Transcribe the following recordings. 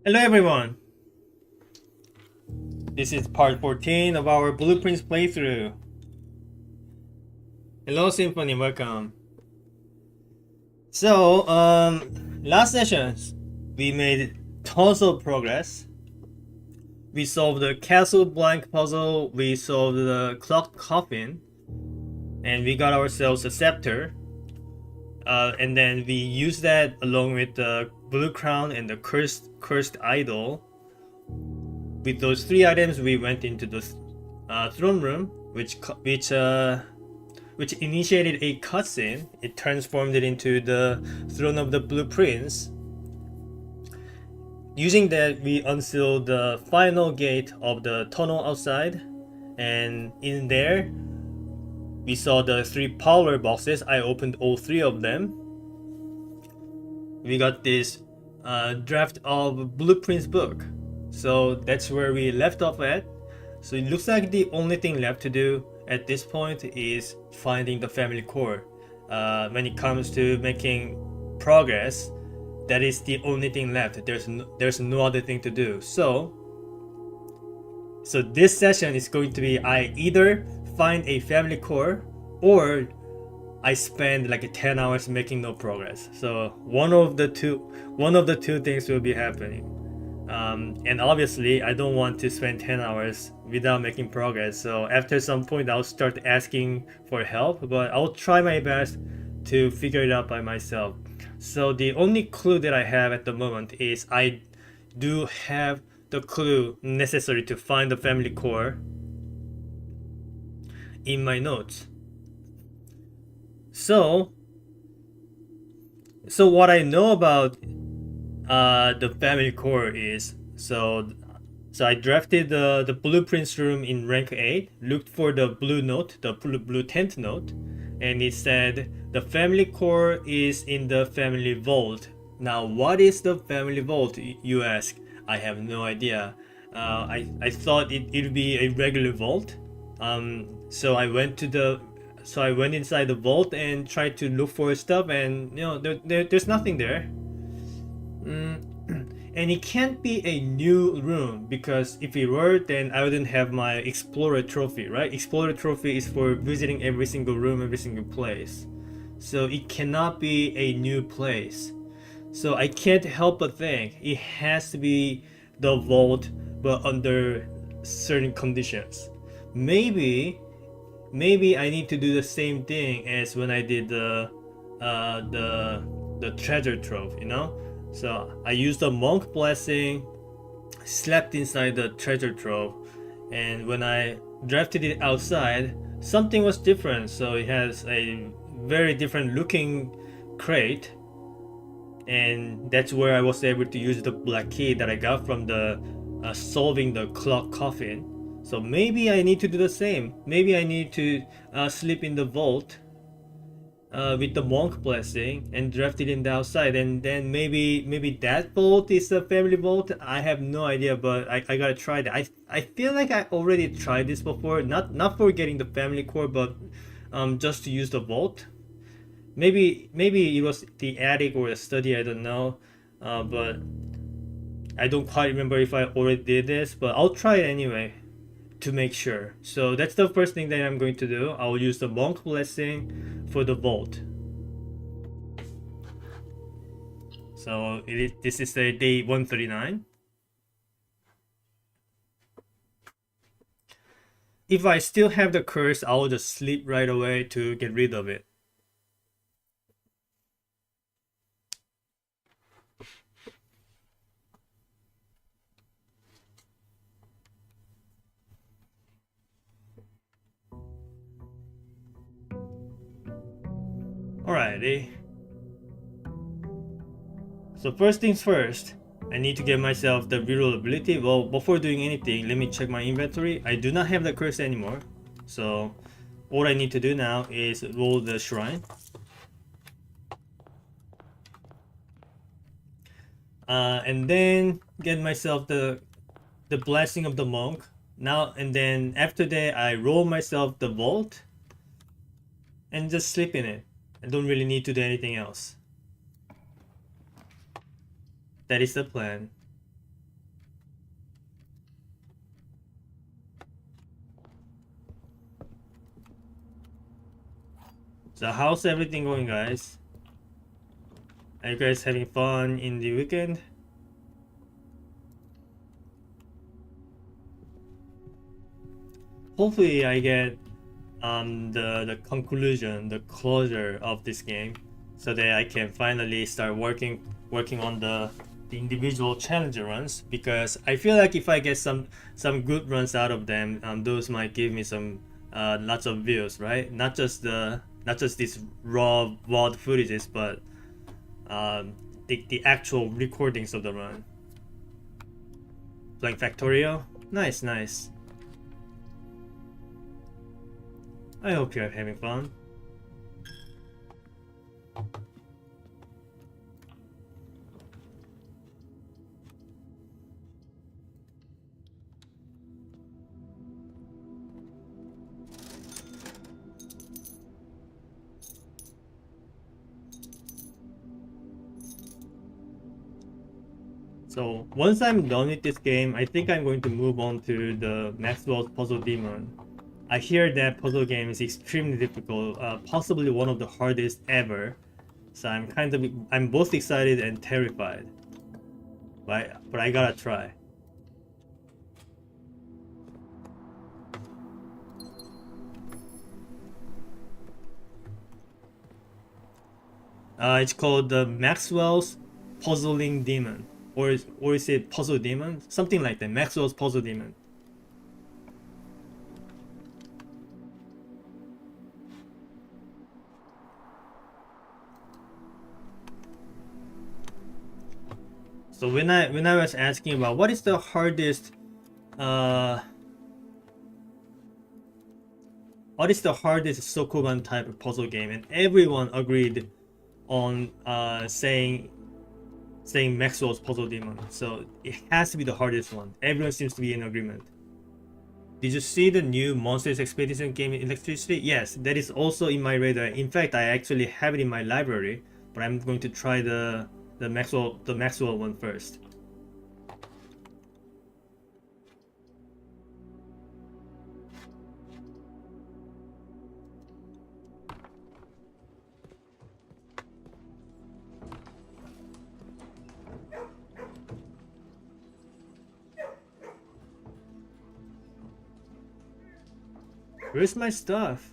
Hello everyone! This is part 14 of our Blueprints playthrough. Hello Symphony, welcome. So, last sessions we made tons of progress. We solved the castle blank puzzle, we solved the clock coffin, and we got ourselves a scepter. And then we used that along with the blue crown and the cursed idol. With those three items, we went into the throne room, which initiated a cutscene. It transformed it into the throne of the Blue Prince. Using that, we unsealed the final gate of the tunnel outside, and in there, we saw the three power boxes. I opened all three of them. We got this draft of Blueprints book. So that's where we left off at. So it looks like the only thing left to do at this point is finding the family core. When it comes to making progress, that is the only thing left. There's no other thing to do. So this session is going to be I either find a family core or I spend like 10 hours making no progress. So one of the two things will be happening. And obviously I don't want to spend 10 hours without making progress. So after some point I'll start asking for help, but I'll try my best to figure it out by myself. So the only clue that I have at the moment is I do have the clue necessary to find the family core in my notes. So what I know about the family core is so I drafted the blueprints room in rank 8, looked for the blue note, the blue tent note, and it said the family core is in the family vault. Now what is the family vault, you ask? I have no idea. I thought it would be a regular vault. So I went inside the vault and tried to look for stuff, and there's nothing there. And it can't be a new room, because if it were, then I wouldn't have my Explorer trophy, right? Explorer trophy is for visiting every single room, every single place. So it cannot be a new place. So I can't help but think it has to be the vault, but under certain conditions. Maybe I need to do the same thing as when I did the treasure trove, So I used the monk blessing, slept inside the treasure trove, and when I drafted it outside, something was different. So it has a very different looking crate, and that's where I was able to use the black key that I got from the solving the clock coffin. So maybe I need to do the same. Maybe I need to sleep in the vault with the monk blessing and draft it in the outside, and then maybe that vault is a family vault. I have no idea, but I gotta try that. I feel like I already tried this before, not for getting the family core, but just to use the vault. Maybe it was the attic or the study, I don't know, but I don't quite remember if I already did this, but I'll try it anyway to make sure. So that's the first thing that I'm going to do. I'll use the monk blessing for the vault. So this is the day 139. If I still have the curse, I'll just sleep right away to get rid of it. Alrighty. So first things first, I need to get myself the reroll ability. Well, before doing anything, let me check my inventory. I do not have the curse anymore. So all I need to do now is roll the shrine. And then get myself the blessing of the monk. Now and then after that, I roll myself the vault and just sleep in it. I don't really need to do anything else. That is the plan. So how's everything going, guys? Are you guys having fun in the weekend? Hopefully I get the conclusion, the closure of this game, so that I can finally start working on the individual challenger runs, because I feel like if I get some good runs out of them, those might give me some lots of views, right? Not just these raw footages, but the actual recordings of the run. Playing Factorio, nice, nice. I hope you're having fun. So once I'm done with this game, I think I'm going to move on to the Maxwell's Puzzle Demon. I hear that puzzle game is extremely difficult, possibly one of the hardest ever. So I'm both excited and terrified. But I gotta try. It's called the Maxwell's Puzzling Demon, or is it Puzzle Demon? Something like that. Maxwell's Puzzle Demon. So when I was asking about what is the hardest Sokoban type of puzzle game, and everyone agreed on saying Maxwell's Puzzle Demon. So it has to be the hardest one. Everyone seems to be in agreement. Did you see the new Monsters Expedition game in Electricity? Yes, that is also in my radar. In fact, I actually have it in my library, but I'm going to try the Maxwell one first. Where's my stuff?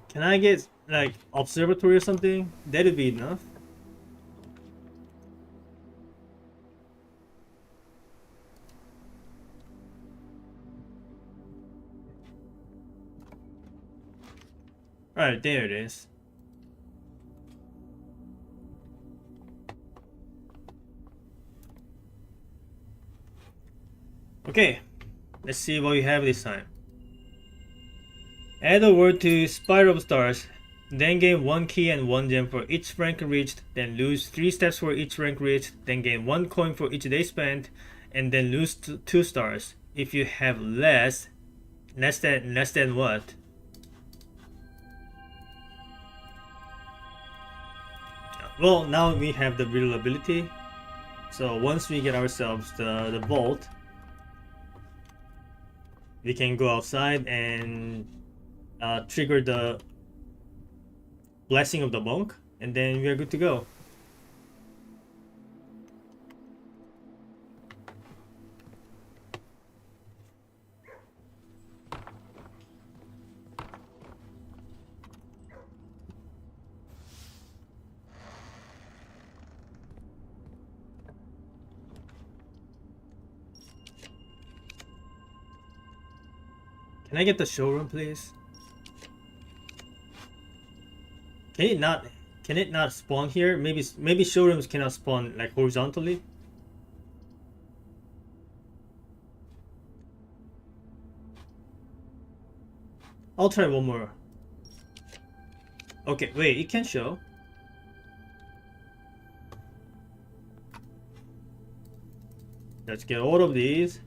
Can I get like observatory or something? That'd be enough. Alright, there it is. Okay, let's see what we have this time. Add a word to Spiral of Stars, then gain 1 key and 1 gem for each rank reached, then lose 3 steps for each rank reached, then gain 1 coin for each day spent, and then lose 2 stars. If you have less than what? Well, now we have the riddle ability. So once we get ourselves the vault, we can go outside and trigger the blessing of the monk, and then we are good to go. Can I get the showroom, please? Can it not spawn here? Maybe showrooms cannot spawn like horizontally. I'll try one more. Okay, wait, it can show. Let's get all of these.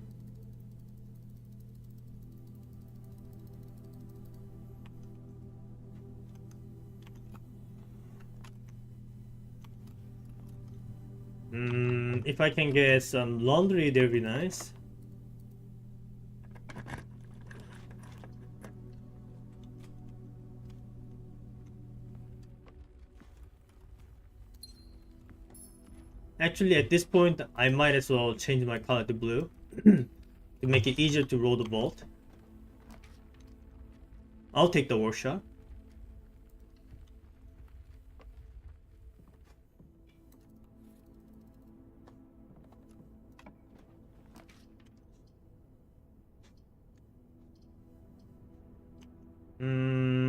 If I can get some laundry, that'd be nice. Actually, at this point, I might as well change my color to blue to make it easier to roll the bolt. I'll take the workshop.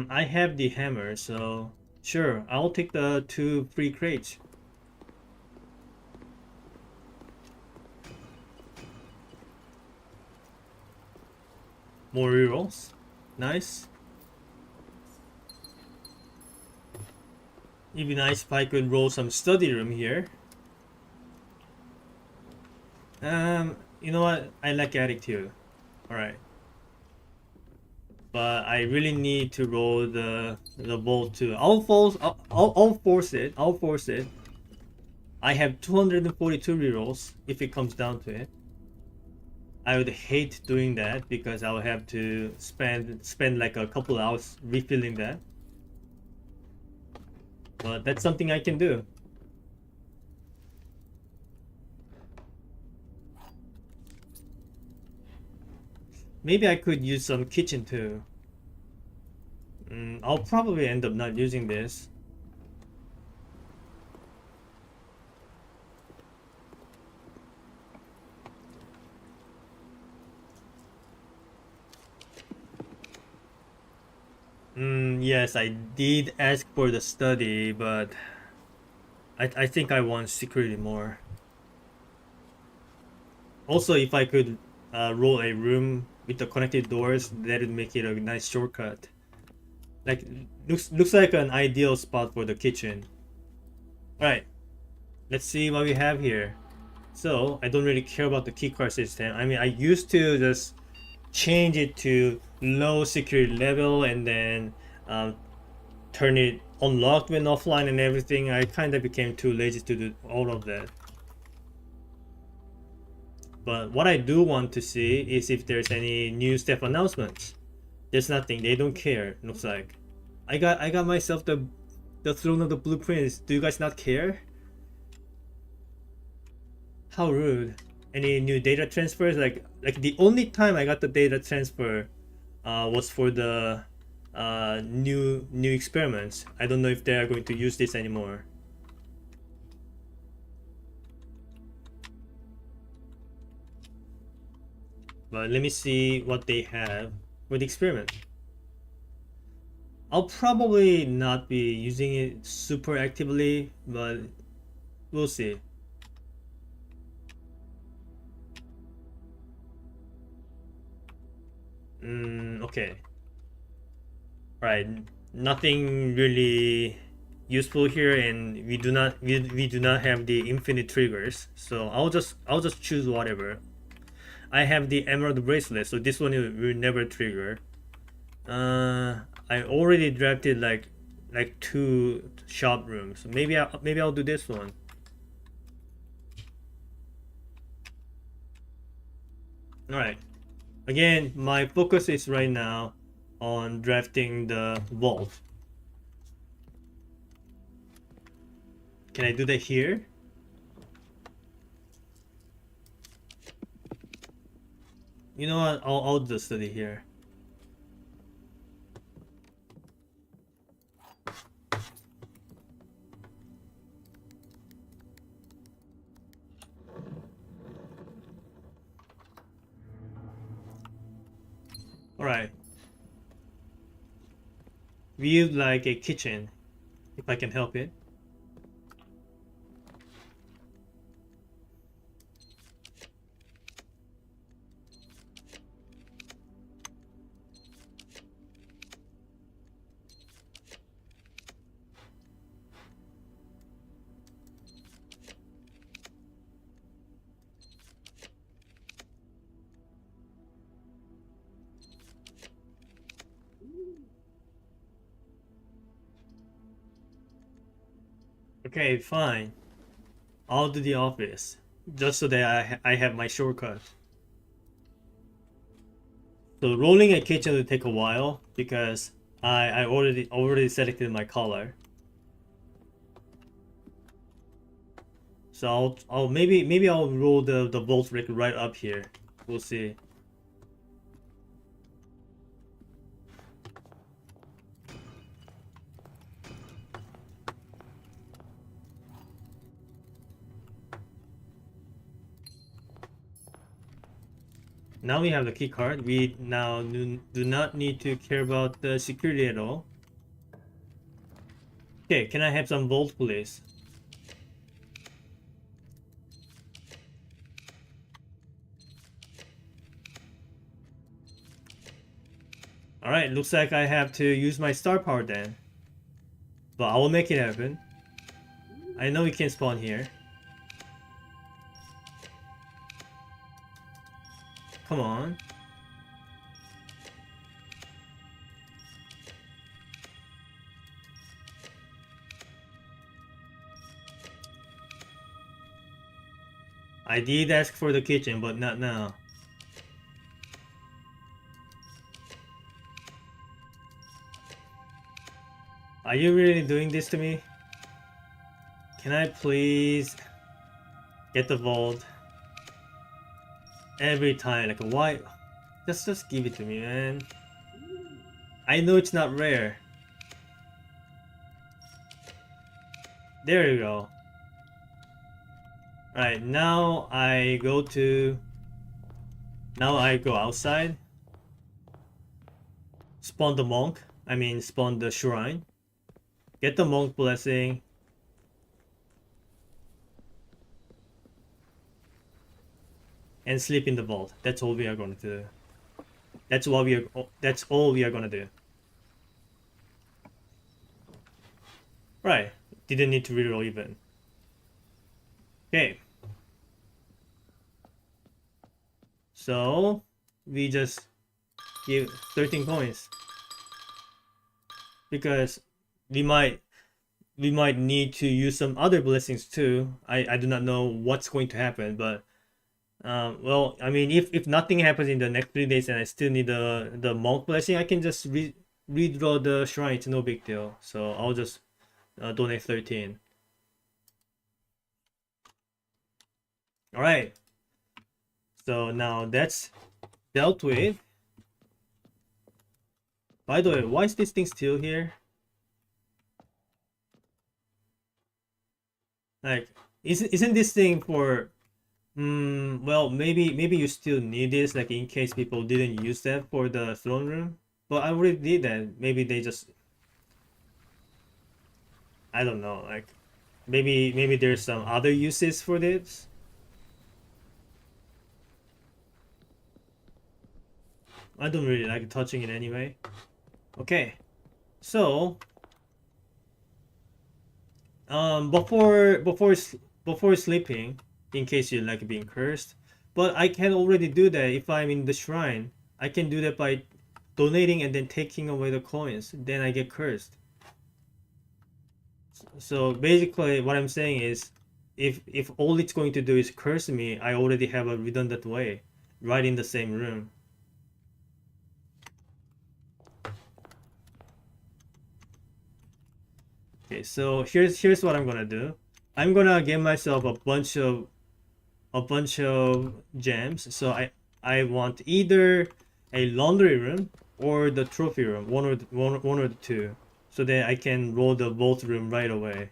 I have the hammer, so sure, I'll take the 2 free crates. More rerolls. Nice. It'd be nice if I could roll some study room here. You know what? I like attic too. Alright. But I really need to roll the bolt too. I'll force it. I'll force it. I have 242 rerolls if it comes down to it. I would hate doing that because I would have to spend like a couple hours refilling that. But that's something I can do. Maybe I could use some kitchen too. I'll probably end up not using this. Yes, I did ask for the study, but I think I want security more. Also, if I could roll a room with the connected doors, that would make it a nice shortcut. Like, looks like an ideal spot for the kitchen. Alright, let's see what we have here. So, I don't really care about the keycard system. I mean, I used to just change it to low security level and then turn it unlocked when offline and everything. I kind of became too lazy to do all of that. But what I do want to see is if there's any new step announcements. There's nothing. They don't care. Looks like I got myself the throne of the blueprints. Do you guys not care? How rude. Any new data transfers? Like the only time I got the data transfer was for the new experiments. I don't know if they are going to use this anymore. But let me see what they have for the experiment. I'll probably not be using it super actively, but we'll see. Okay. Right. Nothing really useful here, and we do not have the infinite triggers. So I'll just choose whatever. I have the emerald bracelet, so this one will never trigger. I already drafted like 2 shop rooms. Maybe I'll do this one. All right. Again, my focus is right now on drafting the vault. Can I do that here? You know what? I'll do the study here. Alright. Viewed like a kitchen, if I can help it. Okay, fine. I'll do the office. just so that I have my shortcut. So rolling a kitchen will take a while because I already selected my color. So I'll maybe I'll roll the bolt brick right up here. We'll see. Now we have the key card. We now do not need to care about the security at all. Okay, can I have some bolt, please? Alright, looks like I have to use my star power then. But I will make it happen. I know you can spawn here. Come on. I did ask for the kitchen, but not now. Are you really doing this to me? Can I please get the vault? Every time, like why? Just give it to me, man. I know it's not rare. There you go. Alright, now I go outside. Spawn the monk. I mean spawn the shrine. Get the monk blessing. And sleep in the vault. That's all we are gonna do. That's all we are gonna do. Right. Didn't need to reroll even. Okay. So we just give 13 coins. Because we might need to use some other blessings too. I do not know what's going to happen, but well, I mean, if nothing happens in the next 3 days and I still need the monk blessing, I can just redraw the shrine. It's no big deal. So I'll just donate 13. All right. So now that's dealt with. By the way, why is this thing still here? Like, isn't this thing for? Well, maybe you still need this, like in case people didn't use that for the throne room. But I already did that. Maybe they just, I don't know. Like, maybe there's some other uses for this. I don't really like touching it anyway. Okay, so before sleeping, in case you like being cursed, but I can already do that if I'm in the shrine. I can do that by donating and then taking away the coins. Then I get cursed. So basically, what I'm saying is, if all it's going to do is curse me, I already have a redundant way, right in the same room. Okay, so here's what I'm gonna do. I'm gonna get myself a bunch of gems. So I want either a laundry room or the trophy room, one or the two, so that I can roll the both room right away.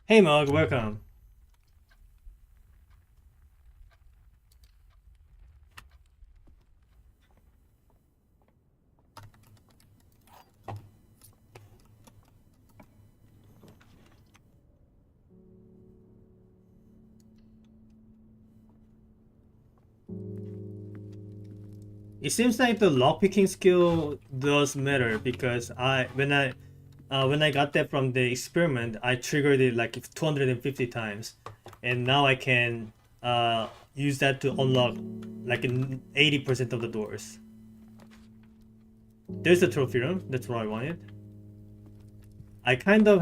Hey Mug, welcome. It seems like the lockpicking skill does matter because when I got that from the experiment, I triggered it like 250 times, and now I can use that to unlock like 80% of the doors. There's the trophy room. That's what I wanted. I kind of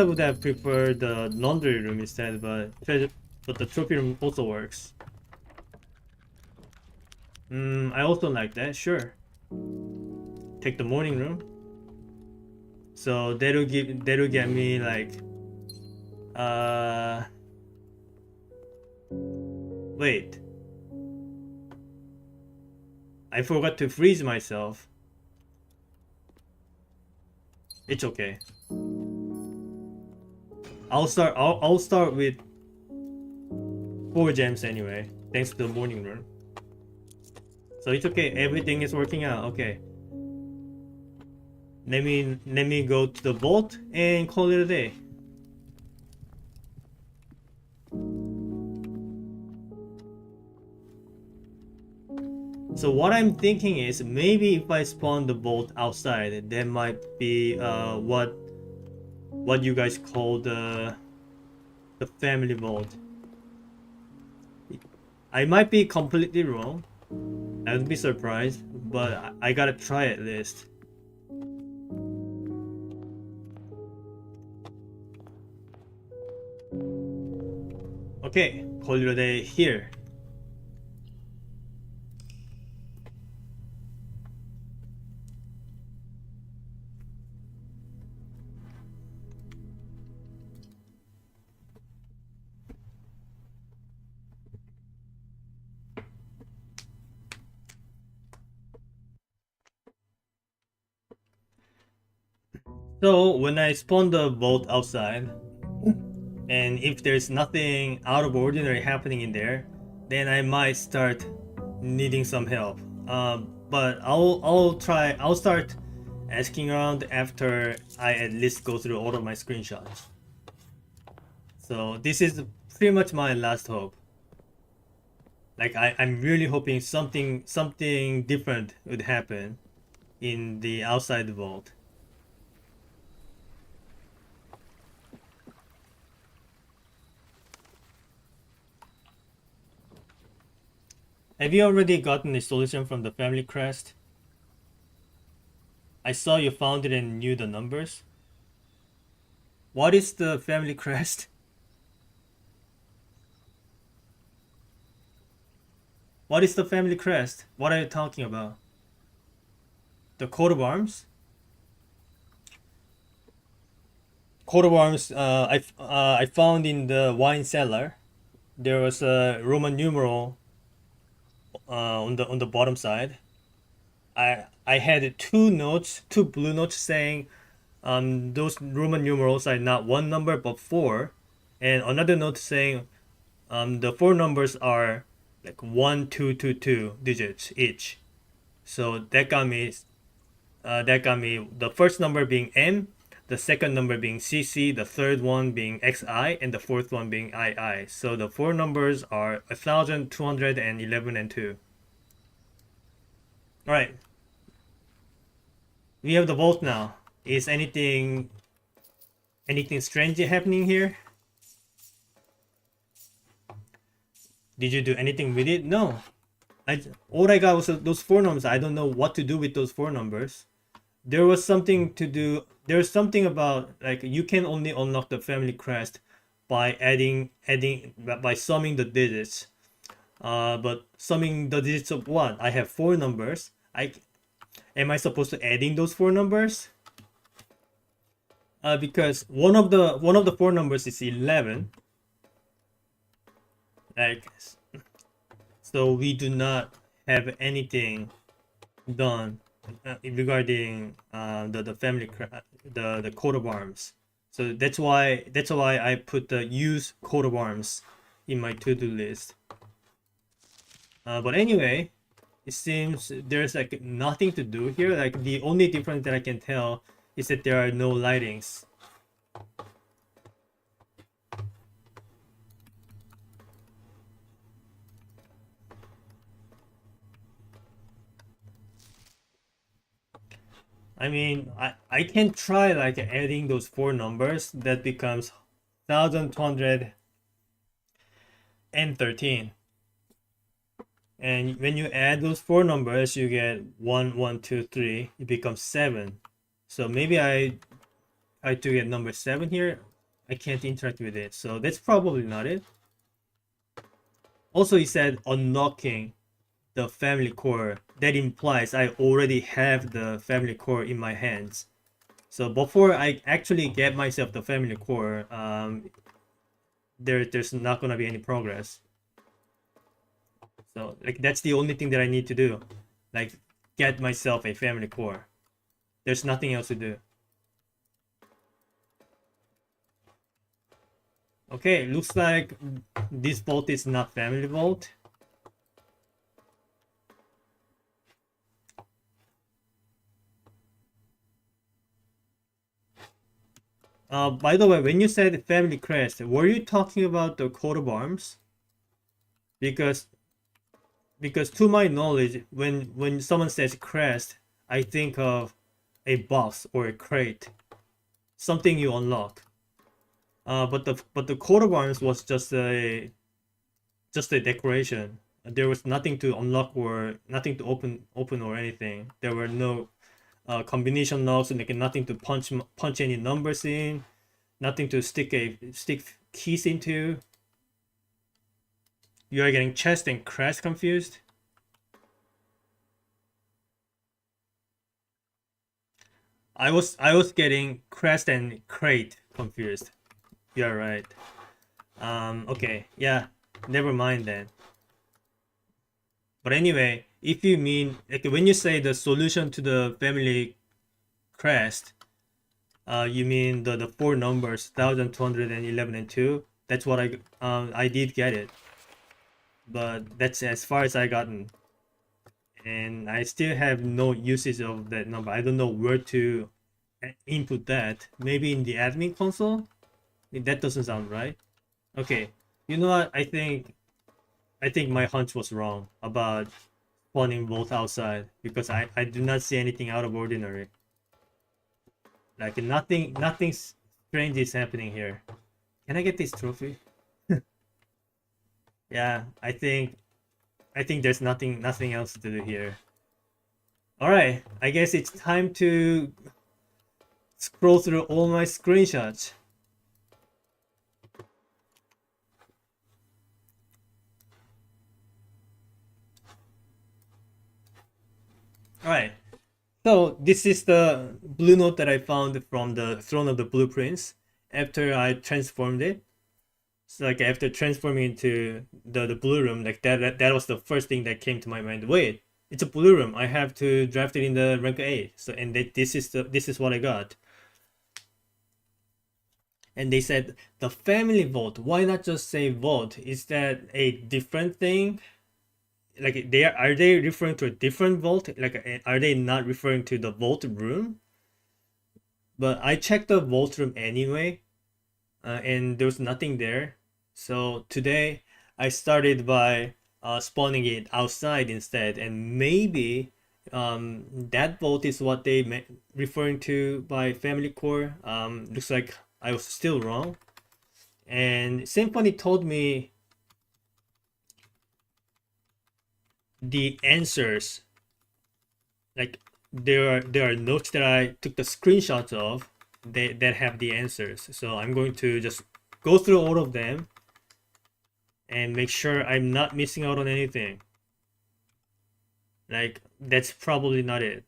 would have preferred the laundry room instead, but the trophy room also works. I also like that. Sure. Take the morning room. So that'll get me like uh wait. I forgot to freeze myself. It's okay. I'll start with 4 gems anyway, thanks to the morning room. So it's okay. Everything is working out. Okay. Let me go to the vault and call it a day. So what I'm thinking is maybe if I spawn the vault outside, that might be what you guys call the family vault. I might be completely wrong. I would be surprised, but I gotta try at least. Okay, call it a day here. So when I spawn the vault outside, and if there's nothing out of ordinary happening in there, then I might start needing some help. But I'll start asking around after I at least go through all of my screenshots. So this is pretty much my last hope. Like I'm really hoping something different would happen in the outside vault. Have you already gotten a solution from the family crest? I saw you found it and knew the numbers. What is the family crest? What is the family crest? What are you talking about? The coat of arms? Coat of arms. I found in the wine cellar. There was a Roman numeral on the bottom side. I had two blue notes saying those Roman numerals are not one number but four, and another note saying the four numbers are like 1222 digits each. So that got me the first number being M, the second number being CC, the third one being XI, and the fourth one being II. So the four numbers are 1211 and 2. Alright. We have the vault now. Is anything strange happening here? Did you do anything with it? No. All I got was those four numbers. I don't know what to do with those four numbers. There was something to do. There's something about like you can only unlock the family crest by by summing the digits. But summing the digits of what? I have four numbers. Am I supposed to adding those four numbers? Because one of the four numbers is 11. Like, so we do not have anything done regarding the family the coat of arms. So that's why I put the use coat of arms in my to-do list. But anyway, it seems there's like nothing to do here. Like the only difference that I can tell is that there are no lightings. I mean, I can try like adding those four numbers. That becomes 1213. And when you add those four numbers, you get 1, 1, 2, 3. It becomes 7. So maybe I try to get number 7 here. I can't interact with it. So that's probably not it. Also, he said unlocking the family core. That implies I already have the family core in my hands. So before I actually get myself the family core, there's not gonna be any progress. So like that's the only thing that I need to do, like get myself a family core. There's nothing else to do. Okay, looks like this vault is not family vault. By the way, when you said family crest, were you talking about the coat of arms? Because to my knowledge, when someone says crest, I think of a box or a crate, something you unlock. But the coat of arms was just a decoration. There was nothing to unlock or nothing to open or anything. There were no combination locks, like nothing to punch any numbers in, nothing to stick keys into. You are getting chest and crest confused. I was getting crest and crate confused. You're right. Okay, yeah, never mind then. But anyway, if you mean like when you say the solution to the family crest, you mean the four numbers 1211 and 2. That's what I did get it, but that's as far as I gotten, and I still have no usage of that number. I don't know where to input that. Maybe in the admin console. That doesn't sound right. Okay, you know what? I think my hunch was wrong about spawning both outside because I do not see anything out of ordinary. Like nothing strange is happening here. Can I get this trophy? Yeah, I think there's nothing else to do here. All right, I guess it's time to scroll through all my screenshots. All right. So this is the blue note that I found from the Throne of the Blueprints after I transformed it. So like after transforming into the blue room, like that was the first thing that came to my mind. Wait, it's a blue room. I have to draft it in the rank A. So and this is what I got. And they said the family vote. Why not just say vote? Is that a different thing? Like are they referring to a different vault? Like are they not referring to the vault room? But I checked the vault room anyway, and there was nothing there. So today I started by spawning it outside instead, and maybe that vault is what they referring to by family core. Looks like I was still wrong. And Symphony told me the answers, like there are notes that I took the screenshots of that have the answers. So I'm going to just go through all of them and make sure I'm not missing out on anything. Like that's probably not it.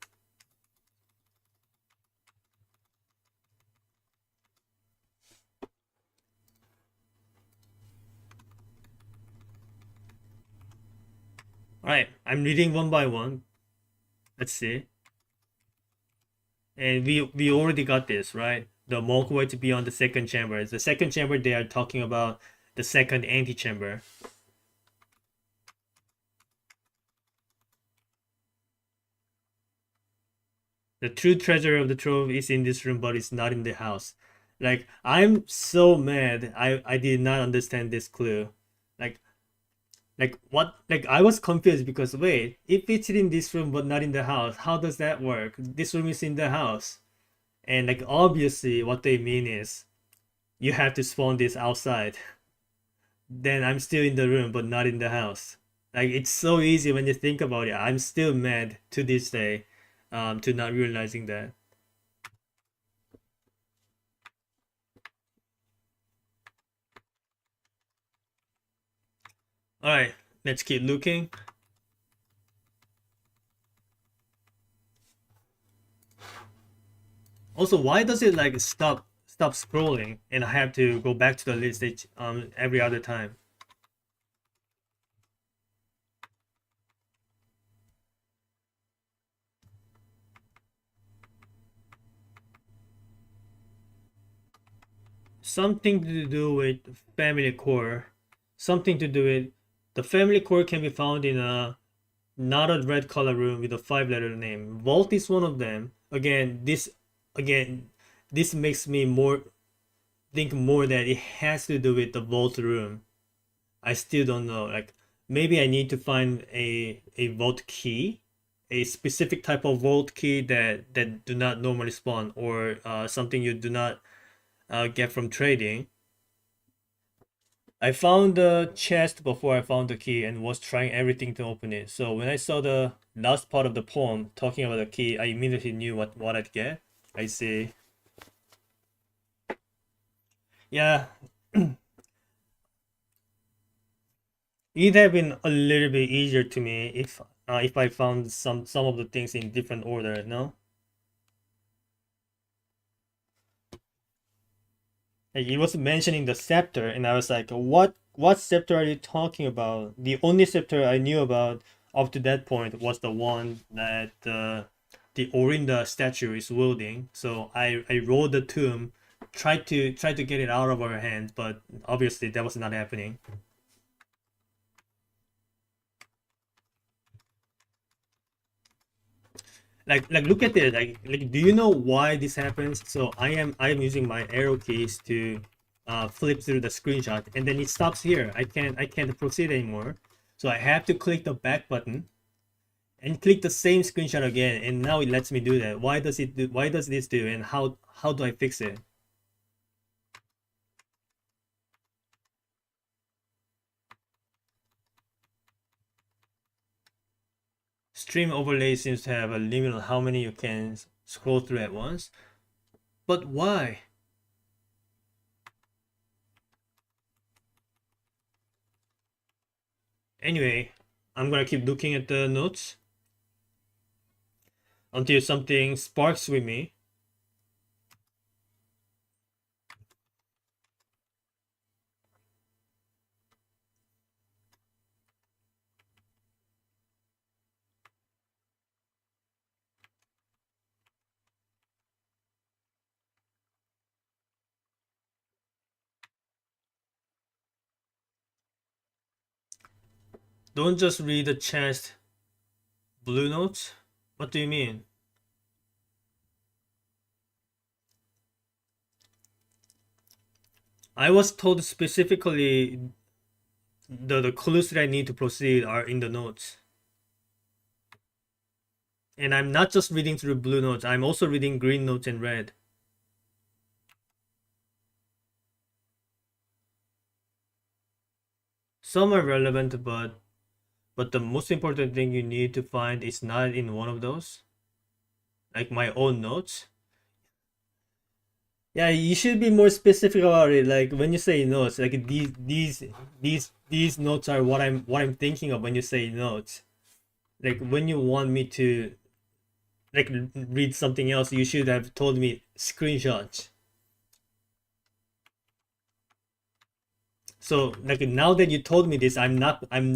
All right, I'm reading one by one. Let's see. And we already got this, right? The monk went beyond the second chamber. The second chamber, they are talking about the second antechamber. The true treasure of the trove is in this room, but it's not in the house. Like I'm so mad. I did not understand this clue. Like what? Like I was confused because wait, if it's in this room but not in the house, how does that work? This room is in the house, and like obviously what they mean is you have to spawn this outside. Then I'm still in the room but not in the house. Like it's so easy when you think about it. I'm still mad to this day, to not realizing that. All right, let's keep looking. Also, why does it like stop scrolling and I have to go back to the list every other time? Something to do with family core. Something to do with the family core can be found in a not a red color room with a five-letter name. Vault is one of them. Again, this makes me more think more that it has to do with the vault room. I still don't know. Like maybe I need to find a vault key, a specific type of vault key that do not normally spawn, or something you do not get from trading. I found the chest before I found the key and was trying everything to open it. So when I saw the last part of the poem talking about the key, I immediately knew what I'd get. I see. Yeah, it'd have been a little bit easier to me if I found some of the things in different order, no? Like it was mentioning the scepter, and I was like, what scepter are you talking about? The only scepter I knew about up to that point was the one that the Orinda statue is wielding. So I rolled the tomb, tried to get it out of her hands, but obviously that was not happening. Like look at it. Like do you know why this happens? So I am using my arrow keys to flip through the screenshot, and then it stops here. I can't proceed anymore. So I have to click the back button and click the same screenshot again, and now it lets me do that. Why does this do, and how do I fix it? Stream overlay seems to have a limit on how many you can scroll through at once. But why? Anyway, I'm gonna keep looking at the notes until something sparks with me. Don't just read the chest blue notes. What do you mean? I was told specifically the clues that I need to proceed are in the notes. And I'm not just reading through blue notes, I'm also reading green notes and red. Some are relevant, but the most important thing you need to find is not in one of those. Like my own notes. Yeah, you should be more specific about it. Like when you say notes, like these notes are what I'm thinking of when you say notes. Like when you want me to like read something else, you should have told me screenshots. So like now that you told me this, I'm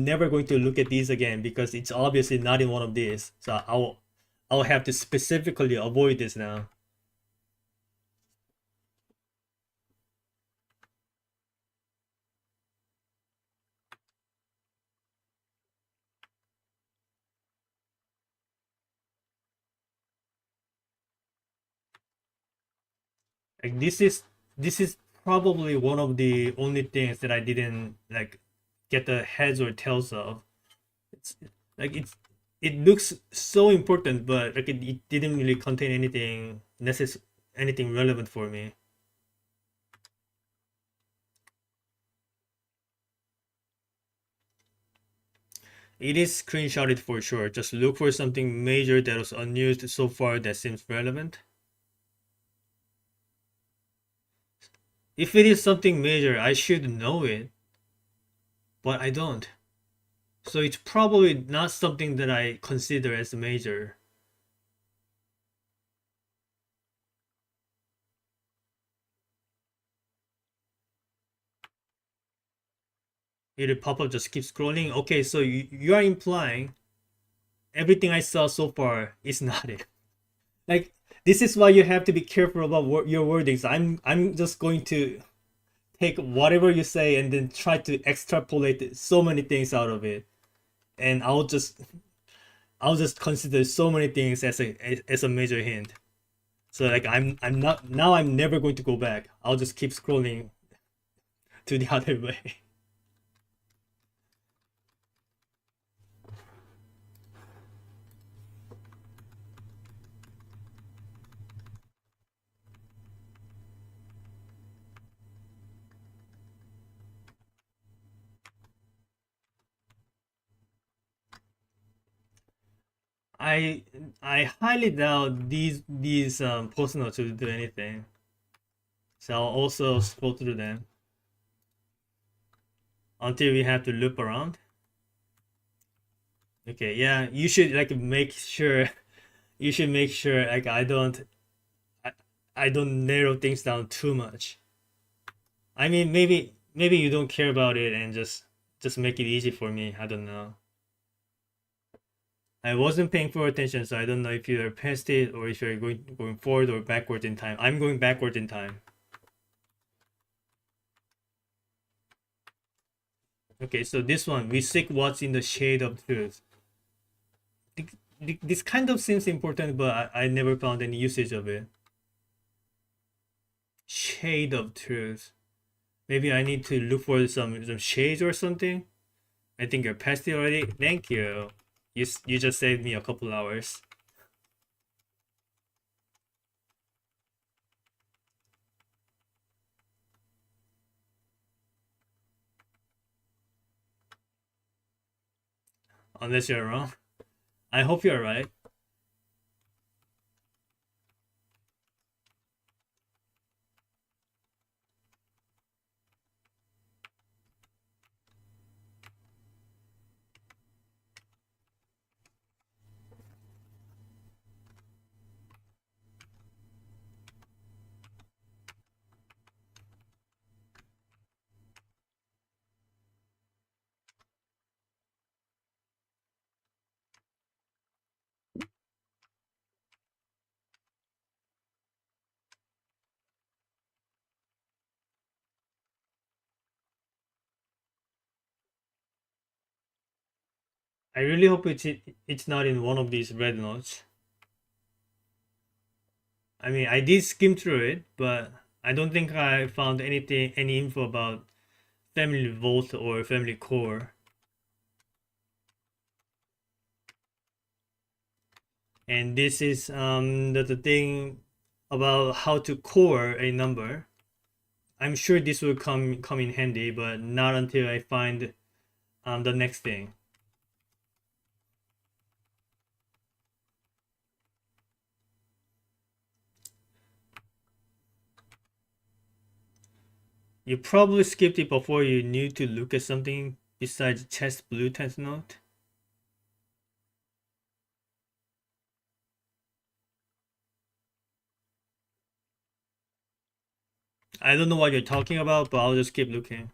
never going to look at these again because it's obviously not in one of these. So I'll have to specifically avoid this now. Like this is probably one of the only things that I didn't like get the heads or tails of. It's like it looks so important, but like it didn't really contain anything relevant for me. It is screenshotted for sure. Just look for something major that was unused so far that seems relevant. If it is something major, I should know it, but I don't. So it's probably not something that I consider as major. It'll pop up, just keep scrolling. Okay, so you are implying everything I saw so far is not it. Like, this is why you have to be careful about your wordings. I'm just going to take whatever you say and then try to extrapolate so many things out of it, and I'll just consider so many things as a major hint. So like I'm not now I'm never going to go back. I'll just keep scrolling to the other way. I I highly doubt these post notes will do anything. So I'll also scroll through them until we have to loop around. Okay, yeah, you should like make sure you should make sure like I, I don't narrow things down too much. I mean, maybe you don't care about it and just make it easy for me. I don't know. I wasn't paying for attention, so I don't know if you're past it or if you're going forward or backward in time. I'm going backward in time. Okay, so this one, we seek what's in the shade of truth. This kind of seems important, but I never found any usage of it. Shade of truth. Maybe I need to look for some shades or something. I think you're past it already. Thank you. You just saved me a couple hours. Unless you're wrong. I hope you're right. I really hope it's not in one of these red notes. I mean, I did skim through it, but I don't think I found any info about family vault or family core. And this is the thing about how to core a number. I'm sure this will come in handy, but not until I find the next thing. You probably skipped it before you knew to look at something besides chest blue tense note. I don't know what you're talking about, but I'll just keep looking.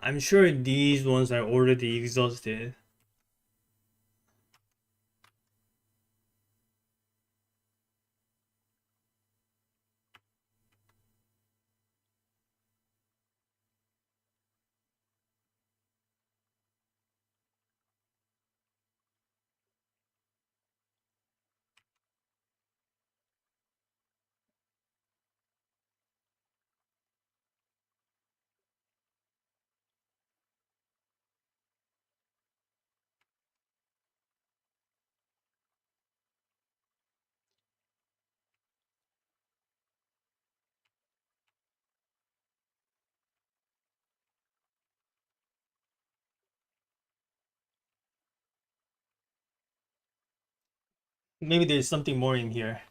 I'm sure these ones are already exhausted. Maybe there's something more in here.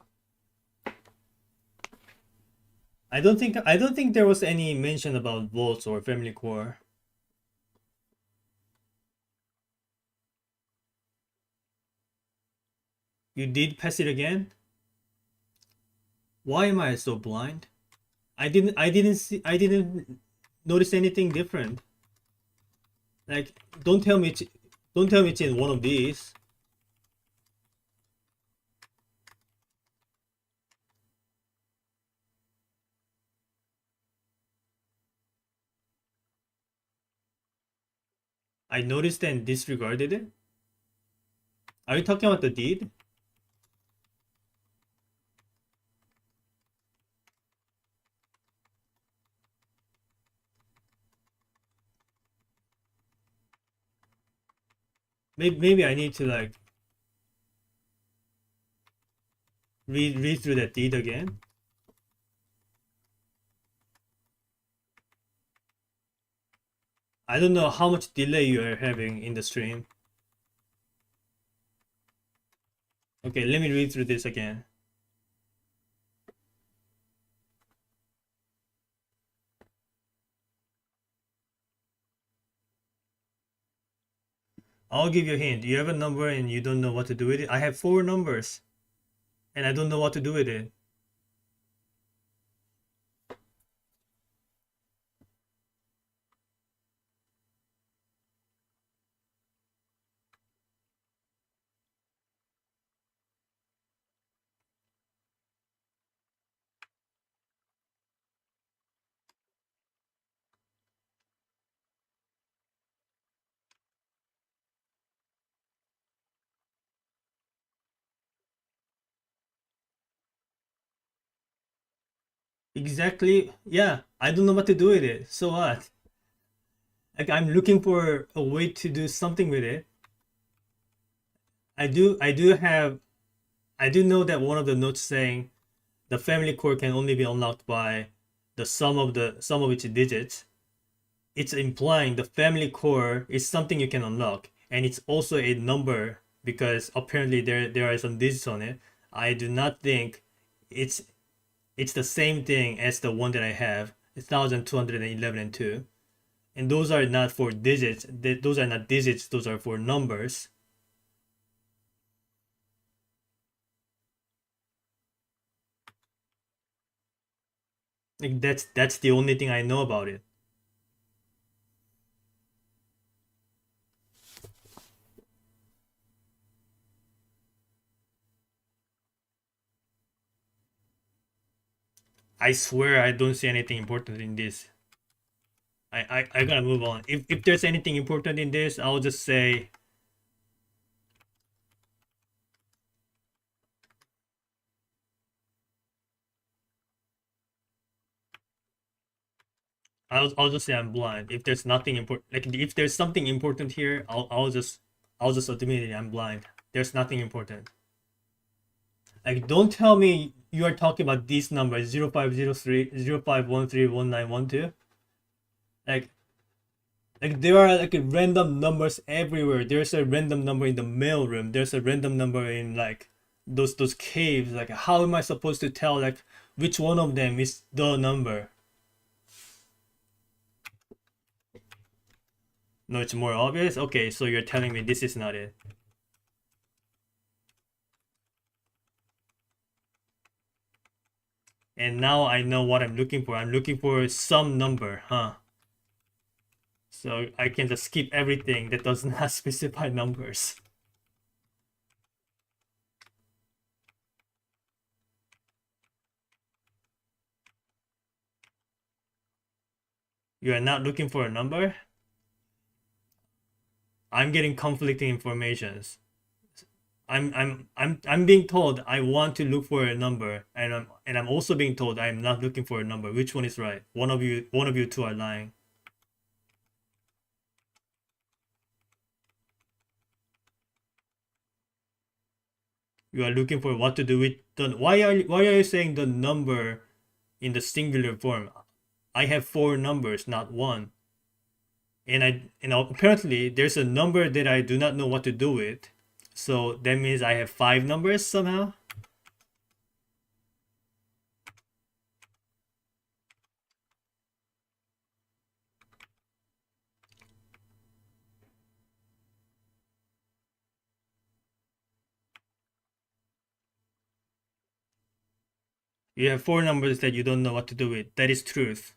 I don't think there was any mention about volts or family core. You did pass it again? Why am I so blind? I didn't notice anything different. Like don't tell me it's in one of these. I noticed and disregarded it. Are you talking about the deed? Maybe I need to like read through that deed again. I don't know how much delay you are having in the stream. Okay, let me read through this again. I'll give you a hint. You have a number and you don't know what to do with it. I have four numbers and I don't know what to do with it. Exactly. Yeah, I don't know what to do with it. So what? Like I'm looking for a way to do something with it. I do know that one of the notes saying the family core can only be unlocked by the sum of its digits. It's implying the family core is something you can unlock, and it's also a number because apparently there are some digits on it. I do not think it's it's the same thing as the one that I have, 1211 and 2. And those are not for digits. Those are not digits, those are for numbers. Like that's the only thing I know about it. I swear I don't see anything important in this. I gotta move on. If there's anything important in this, I'll just say I'll just say I'm blind. If there's nothing important, like if there's something important here, I'll just admit it. I'm blind. There's nothing important. Like don't tell me you are talking about these numbers 0503 05131912. Like there are like random numbers everywhere. There's a random number in the mailroom. There's a random number in like those caves. Like how am I supposed to tell like which one of them is the number? No, it's more obvious. Okay, so you're telling me this is not it. And now I know what I'm looking for. I'm looking for some number, huh? So I can just skip everything that does not specify numbers. You are not looking for a number? I'm getting conflicting informations. I'm being told I want to look for a number, and I'm also being told I'm not looking for a number. Which one is right? One of you two are lying. You are looking for what to do with the why are you saying the number in the singular form? I have four numbers, not one. And apparently there's a number that I do not know what to do with. So that means I have 5 numbers somehow. You have 4 numbers that you don't know what to do with. That is truth.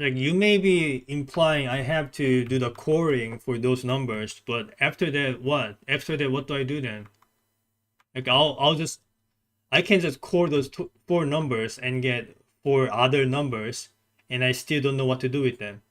Like you may be implying I have to do the coring for those numbers, but after that, what? After that, what do I do then? Like I can just core those 4 numbers and get 4 other numbers, and I still don't know what to do with them.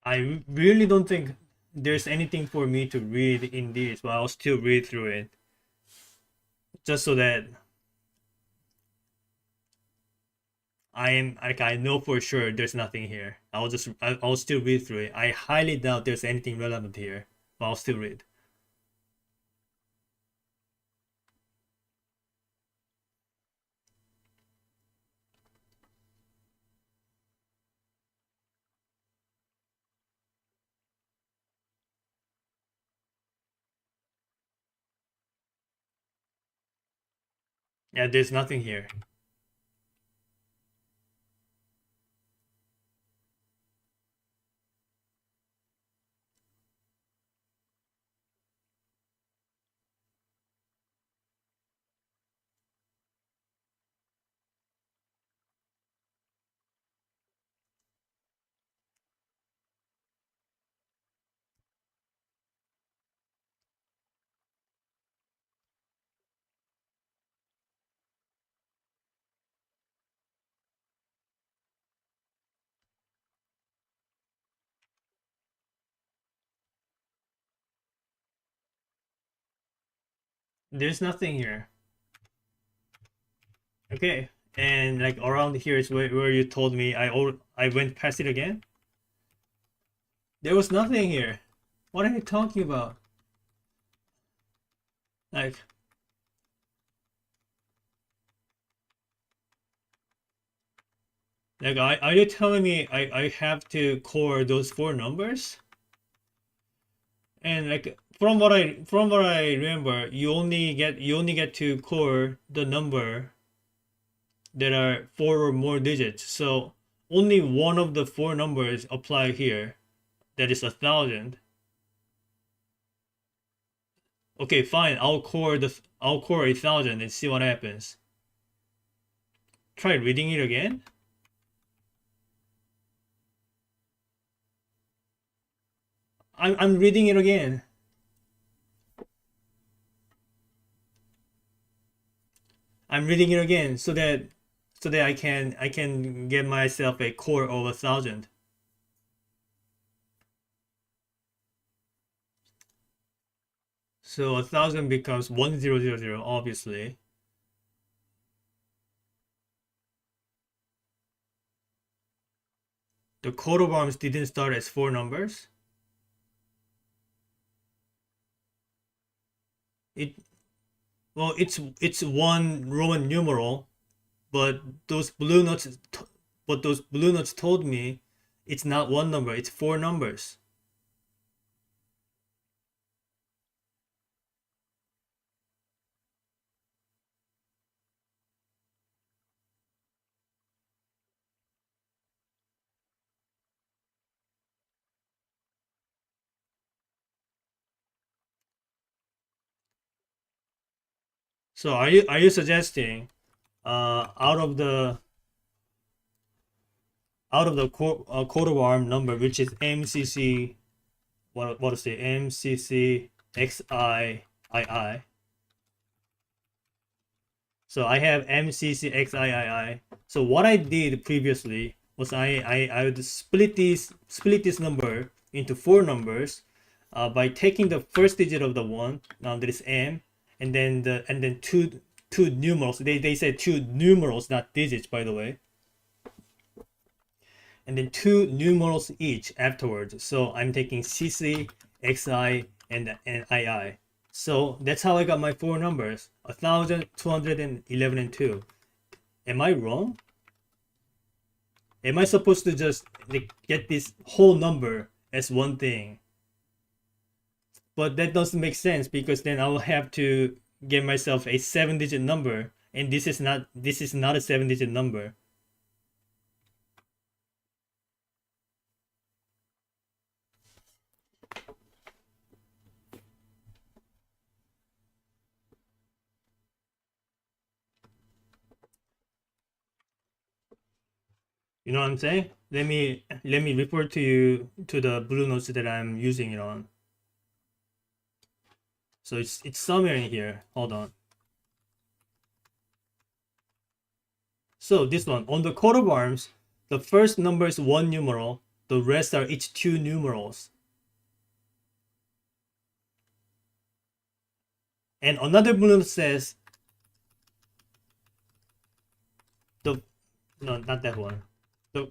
I really don't think there's anything for me to read in this, but I'll still read through it just so that I am like I know for sure there's nothing here. I'll still read through it. I highly doubt there's anything relevant here, but I'll still read. Yeah, there's nothing here. There's nothing here. Okay, and like around here is where you told me I went past it again. There was nothing here. What are you talking about? Like are you telling me I have to core those 4 numbers? And like from what I remember, you only get to core the number that are 4 or more digits. So only one of the 4 numbers apply here. That is 1,000. Okay, fine. I'll core 1,000 and see what happens. Try reading it again. I'm reading it again. I'm reading it again so that I can get myself a core of 1,000. So 1,000 becomes 1,000, obviously. The coat of arms didn't start as 4 numbers. It well, it's one Roman numeral, but those blue notes, those blue notes told me it's not one number; it's 4 numbers. So are you suggesting out of the out of the coat of arm number, which is MCC, what is it? MCC XIII. So I have MCC XIII. So what I did previously was I would split this number into 4 numbers by taking the first digit of the one. Now that is M, and then two numerals. They said 2 numerals, not digits, by the way. And then 2 numerals each afterwards. So I'm taking CC, XI, and II. So that's how I got my 4 numbers, 1,211 and 2. Am I wrong? Am I supposed to just get this whole number as one thing? But that doesn't make sense, because then I will have to give myself a 7-digit number, and this is not a 7-digit number. You know what I'm saying? Let me report to you to the blue notes that I'm using it on. So it's somewhere in here. Hold on. So this one, on the coat of arms, the first number is 1 numeral. The rest are each 2 numerals. And another blue note says no, not that one. So,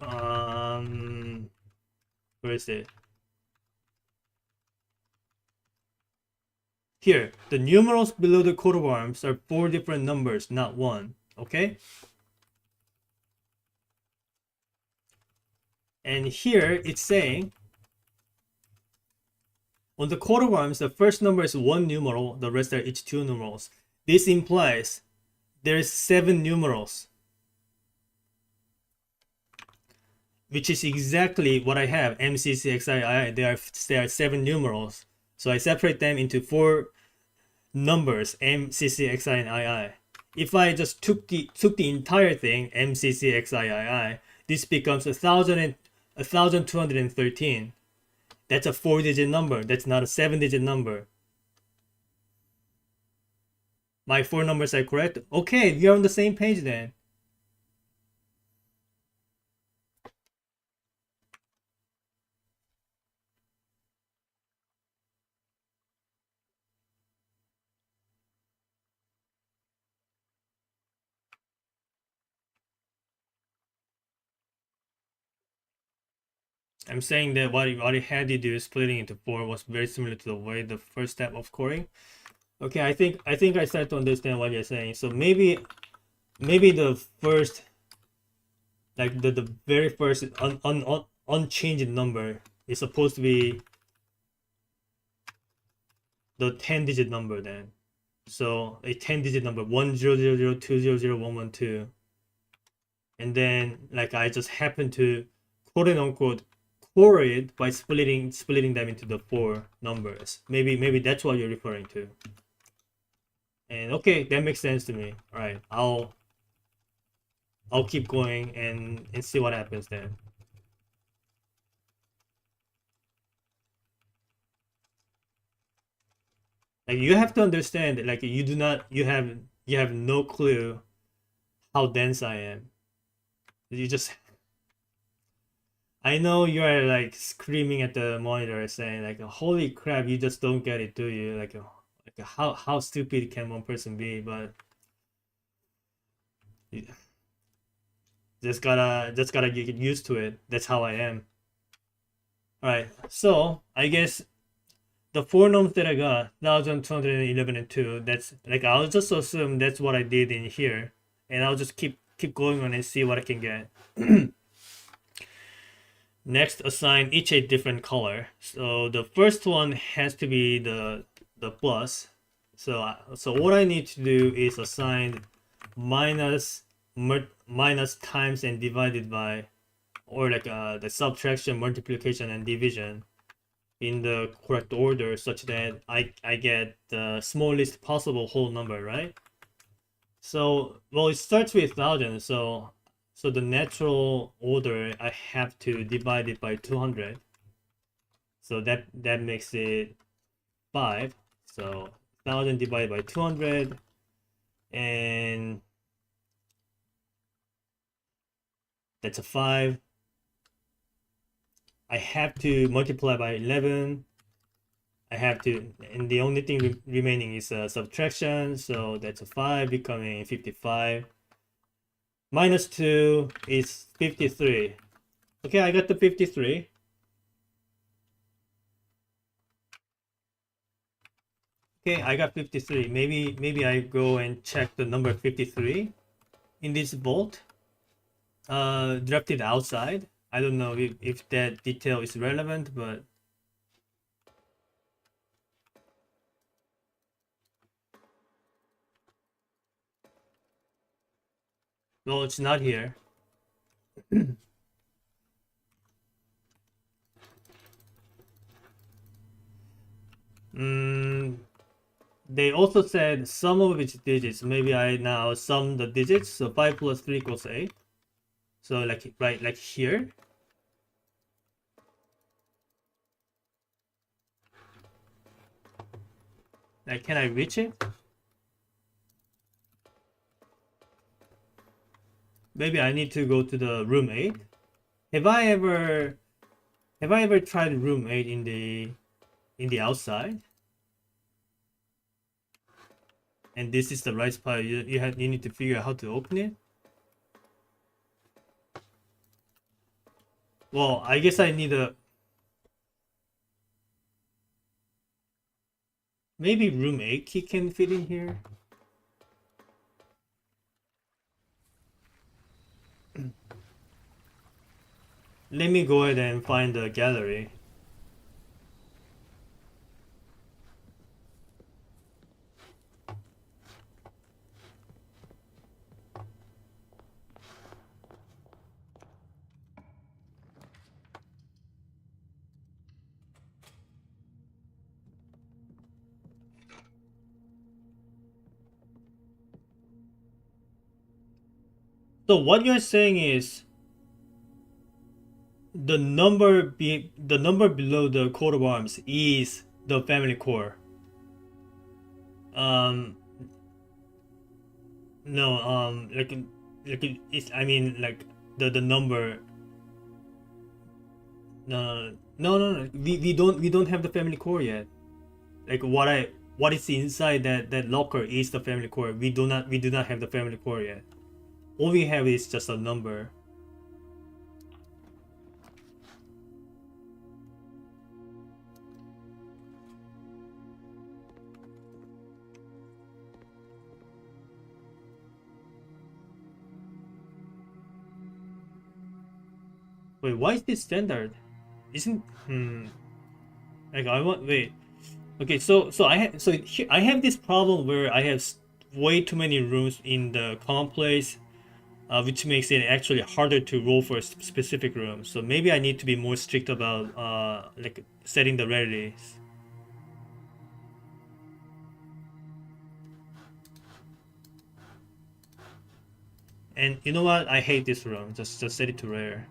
where is it? Here, the numerals below the coat of arms are 4 different numbers, not 1. Okay? And here it's saying on the coat of arms, the first number is 1 numeral, the rest are each 2 numerals. This implies there's 7 numerals, which is exactly what I have. MCCXII, there are 7 numerals. So I separate them into 4 numbers, MCCXI and II. If I just took the entire thing, MCCXIII, this becomes 1,213. That's a 4-digit number. That's not a 7-digit number. My 4 numbers are correct? Okay, we are on the same page then. I'm saying that what it had you do, splitting into 4, was very similar to the way the first step of coding. Okay, I think I start to understand what you're saying. So maybe the first, like the very first unchanged number is supposed to be the 10-digit number then. So a 10-digit number, 10002001112, and then like I just happen to quote unquote core it by splitting them into the 4 numbers. Maybe that's what you're referring to. And okay, that makes sense to me. All right, I'll keep going and see what happens then. Like you have to understand, like you have no clue how dense I am. You just, I know you are like screaming at the monitor saying like, holy crap, you just don't get it, do you? Like how stupid can one person be? But just gotta get used to it. That's how I am. All right, so I guess the 4 numbers that I got, 1,211 and 2, that's like, I'll just assume that's what I did in here, and I'll just keep going on and see what I can get. Next, assign each a different color. So the first one has to be the plus. So what I need to do is assign minus times and divided by, or like the subtraction, multiplication, and division in the correct order, such that I get the smallest possible whole number, right? So, well, it starts with 1,000, so So the natural order, I have to divide it by 200. So that makes it 5. So 1000 divided by 200, and that's a 5. I have to multiply by 11. I have to, and the only thing remaining is a subtraction. So that's a 5 becoming 55. Minus 2 is 53. Okay, I got the 53. Okay, I got 53. Maybe I go and check the number 53 in this vault. Drafted outside. I don't know if that detail is relevant, but well, it's not here. They also said sum of its digits. Maybe I now sum the digits. So 5 plus 3 equals 8. So like right like here. Like, can I reach it? Maybe I need to go to the room 8. Have I ever tried room 8 in the outside? And this is the right spot. You need to figure out how to open it. Well, I guess I need a maybe room 8 key can fit in here. Let me go ahead and find the gallery. So what you're saying is the number below the coat of arms is the family core. Um, no, like it's, I mean, like the number. No, no, no, no. We don't have the family core yet. Like what is inside that locker is the family core. We do not have the family core yet. All we have is just a number. Wait, why is this standard? Isn't like I want wait. Okay, so I have this problem where I have way too many rooms in the common place, which makes it actually harder to roll for a specific room. So maybe I need to be more strict about like setting the rarities. And you know what? I hate this room. Just set it to rare.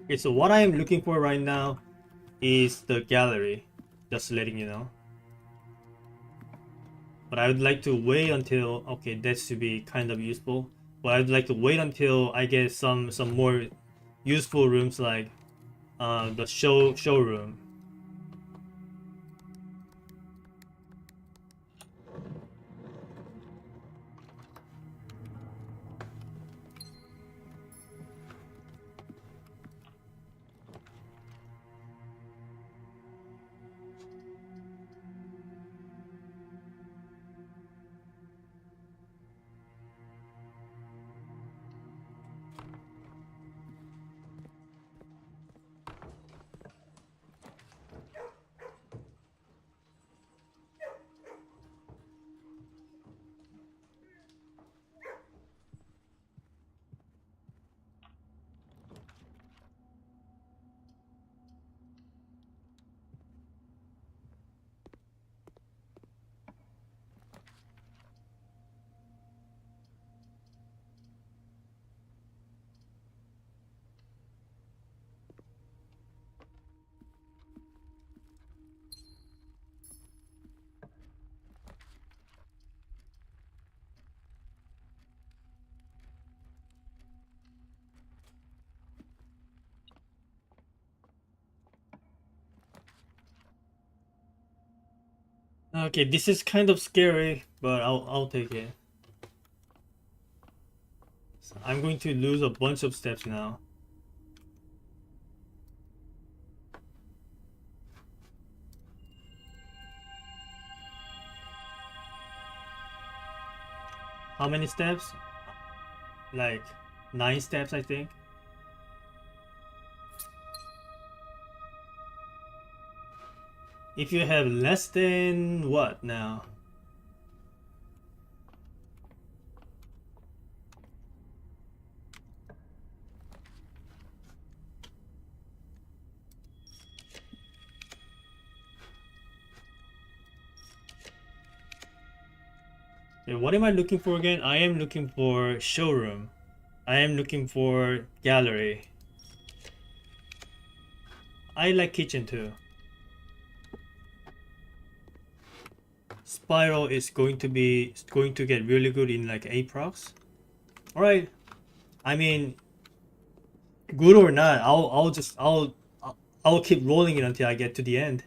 Okay, so what I am looking for right now is the gallery. Just letting you know. But I would like to wait until okay, that should be kind of useful. But I'd like to wait until I get some more useful rooms like the showroom. Okay, this is kind of scary, but I'll take it. So I'm going to lose a bunch of steps now. How many steps? Like 9 steps, I think. If you have less than what now? Okay, what am I looking for again? I am looking for showroom. I am looking for gallery. I like kitchen too. Spiral is going to get really good in like Aprox. Alright. I mean, good or not, I'll keep rolling it until I get to the end.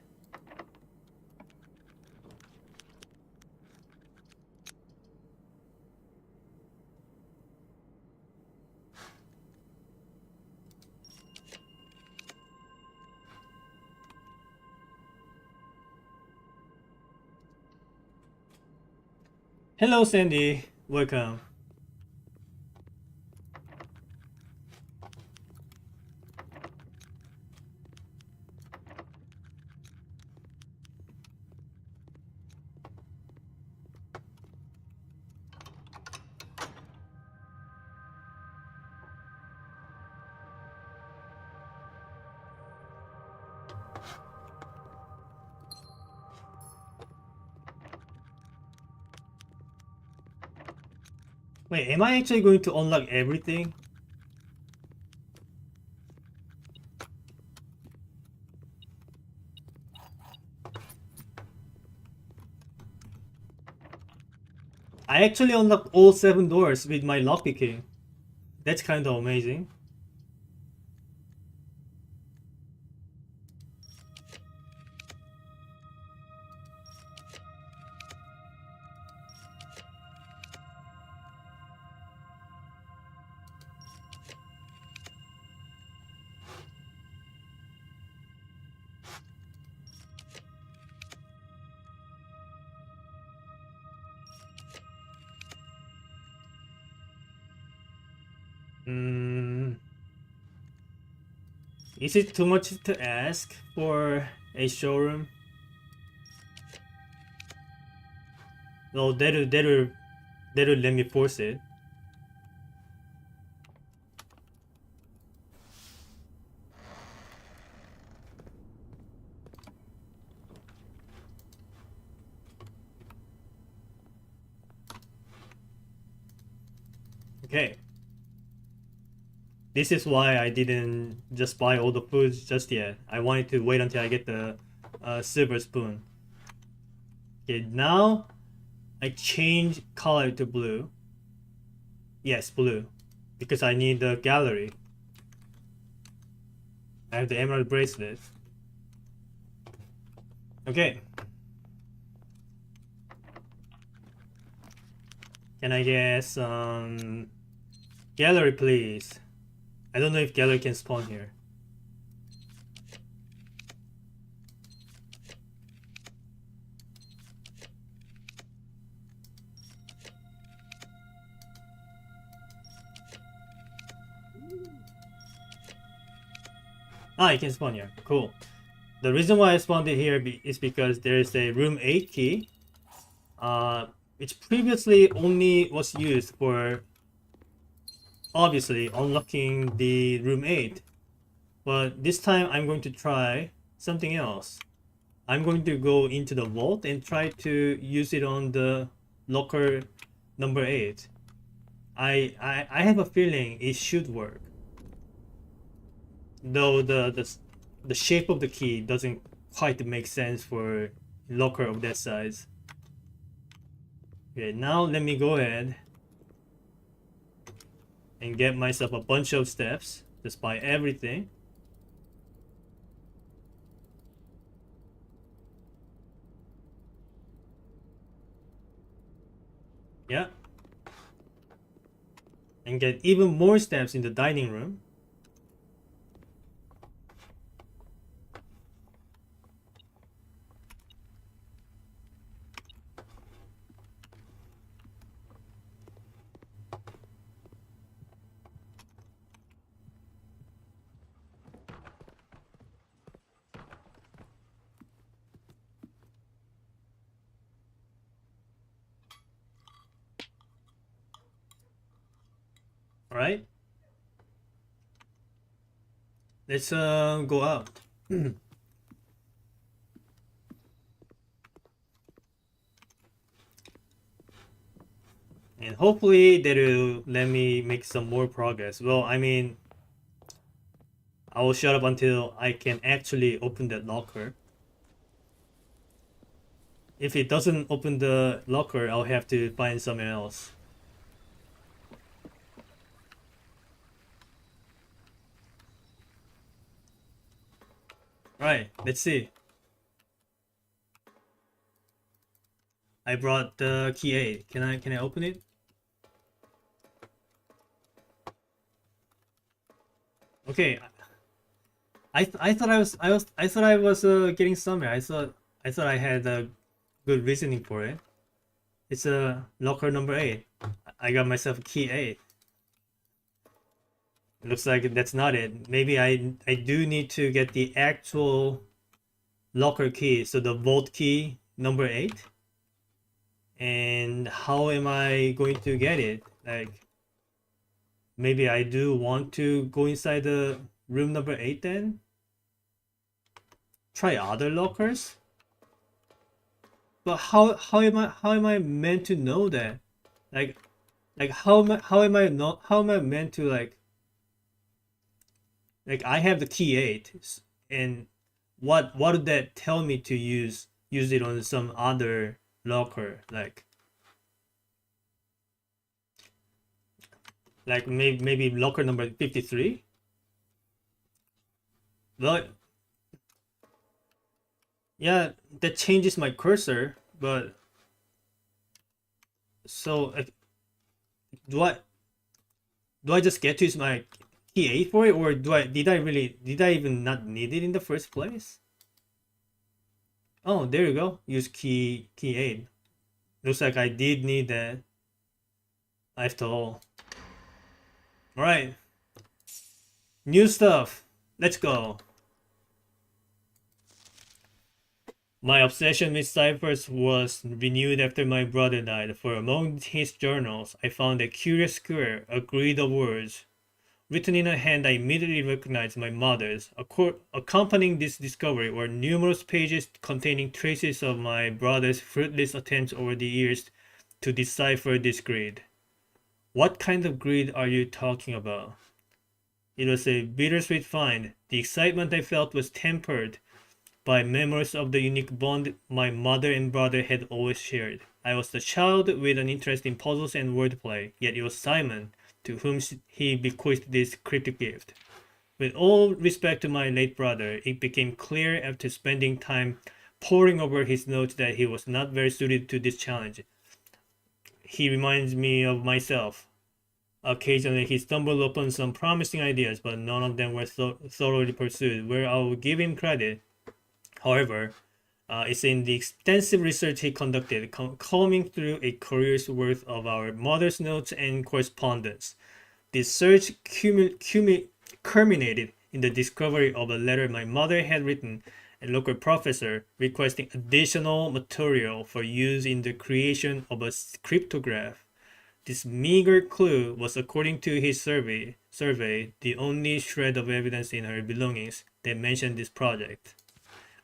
Hello Sandy, welcome. Wait, am I actually going to unlock everything? I actually unlocked all 7 doors with my lockpicking. That's kind of amazing. Is it too much to ask for a showroom? No, that'll let me force it. Okay. This is why I didn't just buy all the foods just yet. I wanted to wait until I get the silver spoon. Okay, now I change color to blue. Yes, blue. Because I need the gallery. I have the emerald bracelet. Okay. Can I get some gallery, please? I don't know if gallery can spawn here. Ah, it can spawn here. Cool. The reason why I spawned it here is because there is a room 8 key. Which previously only was used for obviously unlocking the room 8. But this time I'm going to try something else. I'm going to go into the vault and try to use it on the locker number 8. I have a feeling it should work. Though the shape of the key doesn't quite make sense for locker of that size. Okay, now let me go ahead and get myself a bunch of steps. Just buy everything. Yeah. And get even more steps in the dining room. All right. Let's go out. And hopefully that'll let me make some more progress. Well, I mean, I will shut up until I can actually open that locker. If it doesn't open the locker, I'll have to find somewhere else. Alright, let's see. I brought the key 8. Can I open it? Okay. I thought I was getting somewhere. I thought I had a good reasoning for it. It's a locker number 8. I got myself key 8. Looks like that's not it. Maybe I do need to get the actual locker key. So the vault key number 8. And how am I going to get it? Like, maybe I do want to go inside the room number 8 then? Try other lockers? But how am I meant to know that? Like how am I meant to like I have the key 8 and what did that tell me to use it on some other locker like maybe locker number 53? Well, yeah, that changes my cursor, but so do I do I just get to use my key 8 for it, or did I even not need it in the first place? Oh, there you go. Use key 8. Looks like I did need that after all. Alright. New stuff. Let's go. My obsession with ciphers was renewed after my brother died, for among his journals I found a curious square, a grid of words. Written in a hand I immediately recognized my mother's. Accompanying this discovery were numerous pages containing traces of my brother's fruitless attempts over the years to decipher this grid. What kind of grid are you talking about? It was a bittersweet find. The excitement I felt was tempered by memories of the unique bond my mother and brother had always shared. I was a child with an interest in puzzles and wordplay, yet it was Simon to whom he bequeathed this cryptic gift. With all respect to my late brother, it became clear after spending time poring over his notes that he was not very suited to this challenge. He reminds me of myself. Occasionally he stumbled upon some promising ideas, but none of them were thoroughly pursued, where I will give him credit. However, it's in the extensive research he conducted, combing through a career's worth of our mother's notes and correspondence. This search culminated in the discovery of a letter my mother had written a local professor requesting additional material for use in the creation of a cryptograph. This meager clue was, according to his survey, the only shred of evidence in her belongings that mentioned this project.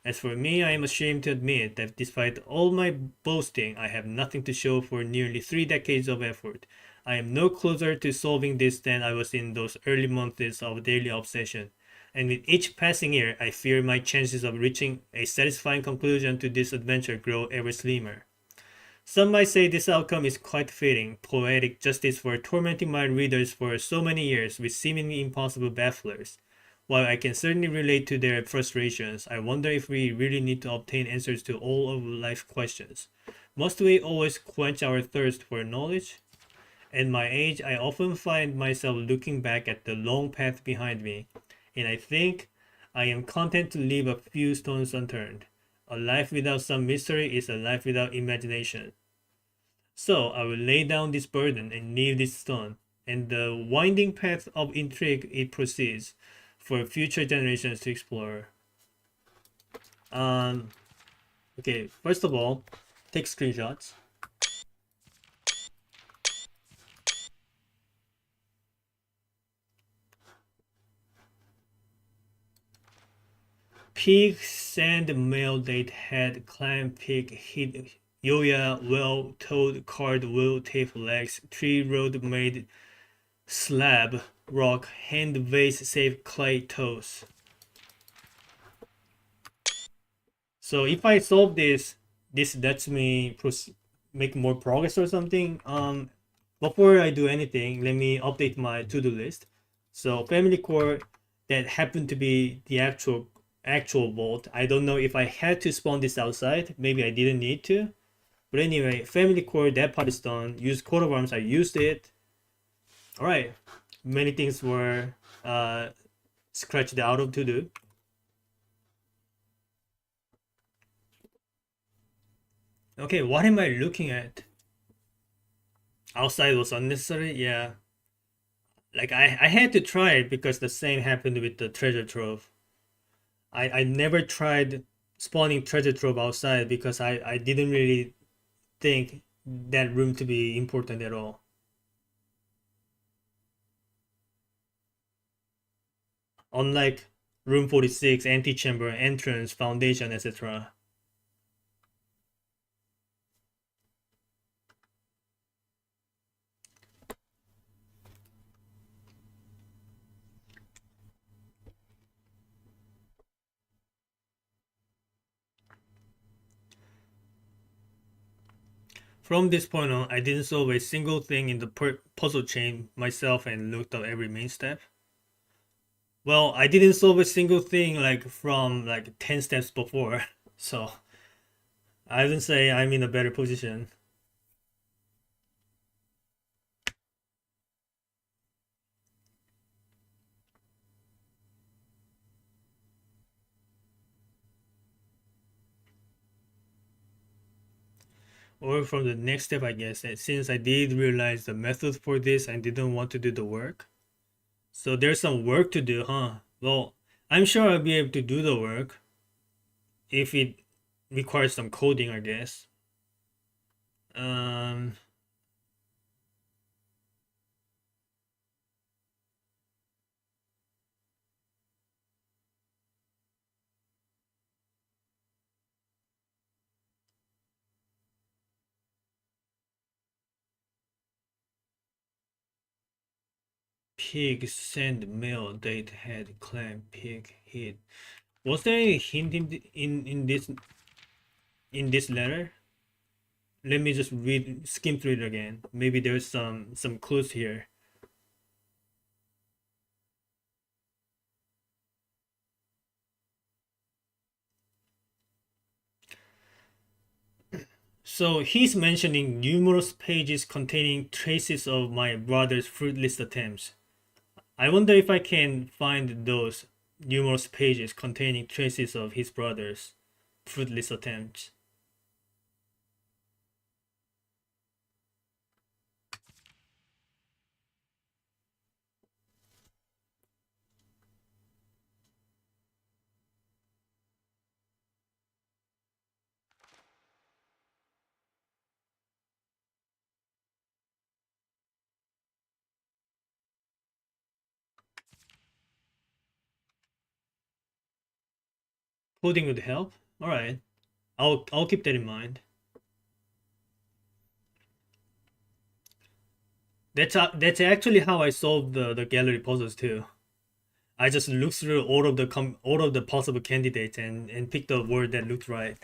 As for me, I am ashamed to admit that despite all my boasting, I have nothing to show for nearly 3 decades of effort. I am no closer to solving this than I was in those early months of daily obsession. And with each passing year, I fear my chances of reaching a satisfying conclusion to this adventure grow ever slimmer. Some might say this outcome is quite fitting, poetic justice for tormenting my readers for so many years with seemingly impossible bafflers. While I can certainly relate to their frustrations, I wonder if we really need to obtain answers to all of life's questions. Must we always quench our thirst for knowledge? At my age, I often find myself looking back at the long path behind me, and I think I am content to leave a few stones unturned. A life without some mystery is a life without imagination. So I will lay down this burden and leave this stone, and the winding path of intrigue it proceeds for future generations to explore. Um, okay, first of all, take screenshots. Peak sand mail date head climb peak hit Yoya well toed card wheel tape legs tree road made slab rock hand vase save clay toes. So if I solve this, this lets me make more progress or something. Before I do anything, let me update my to-do list. So family core that happened to be the actual vault. I don't know if I had to spawn this outside. Maybe I didn't need to. But anyway, family core that part is done. Use coat of arms. I used it. All right. Many things were scratched out of to do. Okay, what am I looking at? Outside was unnecessary. Yeah, like I had to try it because the same happened with the treasure trove. I never tried spawning treasure trove outside because I didn't really think that room to be important at all. Unlike room 46, antechamber, entrance, foundation, etc. From this point on, I didn't solve a single thing in the puzzle chain myself and looked up every main step. Well, I didn't solve a single thing like from like 10 steps before. So I wouldn't say I'm in a better position. Or from the next step, I guess, since I did realize the method for this and didn't want to do the work. So there's some work to do, huh? Well, I'm sure I'll be able to do the work if it requires some coding, I guess. Um, pig, send, mail, date, head, clam, pig, hit. Was there any hint in this letter? Let me just skim through it again. Maybe there's some clues here. So he's mentioning numerous pages containing traces of my brother's fruitless attempts. I wonder if I can find those numerous pages containing traces of his brother's fruitless attempts. Coding would help. All right, I'll keep that in mind. That's actually how I solved the gallery puzzles too. I just looked through all of the possible candidates and picked the word that looked right.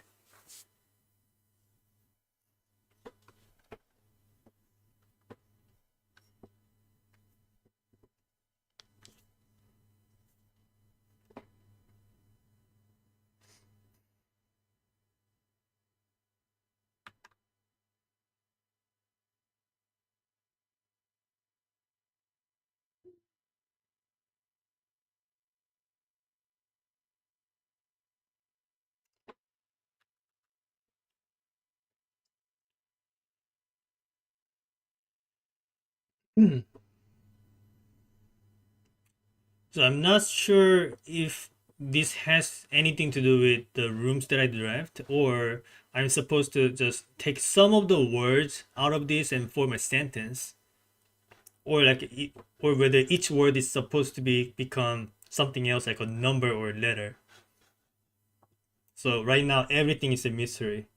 So I'm not sure if this has anything to do with the rooms that I draft, or I'm supposed to just take some of the words out of this and form a sentence, or or whether each word is supposed to be become something else like a number or a letter. So right now everything is a mystery.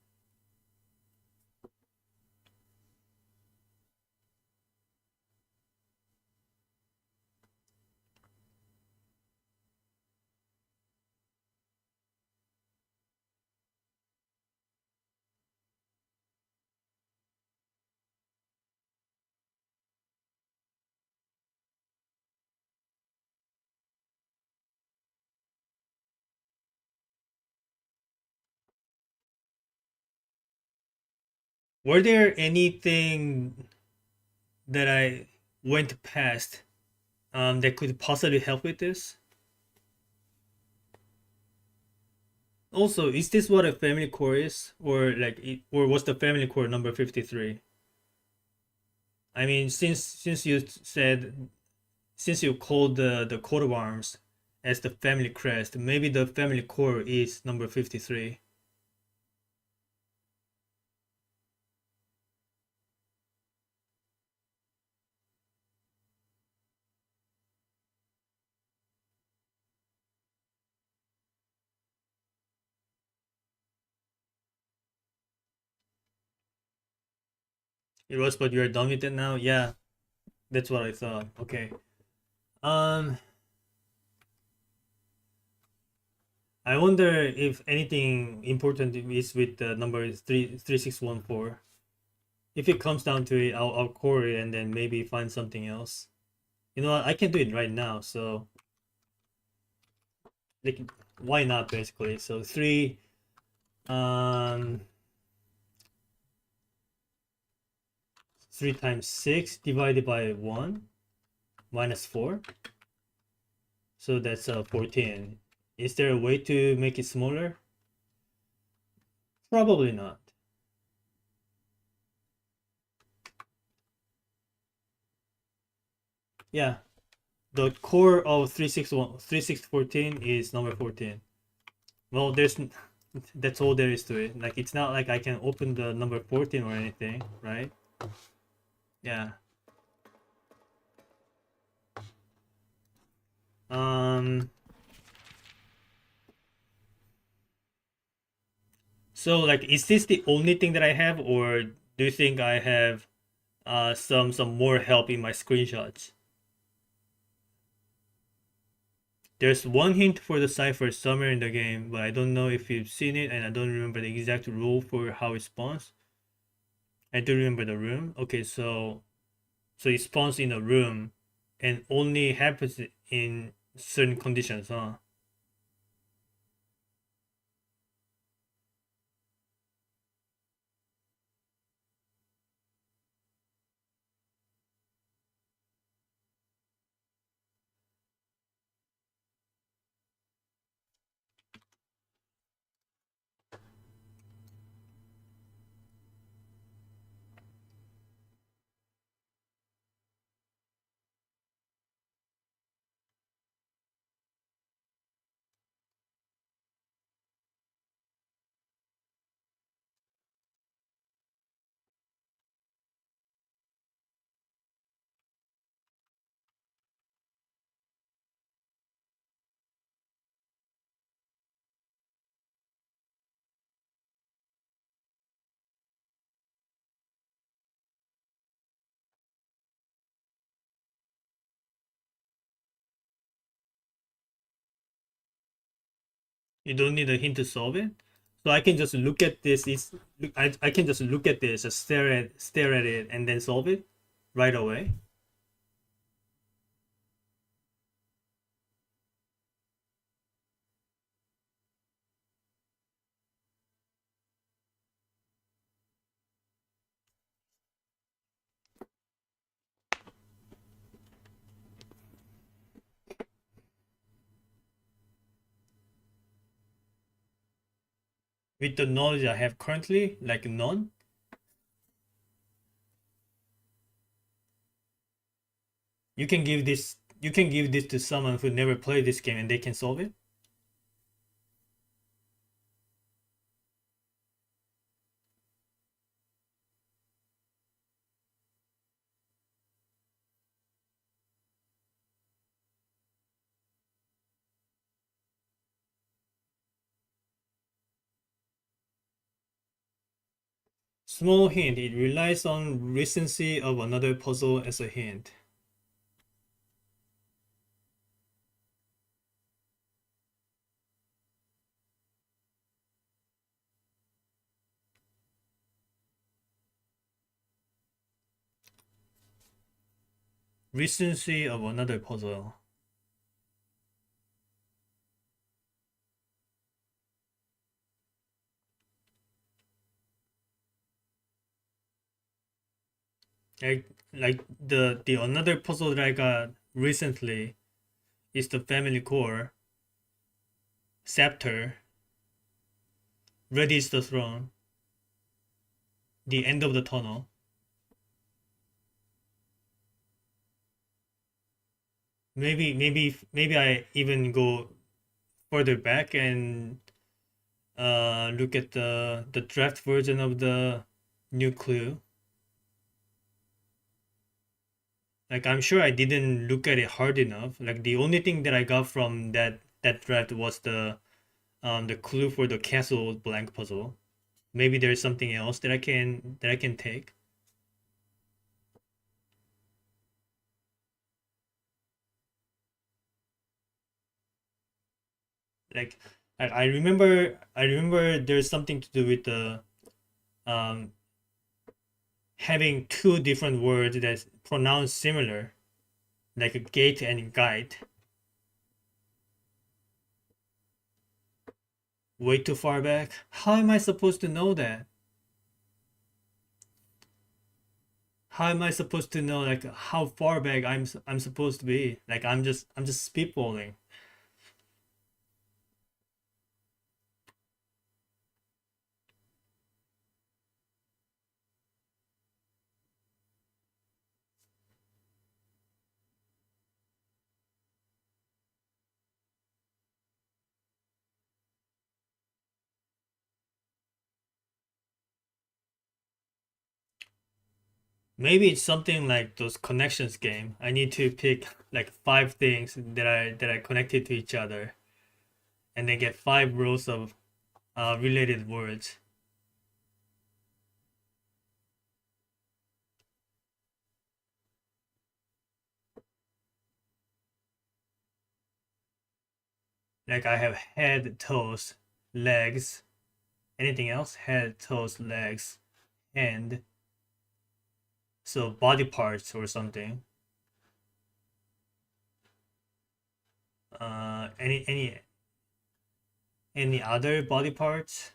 Were there anything that I went past that could possibly help with this? Also, is this what a family core is, or or was the family core number 53? I mean, since you said since you called the coat of arms as the family crest, maybe the family core is number 53. It was, but you're done with it now. Yeah, that's what I thought. Okay. Um, I wonder if anything important is with the number 3614. If it comes down to it, I'll core it and then maybe find something else. You know what? I can do it right now, so like, why not basically? So um, 3 times 6 divided by 1 minus 4. So that's 14. Is there a way to make it smaller? Probably not. Yeah, the core of 3614 is number 14. Well, that's all there is to it. Like, it's not like I can open the number 14 or anything, right? Yeah. Um. So, like, is this the only thing that I have, or do you think I have some more help in my screenshots? There's one hint for the cipher somewhere in the game, but I don't know if you've seen it, and I don't remember the exact rule for how it spawns. I do remember the room. Okay, so it spawns in a room, and only happens in certain conditions, huh? You don't need a hint to solve it. So I can just look at this. I can just look at this, just stare at it, and then solve it right away. With the knowledge I have currently, like none. You can give this to someone who never played this game and they can solve it. Small hint, it relies on recency of another puzzle as a hint. Recency of another puzzle. Like the another puzzle that I got recently is the family core, scepter, ready is the throne, the end of the tunnel. Maybe I even go further back and look at the draft version of the new clue. Like I'm sure I didn't look at it hard enough. Like the only thing that I got from that draft was the clue for the castle blank puzzle. Maybe there's something else that I can take. Like I remember there's something to do with the um having two different words that's pronounced similar, like a gate and guide. Way too far back. How am I supposed to know that? How am I supposed to know like how far back I'm supposed to be? Like I'm just spitballing. Maybe it's something like those connections game. I need to pick like five things that I connected to each other, and then get five rows of related words. Like I have head, toes, legs. Anything else? Head, toes, legs, hand. So body parts or something. Any other body parts?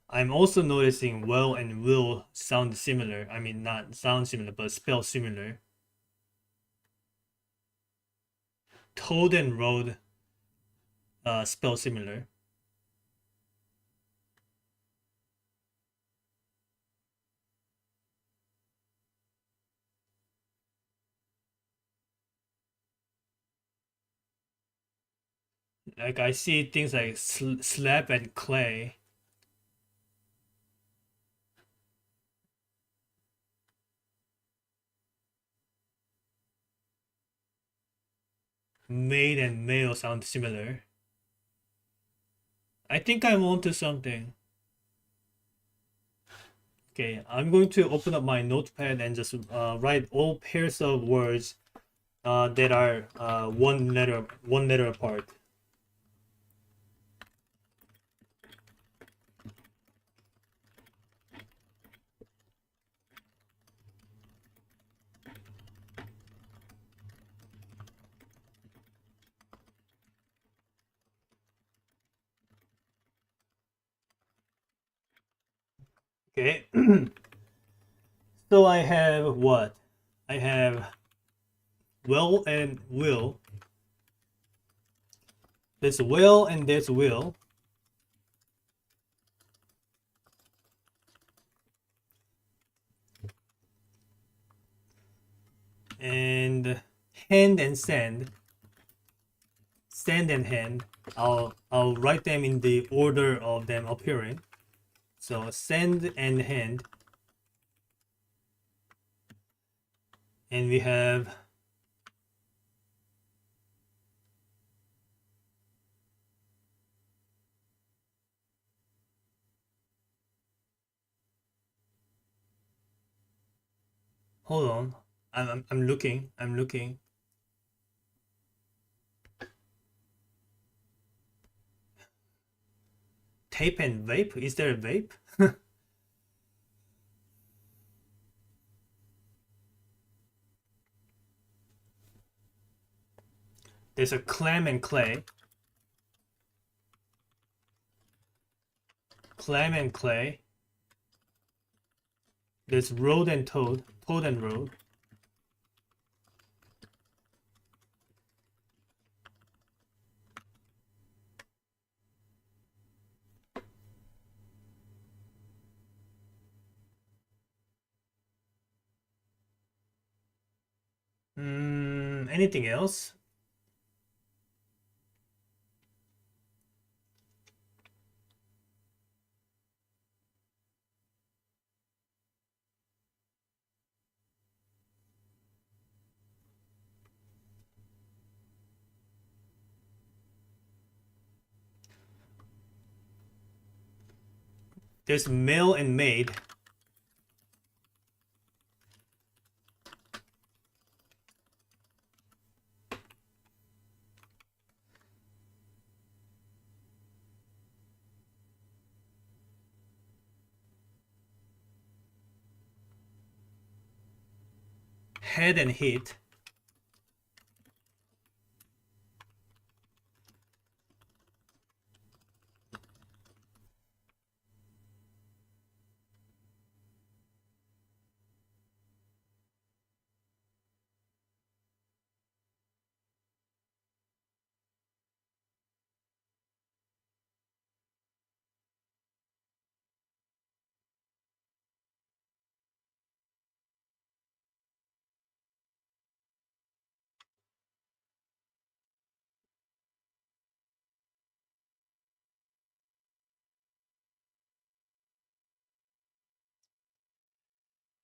I'm also noticing well and will sound similar. I mean, not sound similar, but spell similar. Toad and road spell similar. Like I see things like slab and clay, maid and male sound similar. I think I'm onto something. Okay, I'm going to open up my notepad and just write all pairs of words that are one letter apart. Okay, so I have what? I have well and will. There's will and there's will. And hand and send. Send and hand. I'll write them in the order of them appearing. So send and hand. And we have hold on. I'm looking. I'm looking. Tape and vape? Is there a vape? There's a clam and clay. Clam and clay. There's road and toad. Toad and road. Anything else? There's male and maid. Head and hit.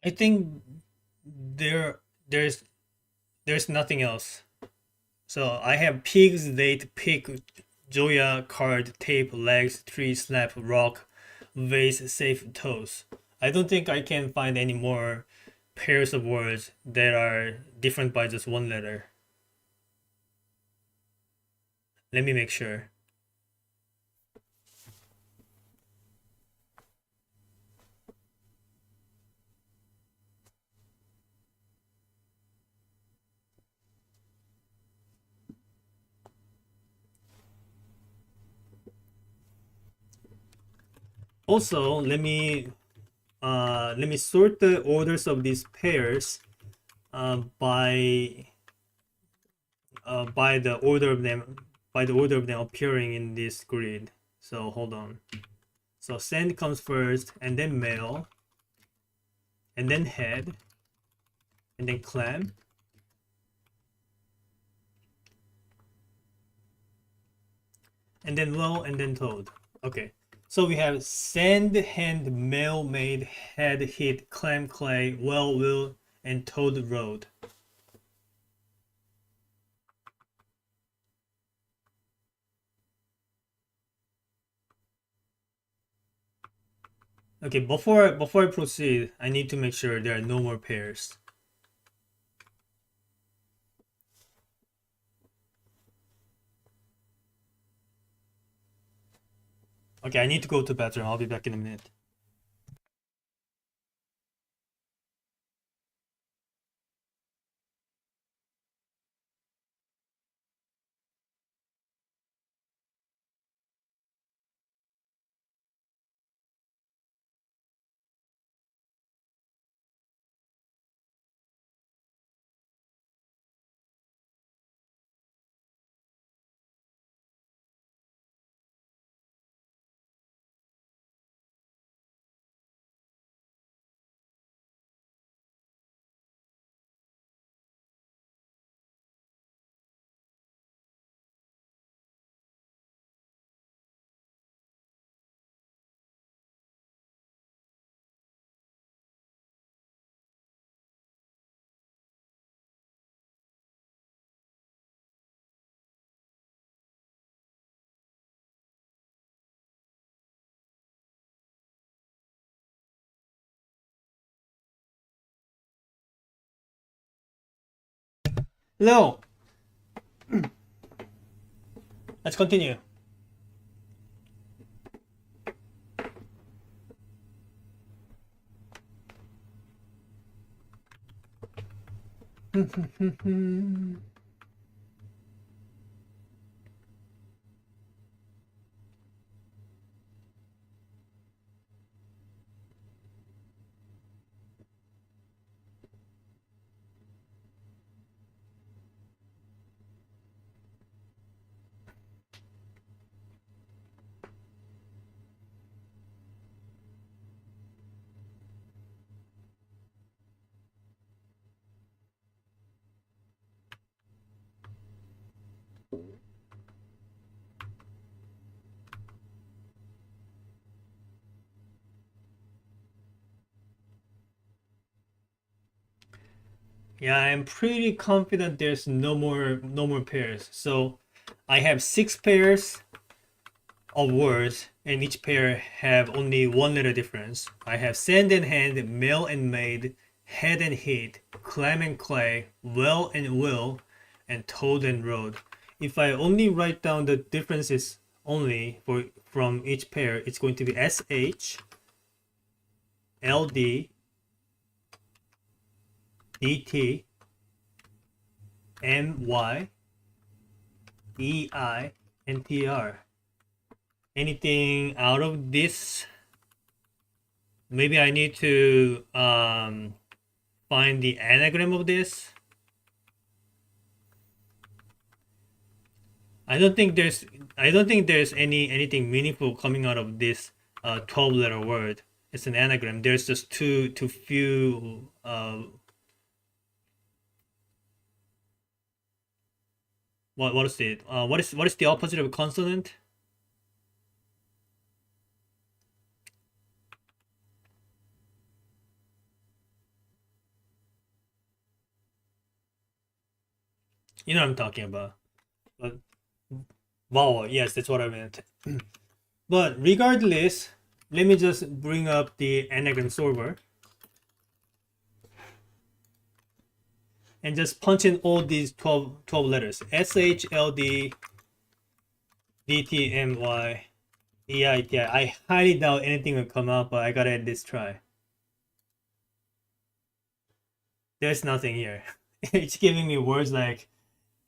I think there there's there's nothing else. So I have pigs, date, pig, Joya, card, tape, legs, tree, slap, rock, vase, safe, toes. I don't think I can find any more pairs of words that are different by just one letter. Let me make sure. Also, let me sort the orders of these pairs by the order of them appearing in this grid. So hold on. So send comes first, and then male, and then head, and then clam, and then low, and then toad. Okay. So we have send, hand, male, made, head, hit, clam, clay, well, will, and toad road. Okay, before I proceed, I need to make sure there are no more pairs. Okay, I need to go to the bathroom. I'll be back in a minute. Leo, let's continue. Yeah, I'm pretty confident there's no more pairs. So I have 6 pairs of words, and each pair have only one letter difference. I have sand and hand, male and maid, head and heat, clam and clay, well and will, and toad and road. If I only write down the differences only for from each pair, it's going to be SH, LD, DT, MY, EI, and TR. Anything out of this? Maybe I need to find the anagram of this. I don't think there's anything meaningful coming out of this 12-letter word. It's an anagram. There's just too few what is it? What is the opposite of a consonant? You know what I'm talking about. But vowel, yes, that's what I meant. But regardless, let me just bring up the anagram solver and just punch in all these 12 letters. SH, LD, DT, MY, EI, TI. I highly doubt anything will come out, but I gotta at least try. There's nothing here. It's giving me words like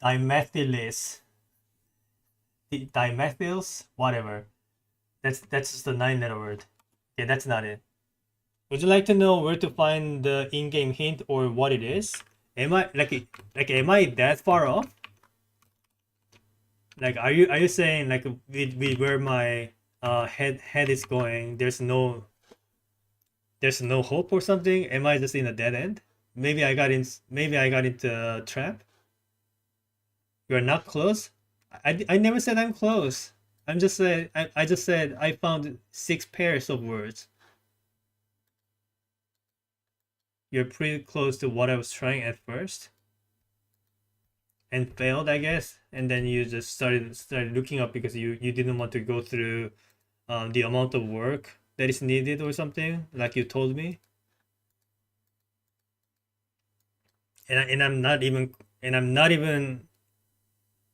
dimethylase, dimethyls, whatever. That's just a 9-letter word. Yeah, that's not it. Would you like to know where to find the in-game hint or what it is? Am I am I that far off? Like are you saying like with where my head is going, there's no hope or something? Am I just in a dead end? Maybe I got into a trap. You're not close. I never said I'm close. I just said I found 6 pairs of words. You're pretty close to what I was trying at first, and failed, I guess. And then you just started looking up because you didn't want to go through the amount of work that is needed or something, like you told me. And I'm not even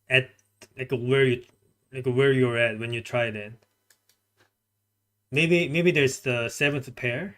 at like where you're at when you tried it. Maybe there's the 7th pair.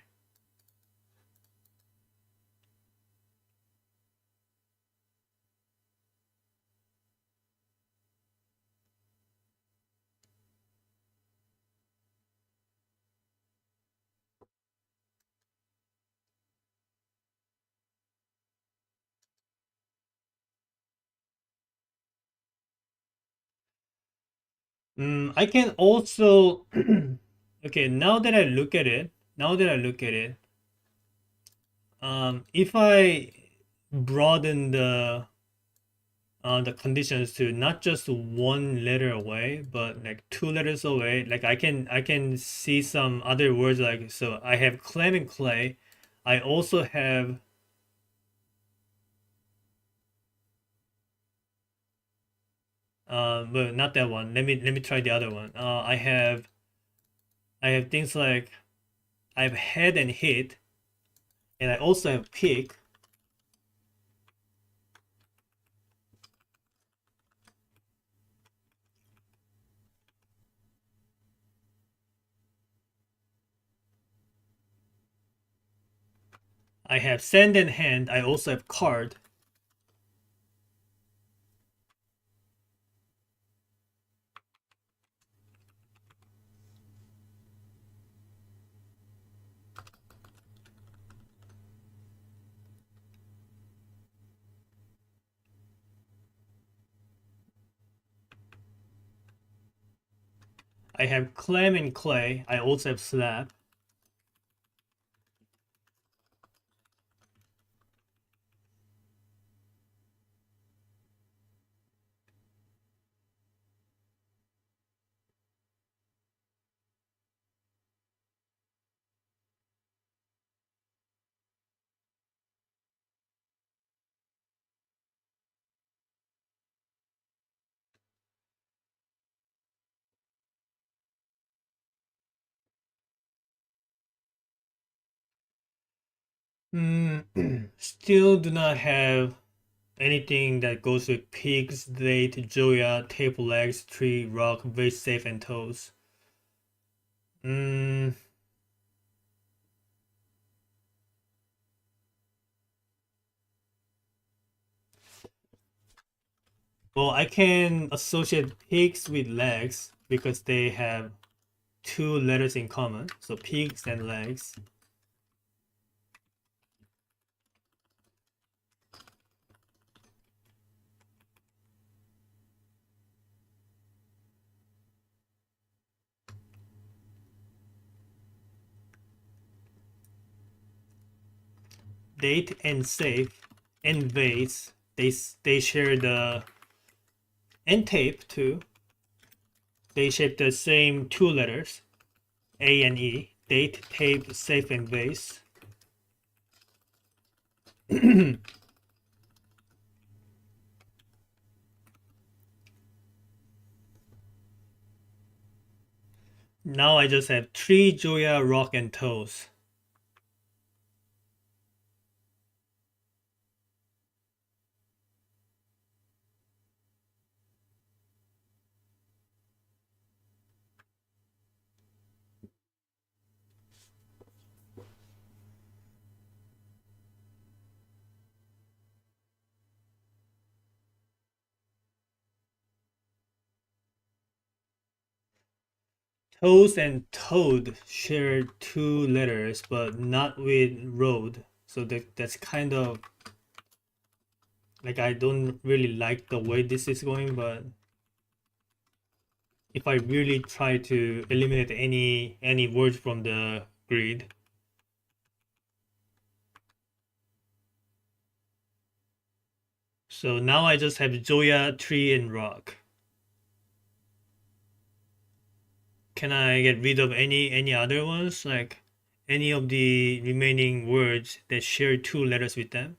I can also okay, now that I look at it, if I broaden the conditions to not just 1 letter away, but like 2 letters away, like I can see some other words. Like, so I have clam and clay. I also have but not that one. Let me try the other one. I have things like I have head and hit, and I also have pick. I have sand and hand. I also have card. I have clam and clay. I also have slab. Still do not have anything that goes with pigs, date, joya, table legs, tree, rock, vase, safe, and toes. Mm, well, I can associate pigs with legs because they have two letters in common. So pigs and legs. Date and safe and vase. They share the and tape too. They share the same two letters, A and E. Date, tape, safe, and vase. Now I just have tree, joya, rock, and toes. Toes and toad share two letters, but not with road. So that's kind of like I don't really like the way this is going, but if I really try to eliminate any words from the grid. So now I just have joya, tree, and rock. Can I get rid of any other ones, like any of the remaining words that share two letters with them?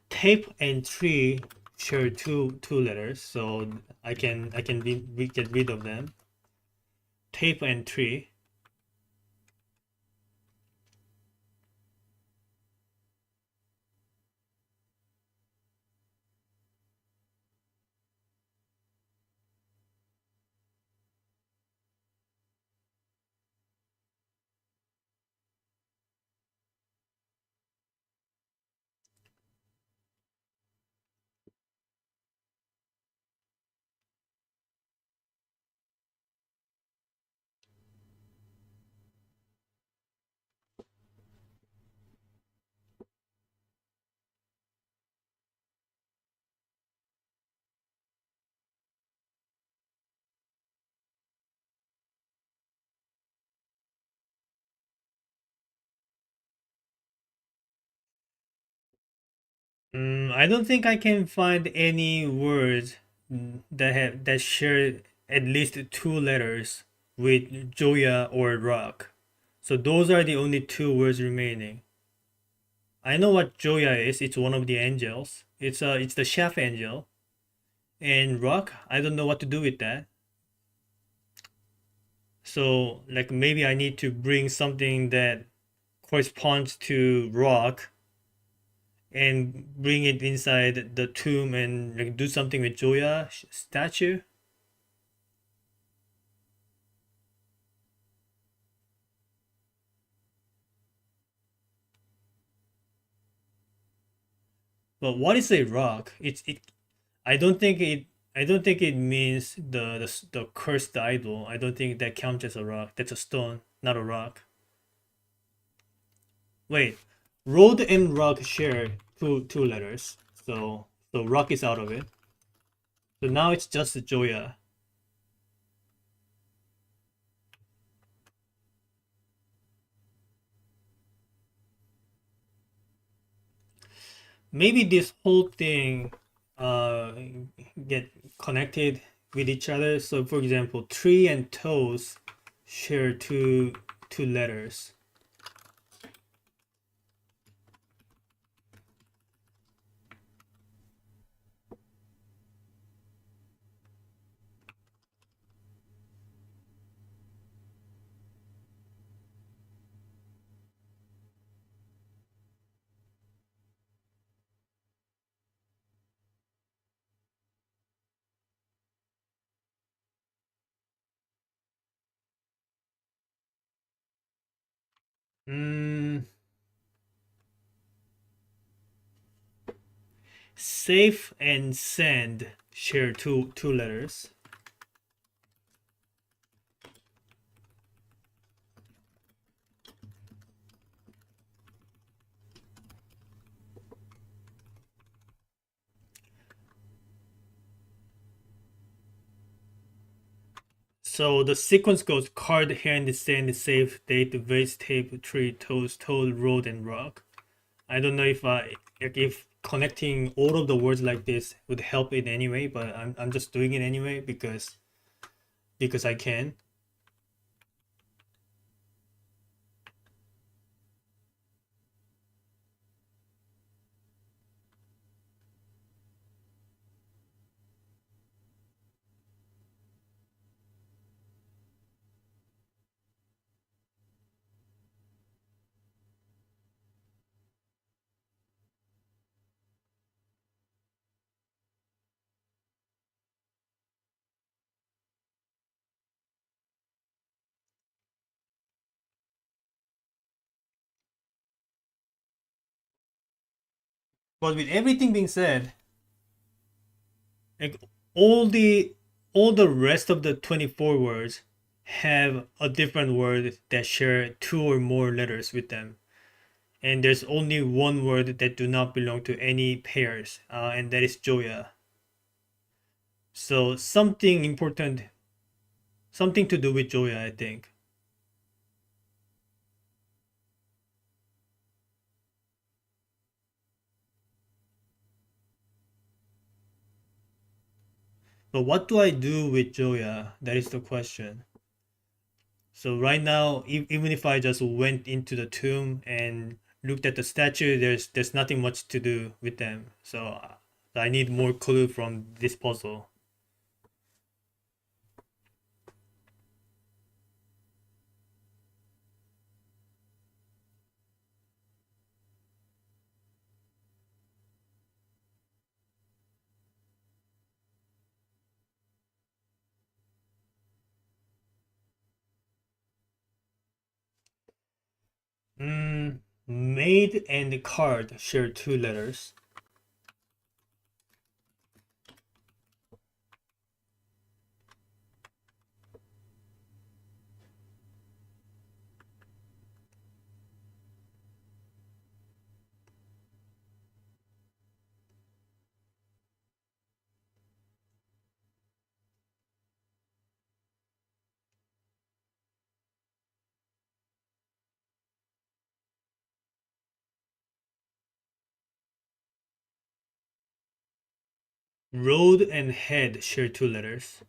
Tape and tree share two letters, so we get rid of them. Tape and tree. I don't think I can find any words that share at least two letters with joya or rock. So those are the only two words remaining. I know what joya is. It's one of the angels. It's the chef angel. And rock, I don't know what to do with that. So like maybe I need to bring something that corresponds to rock and bring it inside the tomb and like do something with Joya statue. But what is a rock? I don't think it. I don't think it means the cursed idol. I don't think that counts as a rock. That's a stone, not a rock. Wait, road and rock share two letters. So rock is out of it. So now it's just Joya. Maybe this whole thing uh get connected with each other. So for example, tree and toes share two letters. Mm, safe and sand share two letters. So the sequence goes card, hand, sand, safe, date, vase, tape, tree, toes, toad, road, and rock. I don't know if connecting all of the words like this would help in any way, but I'm just doing it anyway because I can. But with everything being said, like all the all the rest of the 24 words have a different word that share two or more letters with them. And there's only one word that do not belong to any pairs, and that is Joya. So something important, something to do with Joya, I think. But what do I do with Joya? That is the question. So right now, even if I just went into the tomb and looked at the statue, there's nothing much to do with them. So I need more clue from this puzzle. Maid and card share two letters. Road and head share two letters.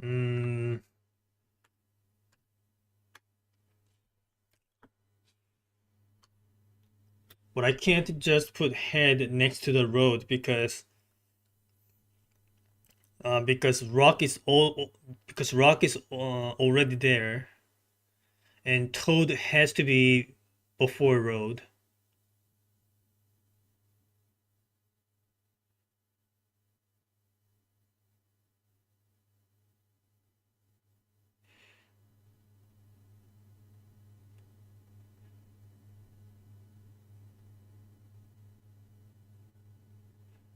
Mm, but I can't just put head next to the road because rock is already there. and toad has to be before road.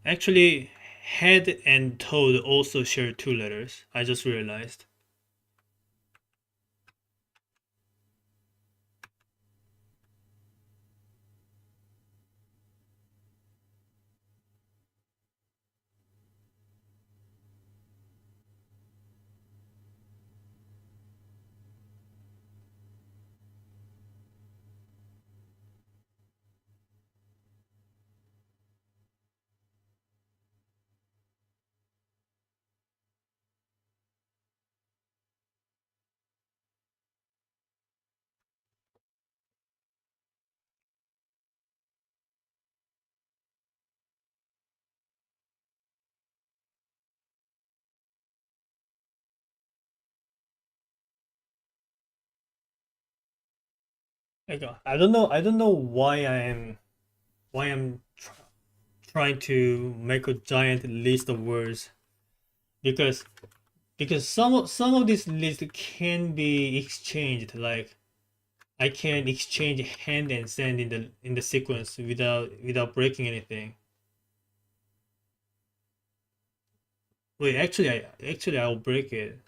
Actually, head and toad also share two letters. I just realized. I don't know. I don't know why I'm trying to make a giant list of words because some of these lists can be exchanged. Like I can exchange hand and send in the sequence without breaking anything. Wait, actually I'll break it.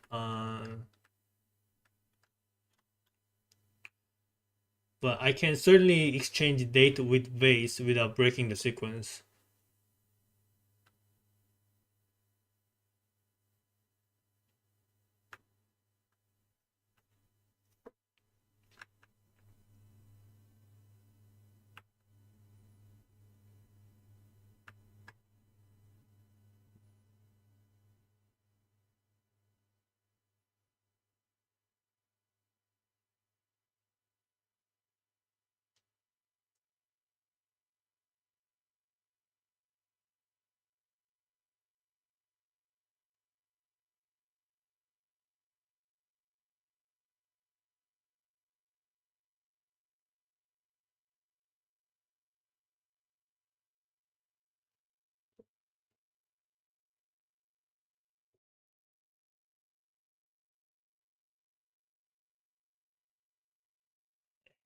But I can certainly exchange date with vase without breaking the sequence.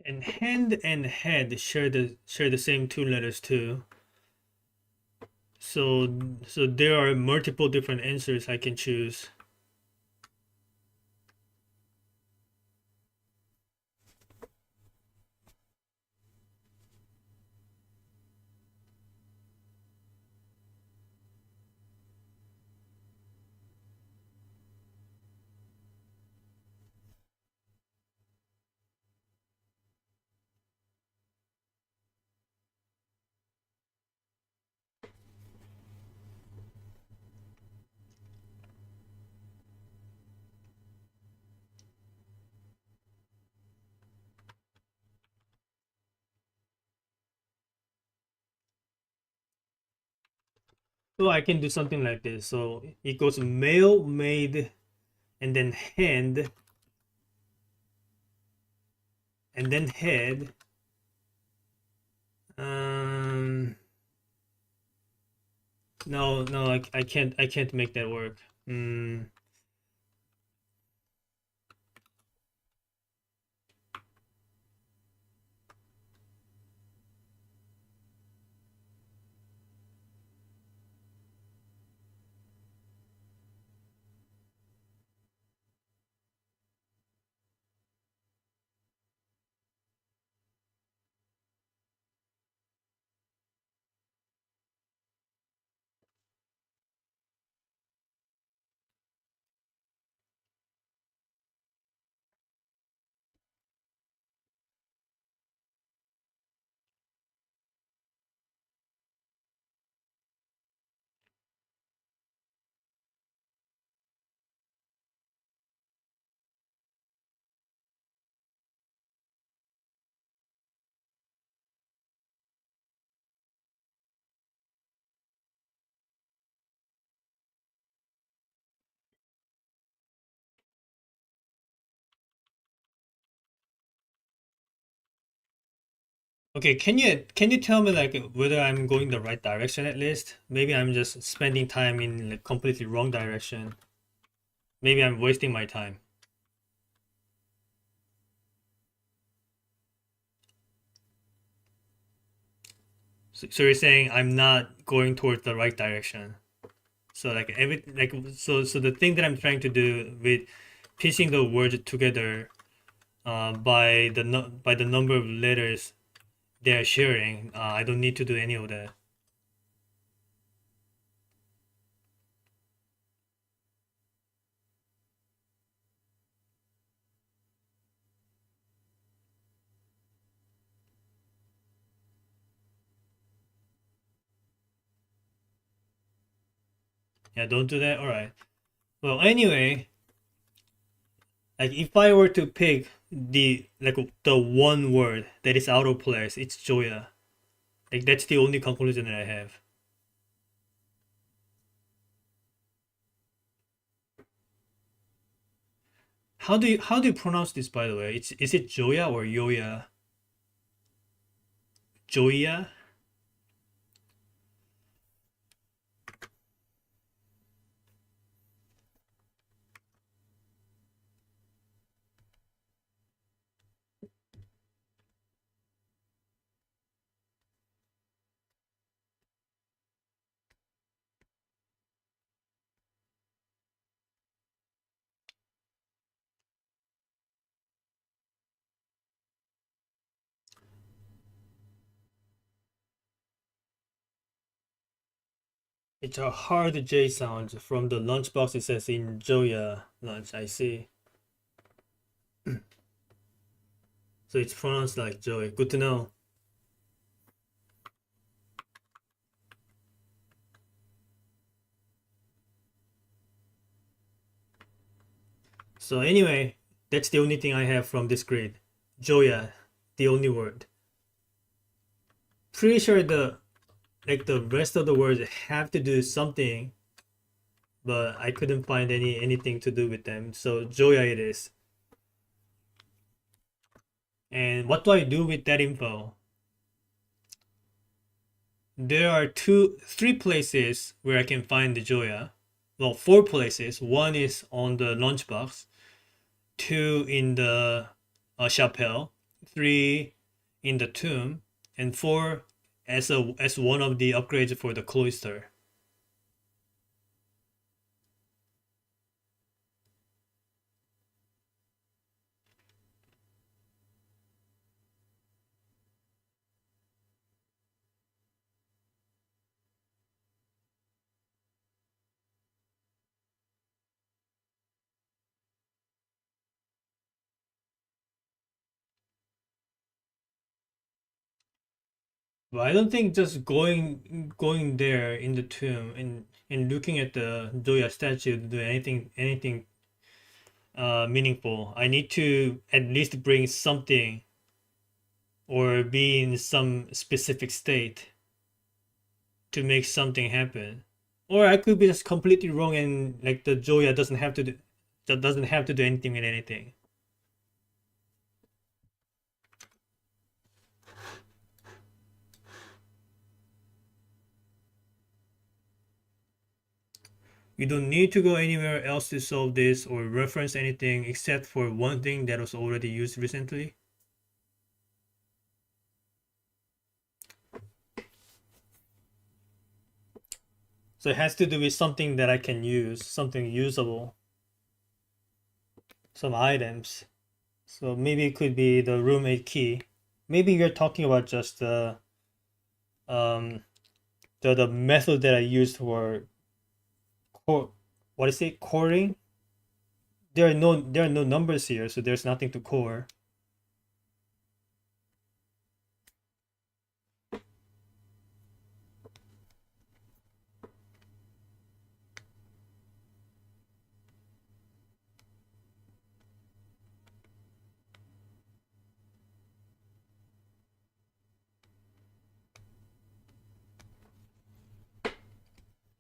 And hand and head share the same two letters too. So there are multiple different answers I can choose. So I can do something like this. So it goes male, made, and then hand, and then head. Um, no, no, I can't make that work. Mm, Okay, can you tell me like whether I'm going the right direction at least? Maybe I'm just spending time in like completely wrong direction. Maybe I'm wasting my time. So you're saying I'm not going towards the right direction. So like so the thing that I'm trying to do with piecing the words together by the by the number of letters they're sharing, I don't need to do any of that. Yeah, don't do that. All right. Well, anyway, like if I were to pick the one word that is out of place, it's Joya. Like that's the only conclusion that I have. How do you pronounce this by the way? It's is it Joya or Yoya? Joya? It's a hard J sound from the lunchbox. It says in Joya lunch. I see. So it's pronounced like Joy. Good to know. So anyway, that's the only thing I have from this grade. Joya, the only word. Pretty sure the rest of the words have to do something, but I couldn't find anything to do with them. So Joya it is. And what do I do with that info? There are three places where I can find the Joya. Well, four places. One is on the lunchbox, two in the chapel, three in the tomb, and four as one of the upgrades for the cloister. But I don't think just going there in the tomb and looking at the Joya statue to do anything meaningful. I need to at least bring something or be in some specific state to make something happen. Or I could be just completely wrong and like the Joya doesn't have to do anything with anything. You don't need to go anywhere else to solve this or reference anything except for one thing that was already used recently. So it has to do with something that I can use, something usable, some items. So maybe it could be the roommate key. Maybe you're talking about just um the method that I used for core, what is it, coring? There are no numbers here, so there's nothing to core.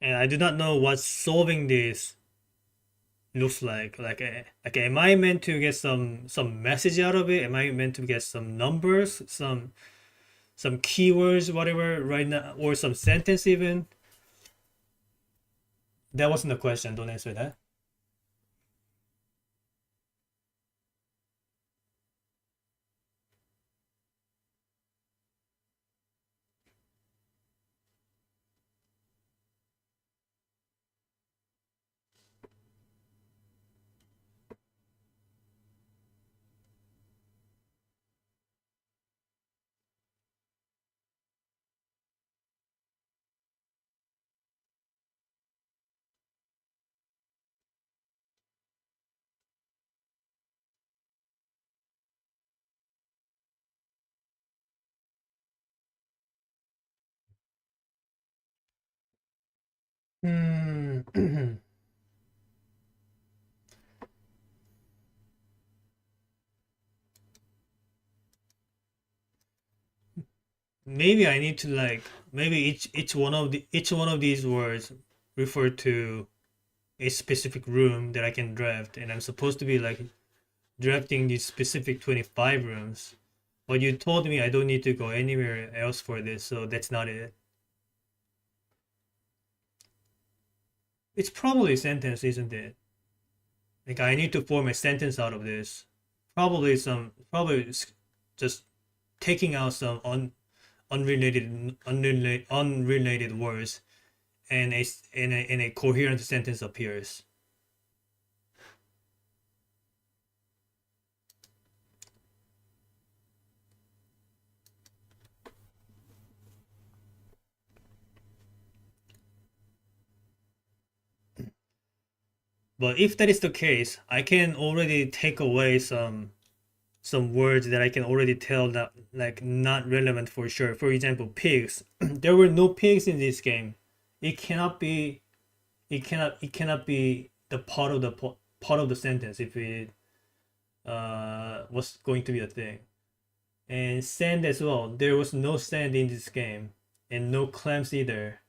And I do not know what solving this looks like. Like am I meant to get some message out of it? Am I meant to get some numbers, some some keywords, whatever, right now, or some sentence even? That wasn't the question. Don't answer that. Hmm. Maybe I need to like maybe each one of these words refer to a specific room that I can draft, and I'm supposed to be like drafting these specific 25 rooms. But you told me I don't need to go anywhere else for this, so that's not it. It's probably a sentence, isn't it? Like I need to form a sentence out of this. Probably just taking out some unrelated words, and a coherent sentence appears. But if that is the case, I can already take away some words that I can already tell that like not relevant for sure. For example, pigs. There were no pigs in this game. It cannot be. It cannot be the part of the sentence if it was going to be a thing. And sand as well. There was no sand in this game, and no clams either.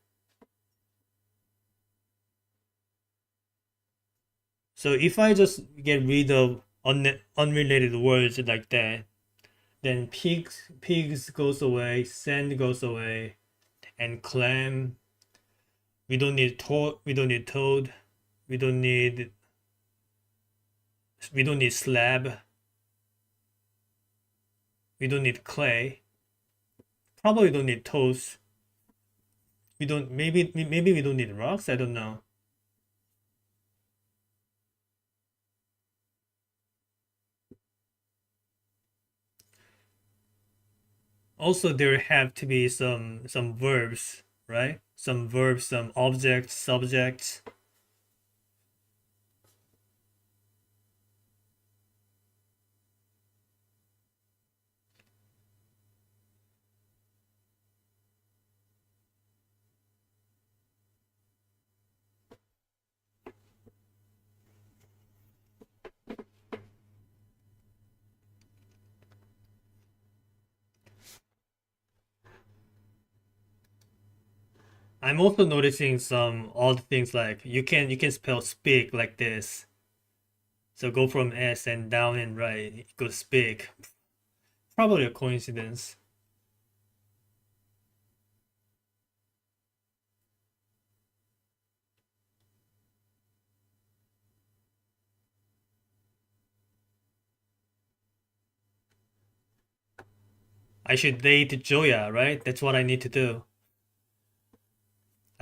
So if I just get rid of unrelated words like that, then pigs goes away, sand goes away, and clam. We don't need toad. We don't need we don't need slab. We don't need clay. Probably don't need toast. We don't maybe we don't need rocks. I don't know. Also, there have to be some verbs, right? Some verbs, some objects, subjects. I'm also noticing some odd things like you can spell speak like this. So go from S and down and right, it goes speak. Probably a coincidence. I should date Joya, right? That's what I need to do.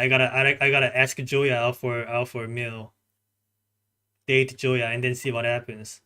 I gotta ask Joya out for a meal. Date Joya and then see what happens.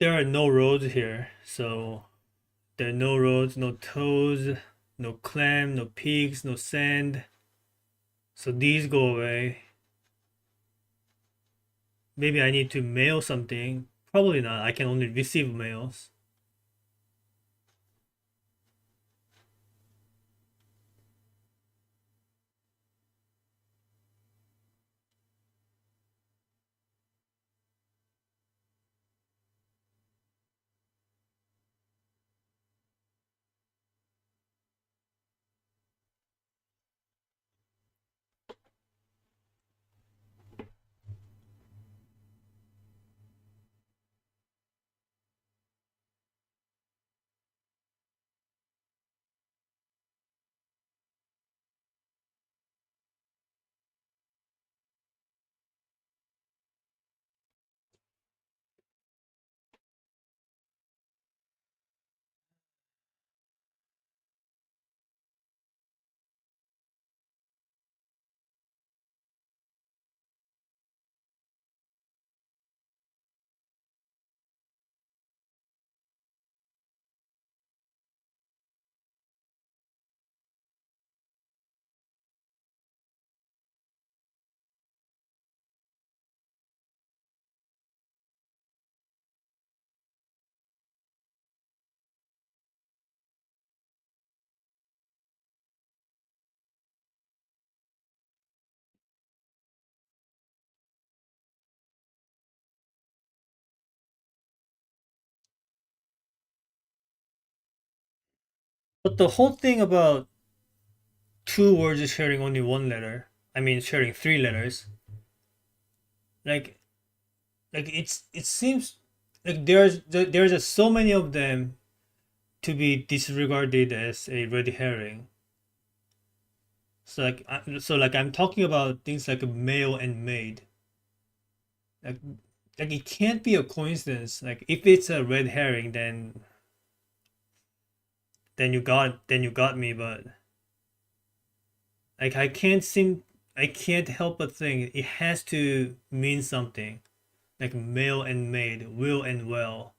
there are no roads here, so there are no roads, no toes, no clam, no pigs, no sand. So these go away. Maybe I need to mail something. Probably not. I can only receive mails. But the whole thing about two words sharing only one letter, I mean sharing three letters, like it seems like there's just so many of them to be disregarded as a red herring. So like I'm talking about things like male and maid. Like like it can't be a coincidence. Like if it's a red herring, then you got me. But like I can't help but think it has to mean something. Like male and maid, will and well,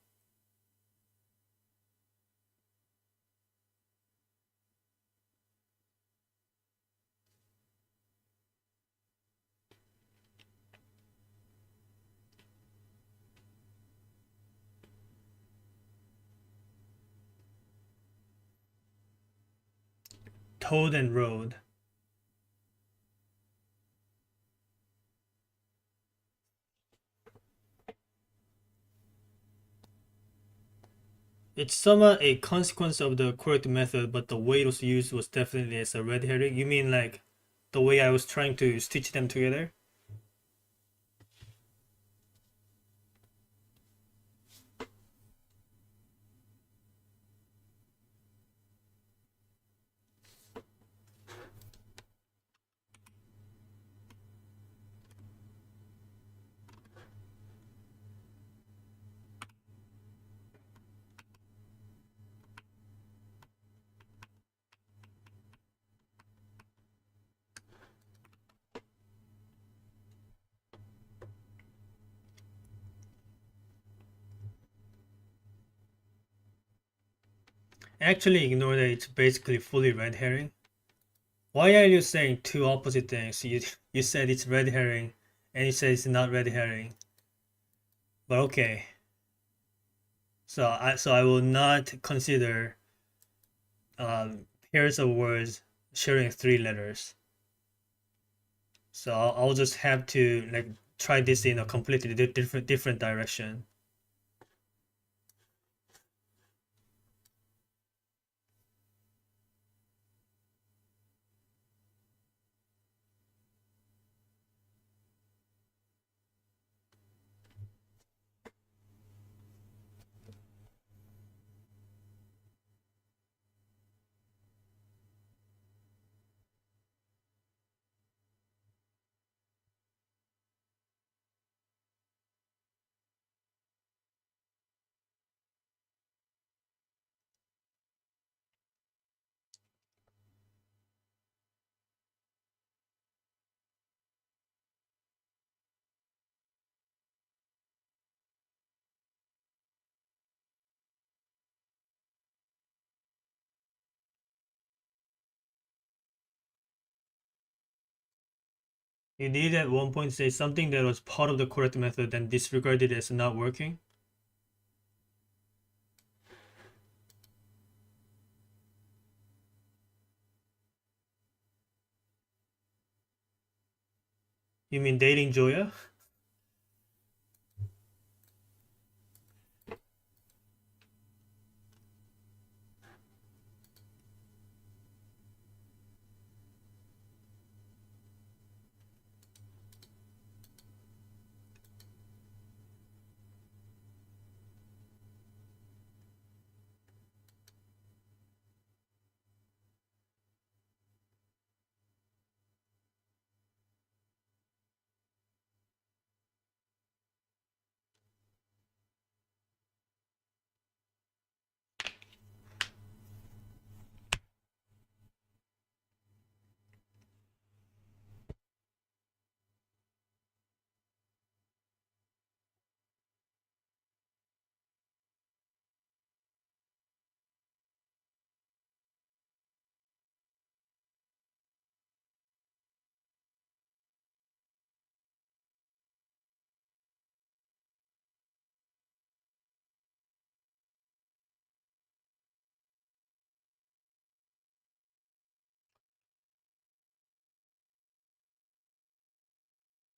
toad and road. It's somewhat a consequence of the correct method, but the way it was used was definitely as a red herring. You mean like the way I was trying to stitch them together? Actually, ignore that it's basically fully red herring. Why are you saying two opposite things? You said it's red herring, and you said it's not red herring. But okay, so I will not consider pairs of words sharing three letters. So I'll just have to like try this in a completely different direction. You did at one point say something that was part of the correct method and disregarded as not working. You mean dating Joya?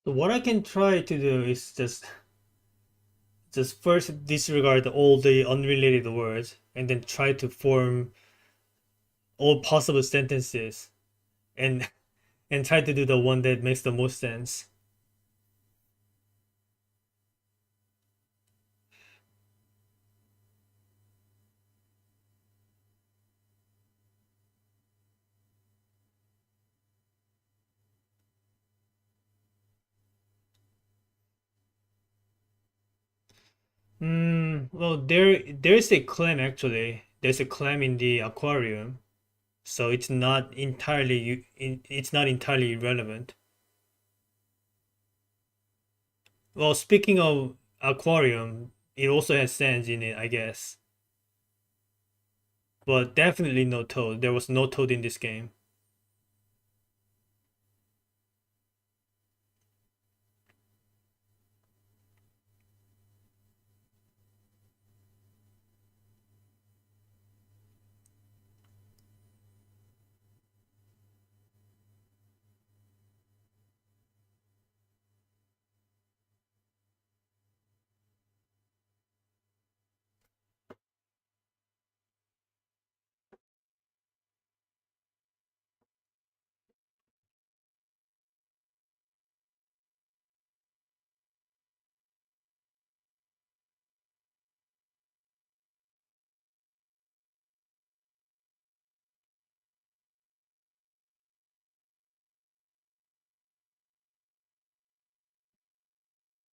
So what I can try to do is just first disregard all the unrelated words and then try to form all possible sentences and and try to do the one that makes the most sense. Well, there's a clam actually. There's a clam in the aquarium, so it's not entirely irrelevant. Well, speaking of aquarium, it also has sands in it, I guess. But definitely no toad. There was no toad in this game.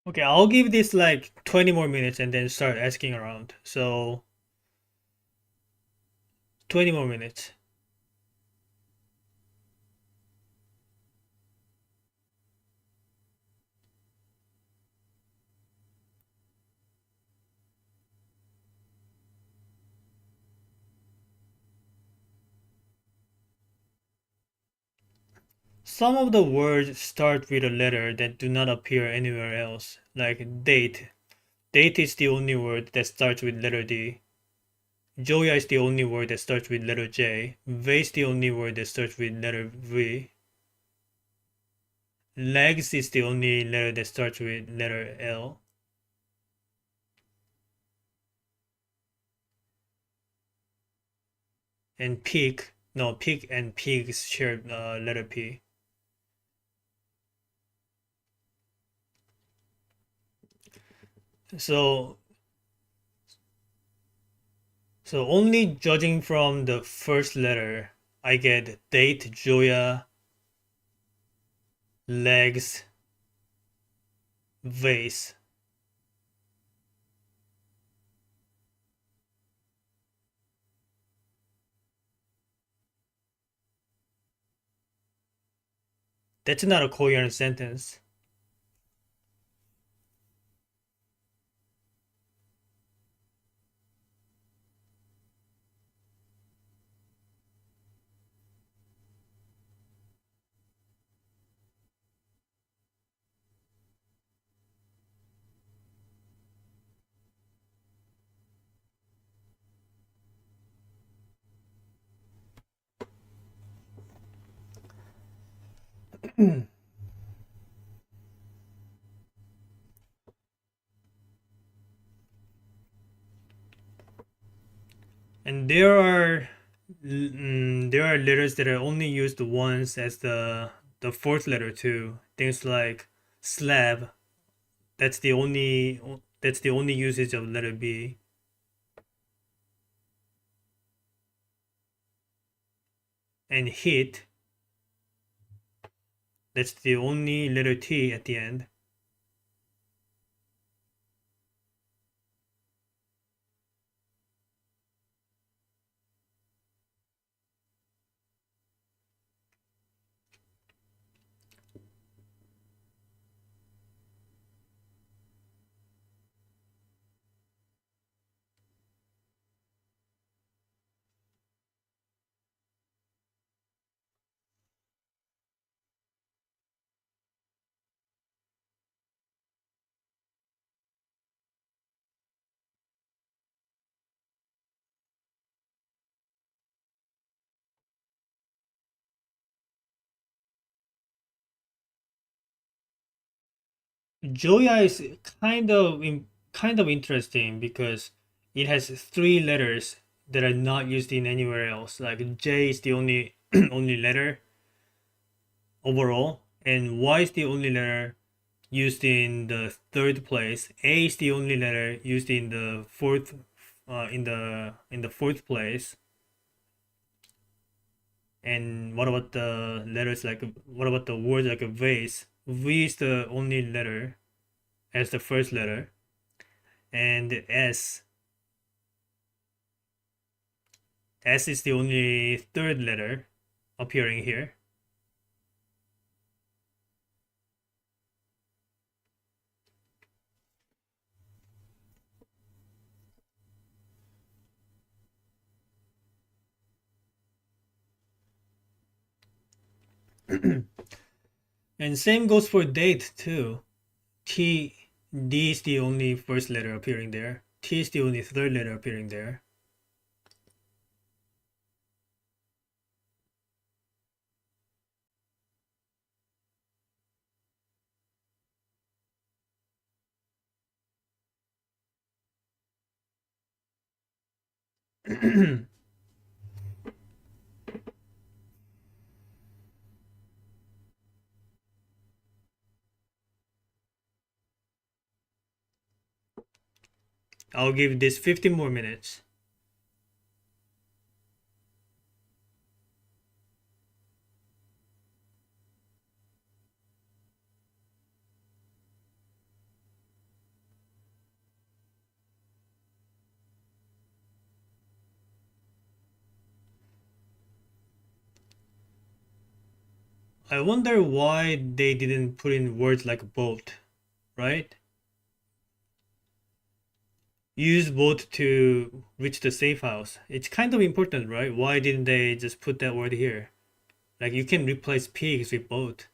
Okay, I'll give this like 20 more minutes and then start asking around. So 20 more minutes. Some of the words start with a letter that do not appear anywhere else, like date. Date is the only word that starts with letter D. Joya is the only word that starts with letter J. V is the only word that starts with letter V. Legs is the only letter that starts with letter L. And pig, no, pig and pigs share letter P. So, so only judging from the first letter, I get date, Joya, legs, vase. That's not a coherent sentence. And there are letters that are only used once as the fourth letter too. Things like slab. That's the only usage of letter B. And hit. That's the only letter T at the end. Joya is kind of interesting because it has three letters that are not used in anywhere else. Like J is the only only letter overall, and Y is the only letter used in the third place. A is the only letter used in the fourth in the fourth place. And what about the letters like what about the words like a vase? V is the only letter as the first letter, and S is the only third letter appearing here. And same goes for date too. T D is the only first letter appearing there. T is the only third letter appearing there. I'll give this 15 more minutes. I wonder why they didn't put in words like boat, right? Use boat to reach the safe house. It's kind of important, right? Why didn't they just put that word here? Like you can replace pigs with boat.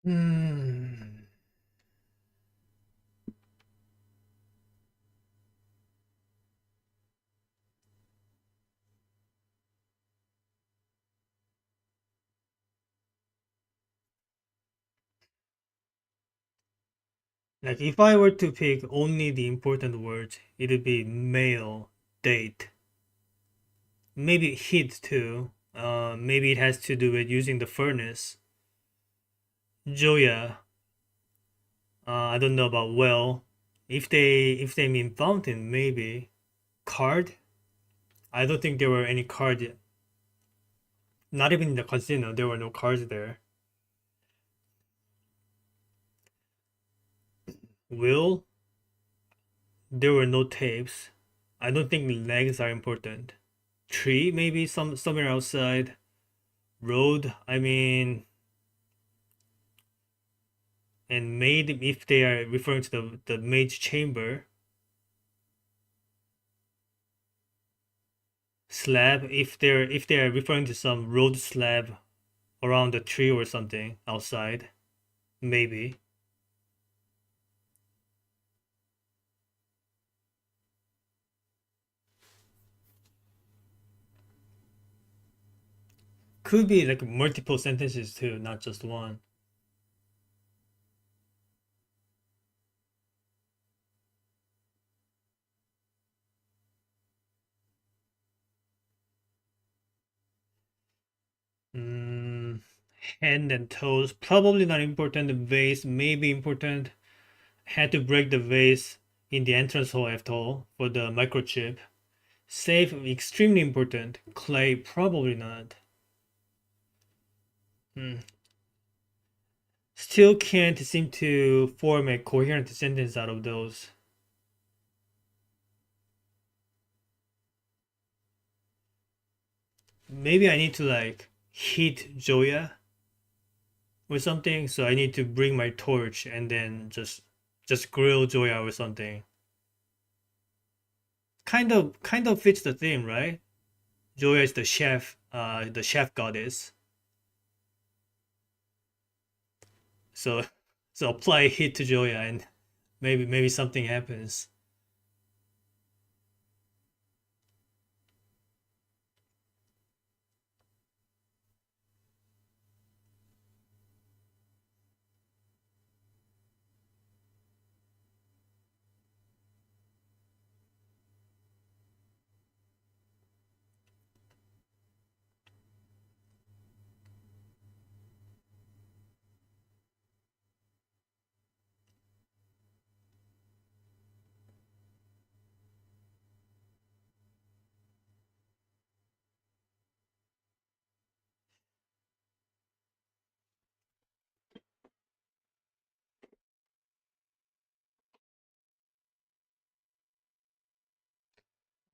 Hmm. Like if I were to pick only the important words, it'd be male, date, maybe heat too. Maybe it has to do with using the furnace. Joya, I don't know about well. If they mean fountain, maybe card. I don't think there were any cards. Not even in the casino, there were no cards there. Will, there were no tapes. I don't think legs are important. Tree, maybe somewhere outside. Road, I mean, and maid if they are referring to the maid's chamber. Slab if they're referring to some road slab around the tree or something outside, maybe. Could be like multiple sentences too, not just one. Mm, hand and toes, probably not important. The vase may be important. Had to break the vase in the entrance hall after all for the microchip. Safe, extremely important. Clay, probably not. Hmm. Still can't seem to form a coherent sentence out of those. Maybe I need to like heat Joya or something, so I need to bring my torch and then just grill Joya or something. Kind of fits the theme, right? Joya is the chef goddess. So so apply heat to Joya and maybe something happens.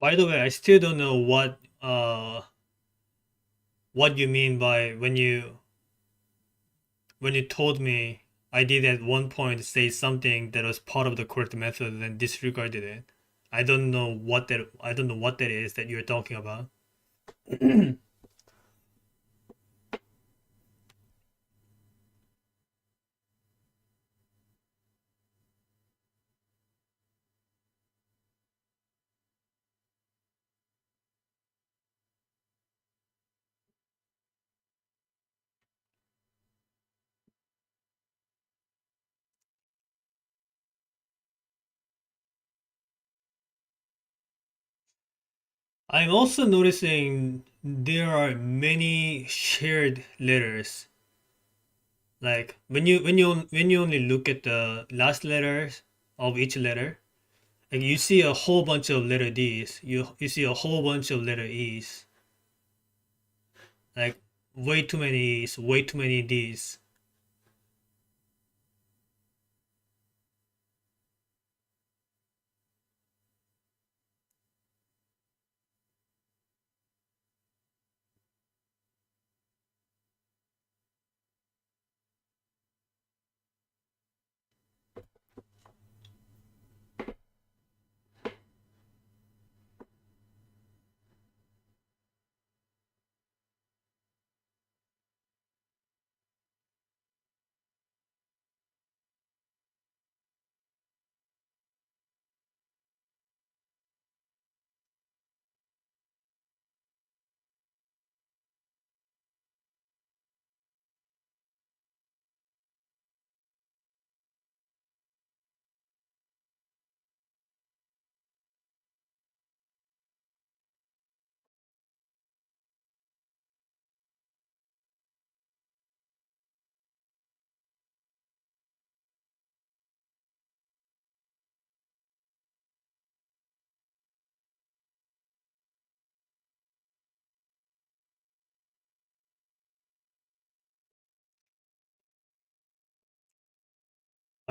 By the way, I still don't know what you mean by when you told me I did at one point say something that was part of the correct method and disregarded it. I don't know what that is that you're talking about. I'm also noticing there are many shared letters. Like when you only look at the last letters of each letter, like you see a whole bunch of letter D's. You see a whole bunch of letter E's. Like way too many E's, way too many D's.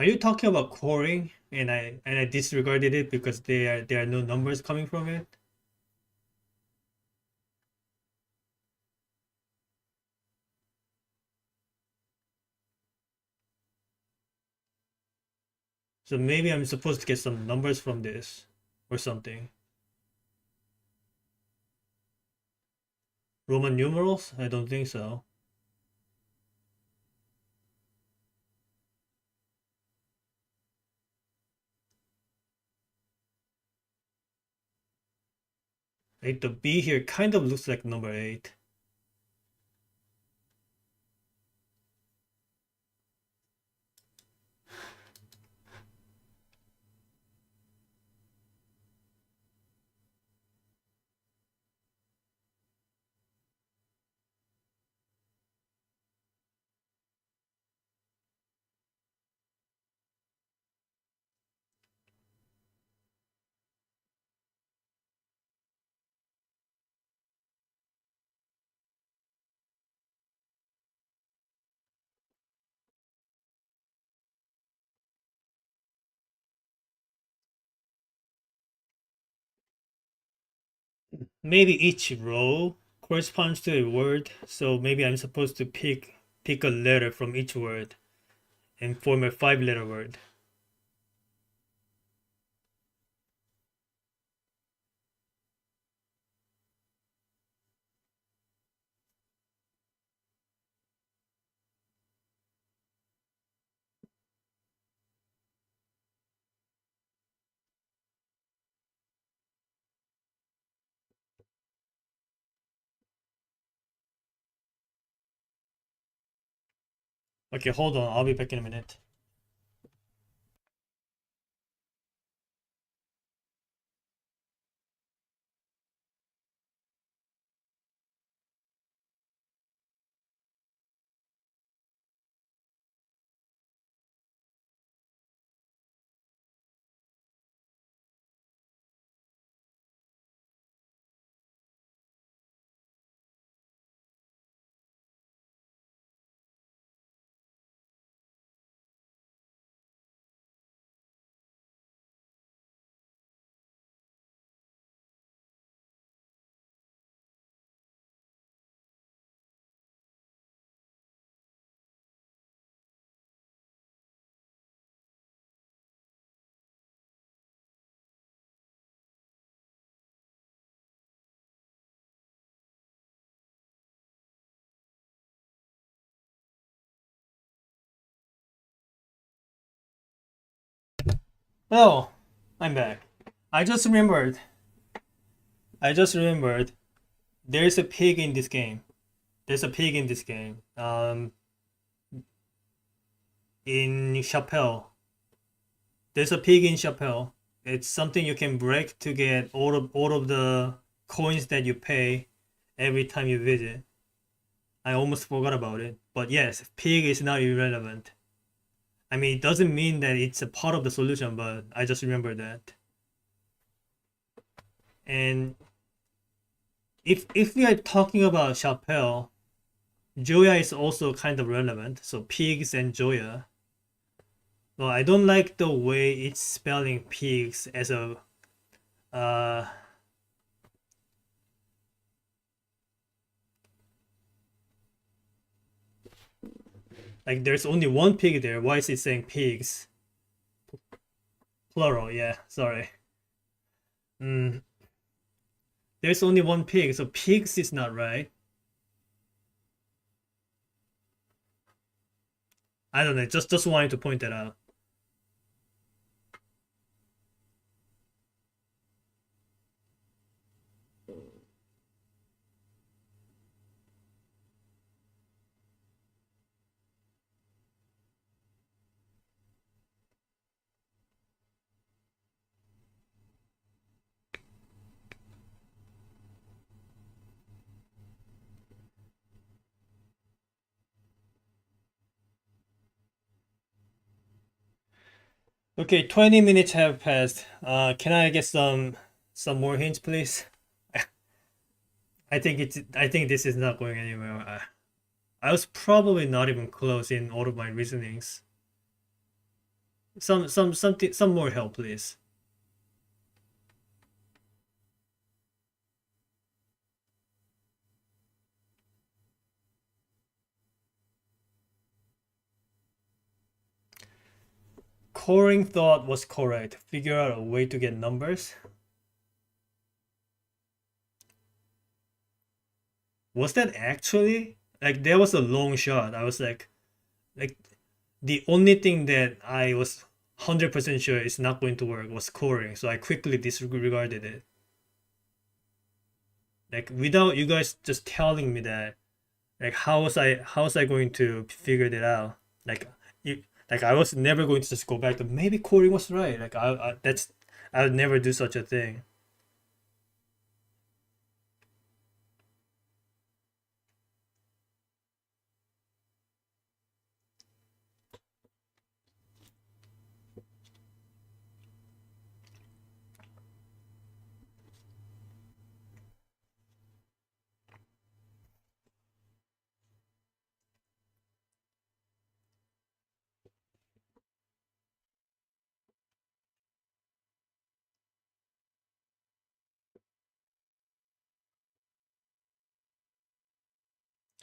Are you talking about coring and I disregarded it because there are no numbers coming from it? So maybe I'm supposed to get some numbers from this or something. Roman numerals? I don't think so. Like the B here kind of looks like number 8. Maybe each row corresponds to a word, so maybe I'm supposed to pick a letter from each word and form a 5-letter word. Okay, hold on, I'll be back in a minute. Oh, I'm back. I just remembered. I just remembered. There's a pig in this game. There's a pig in this game. In Chapelle. There's a pig in Chapelle. It's something you can break to get all of the coins that you pay every time you visit. I almost forgot about it. But yes, pig is not irrelevant. I mean, it doesn't mean that it's a part of the solution, but I just remember that. And if we are talking about Chapelle, Joya is also kind of relevant. So pigs and Joya. Well, I don't like the way it's spelling pigs as a uh like there's only one pig there. Why is it saying pigs? Plural, yeah, sorry. Mm, there's only one pig, so pigs is not right. I don't know, just wanted to point that out. Okay, 20 minutes have passed. Can I get some more hints, please? I think this is not going anywhere. I was probably not even close in all of my reasonings. Some more help, please. Coring thought was correct. Figure out a way to get numbers. Was that actually like that was a long shot? I was like the only thing that I was 100% sure is not going to work was coring, so I quickly disregarded it. Like without you guys just telling me that, like how was I going to figure that out? Like you, like I was never going to just go back to maybe coring was right. Like I would never do such a thing.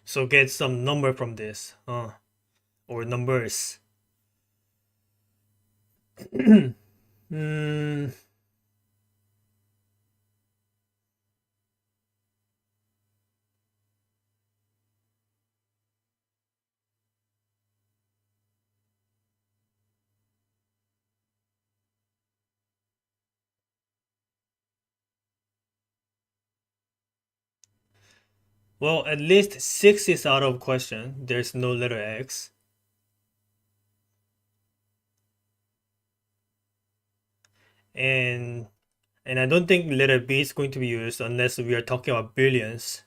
So get some number from this, or numbers. Hmm. Well, at least six is out of question. There's no letter X, and I don't think letter B is going to be used unless we are talking about billions.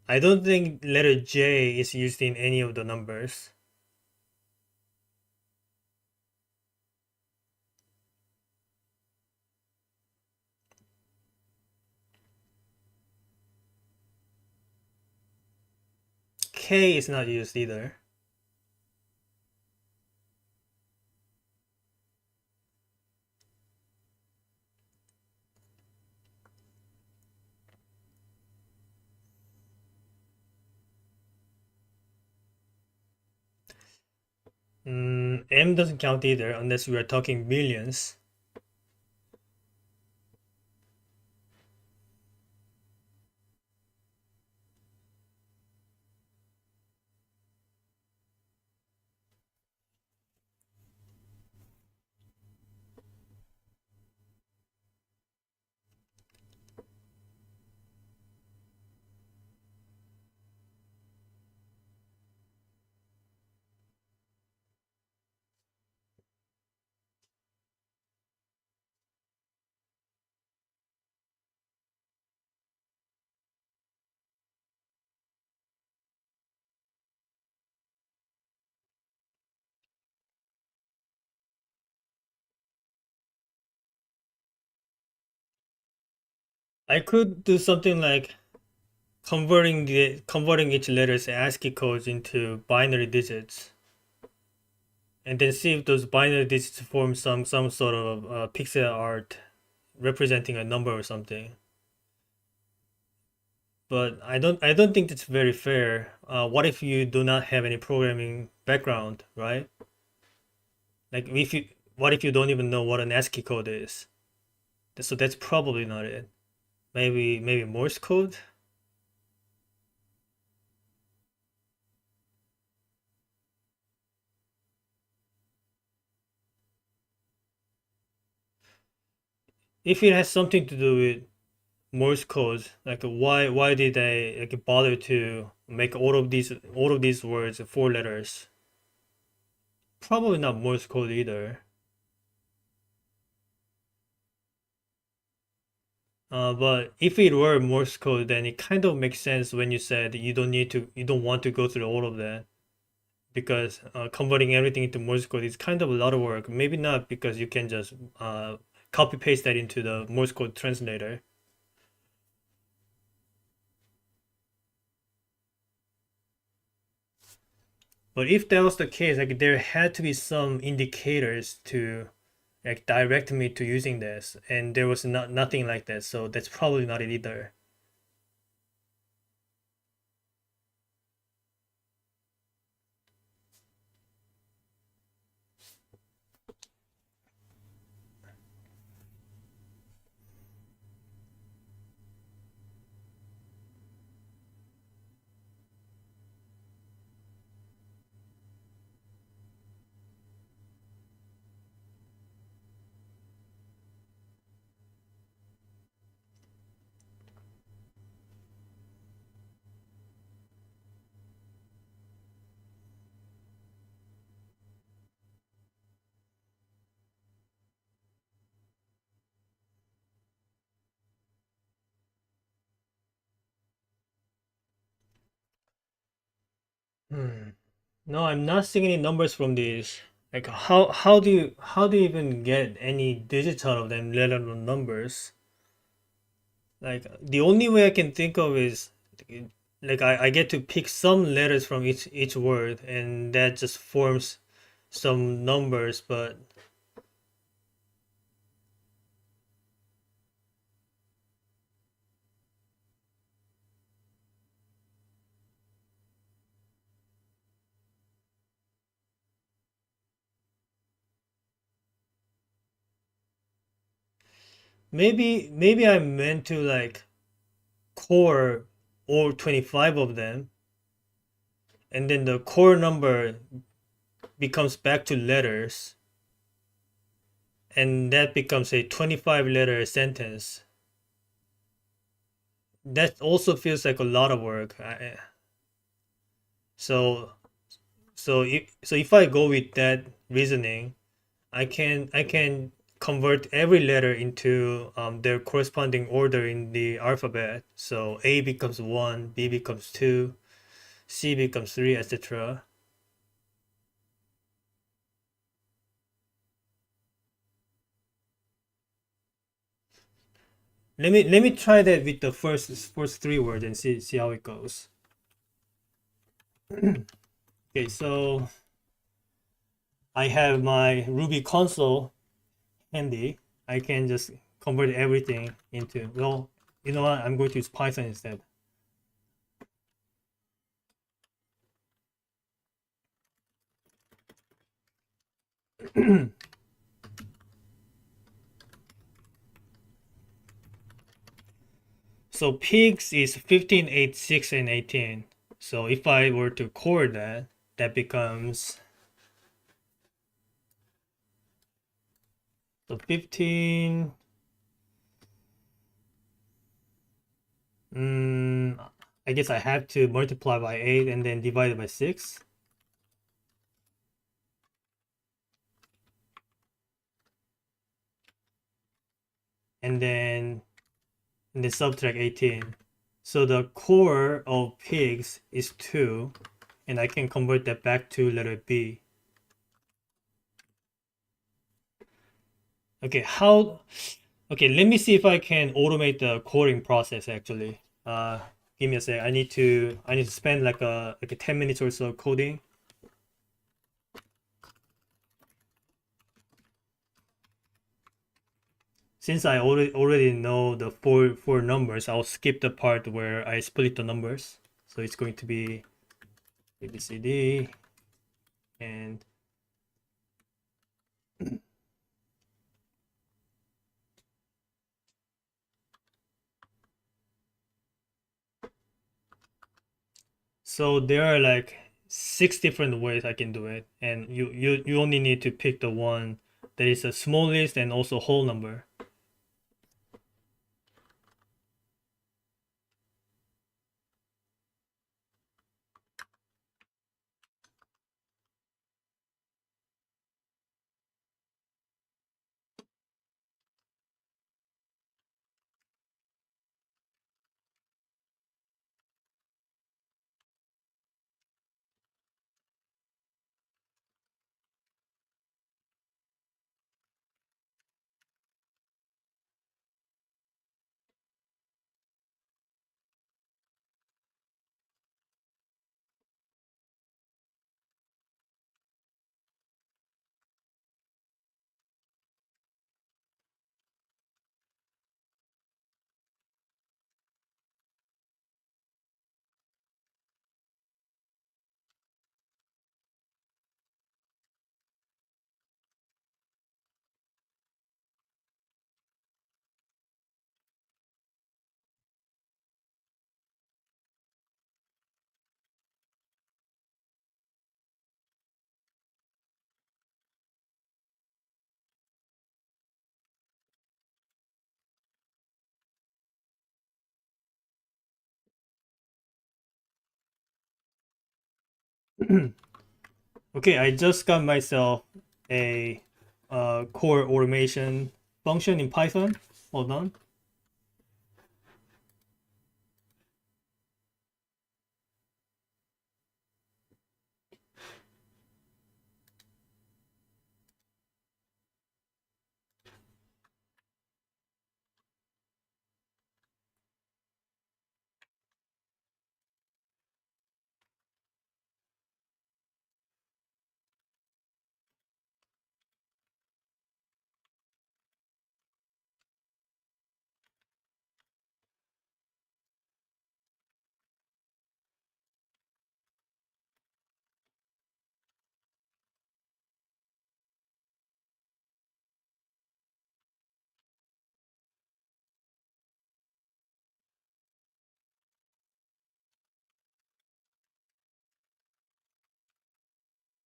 I don't think letter J is used in any of the numbers. K is not used either. M doesn't count either unless we are talking millions. I could do something like converting each letter's ASCII codes into binary digits, and then see if those binary digits form some sort of pixel art representing a number or something. But I don't think that's very fair. What if you do not have any programming background, right? Like if you what if you don't even know what an ASCII code is? So that's probably not it. Maybe Morse code. If it has something to do with Morse code, like why did I like bother to make all of these words four letters? Probably not Morse code either. But if it were Morse code, then it kind of makes sense when you said you don't want to go through all of that. because converting everything into Morse code is kind of a lot of work. Maybe not because you can just copy paste that into the Morse code translator. But if that was the case, like there had to be some indicators to like direct me to using this, and there was nothing like that. So that's probably not it either. Hmm. No, I'm not seeing any numbers from these. Like how do you even get any digits out of them, let alone numbers? Like the only way I can think of is like I get to pick some letters from each word, and that just forms some numbers. But maybe I'm meant to like core all 25 of them, and then the core number becomes back to letters, and that becomes a 25 letter sentence. That also feels like a lot of work. So so if I go with that reasoning, I can convert every letter into their corresponding order in the alphabet. So A becomes one, B becomes two, C becomes three, etc. Let me try that with the first three words and see how it goes. Okay, so I have my Ruby console handy. I can just convert everything into, well, you know what? I'm going to use Python instead. So pigs is 15, 8, 6, and 18. So if I were to core that, that becomes so 15. I guess I have to multiply by 8 and then divide it by 6. And then subtract 18. So the core of pigs is 2, and I can convert that back to letter B. Okay, okay, let me see if I can automate the coding process actually. Give me a sec. I need to spend like a 10 minutes or so coding. Since I already know the four numbers, I'll skip the part where I split the numbers. So it's going to be A B C D, and so there are like 6 different ways I can do it, and you only need to pick the one that is the smallest and also whole number. Okay, I just got myself a core automation function in Python. Hold on.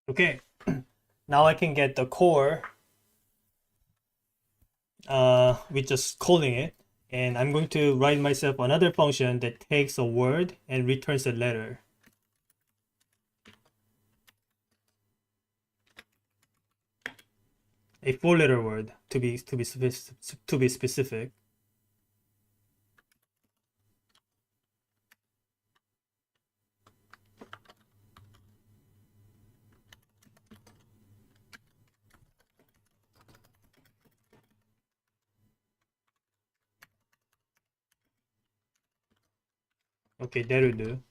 Okay, now I can get the core with just calling it. And I'm going to write myself another function that takes a word and returns a letter. A four-letter word to be specific. Okay, that'll do.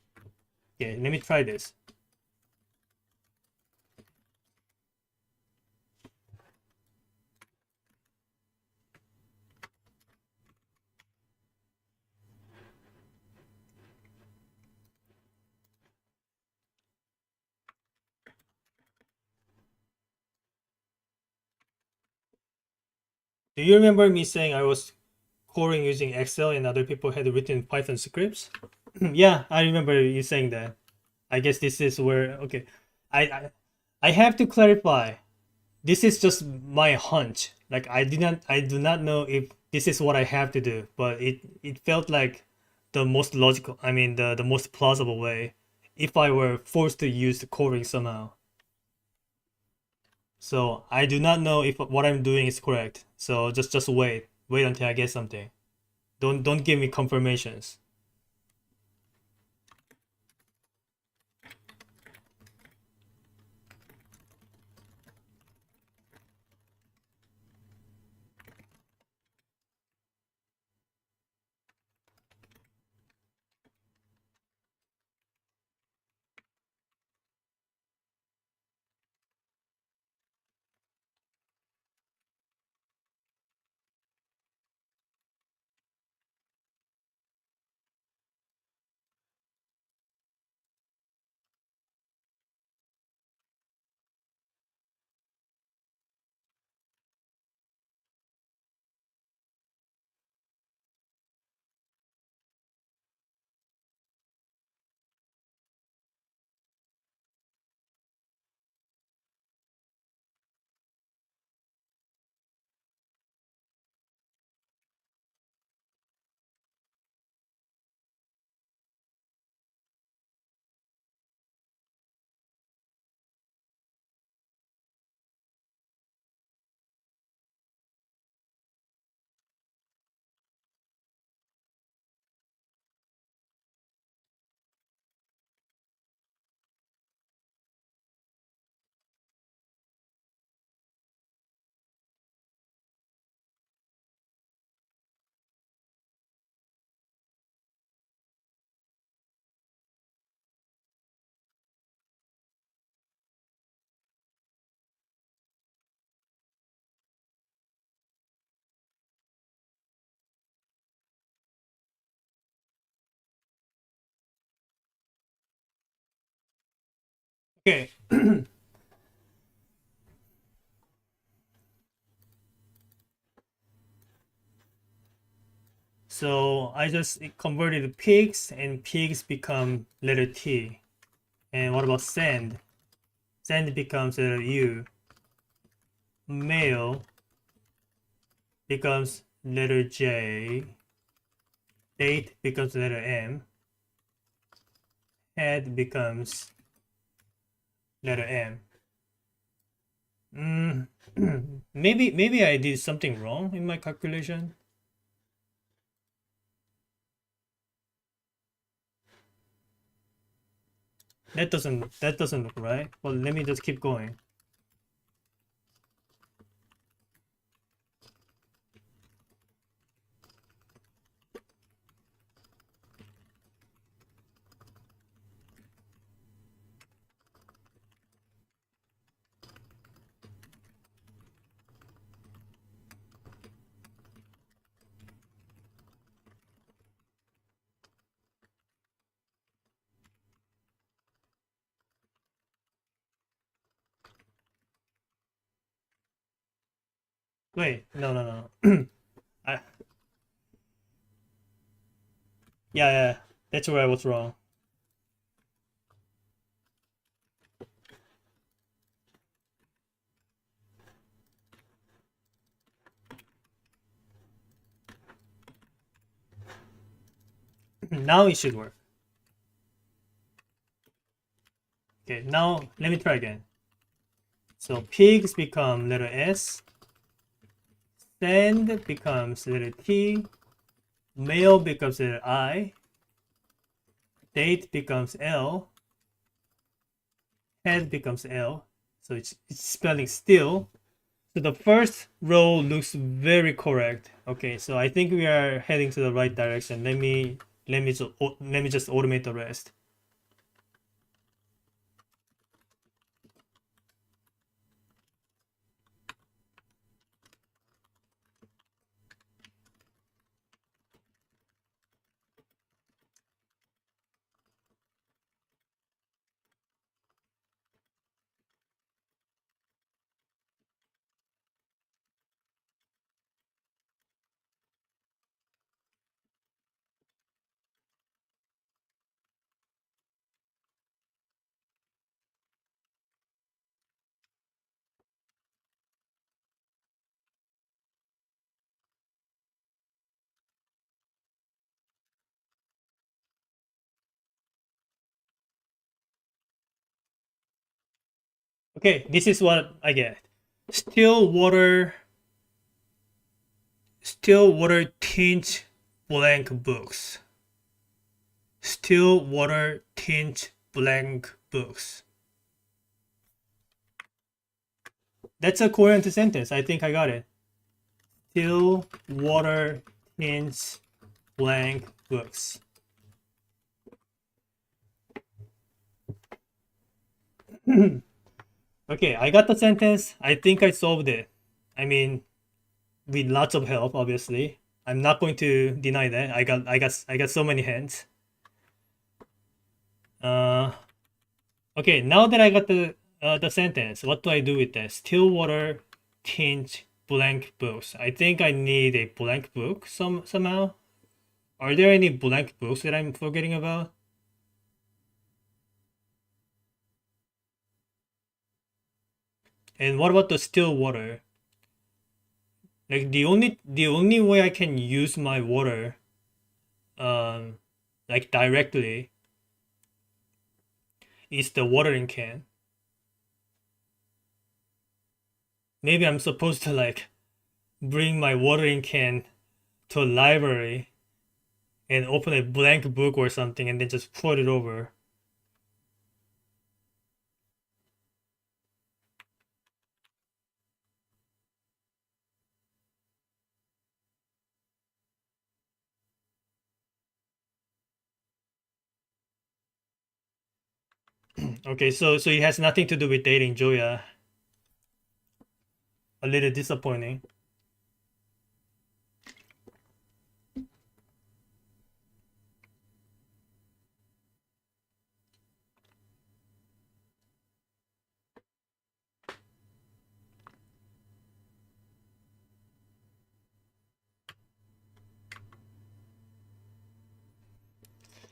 Okay, let me try this. Do you remember me saying I was coding using Excel and other people had written Python scripts? Yeah, I remember you saying that. I guess this is where okay. I, I I have to clarify. This is just my hunch. Like I do not know if this is what I have to do, but it felt like the most logical, I mean the most plausible way if I were forced to use the coding somehow. So I do not know if what I'm doing is correct. So just wait. Wait until I get something. Don't give me confirmations. Okay. So I just converted pigs and pigs become letter T. And what about send? Send becomes letter U. Mail becomes letter J. Date becomes letter M. Head becomes letter M. Mm, maybe I did something wrong in my calculation. That doesn't look right. Well, let me just keep going. Wait, no. I, yeah, that's where I was wrong. Now it should work. Okay, now let me try again. So pigs become letter S, sand becomes letter T, male becomes letter I, date becomes L, head becomes L. So it's spelling still. So the first row looks very correct. Okay, so I think we are heading to the right direction. Let me just automate the rest. Okay, this is what I get. Still water, still water tint blank books. Still water tint blank books. That's a coherent sentence. I think I got it. Still water tint blank books. Okay, I got the sentence. I think I solved it. I mean, with lots of help, obviously. I'm not going to deny that. I got so many hands. Uh, okay, now that I got the sentence, what do I do with that? Stillwater tint blank books. I think I need a blank book somehow. Are there any blank books that I'm forgetting about? And what about the still water? Like the only way I can use my water um like directly is the watering can. Maybe I'm supposed to like bring my watering can to a library and open a blank book or something and then just put it over. Okay, so it has nothing to do with dating Joya. A little disappointing.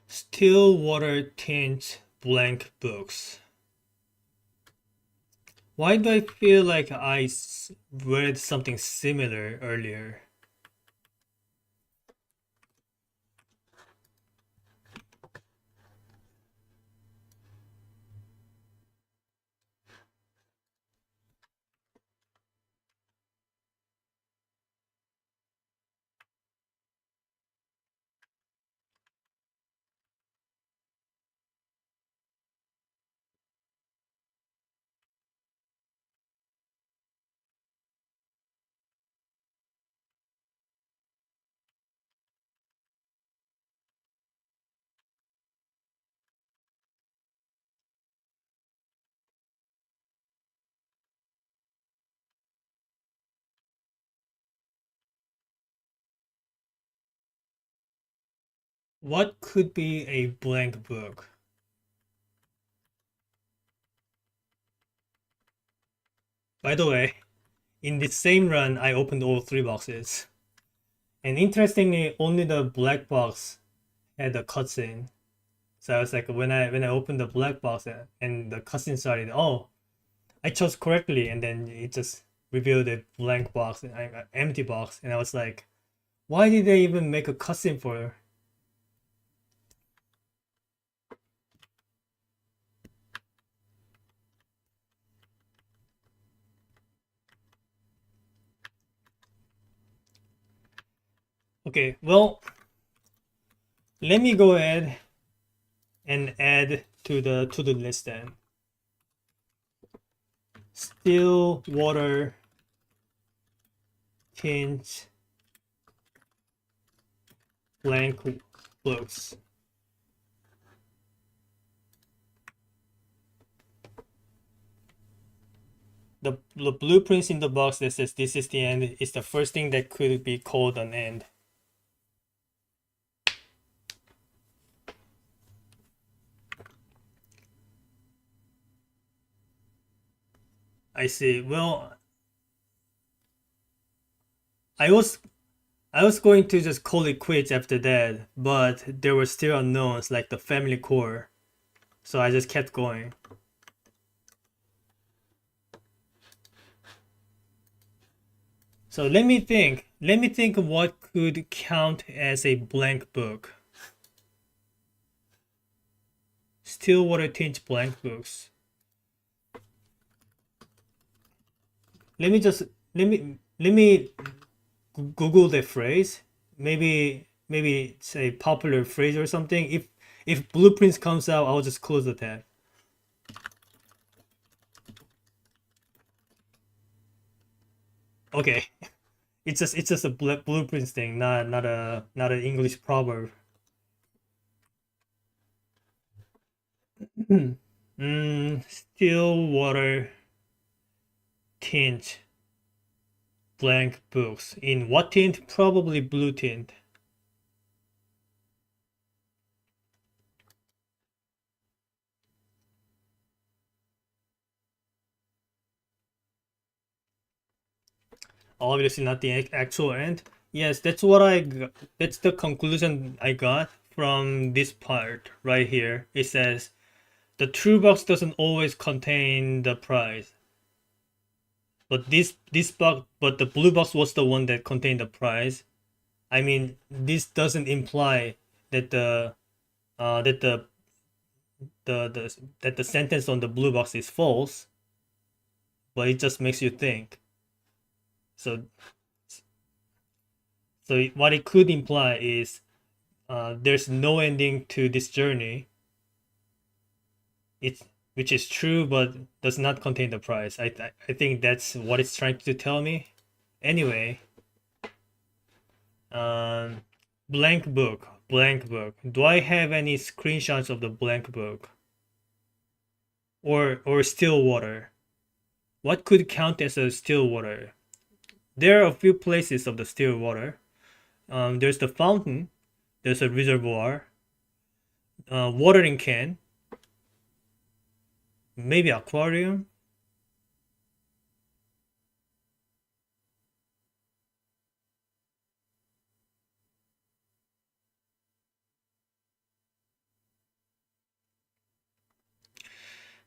Still water tint blank books. Why do I feel like read something similar earlier? What could be a blank book? By the way, in the same run, I opened all three boxes. And interestingly, only the black box had a cutscene. So I was like, when I opened the black box and the cutscene started, oh, I chose correctly, and then it just revealed a blank box, an empty box, and I was like, why did they even make a cutscene for? Okay, well, let me go ahead and add to the list then. Still water tint blank books. The blueprints in the box that says this is the end is the first thing that could be called an end. I see. Well, I was I was going to just call it quits after that, but there were still unknowns like the family core, so I just kept going. So let me think. Let me think of what could count as a blank book. Stillwater tint blank books. Let me just let me Google the phrase. Maybe it's a popular phrase or something. If blueprints comes out, I'll just close the tab. Okay, it's just a blueprints thing, not an English proverb. Still water tint blank books. In what tint? Probably blue tint. Obviously not the actual end. Yes, that's the conclusion I got from this part right here. It says the true box doesn't always contain the prize. But but the blue box was the one that contained the prize. I mean, this doesn't imply that that that the sentence on the blue box is false, but it just makes you think. So what it could imply is there's no ending to this journey. It's which is true, but does not contain the prize. I think that's what it's trying to tell me. Anyway, um, blank book, blank book. Do I have any screenshots of the blank book? Or still water? What could count as a still water? There are a few places of the still water. There's the fountain. There's a reservoir. Watering can. Maybe aquarium.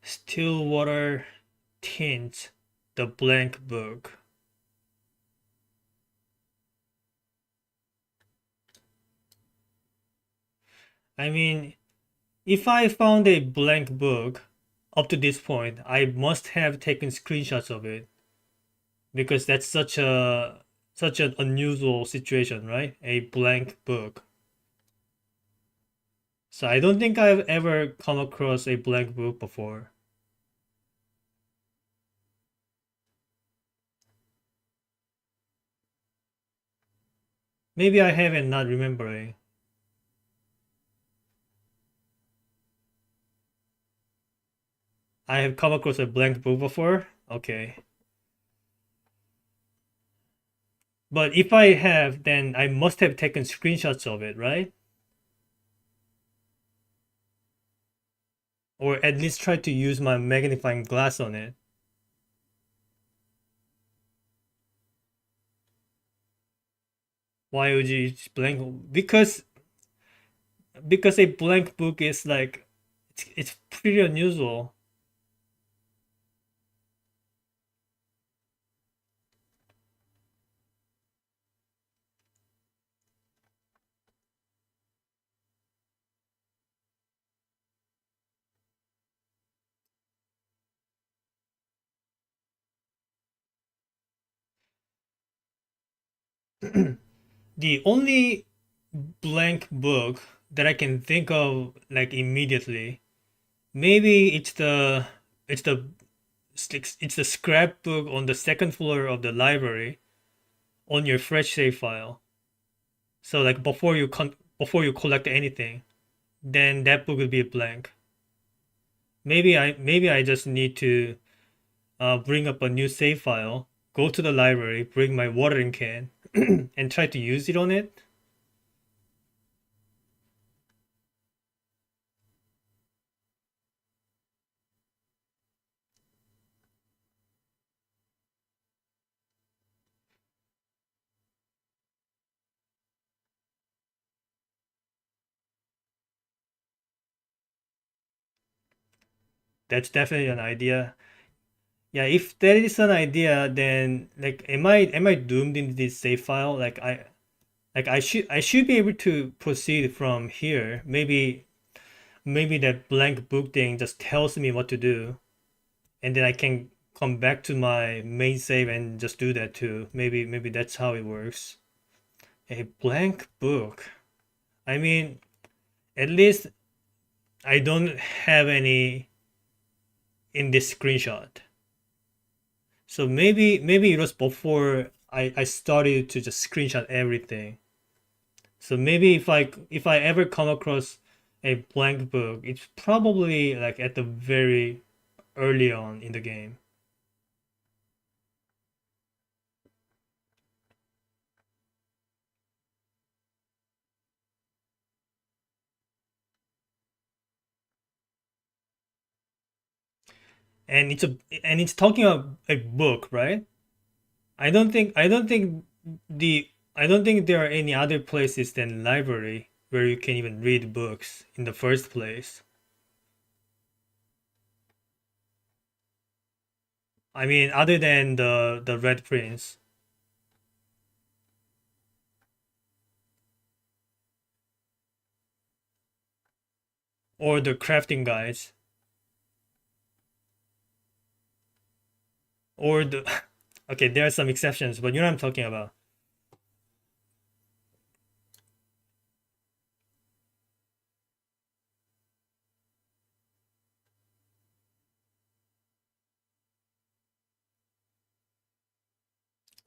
Still water tint the blank book. I mean, if I found a blank book up to this point, I must have taken screenshots of it because that's such an unusual situation, right? A blank book. So I don't think I've ever come across a blank book before. Maybe I haven't, not remembering. I have come across a blank book before. Okay. But if I have, then I must have taken screenshots of it, right? or at least try to use my magnifying glass on it. Why would you use blank? Because a blank book is like it's pretty unusual. The only blank book that I can think of like immediately, maybe it's the it's the scrapbook on the second floor of the library on your fresh save file. So like before you collect anything, then that book will be blank. Maybe I just need to bring up a new save file, go to the library, bring my watering can, and try to use it on it. That's definitely an idea. Yeah, if that is an idea, then like am I doomed in this save file? Like I should be able to proceed from here. Maybe that blank book thing just tells me what to do, and then I can come back to my main save and just do that too. Maybe that's how it works. A blank book. I mean, at least I don't have any in this screenshot. So maybe it was before I started to just screenshot everything. So maybe if I ever come across a blank book, it's probably like at the very early on in the game. And it's talking about a book, right? I don't think the I don't think there are any other places than library where you can even read books in the first place. I mean, other than the Red Prince or the crafting guides or the okay, there are some exceptions, but you know what I'm talking about.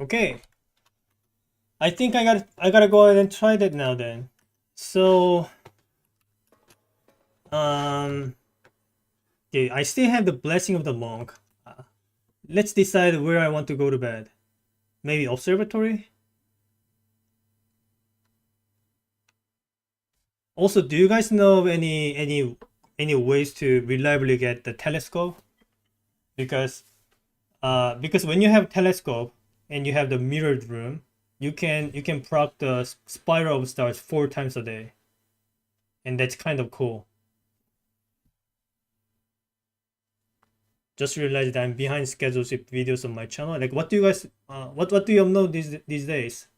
Okay, I gotta go ahead and try that now then. So um okay, I still have the blessing of the monk. Let's decide where I want to go to bed. Maybe observatory? Also, do you guys know of any ways to reliably get the telescope? Because because when you have telescope and you have the mirrored room, you can proc the spiral of stars 4 times a day, and that's kind of cool. Just realized that I'm behind schedules with videos on my channel. Like, what do you guys what do you upload these days?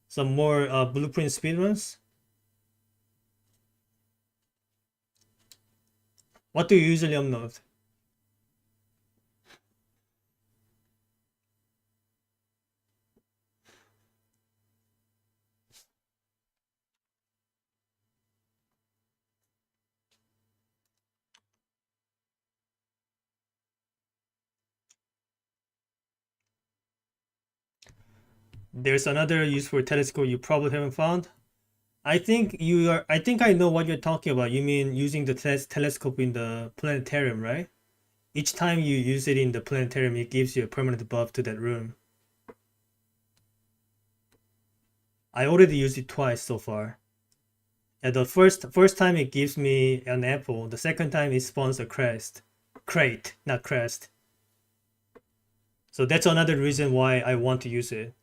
Some more blueprint speedruns? What do you usually upload? There's another use for telescope you probably haven't found. I think I know what you're talking about. You mean using the telescope in the planetarium, right? Each time you use it in the planetarium, it gives you a permanent buff to that room. I already used it twice so far. Yeah, the first time it gives me an apple. The second time it spawns a crate, not crest. So that's another reason why I want to use it.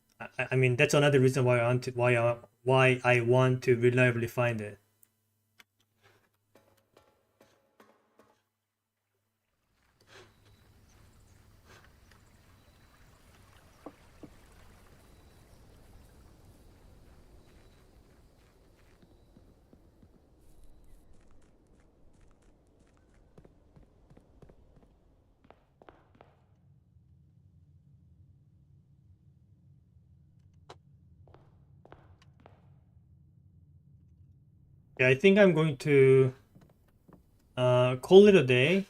I mean, that's another reason why why I want to reliably find it. Yeah, I think I'm going to call it a day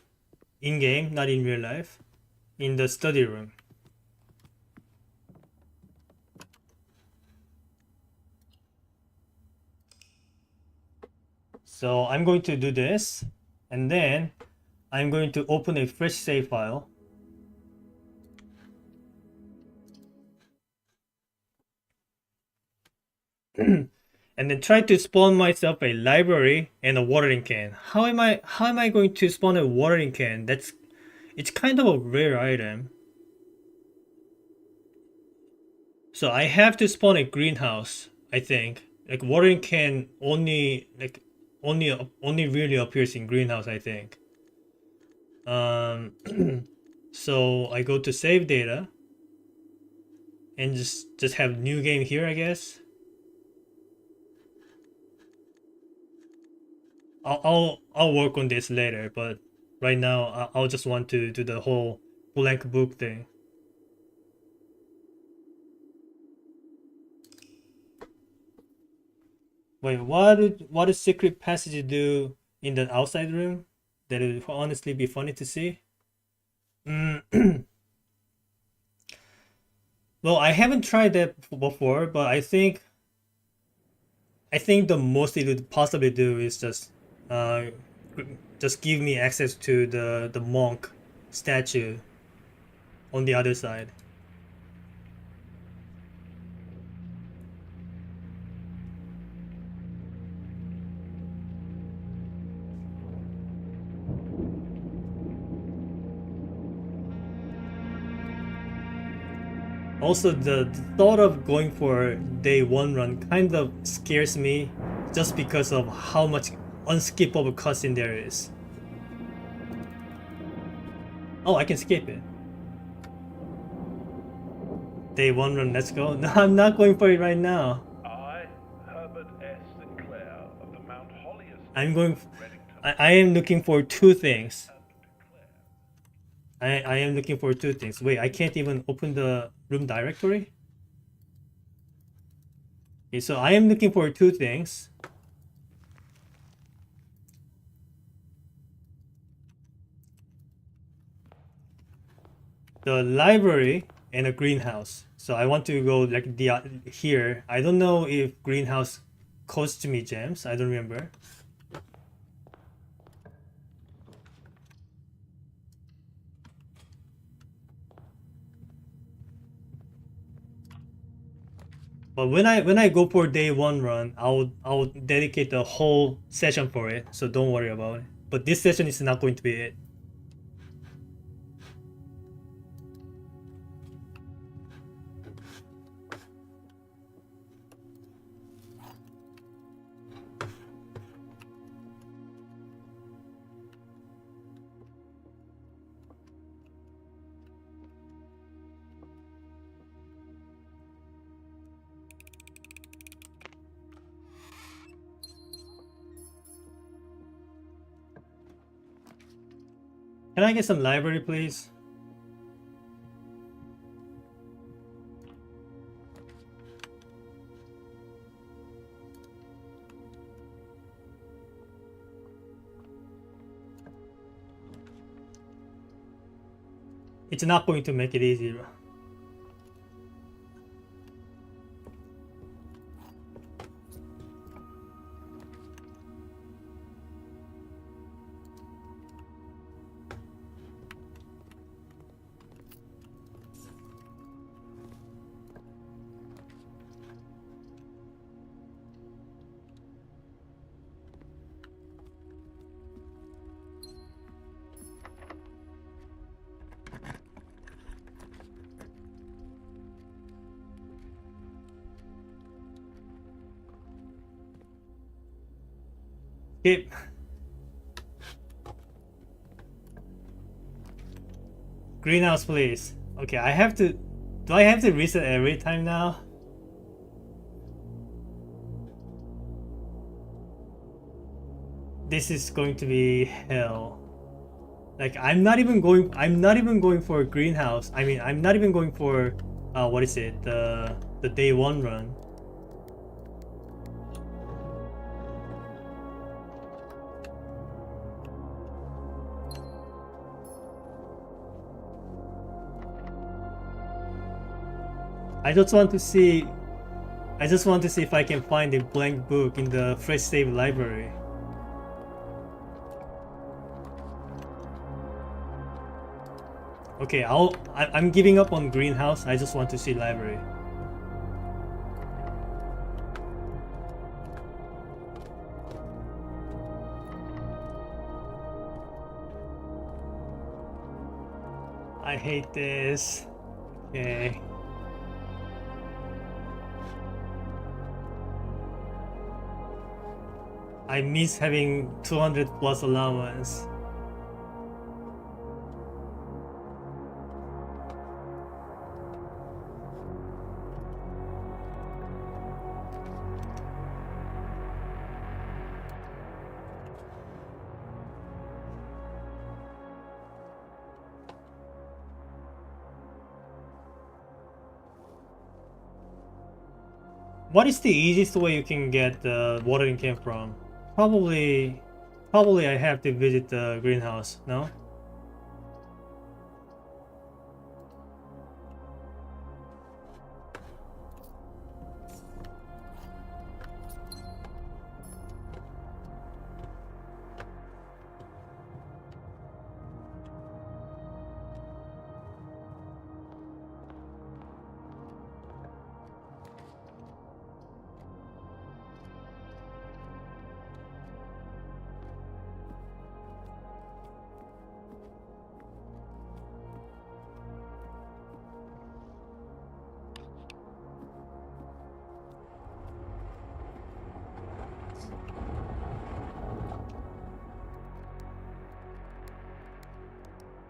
in game, not in real life, in the study room. So I'm going to do this, and then I'm going to open a fresh save file. And then try to spawn myself a library and a watering can. How am I going to spawn a watering can? It's kind of a rare item. So I have to spawn a greenhouse, I think. Like watering can only really appears in greenhouse, I think. Um so I go to save data and just have new game here, I guess. I'll work on this later, but right now I'll just want to do the whole blank book thing. Wait, what does secret passage do in the outside room? That would honestly be funny to see. Mm. Well, I haven't tried that before, but I think the most it would possibly do is uh, just give me access to the monk statue on the other side. Also, the thought of going for day one run kind of scares me, just because of how much unskippable cutscene there is. Oh, I can skip it. Day one run, let's go. No, I'm not going for it right now. I, Herbert S. Sinclair of the Mount Holly Estate, I'm going. Reddington, I am looking for two things. and declare. I am looking for two things. Wait, I can't even open the room directory. Okay, so I am looking for two things. The library and a greenhouse. So I want to go like the here. I don't know if greenhouse costs me gems. I don't remember. But when I go for day one run, I'll dedicate the whole session for it. So don't worry about it. But this session is not going to be it. Can I get some library, please? It's not going to make it easier. Keep. Greenhouse, please. Okay, I have to. Do I have to reset every time now? This is going to be hell. Like I'm not even going for a greenhouse. I mean, I'm not even going for what is it? The day one run. I just want to see if I can find a blank book in the fresh save library. Okay, I'm giving up on greenhouse. I just want to see library. I hate this. Okay. I miss having 200 plus allowance. What is the easiest way you can get the watering can from? Probably I have to visit the greenhouse, no?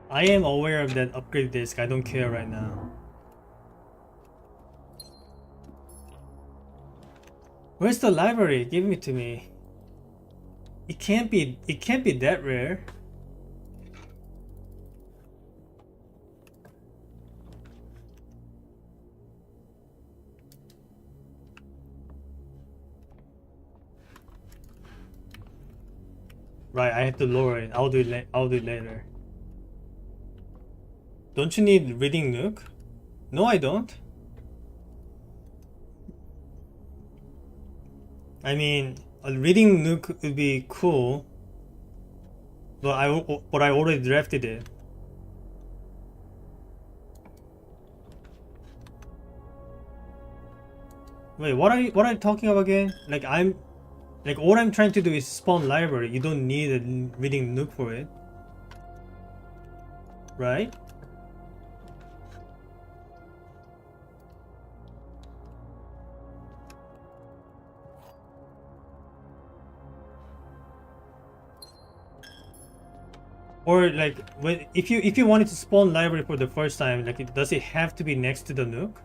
I am aware of that upgrade disc. I don't care right now. Where's the library? Give it to me. It can't be that rare. Right, I have to lower it. I'll do it later. Don't you need reading nook? No, I don't. I mean, a reading nook would be cool, but I already drafted it. Wait, what are you talking about again? Like all I'm trying to do is spawn library. You don't need a reading nook for it, right? Or like if you wanted to spawn library for the first time, like does it have to be next to the nook?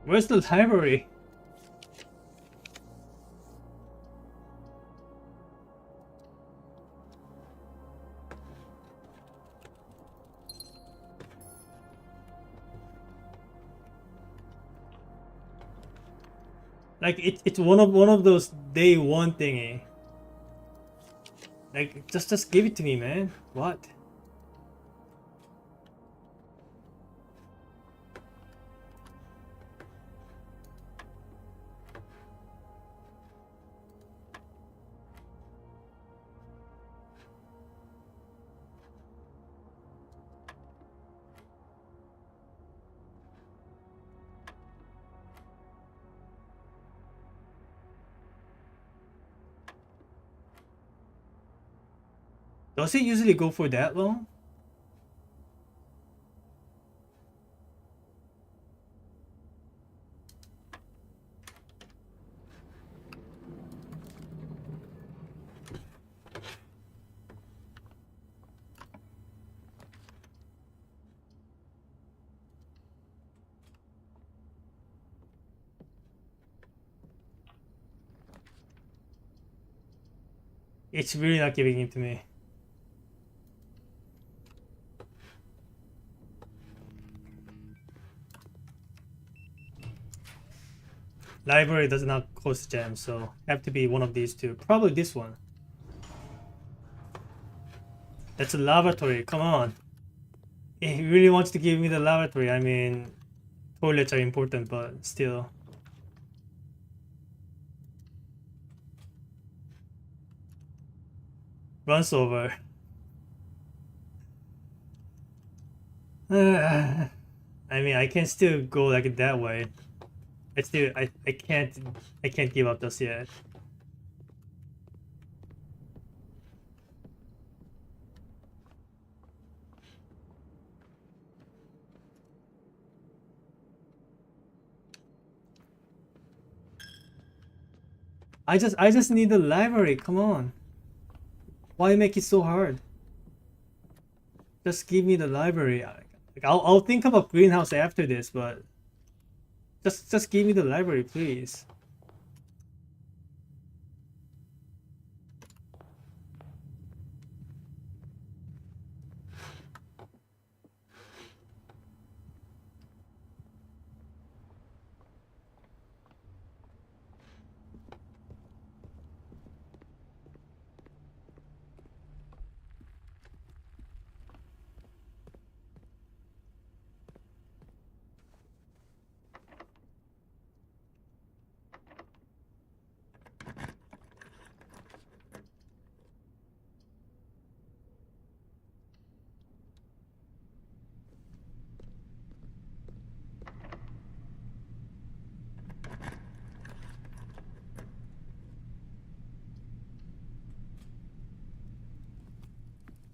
Where's the library? Like it's one of those day one thingy. Like just give it to me, man. What? Does it usually go for that long? It's really not giving it to me. Library does not cost gems, so have to be one of these two. Probably this one. That's a lavatory. Come on. He really wants to give me the lavatory. I mean, toilets are important, but still. Runs over. I mean, I can still go like that way. I can't give up just yet. I just need the library. Come on. Why make it so hard? Just give me the library. Like, I'll think about greenhouse after this, but just give me the library, please.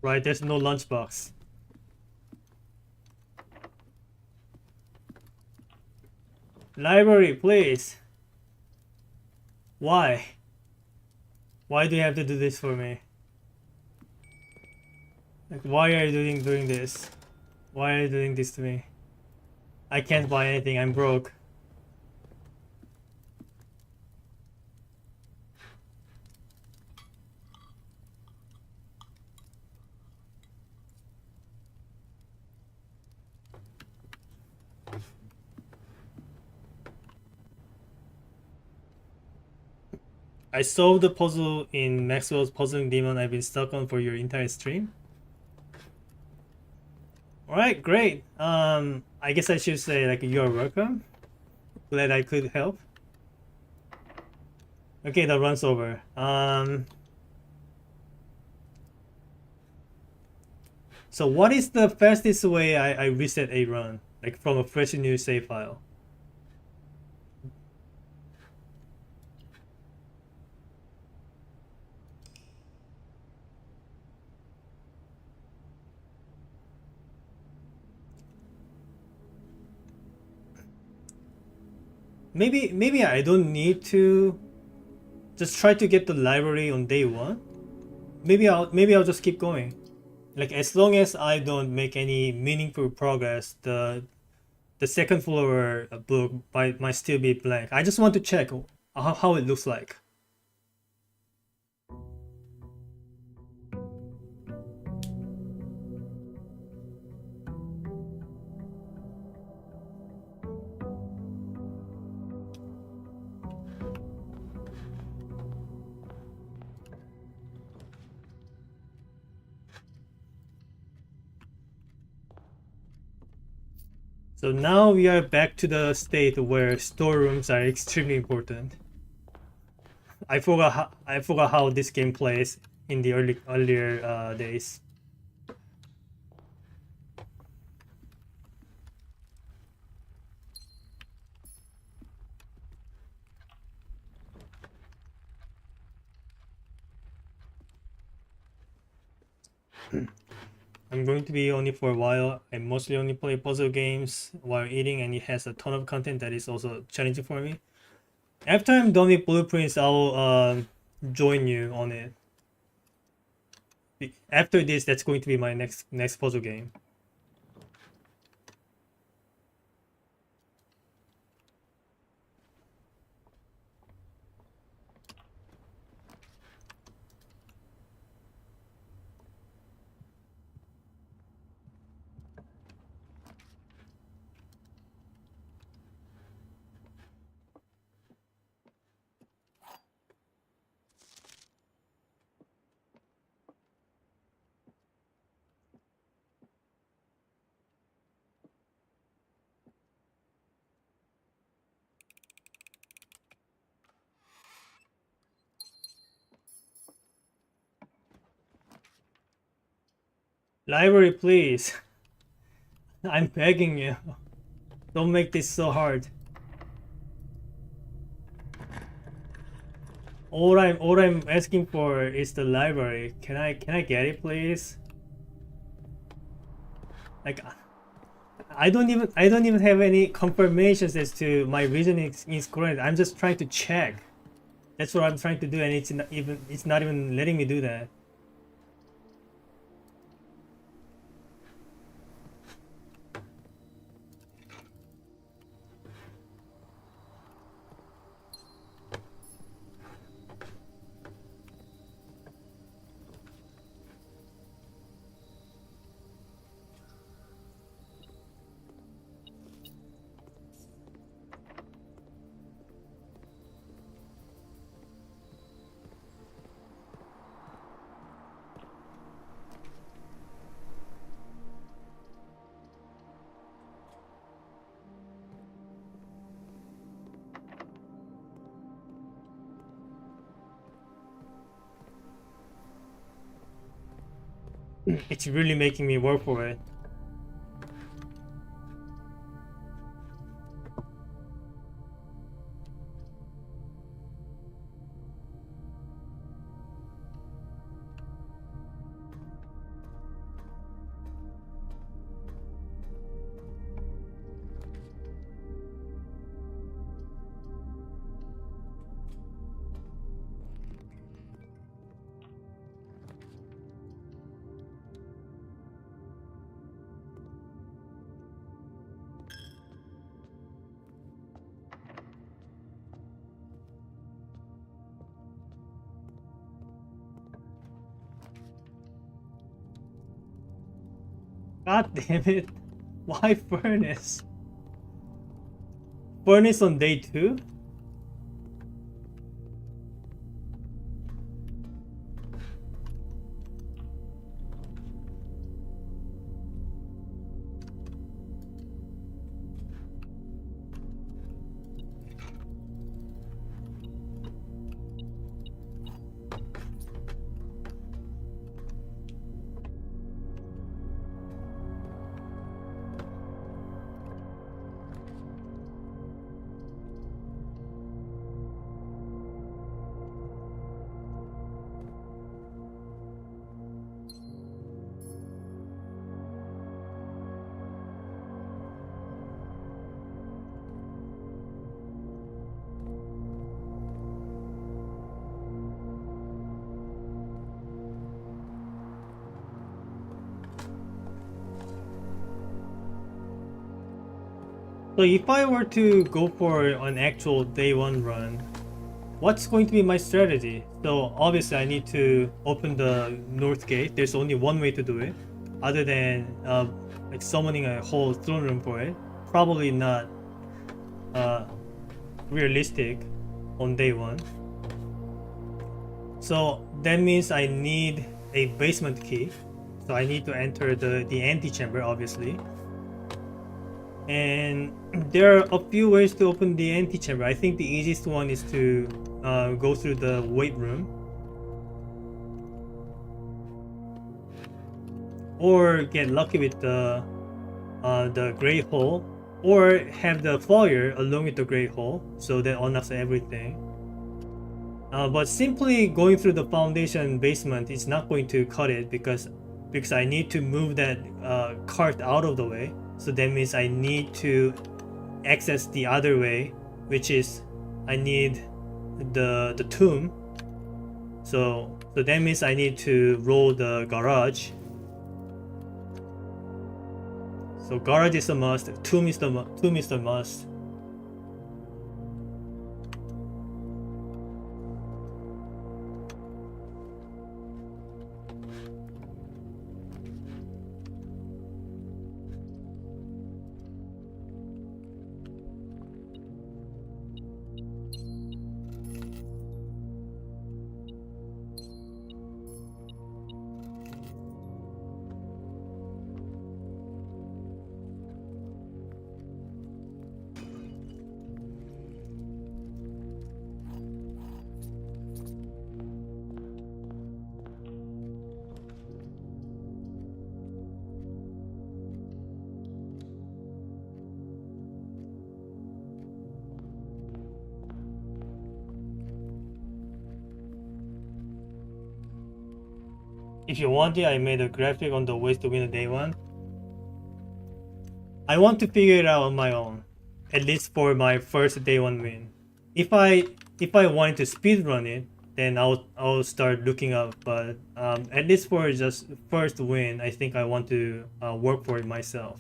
Right, there's no lunchbox. Library, please. Why? Why do you have to do this for me? Like, why are you doing this? Why are you doing this to me? I can't buy anything. I'm broke. I solved the puzzle in Maxwell's puzzling demon I've been stuck on for your entire stream. Alright, great. I guess I should say like you're welcome. Glad I could help. Okay, that runs over. So what is the fastest way I reset a run? Like from a fresh new save file? Maybe I don't need to just try to get the library on day one. Maybe I'll just keep going. Like as long as I don't make any meaningful progress, the second floor book might still be blank. I just want to check how it looks like. So now we are back to the state where storerooms are extremely important. I forgot how this game plays in the earlier days. I'm going to be only for a while. I mostly only play puzzle games while eating, and it has a ton of content that is also challenging for me. After I'm done with blueprints, I'll join you on it. After this, that's going to be my next puzzle game. Library, please. I'm begging you. Don't make this so hard. All I'm asking for is the library. Can I get it, please? Like, I don't even have any confirmations as to my reasoning is correct. I'm just trying to check. That's what I'm trying to do, and it's not even letting me do that. It's really making me work for it. God damn it. Why furnace? Furnace on day 2? So if I were to go for an actual day 1 run, what's going to be my strategy? So obviously I need to open the north gate. There's only one way to do it, other than like summoning a whole throne room for it. Probably not realistic on day 1. So that means I need a basement key. So I need to enter the antechamber, obviously. And there are a few ways to open the antechamber. I think the easiest one is to go through the weight room, or get lucky with the gray hole, or have the foyer along with the gray hole, so that unlocks everything. But simply going through the foundation basement is not going to cut it, because I need to move that cart out of the way. So that means I need to access the other way, which is I need the tomb. So that means I need to roll the garage. So garage is a must. Tomb is the must. If you want it, I made a graphic on the ways to win a day one. I want to figure it out on my own, at least for my first day one win. If I wanted to speed run it, then I'll start looking up. But at least for just first win, I think I want to work for it myself.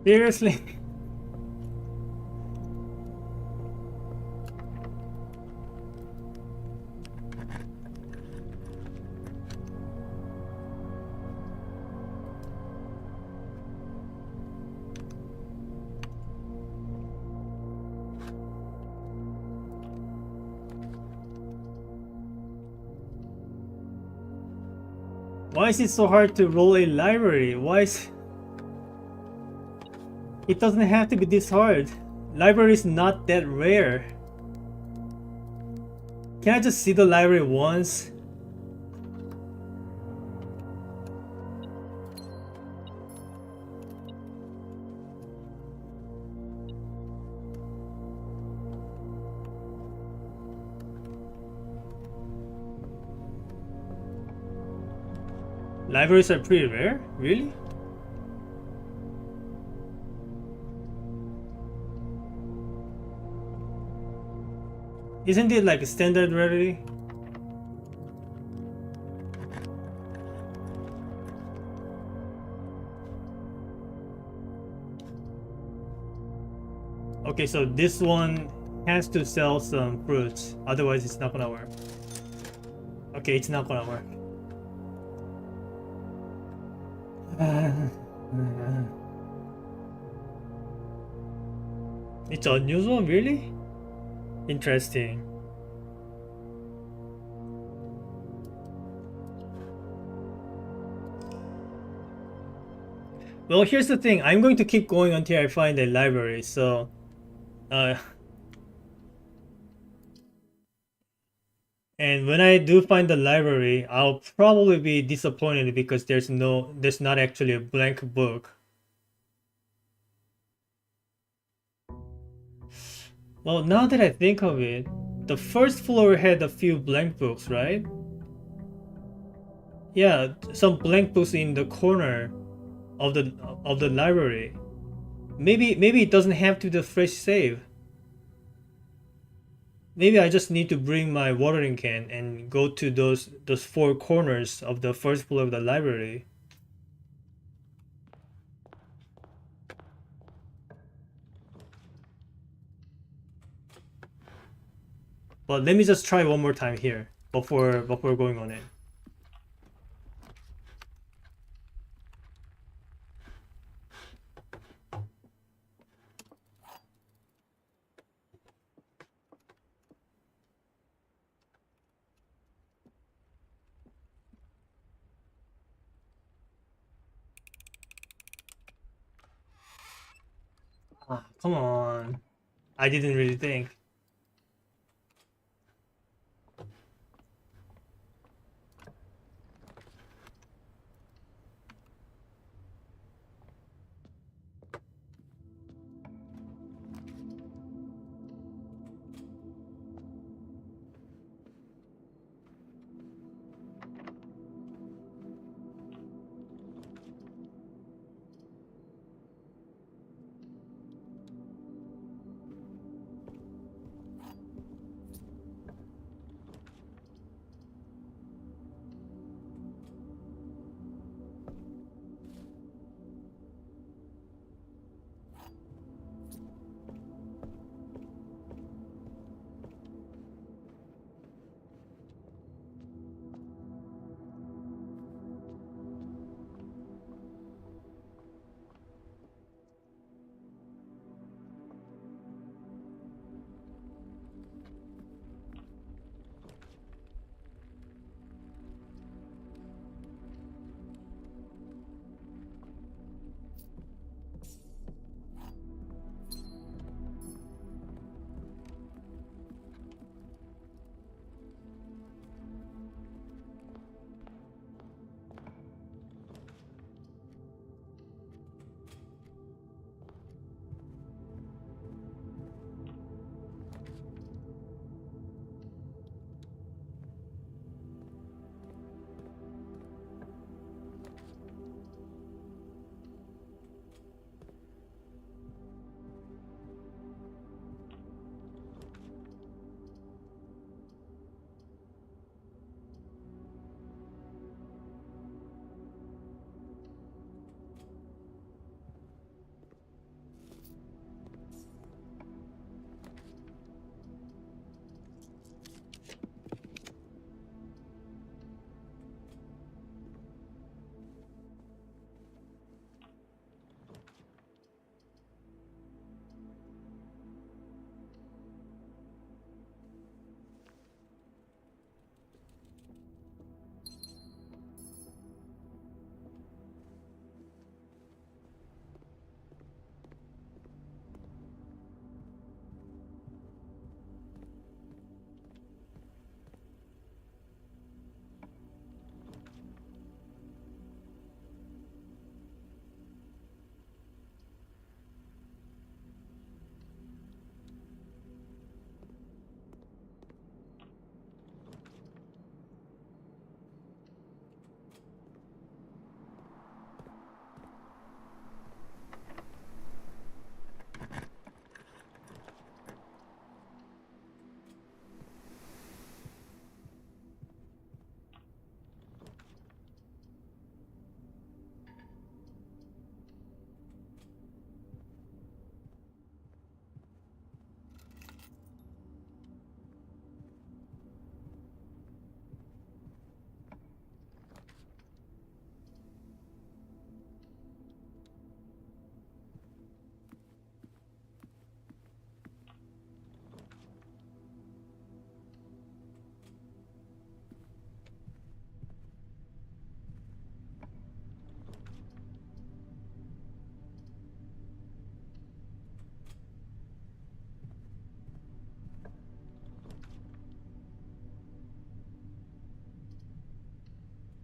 Seriously? Why is it so hard to roll a library? Why is... It doesn't have to be this hard. Library is not that rare. Can I just see the library once? Libraries are pretty rare? Really? Isn't it like a standard rarity? Okay, so this one has to sell some fruits, otherwise it's not gonna work. Okay, it's not gonna work. It's unusual, really? Interesting. Well, here's the thing. I'm going to keep going until I find a library, so... and when I do find the library, I'll probably be disappointed because there's not actually a blank book. Well, now that I think of it, the first floor had a few blank books, right? Yeah, some blank books in the corner of the library. Maybe it doesn't have to be the fresh save. Maybe I just need to bring my watering can and go to those four corners of the first floor of the library. But let me just try one more time here before going on it. Ah, come on. I didn't really think.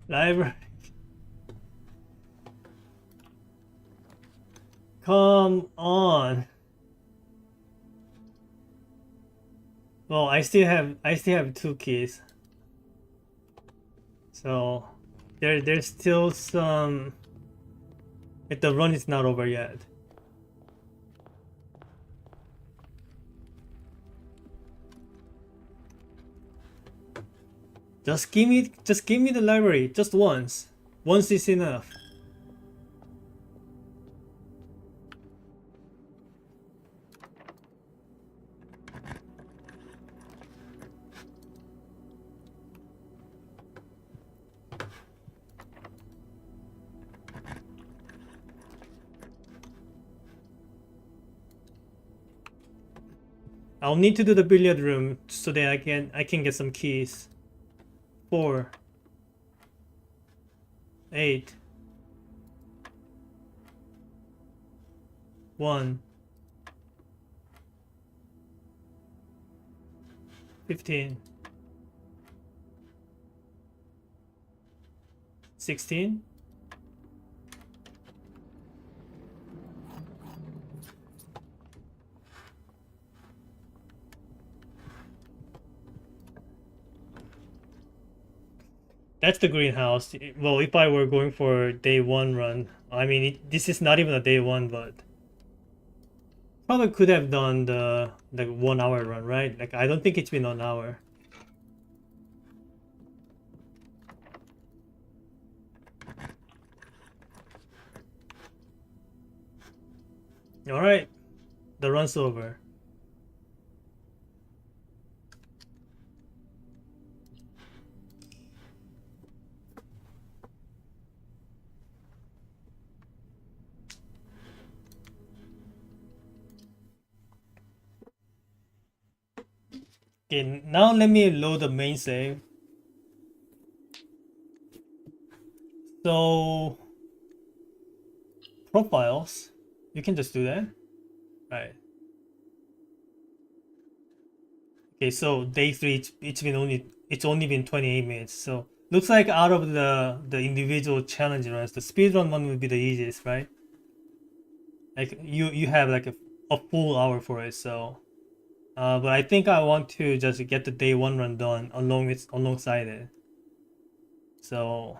Library. Come on. Well, I still have two keys. So there's still some, if the run is not over yet. Just give me the library just once. Once is enough. I'll need to do the billiard room so that I can get some keys. 4, 8, 1, 15, 16. That's the greenhouse. Well, if I were going for day one run, I mean, this is not even a day one, but probably could have done the 1 hour run, right? Like, I don't think it's been an hour. All right, the run's over. Okay, now let me load the main save. So, profiles, you can just do that. Right. Okay, so day three, it's only been 28 minutes. So looks like out of the individual challenge runs, the speedrun one would be the easiest, right? Like you have like a full hour for it. So, but I think I want to just get the day one run done alongside it. So,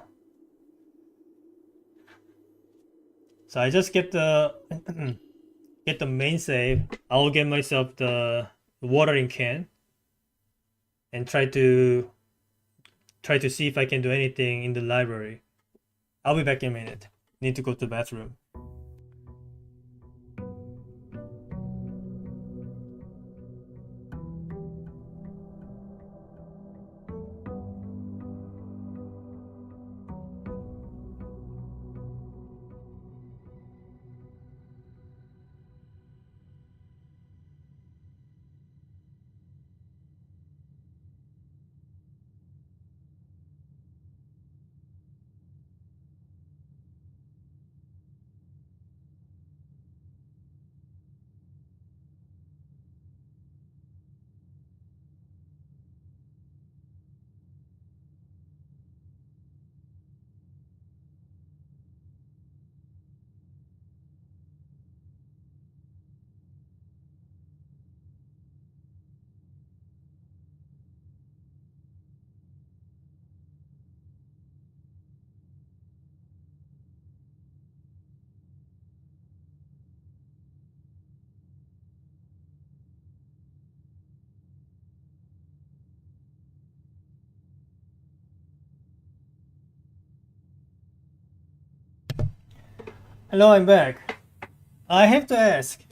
I just get the get the main save. I'll get myself the watering can and try to see if I can do anything in the library. I'll be back in a minute. Need to go to the bathroom. Hello, I'm back. I have to ask.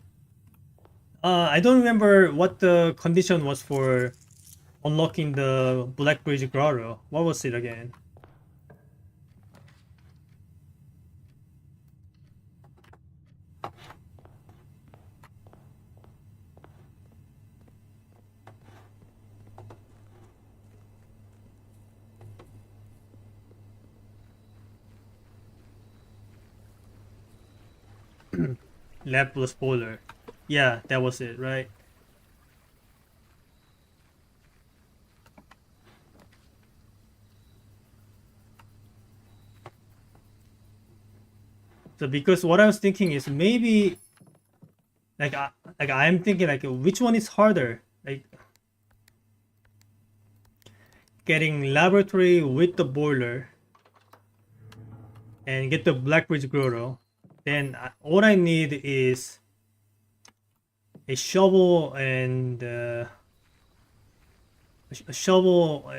I don't remember what the condition was for unlocking the Black Bridge Grotto. What was it again? Lapless Polar. Yeah, that was it, right? So because what I was thinking is maybe like I'm thinking like which one is harder? Like getting laboratory with the boiler and get the Blackbridge grotto, then all I need is a shovel and a shovel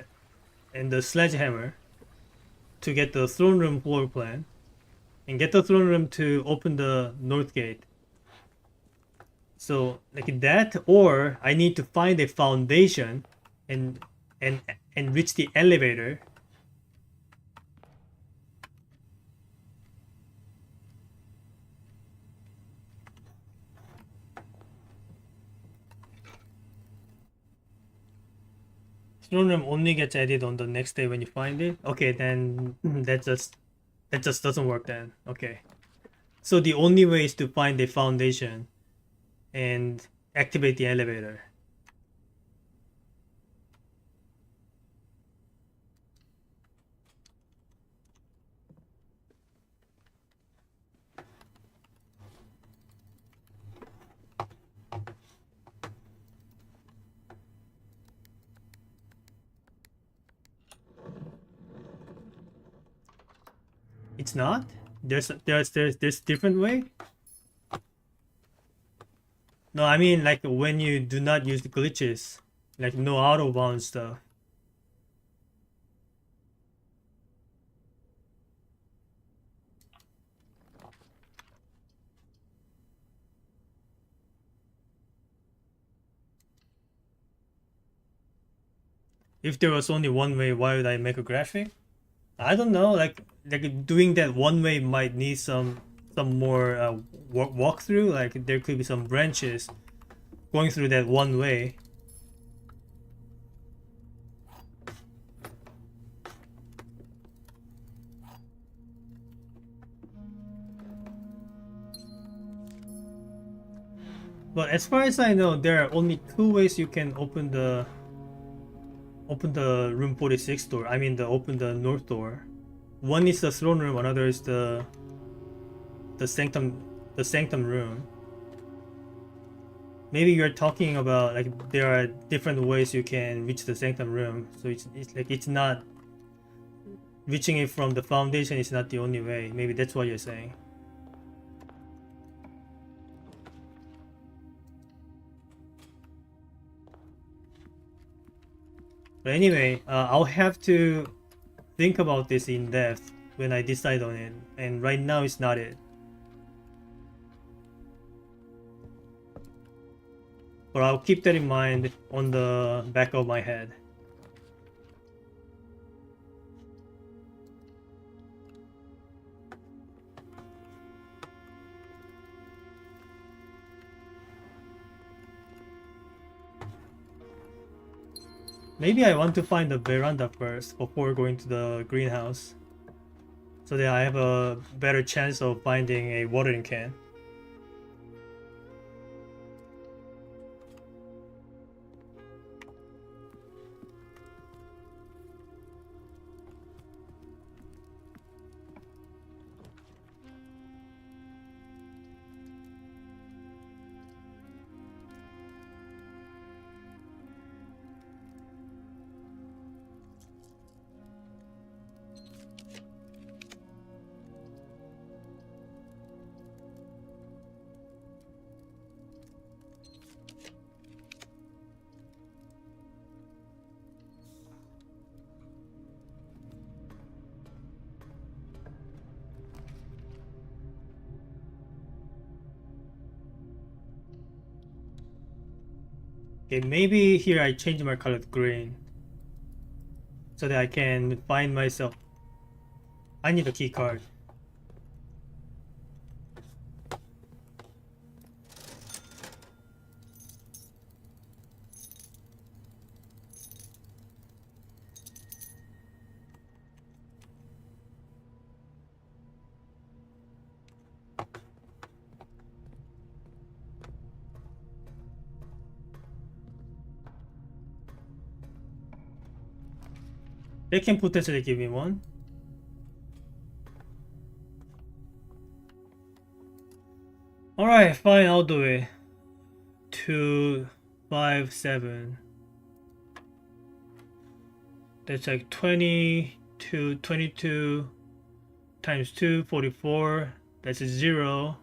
and the sledgehammer to get the throne room floor plan and get the throne room to open the north gate. So like that, or I need to find a foundation and and reach the elevator. Throne room only gets added on the next day when you find it. Okay, then that just doesn't work then. Okay. So the only way is to find a foundation and activate the elevator. It's not? There's different way? No, I mean like when you do not use the glitches, like no auto bound stuff. If there was only one way, why would I make a graphic? I don't know. Like doing that one way might need some more walkthrough. Like there could be some branches going through that one way. But as far as I know, there are only two ways you can open the room 46 door. I mean, open the north door. One is the throne room, another is the sanctum room. Maybe you're talking about like there are different ways you can reach the sanctum room. So it's like it's not reaching it from the foundation is not the only way. Maybe that's what you're saying. But anyway, I'll have to think about this in depth when I decide on it. And right now it's not it. But I'll keep that in mind on the back of my head. Maybe I want to find the veranda first before going to the greenhouse, so that I have a better chance of finding a watering can. Okay, maybe here I change my color to green so that I can find myself. I need a key card. They can potentially give me one. Alright, fine, I'll do it. 2, 5, 7. That's like 22 times 2, 44. That's a 0.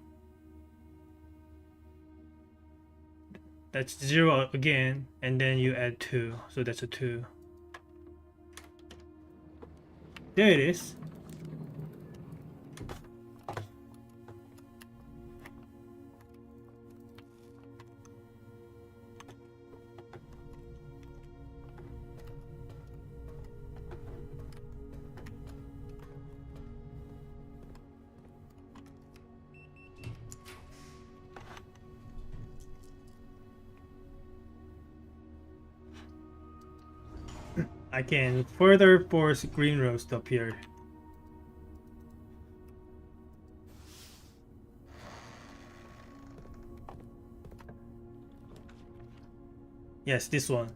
That's 0 again, and then you add 2, so that's a 2. There it is. I can further force green rose to appear. Yes, this one.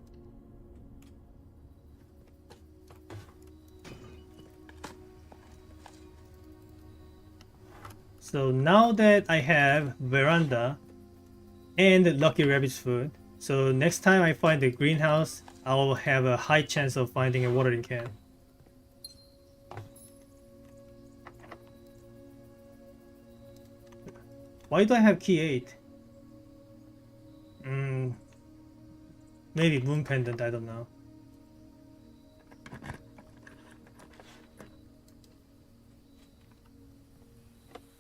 So now that I have veranda and lucky rabbit's food, so next time I find the greenhouse, I'll have a high chance of finding a watering can. Why do I have key 8? Maybe moon pendant, I don't know.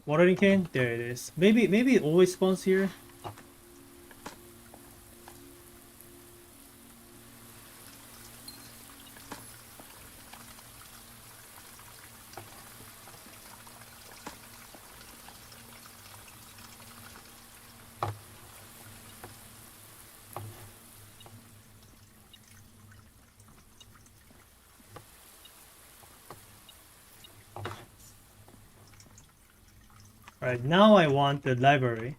Watering can? There it is. Maybe it always spawns here. Alright, now I want the library.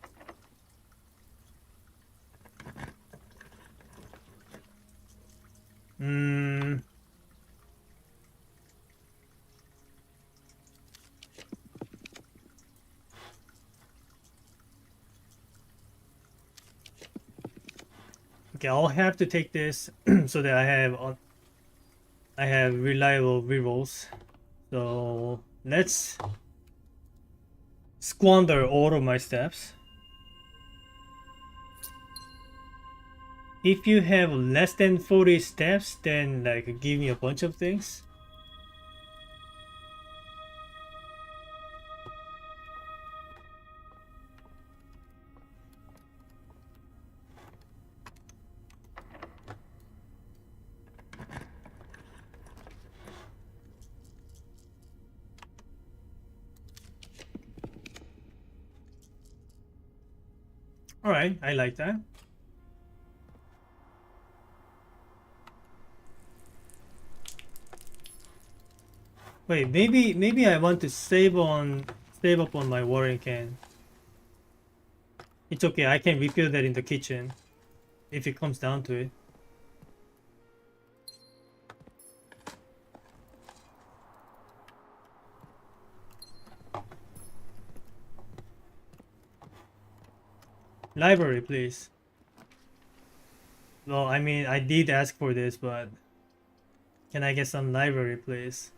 Okay, I'll have to take this so that I have reliable rerolls. So let's squander all of my steps. If you have less than 40 steps, then like give me a bunch of things. Alright, I like that. Wait, maybe I want to save up on my watering can. It's okay, I can refill that in the kitchen if it comes down to it. Library, please. Well, I mean, I did ask for this, but can I get some library, please?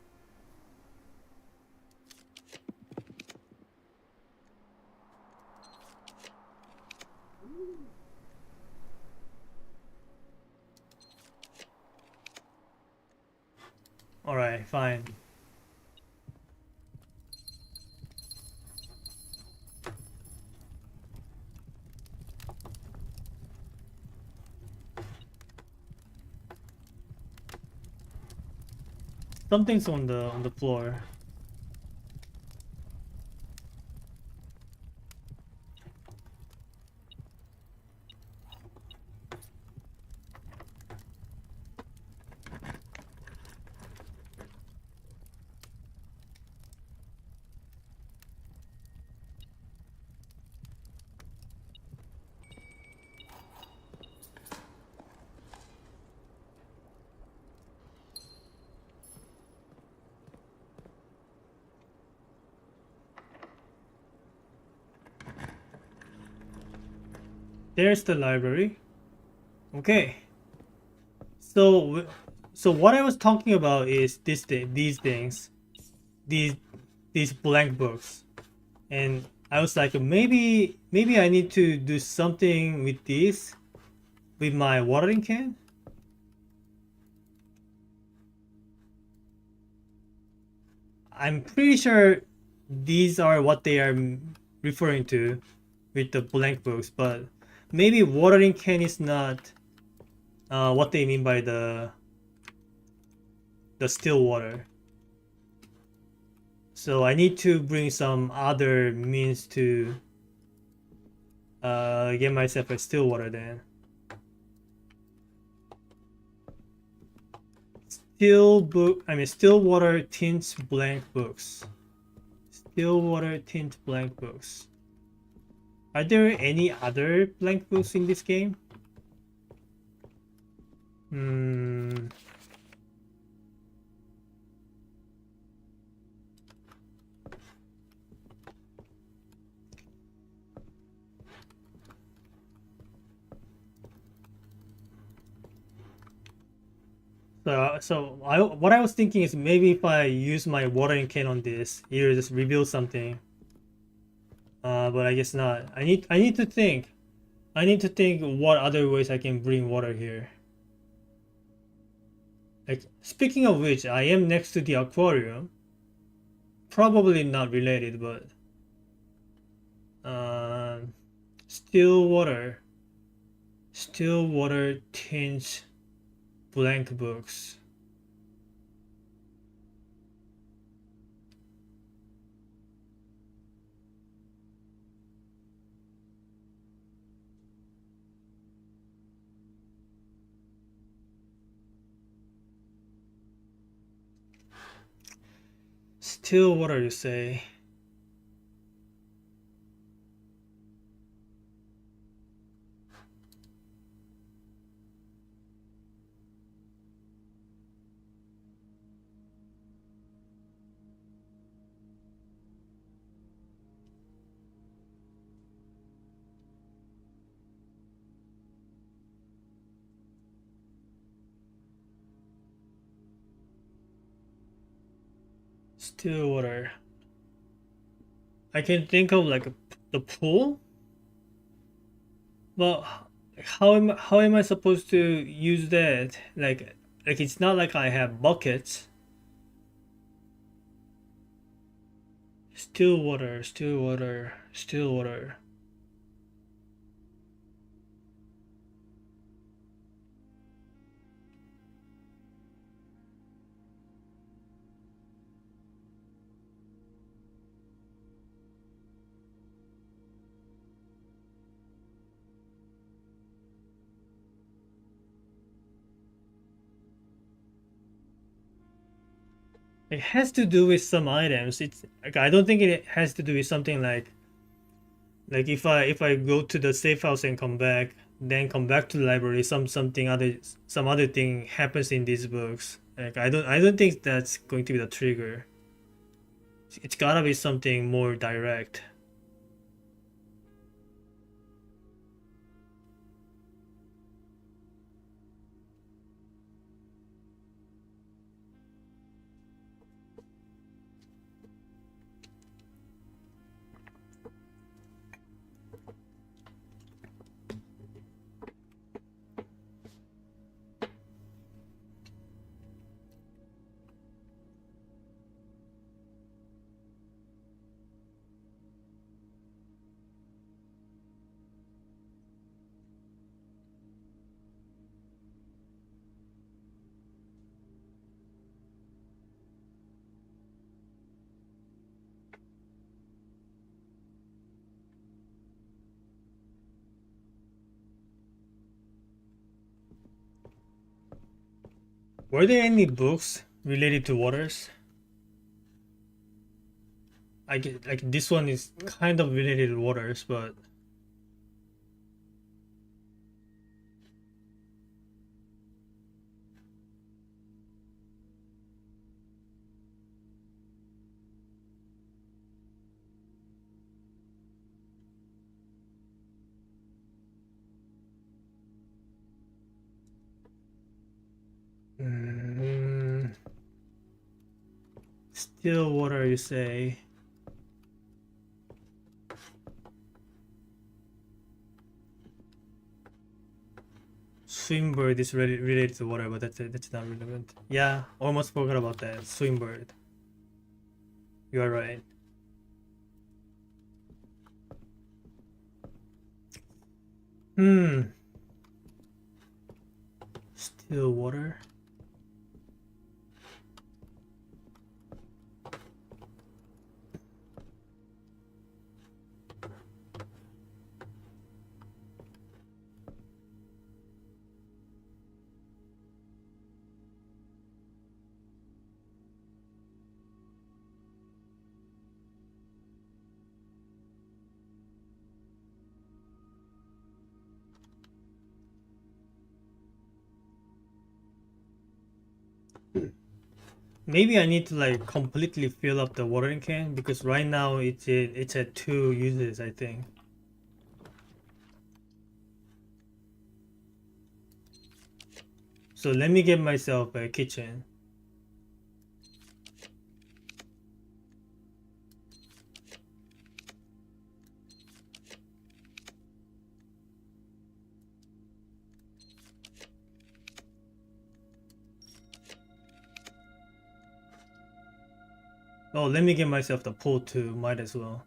Alright, fine. Something's on the floor. There's the library. Okay. So So what I was talking about is these things, these these blank books, and I was like, maybe I need to do something with this with my watering can. I'm pretty sure these are what they are referring to with the blank books, but maybe watering can is not what they mean by the still water. So I need to bring some other means to get myself a still water then. Still water tint blank books. Still water tint blank books. Are there any other blank books in this game? Hmm. What I was thinking is maybe if I use my watering can on this, it'll just reveal something. But I guess not. I need to think. I need to think what other ways I can bring water here. Like speaking of which, I am next to the aquarium. Probably not related, but uh, still water, still water tinge blank books. Still water, you say? Still water. I can think of like the pool, but how am I supposed to use that? Like it's not like I have buckets. Still water, still water, still water. It has to do with some items. It's like I don't think it has to do with something like if I go to the safe house and come back, then come back to the library, some other thing happens in these books. Like I don't think that's going to be the trigger. It's gotta be something more direct. Were there any books related to waters? I get like this one is kind of related to waters, but Still water, you say? Swimbird is related to water, but that's not relevant. Yeah, almost forgot about that. Swimbird. You are right. Still water. Maybe I need to like completely fill up the watering can because right now it's at 2 uses, I think. So let me get myself a kitchen. Oh, let me get myself the pool too. Might as well.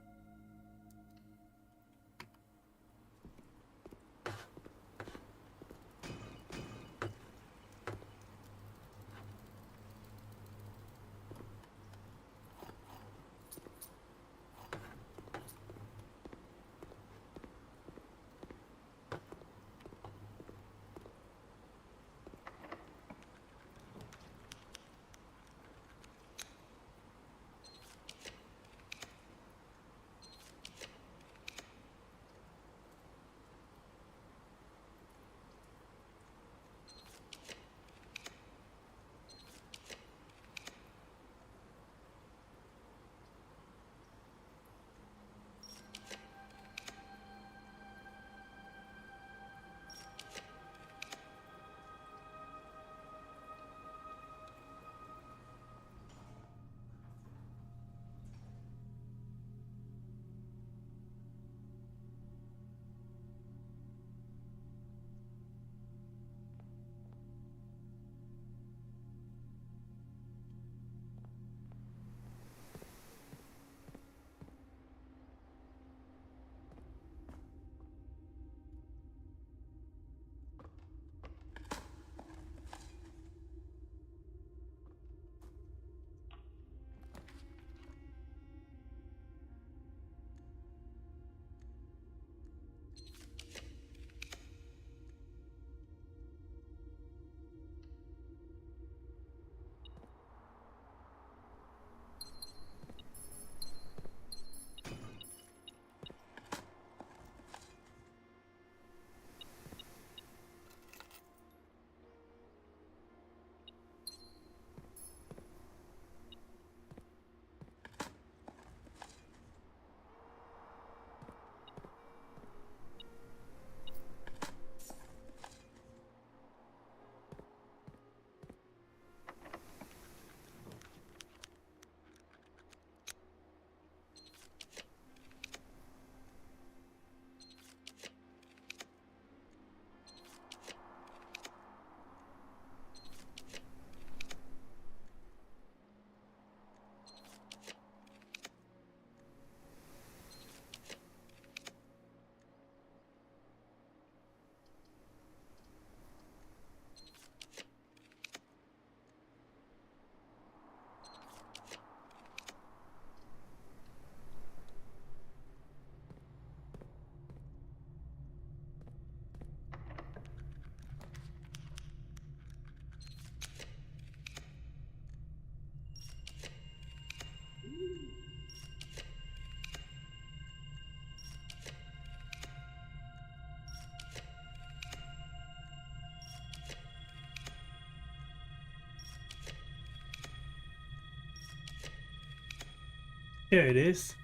Here it is.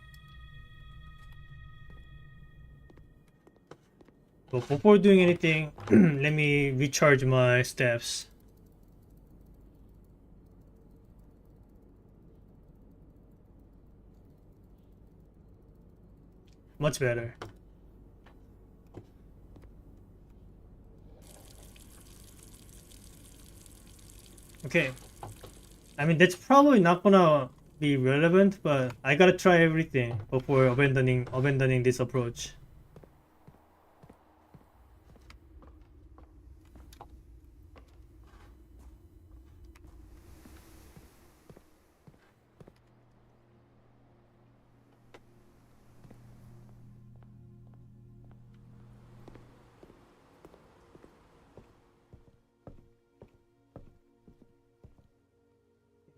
But before doing anything, let me recharge my steps. Much better. Okay. I mean, that's probably not gonna be relevant, but I gotta try everything before abandoning this approach.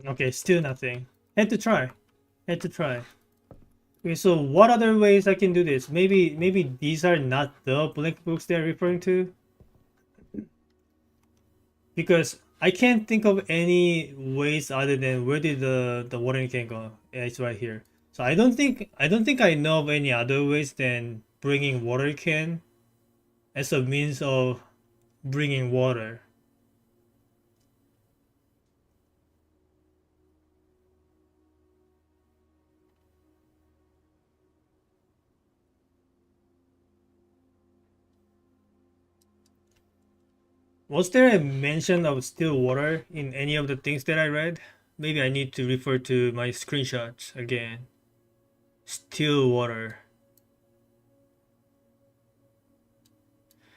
Okay, still nothing. Had to try. Had to try. Okay, so what other ways I can do this? Maybe these are not the blank books they're referring to? Because I can't think of any ways other than where did the watering can go? Yeah, it's right here. So I don't think I know of any other ways than bringing water can as a means of bringing water. Was there a mention of still water in any of the things that I read? Maybe I need to refer to my screenshots again. Still water.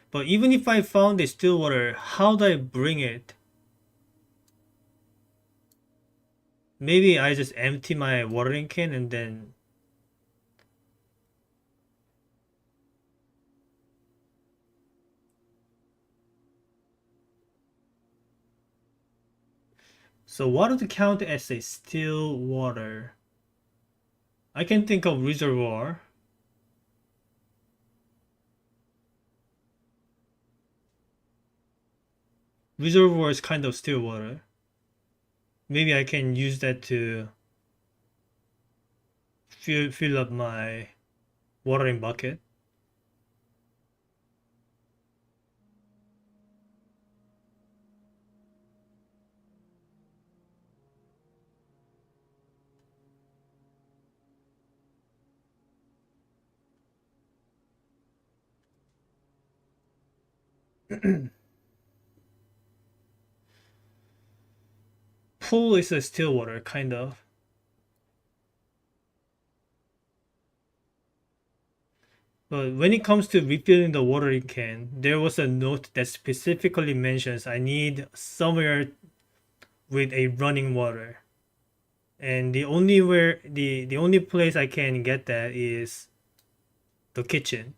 But even if I found a still water, how do I bring it? Maybe I just empty my watering can and then. So what would count as a still water? I can think of reservoir. Reservoir is kind of still water. Maybe I can use that to fill up my watering bucket. Pool is a still water, kind of. But when it comes to refilling the watering can, there was a note that specifically mentions I need somewhere with a running water. And the only place I can get that is the kitchen.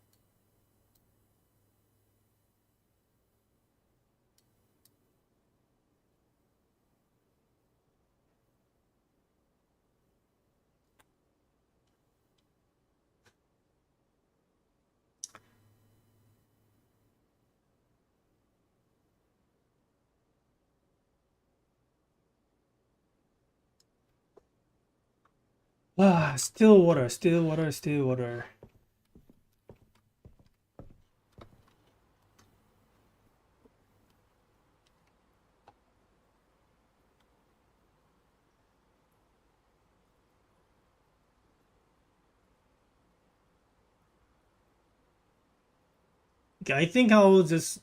Ah, still water, still water, still water. Okay, I think I'll just.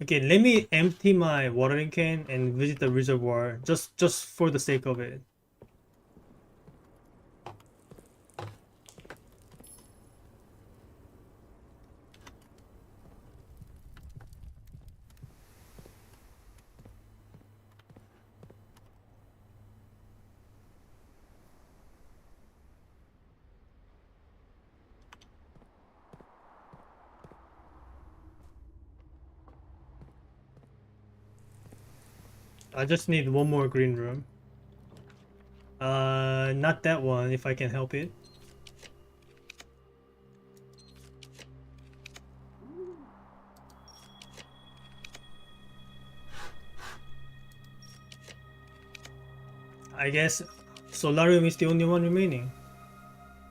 Okay, let me empty my watering can and visit the reservoir just for the sake of it. I just need one more green room. Not that one if I can help it. I guess solarium is the only one remaining.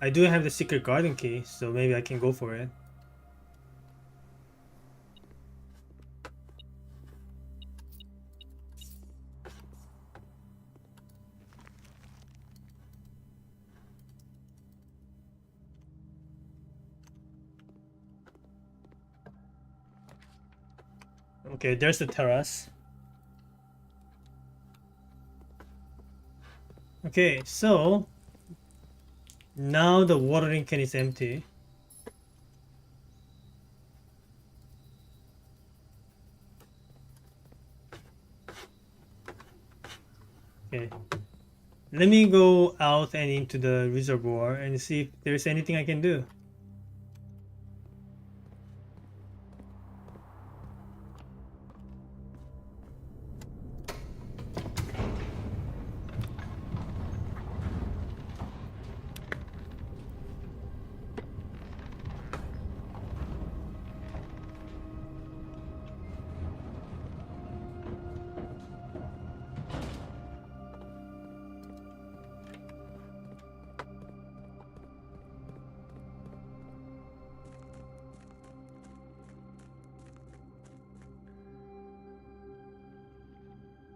I do have the secret garden key, so maybe I can go for it. Okay, there's the terrace. Okay, so now the watering can is empty. Okay, let me go out and into the reservoir and see if there's anything I can do.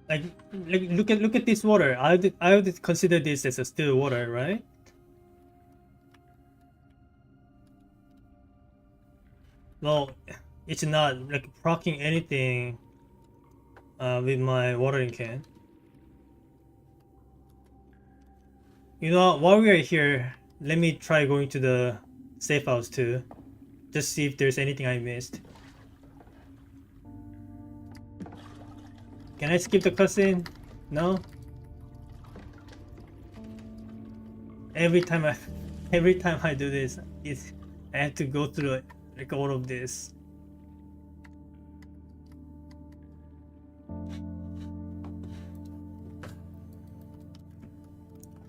Like, look at this water. I would consider this as a still water, right? Well, it's not like proccing anything with my watering can. You know, while we are here, let me try going to the safe house too. Just see if there's anything I missed. Can I skip the cutscene? No? Every time I every time I do this, I have to go through like all of this.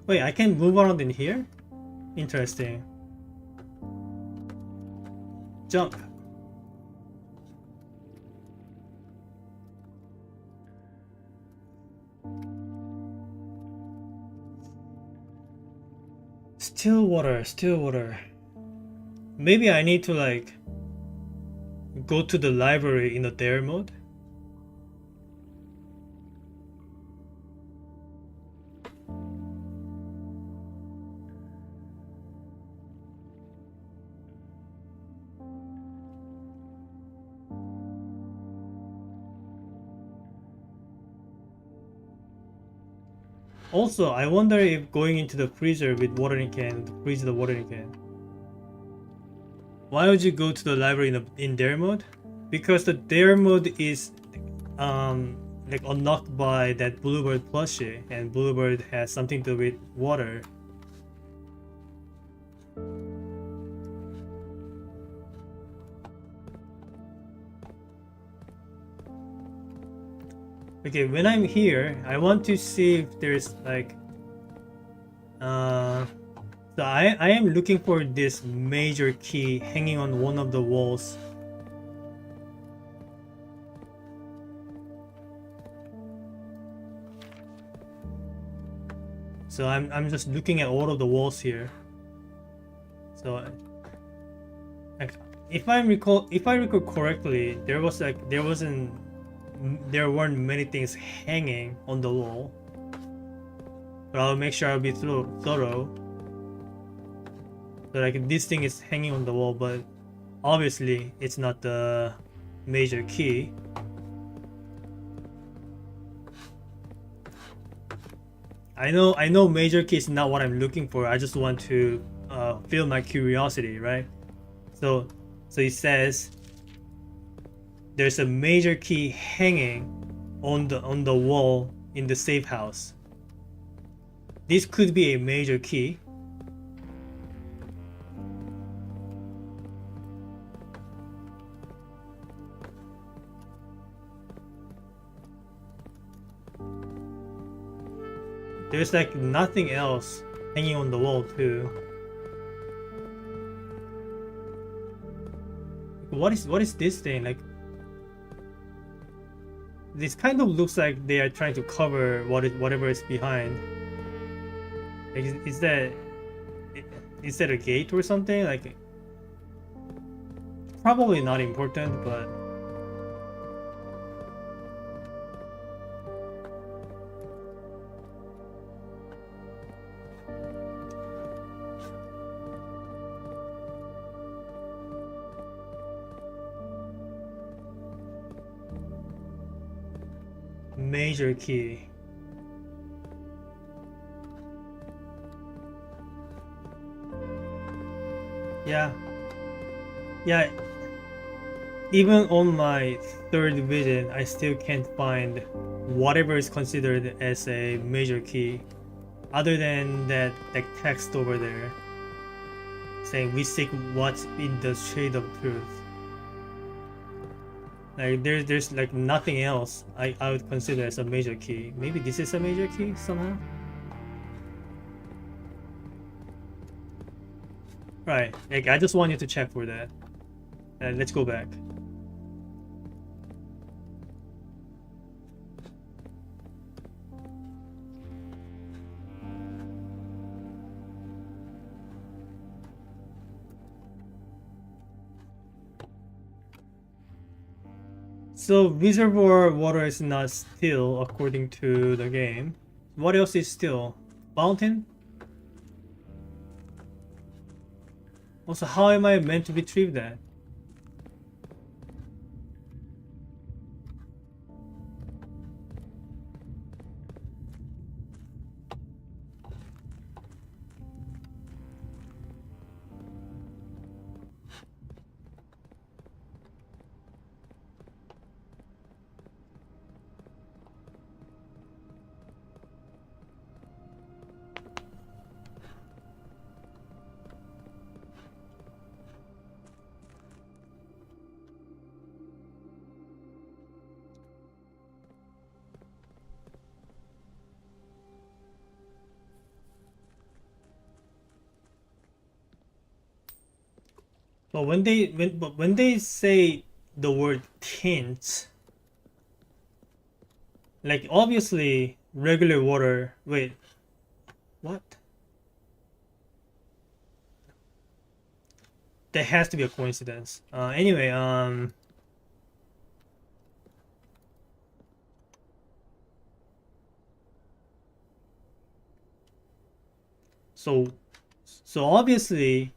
Wait, I can move around in here? Interesting. Jump. Still water, still water. Maybe I need to like go to the library in the dare mode. Also, I wonder if going into the freezer with watering can to freeze the watering can. Why would you go to the library in dare mode? Because the dare mode is like unlocked by that Bluebird plushie, and Bluebird has something to do with water. Okay, when I'm here, I want to see if there's like so I am looking for this major key hanging on one of the walls. So I'm just looking at all of the walls here. So like if I recall correctly, there weren't many things hanging on the wall. But I'll make sure I'll be thorough. So like this thing is hanging on the wall, but obviously it's not the major key. I know major key is not what I'm looking for. I just want to feel my curiosity, right? So it says there's a major key hanging on the wall in the safe house. This could be a major key. There's like nothing else hanging on the wall too. What is this thing? Like this kind of looks like they are trying to cover whatever is behind. Like, is that a gate or something? Like probably not important, but Major key. Yeah. Yeah. Even on my third vision, I still can't find whatever is considered as a major key, other than that like text over there saying we seek what's in the shade of truth. Like there's like nothing else I would consider as a major key. Maybe this is a major key somehow. Right. Like I just want you to check for that. And let's go back. So reservoir water is not still according to the game. What else is still? Fountain? Also, how am I meant to retrieve that? But when they say the word tint, like obviously regular water. Wait, what? That has to be a coincidence. Anyway, so so obviously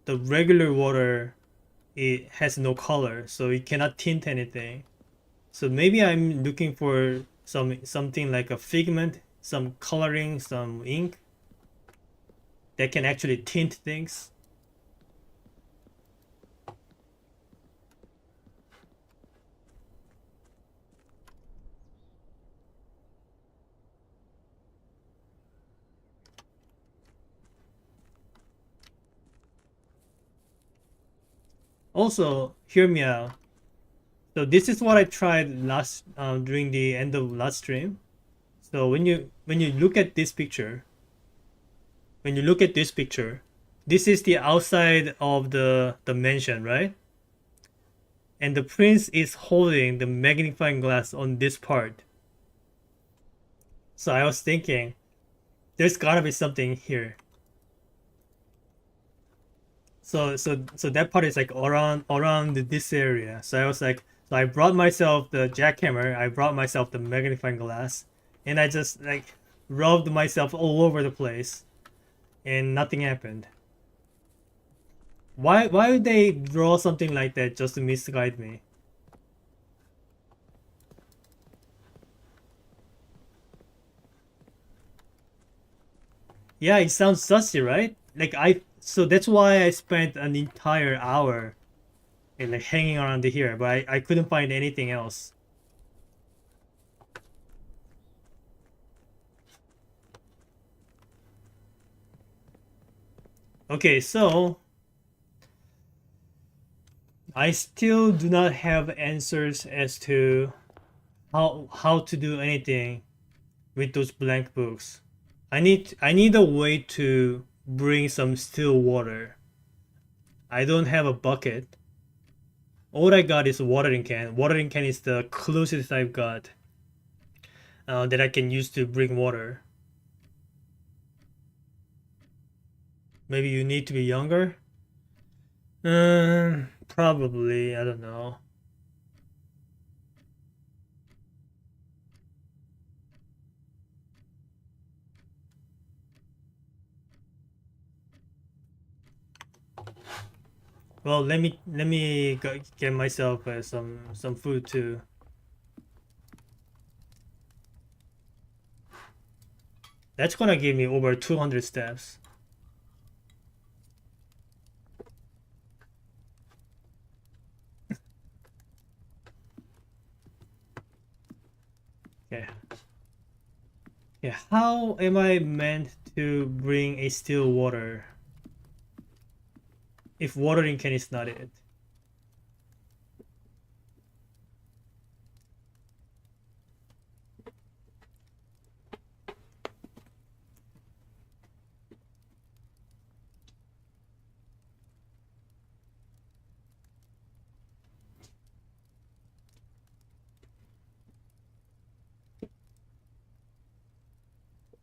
the regular water it has no color, so it cannot tint anything. So maybe I'm looking for something like a figment, some coloring, some ink that can actually tint things. Also, hear me out. So this is what I tried last during the end of last stream. So when you look at this picture, when you look at this picture, this is the outside of the mansion, right? And the prince is holding the magnifying glass on this part. So I was thinking, there's gotta be something here. So that part is like around this area. So I was like, so I brought myself the jackhammer, I brought myself the magnifying glass, and I just like rubbed myself all over the place, and nothing happened. Why would they draw something like that just to misguide me? Yeah, it sounds sussy, right? Like so that's why I spent an entire hour like hanging around here, but I couldn't find anything else. Okay, so I still do not have answers as to how to do anything with those blank books. I need a way to bring some still water. I don't have a bucket. All I got is a watering can. Watering can is the closest I've got that I can use to bring water. Maybe you need to be younger? Probably. I don't know. Well, let me get myself some food too. That's gonna give me over 200 steps. Okay. Yeah, how am I meant to bring a still water if watering can is not it?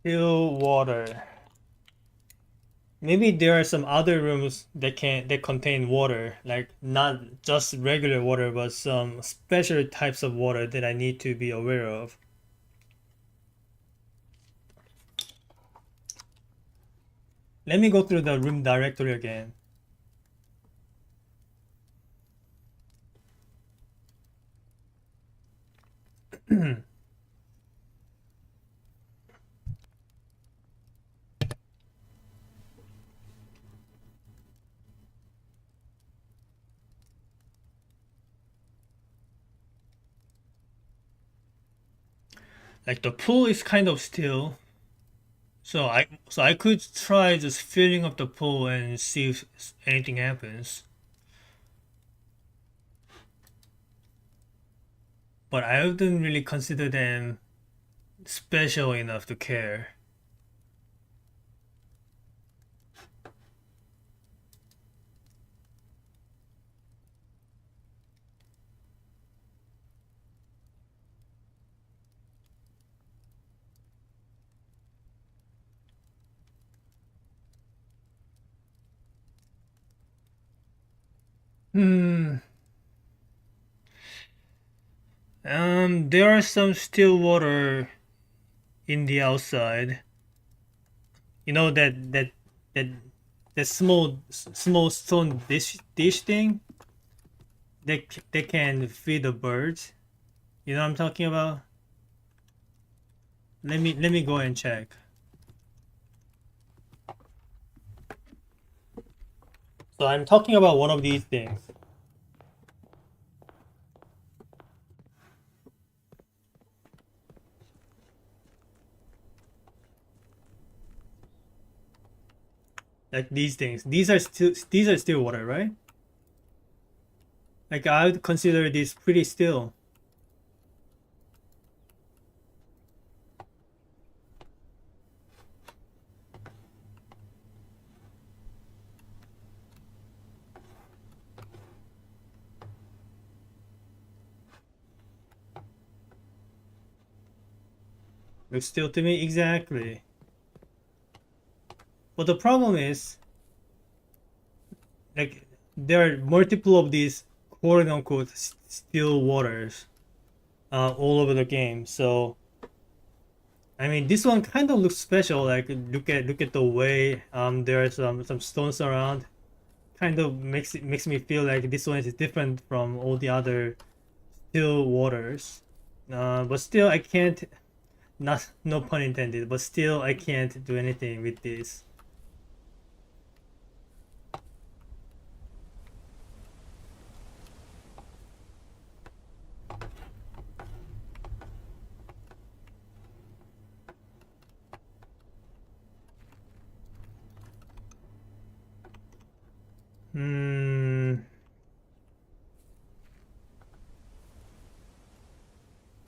Still water. Maybe there are some other rooms that contain water, like not just regular water, but some special types of water that I need to be aware of. Let me go through the room directory again. Like the pool is kind of still, so I could try just filling up the pool and see if anything happens. But I wouldn't really consider them special enough to care. Hmm. There are some still water in the outside. You know that that small stone dish thing that can feed the birds. You know what I'm talking about? Let me go and check. So I'm talking about one of these things. Like these things. These are still water, right? Like I would consider this pretty still. Looks still to me exactly. But the problem is, like, there are multiple of these quote unquote still waters all over the game. So I mean, this one kind of looks special. Like look at the way there are some stones around. Kind of makes me feel like this one is different from all the other still waters. But still, I can't. Not no pun intended. But still, I can't do anything with this. Hmm.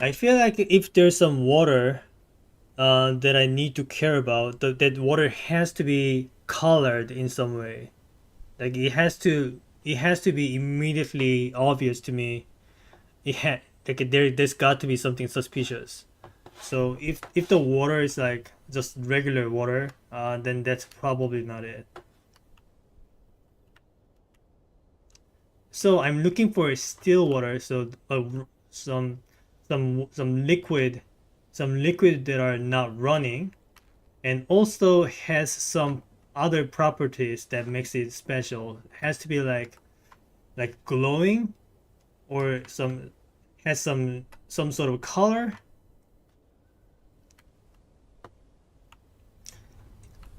I feel like if there's some water that I need to care about, that water has to be colored in some way. Like it has to be immediately obvious to me. Like there's got to be something suspicious. So if the water is like just regular water, then that's probably not it. So I'm looking for still water. So some liquid, some liquid that are not running, and also has some other properties that makes it special. It has to be like glowing or has some sort of color.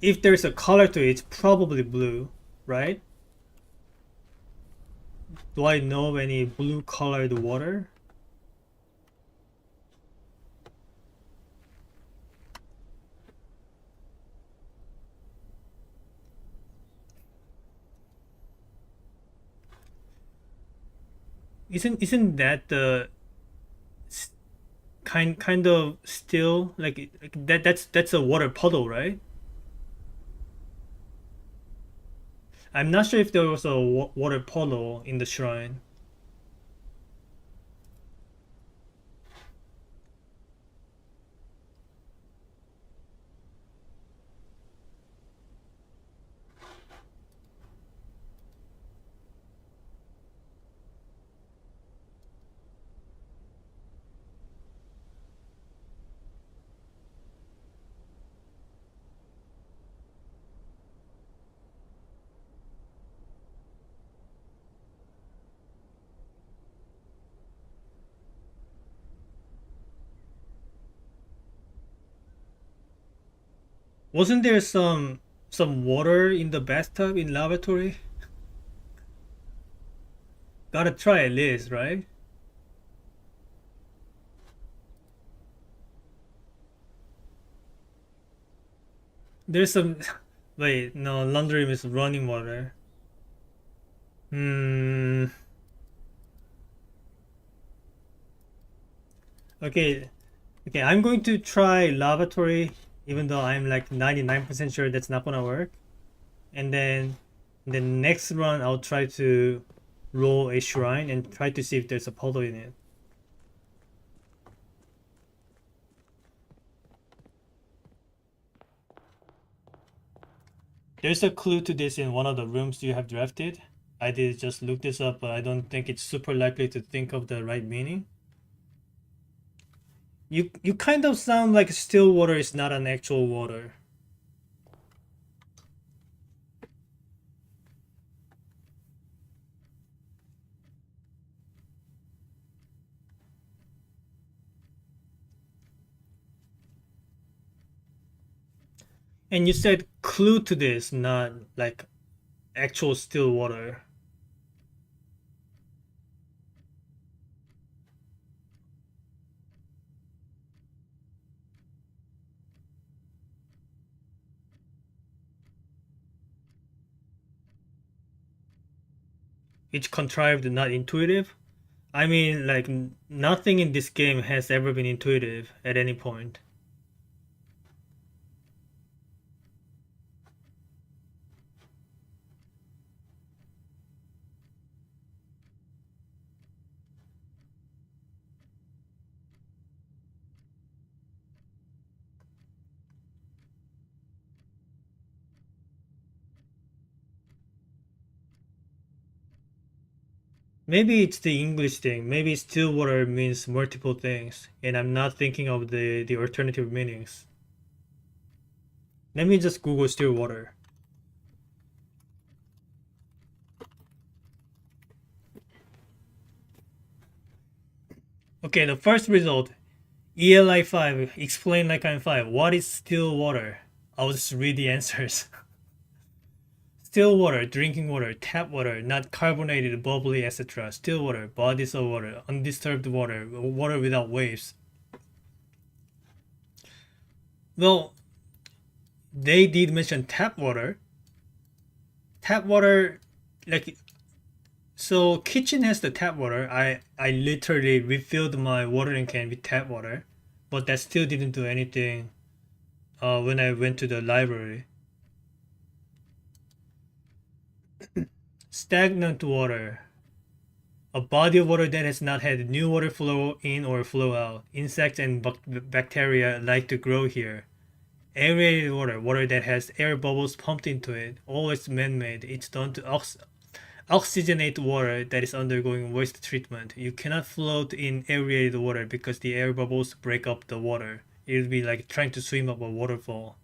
if there's a color to it, it's probably blue, right? Do I know any blue colored water? Isn't that the kind of still like that's a water puddle, right? I'm not sure if there was a water puddle in the shrine. Wasn't there some water in the bathtub in lavatory? Gotta try at least, right? There's some. Wait, no, laundry is running water. Hmm. Okay, okay. I'm going to try lavatory, even though I'm like 99% sure that's not gonna work. And then the next run, I'll try to roll a shrine and try to see if there's a puddle in it. There's a clue to this in one of the rooms you have drafted. I did just look this up, but I don't think it's super likely to think of the right meaning. You kind of sound like still water is not an actual water. And you said clue to this, not like actual still water. It's contrived, not intuitive. I mean, like nothing in this game has ever been intuitive at any point. Maybe it's the English thing. Maybe still water means multiple things, and I'm not thinking of the alternative meanings. Let me just Google still water. Okay, the first result, ELI 5, explain like I'm 5. What is still water? I'll just read the answers. Still water, drinking water, tap water, not carbonated, bubbly, etc. Still water, bodies of water, undisturbed water, water without waves. Well, they did mention tap water. Tap water, like, so kitchen has the tap water. I literally refilled my watering can with tap water, but that still didn't do anything when I went to the library. Stagnant water, a body of water that has not had new water flow in or flow out. Insects and bacteria like to grow here. Aerated water, water that has air bubbles pumped into it. Always man-made. It's done to oxygenate water that is undergoing waste treatment. You cannot float in aerated water because the air bubbles break up the water. It would be like trying to swim up a waterfall.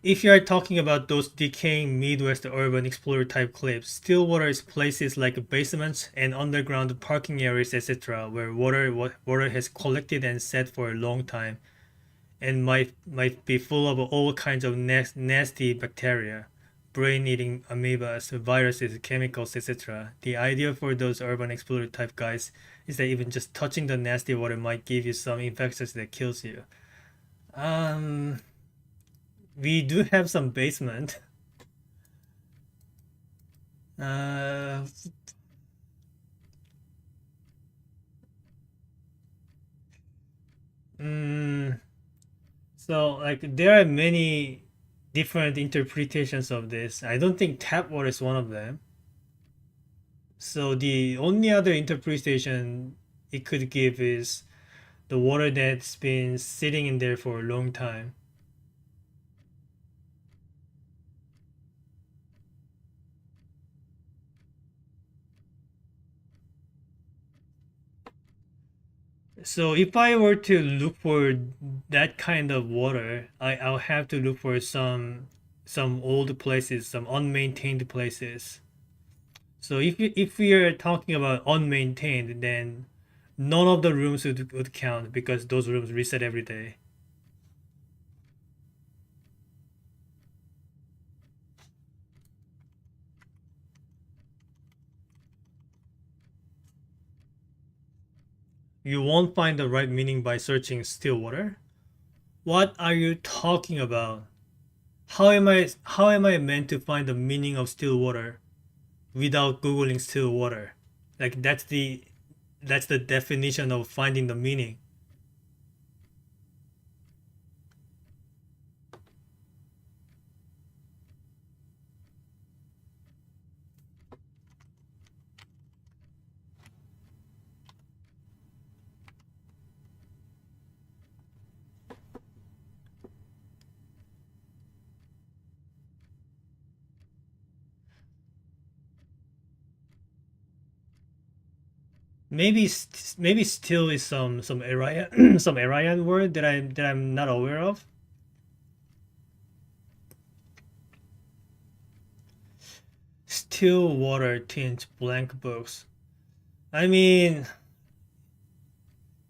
If you are talking about those decaying Midwest urban explorer type cliffs, still water is places like basements and underground parking areas, etc., where water has collected and sat for a long time. and might be full of all kinds of nasty bacteria, brain-eating amoebas, viruses, chemicals, etc. The idea for those urban explorer type guys is that even just touching the nasty water might give you some infections that kills you. Um, we do have some basement. Uh, mm, so like there are many different interpretations of this. I don't think tap water is one of them. So the only other interpretation it could give is the water that's been sitting in there for a long time. So if I were to look for that kind of water, I'll have to look for some old places, some unmaintained places. So if we are talking about unmaintained, then none of the rooms would count because those rooms reset every day. You won't find the right meaning by searching still water. What are you talking about? How am I meant to find the meaning of still water without googling still water? Like that's the definition of finding the meaning. Maybe still is some Aryan some Aryan word that I'm not aware of. Still water tint blank books. I mean,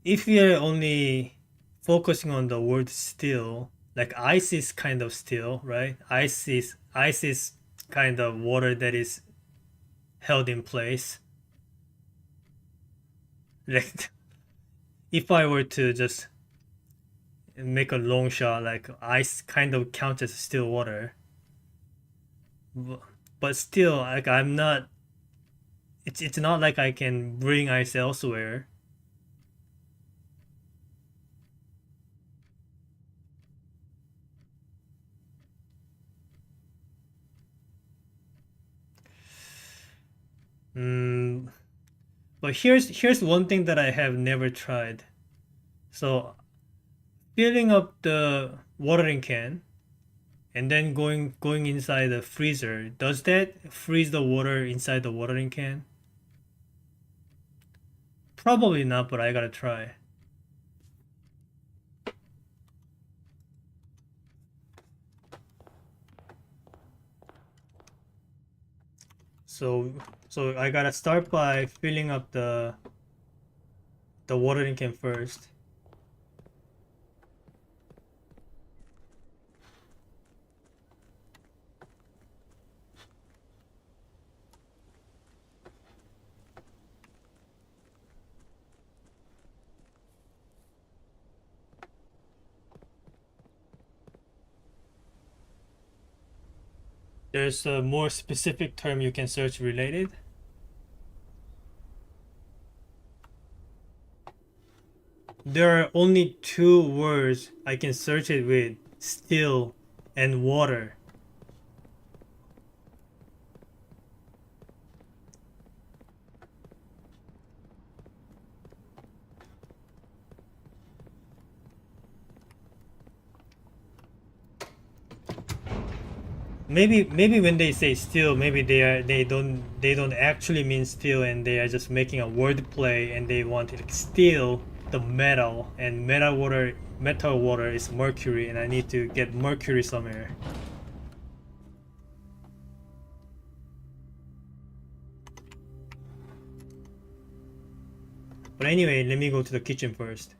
if you're only focusing on the word still, like ice is kind of still, right? Ice is kind of water that is held in place. Like if I were to just make a long shot, like ice kind of counts as still water, but still, like I'm not. It's not like I can bring ice elsewhere. Mm, but here's one thing that I have never tried. So filling up the watering can and then going inside the freezer, does that freeze the water inside the watering can? Probably not, but I gotta try. So so I gotta start by filling up the watering can first. There's a more specific term you can search related. There are only two words I can search it with: still and water. Maybe when they say still, maybe they don't actually mean still, and they are just making a word play, and they want to steal the metal, and metal water is mercury, and I need to get mercury somewhere. But anyway, let me go to the kitchen first.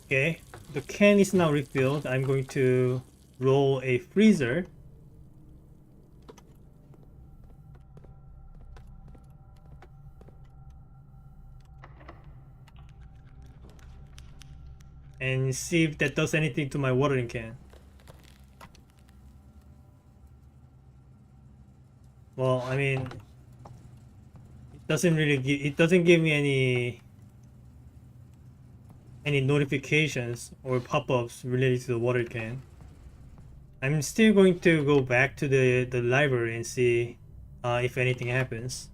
Okay, the can is now refilled. I'm going to roll a freezer. And see if that does anything to my watering can. Well, I mean, it doesn't give me any notifications or pop-ups related to the water can. I'm still going to go back to the library and see if anything happens.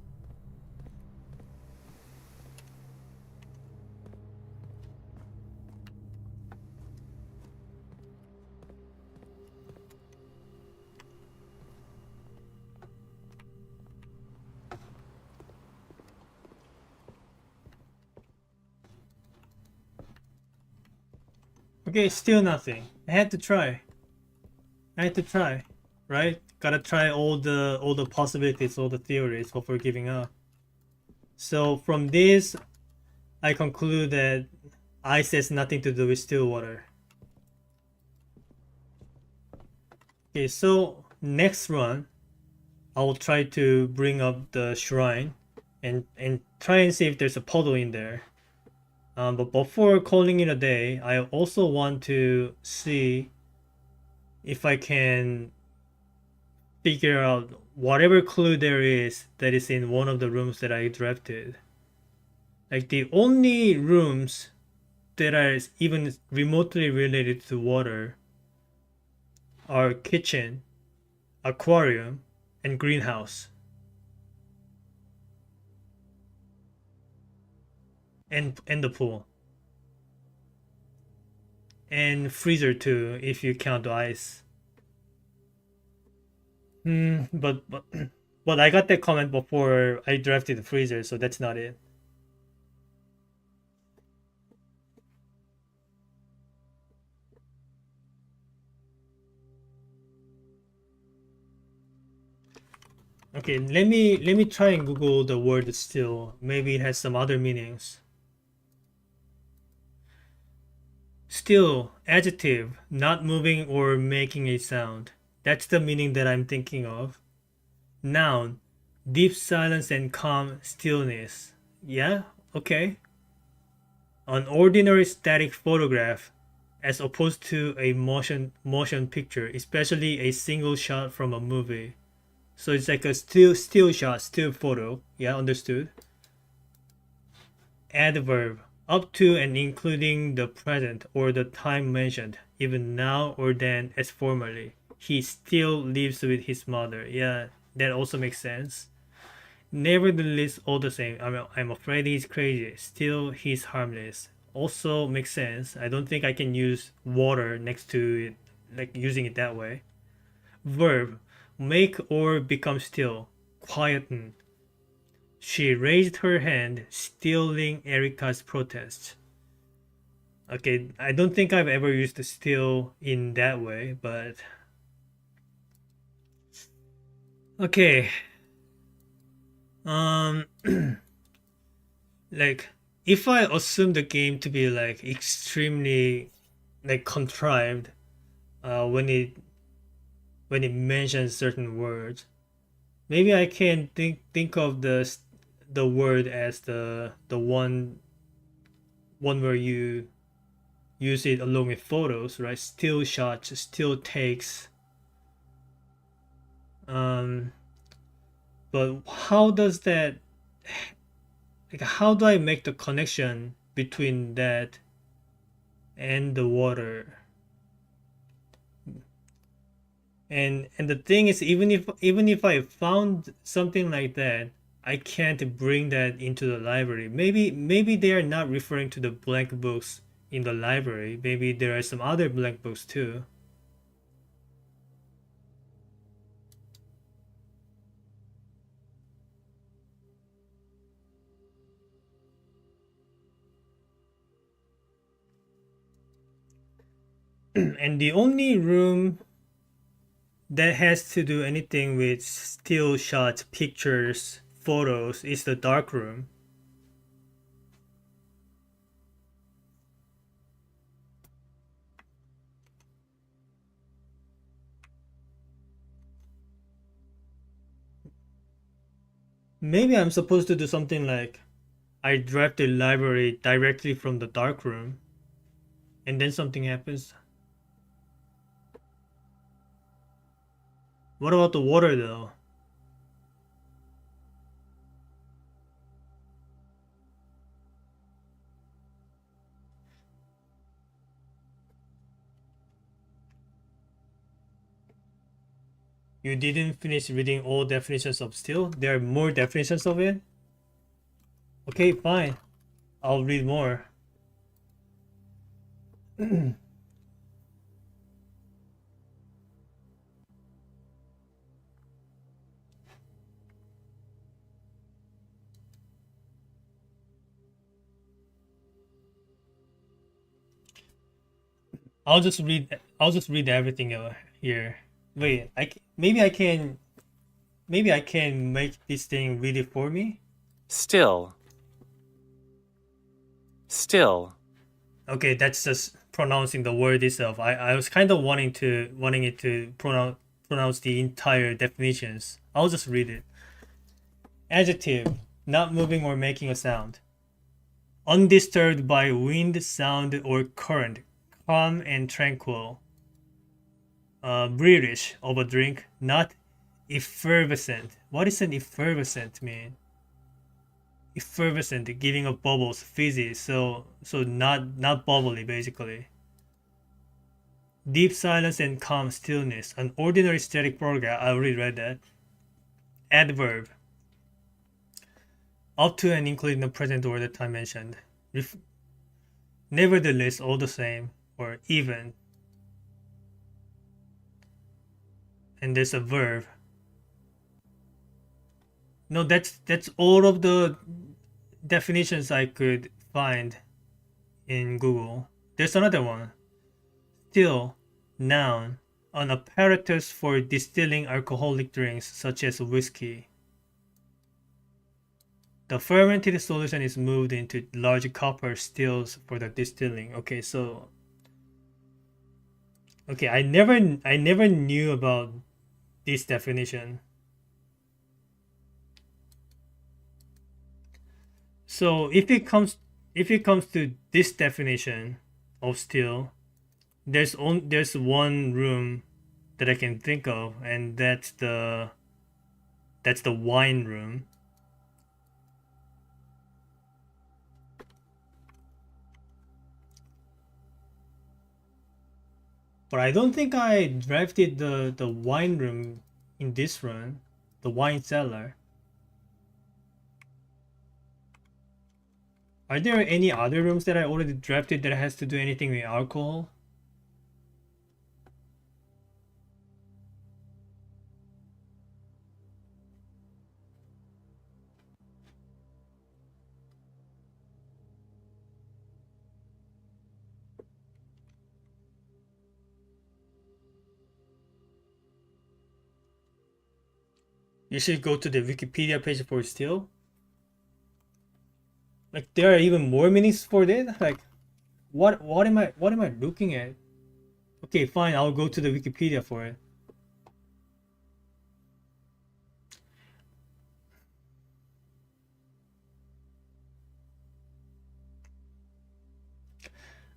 Okay, still nothing. I had to try. Right? Gotta try all the possibilities, all the theories before giving up. So from this, I conclude that ice has nothing to do with still water. Okay, so next run, I'll try to bring up the shrine and try and see if there's a puddle in there. But before calling it a day, I also want to see if I can figure out whatever clue there is that is in one of the rooms that I drafted. Like the only rooms that are even remotely related to water are kitchen, aquarium, and greenhouse. And the pool. And freezer too, if you count the ice. But but I got that comment before I drafted the freezer, so that's not it. Okay, let me try and Google the word still. Maybe it has some other meanings. Still, adjective, not moving or making a sound. That's the meaning that I'm thinking of. Noun, deep silence and calm stillness. Yeah, okay. An ordinary static photograph as opposed to a motion picture, especially a single shot from a movie. So it's like a still shot, still photo. Yeah, understood. Adverb, up to and including the present or the time mentioned, even now or then as formerly. He still lives with his mother. Yeah, that also makes sense. Nevertheless, all the same, I'm afraid he's crazy. Still, he's harmless. Also makes sense. I don't think I can use water next to it, like using it that way. Verb, make or become still. Quieten. She raised her hand, stilling Erica's protest. Okay, I don't think I've ever used the still in that way, but okay. Um, like if I assume the game to be like extremely like contrived, when it mentions certain words, maybe I can think of the word as the one where you use it along with photos, right? Still shots, still takes. Um, but how does that? Like, how do I make the connection between that and the water? And the thing is, even if I found something like that, I can't bring that into the library. Maybe they are not referring to the blank books in the library. Maybe there are some other blank books too. And the only room that has to do anything with still shots, pictures, photos is the dark room. Maybe I'm supposed to do something like I draft the library directly from the dark room, and then something happens. What about the water though? You didn't finish reading all definitions of steel? There are more definitions of it? Okay, fine. I'll read more. I'll just read everything here. Wait, maybe I can make this thing read it for me. Still. Still. Okay, that's just pronouncing the word itself. I was kind of wanting it to pronounce the entire definitions. I'll just read it. Adjective, not moving or making a sound. Undisturbed by wind, sound, or current. Calm and tranquil. British of a drink, not effervescent. What does an effervescent mean? Effervescent, giving off bubbles, fizzy. So not bubbly basically. Deep silence and calm stillness. An ordinary static program. I already read that. Adverb. Up to and including the present or the time mentioned. Nevertheless, all the same, or even. And there's a verb. No, that's all of the definitions I could find in Google. There's another one. Still, noun, an apparatus for distilling alcoholic drinks such as whiskey. The fermented solution is moved into large copper stills for the distilling. Okay, I never knew about this definition. So if it comes to this definition of still, there's one room that I can think of, and that's the wine room. But I don't think I drafted the wine room in this run, the wine cellar. Are there any other rooms that I already drafted that has to do anything with alcohol? You should go to the Wikipedia page for still. Like there are even more meanings for that. Like, what am I looking at? Okay, fine. I'll go to the Wikipedia for it.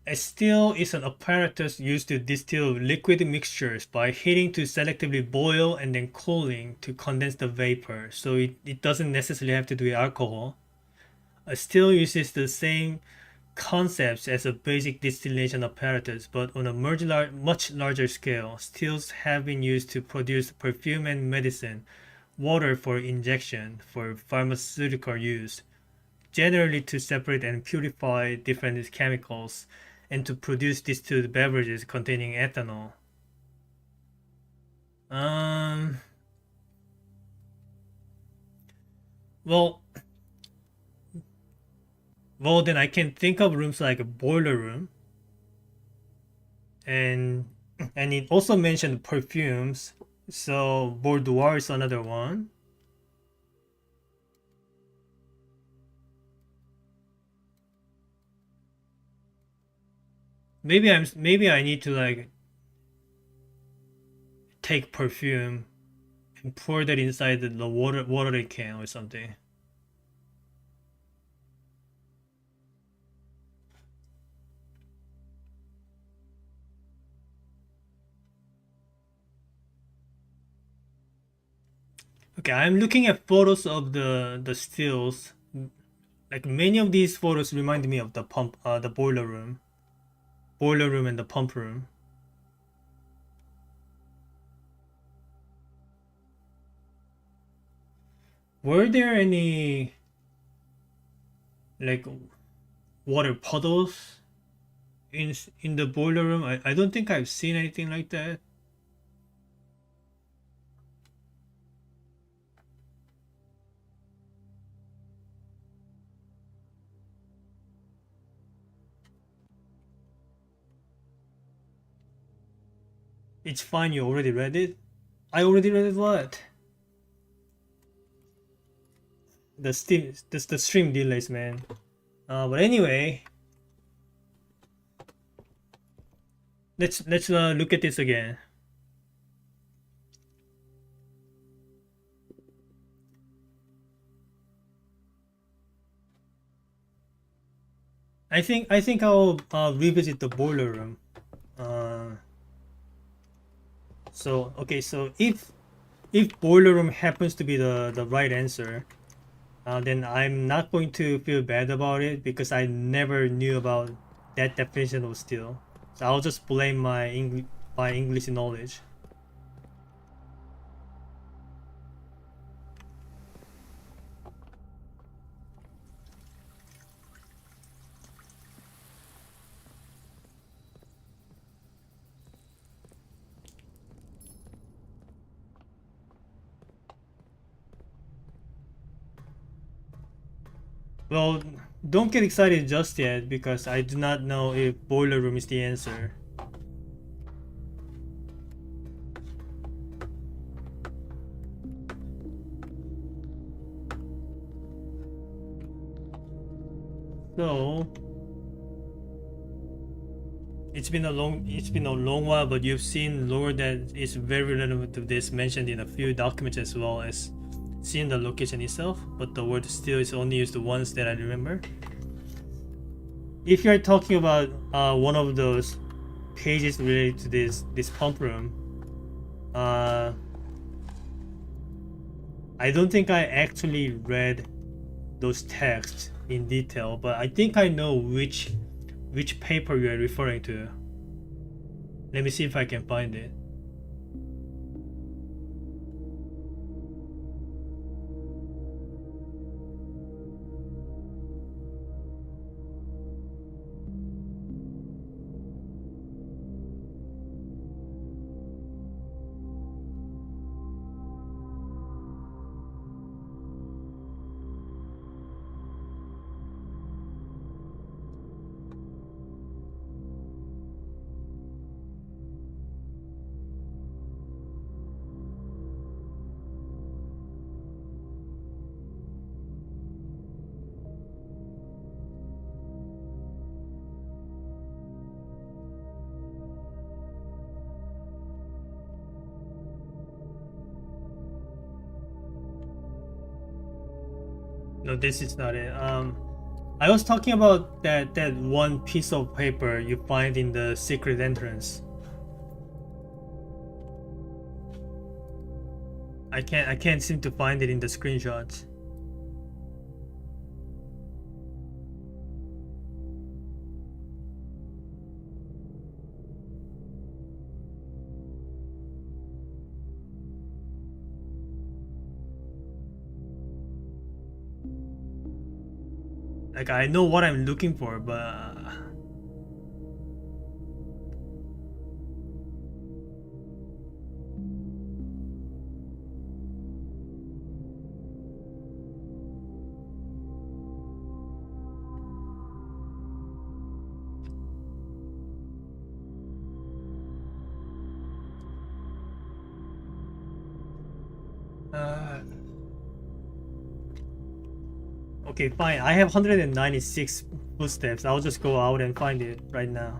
A still is an apparatus used to distill liquid mixtures by heating to selectively boil and then cooling to condense the vapor. So it doesn't necessarily have to do with alcohol. A still uses the same concepts as a basic distillation apparatus, but on a much larger scale. Stills have been used to produce perfume and medicine, water for injection, for pharmaceutical use, generally to separate and purify different chemicals, and to produce distilled beverages containing ethanol. Um. Well, then I can think of rooms like a boiler room, and it also mentioned perfumes. So boudoir is another one. Maybe I need to like take perfume and pour that inside the watering can or something. Okay, I'm looking at photos of the stills. Like many of these photos remind me of the the boiler room and the pump room. Were there any like water puddles in the boiler room? I don't think I've seen anything like that. It's fine, you already read it. I already read it. What? The stream delays, man. But anyway, let's look at this again. I think I'll revisit the boiler room. So okay, so if boiler room happens to be the right answer, then I'm not going to feel bad about it because I never knew about that definition of steel. So I'll just blame my English knowledge. Well, don't get excited just yet because I do not know if boiler room is the answer. So it's been a long while, but you've seen lore that is very relevant to this, mentioned in a few documents as well as seeing the location itself, but the word still is only used once that I remember. If you're talking about one of those pages related to this pump room, I don't think I actually read those texts in detail, but I think I know which paper you are referring to. Let me see if I can find it. No, this is not it. I was talking about that one piece of paper you find in the secret entrance. I can't seem to find it in the screenshots. Like I know what I'm looking for, but okay, fine. I have 196 footsteps. I'll just go out and find it right now.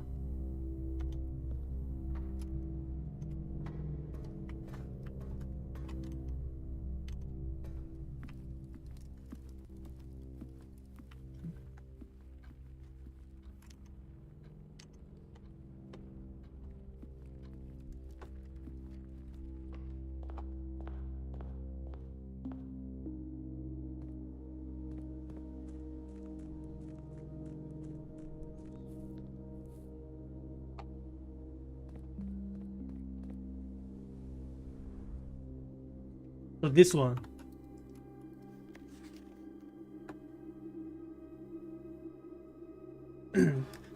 So this one.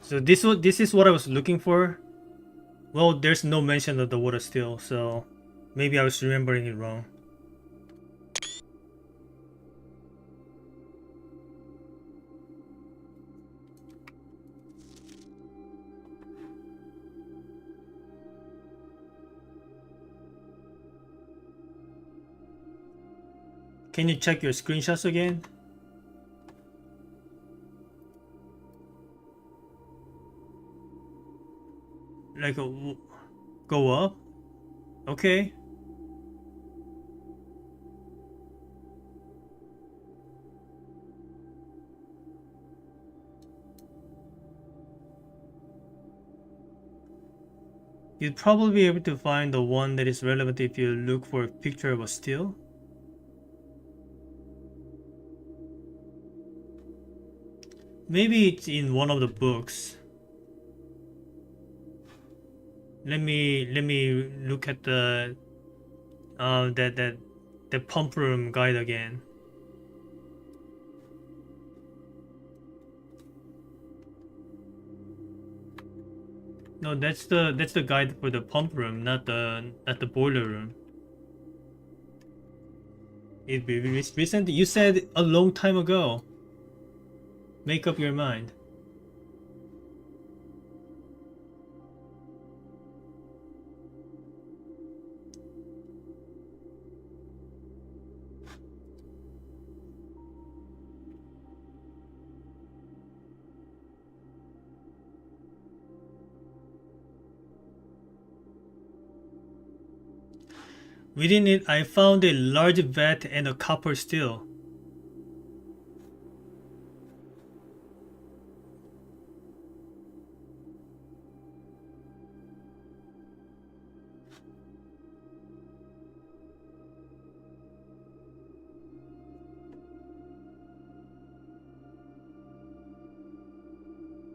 So this is what I was looking for. Well, there's no mention of the water still, so maybe I was remembering it wrong. Can you check your screenshots again? Like go up? Okay. You'd probably be able to find the one that is relevant if you look for a picture of a still. Maybe it's in one of the books. Let me look at the the pump room guide again. No, that's the guide for the pump room, not the boiler room. It be recent. You said a long time ago. Make up your mind. Within it, I found a large vat and a copper still.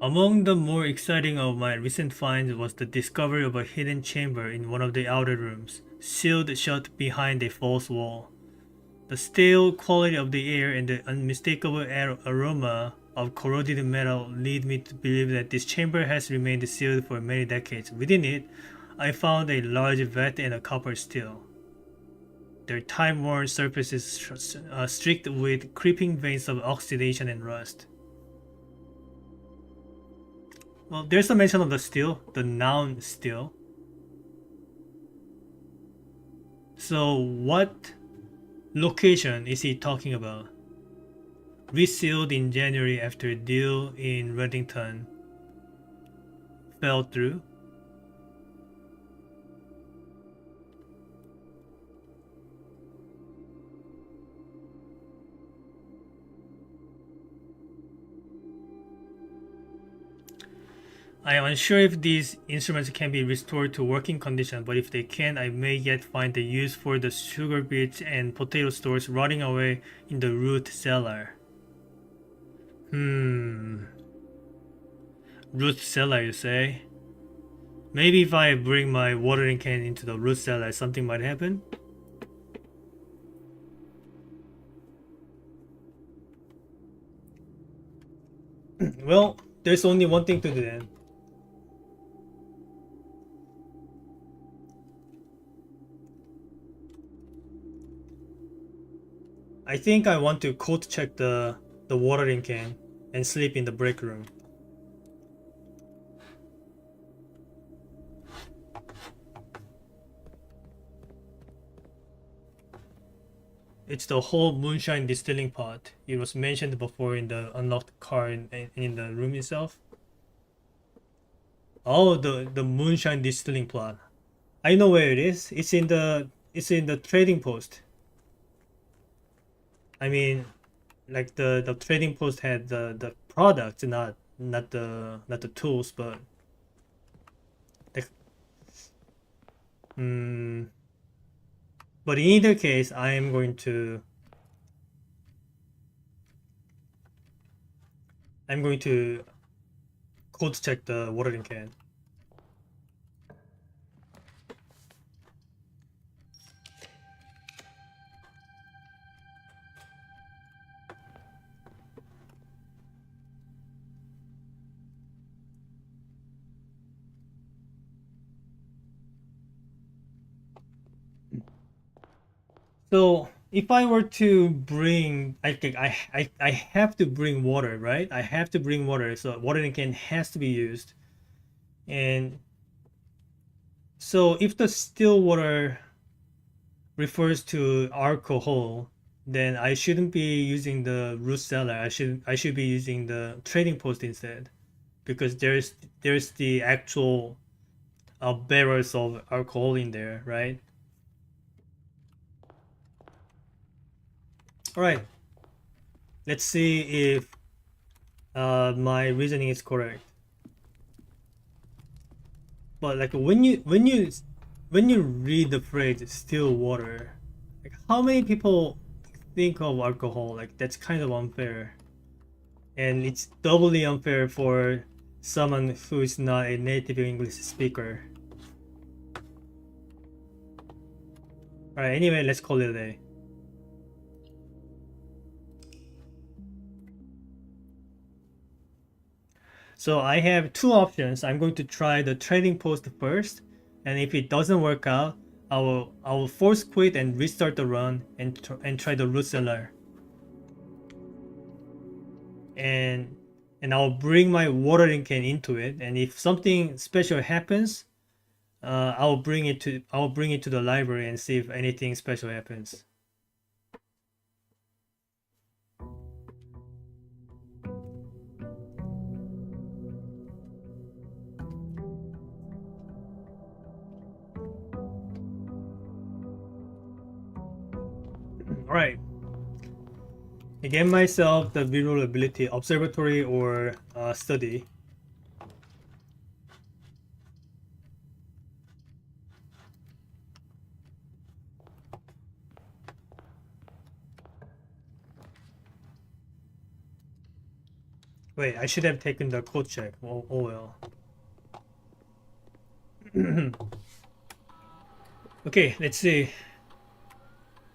Among the more exciting of my recent finds was the discovery of a hidden chamber in one of the outer rooms, sealed shut behind a false wall. The stale quality of the air and the unmistakable aroma of corroded metal lead me to believe that this chamber has remained sealed for many decades. Within it, I found a large vat and a copper still. Their time-worn surfaces streaked with creeping veins of oxidation and rust. Well, there's a mention of the still, the noun still. So what location is he talking about? Resealed in January after a deal in Reddington fell through. I am unsure if these instruments can be restored to working condition, but if they can, I may yet find a use for the sugar beets and potato stores rotting away in the root cellar. Root cellar, you say? Maybe if I bring my watering can into the root cellar, something might happen? Well, there's only one thing to do then. I think I want to cold check the watering can and sleep in the break room. It's the whole moonshine distilling pot. It was mentioned before in the unlocked car in the room itself. Oh, the moonshine distilling pot. I know where it is. It's in the trading post. I mean, like the trading post had the products, not the tools, but the, but in either case, I am going to code check the watering can. So if I were to bring, I have to bring water, right? I have to bring water, so watering can has to be used. And so if the still water refers to alcohol, then I shouldn't be using the root cellar. I should be using the trading post instead, because there's the actual barrels of alcohol in there, right? All right. Let's see if my reasoning is correct. But like when you read the phrase "still water," like how many people think of alcohol? Like that's kind of unfair, and it's doubly unfair for someone who is not a native English speaker. All right. Anyway, let's call it a day. So I have two options. I'm going to try the trading post first, and if it doesn't work out, I will force quit and restart the run and try the root cellar. And I'll bring my watering can into it, and if something special happens, I'll bring it to the library and see if anything special happens. All right. I gave myself the visual ability observatory or study. Wait, I should have taken the code check. Oh well. Okay, let's see.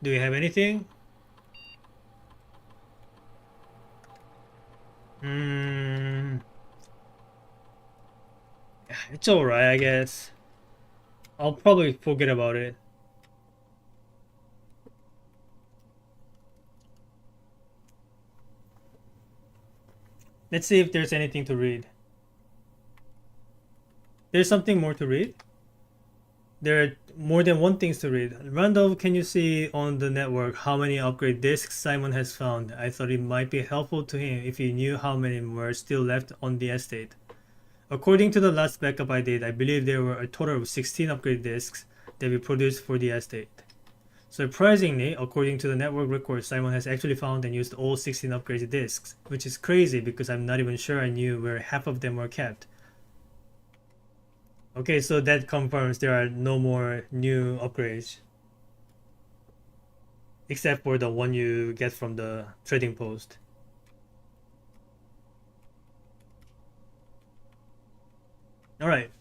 Do we have anything? Mm, it's alright, I guess. I'll probably forget about it. Let's see if there's anything to read. There's something more to read? There are more than one things to read. Randolph, can you see on the network how many upgrade disks Simon has found? I thought it might be helpful to him if he knew how many were still left on the estate. According to the last backup I did, I believe there were a total of 16 upgrade disks that we produced for the estate. Surprisingly, according to the network record, Simon has actually found and used all 16 upgraded disks, which is crazy because I'm not even sure I knew where half of them were kept. Okay, so that confirms there are no more new upgrades. Except for the one you get from the trading post. Alright.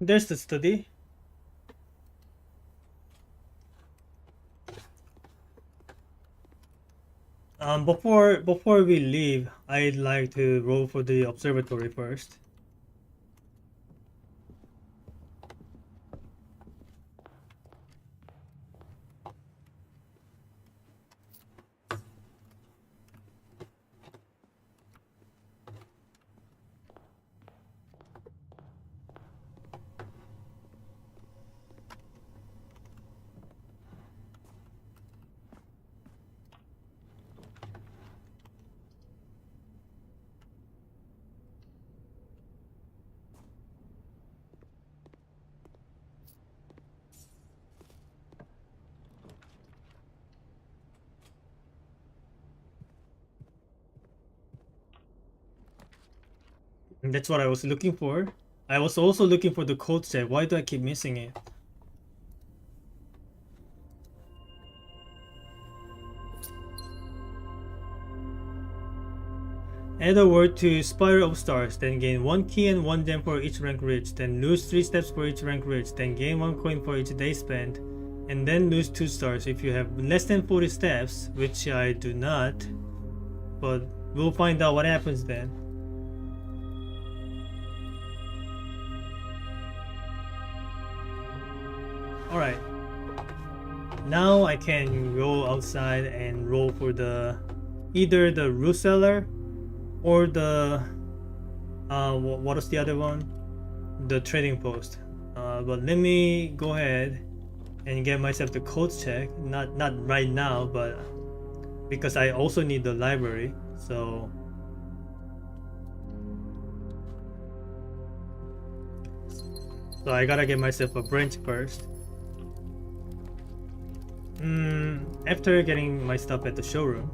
There's the study. Before we leave, I'd like to roll for the observatory first. And that's what I was looking for. I was also looking for the code check. Why do I keep missing it? Add a word to Spiral of Stars, then gain 1 key and 1 gem for each rank reached, then lose 3 steps for each rank reached, then gain 1 coin for each day spent, and then lose 2 stars if you have less than 40 steps, which I do not, but we'll find out what happens then. Alright, now I can go outside and roll for the either the root cellar or the what was the other one? The trading post. But let me go ahead and get myself the code check. Not right now, but because I also need the library. So I gotta get myself a branch first. After getting my stuff at the showroom.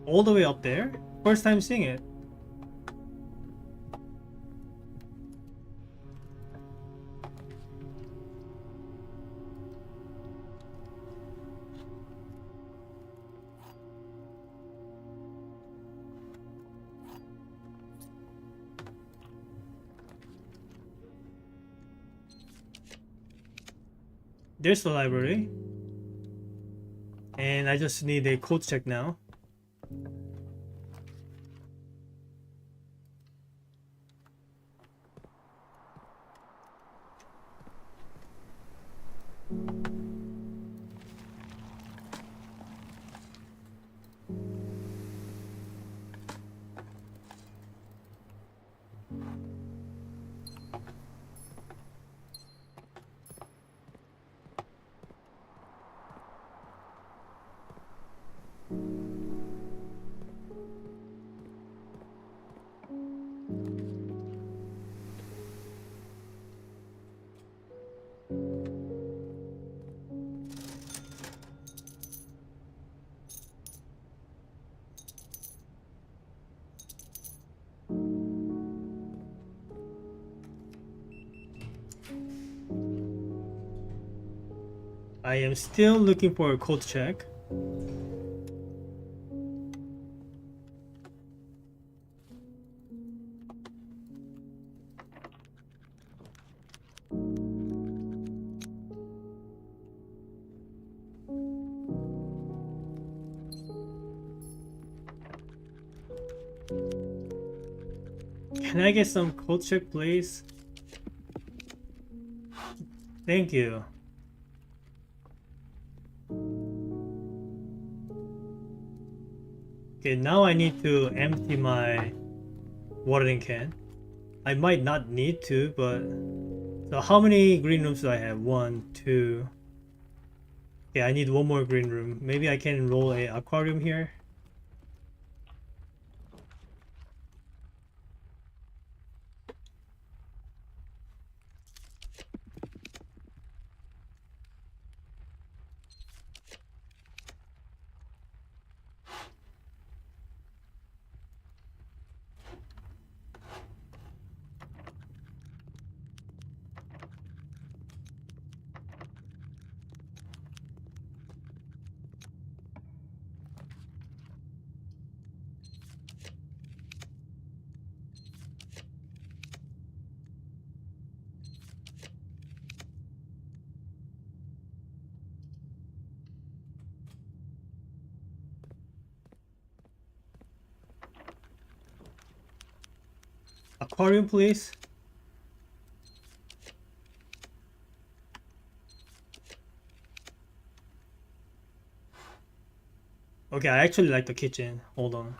All the way up there? First time seeing it. There's the library. And I just need a code check now. I am still looking for a code check. Can I get some code check, please? Thank you. Okay, now I need to empty my watering can. I might not need to, but... So how many green rooms do I have? 1, 2... Okay, I need one more green room. Maybe I can roll a aquarium here. Aquarium, please. Okay, I actually like the kitchen. Hold on.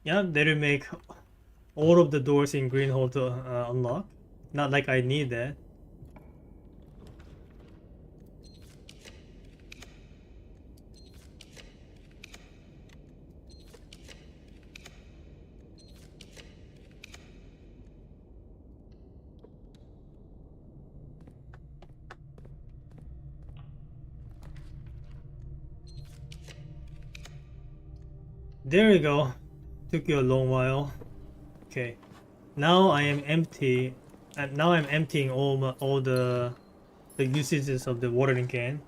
Yeah, they will make all of the doors in green hole to unlock. Not like I need that. There we go. Took you a long while. Okay. Now I am empty. And now I'm emptying all the usages of the watering can.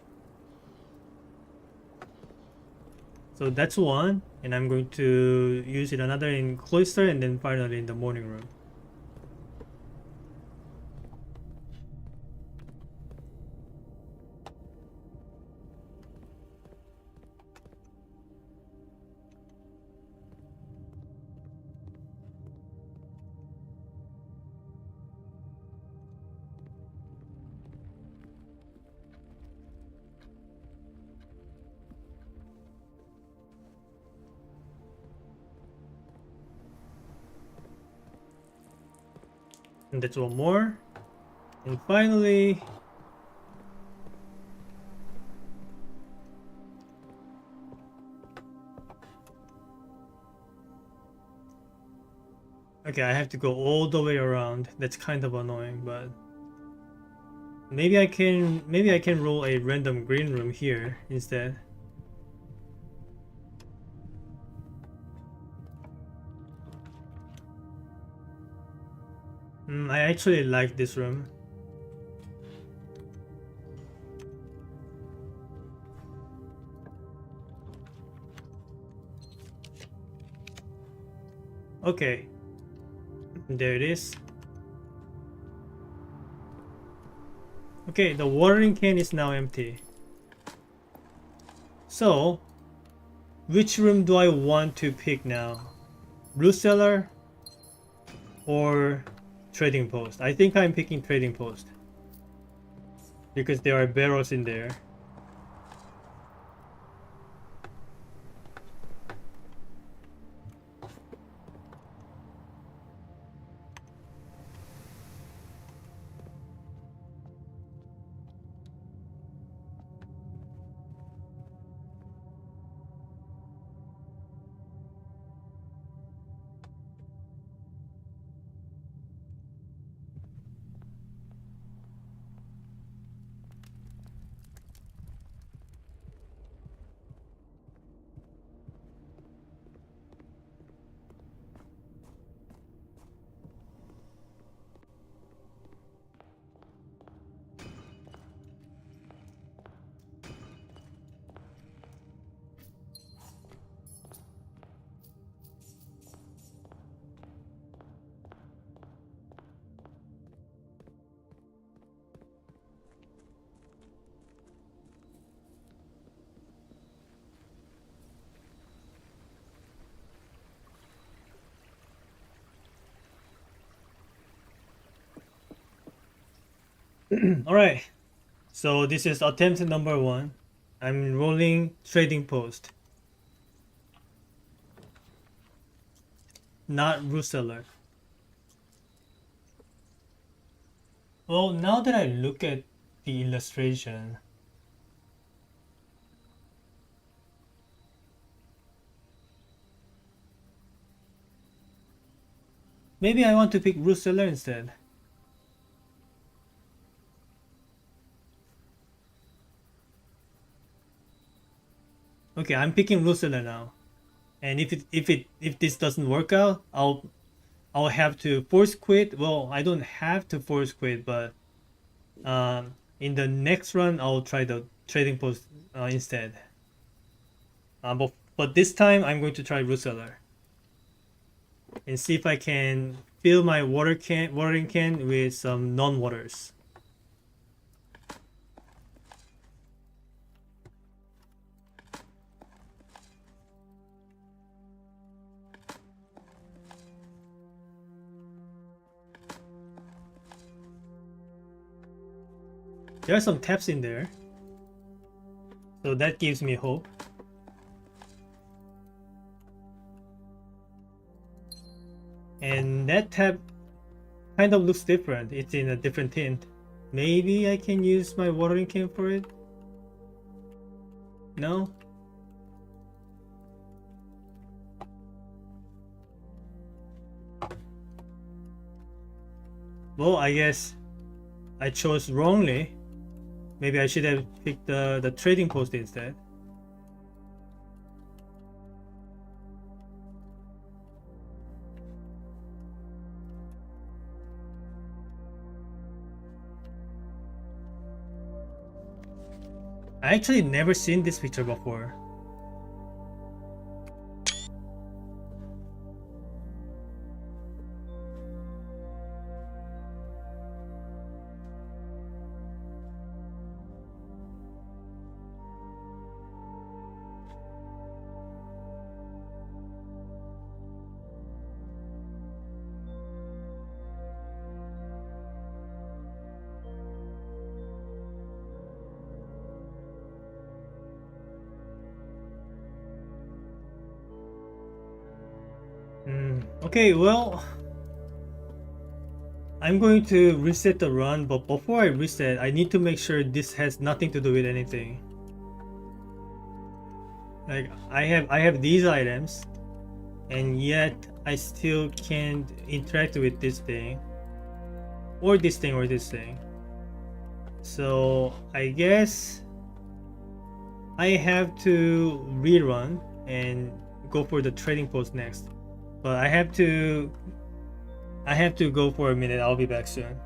So that's one, and I'm going to use it another in cloister and then finally in the morning room. And that's one more. And finally, okay, I have to go all the way around. That's kind of annoying, but maybe I can roll a random green room here instead. I actually like this room. Okay, there it is. Okay, the watering can is now empty. So, which room do I want to pick now? Blue cellar or trading post? I think I'm picking trading post because there are barrels in there. Alright, so this is attempt number 1. I'm rolling trading post, not root cellar. Well, now that I look at the illustration, maybe I want to pick root cellar instead. Okay, I'm picking root cellar now. And if this doesn't work out, I'll have to force quit. Well, I don't have to force quit, but in the next run I'll try the trading post instead. But this time I'm going to try root cellar and see if I can fill my watering can with some non-waters. There are some taps in there, so that gives me hope. And that tap kind of looks different. It's in a different tint. Maybe I can use my watering can for it? No? Well, I guess I chose wrongly. Maybe I should have picked the trading post instead. I actually never seen this picture before. Okay, well, I'm going to reset the run, but before I reset, I need to make sure this has nothing to do with anything. Like I have these items, and yet I still can't interact with this thing, or this thing, or this thing. So I guess I have to rerun and go for the trading post next. But I have to go for a minute. I'll be back soon.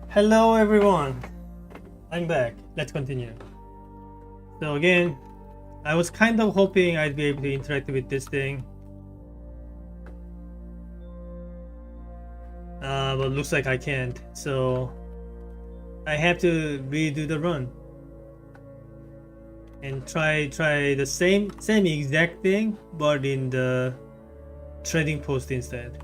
Hello everyone, I'm back. Let's continue. So again, I was kind of hoping I'd be able to interact with this thing, but looks like I can't. So I have to redo the run and try the same exact thing, but in the trading post instead.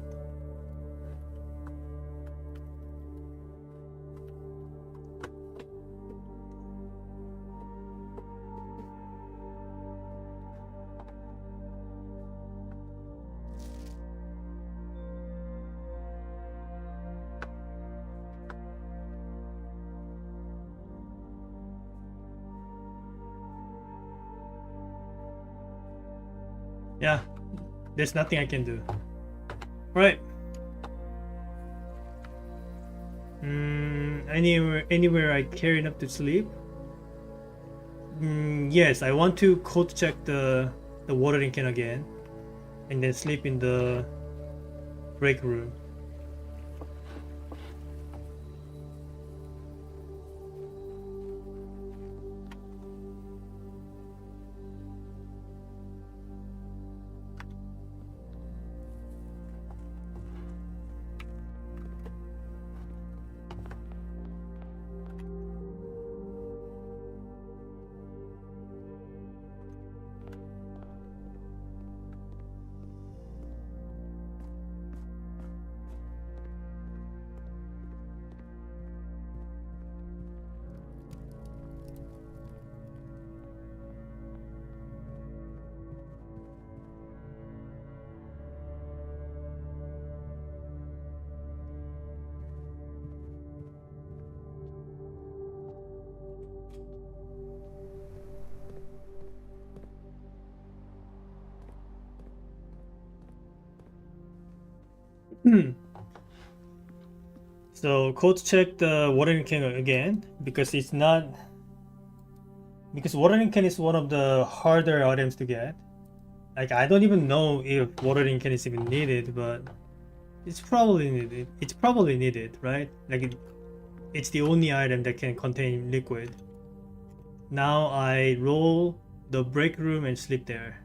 Yeah, there's nothing I can do. Right. Anywhere I care enough to sleep? Yes, I want to cold check the watering can again, and then sleep in the break room. So code check the watering can again because it's not because watering can is one of the harder items to get. Like I don't even know if watering can is even needed, but it's probably needed. It's probably needed, right? Like it's the only item that can contain liquid. Now I roll the break room and sleep there.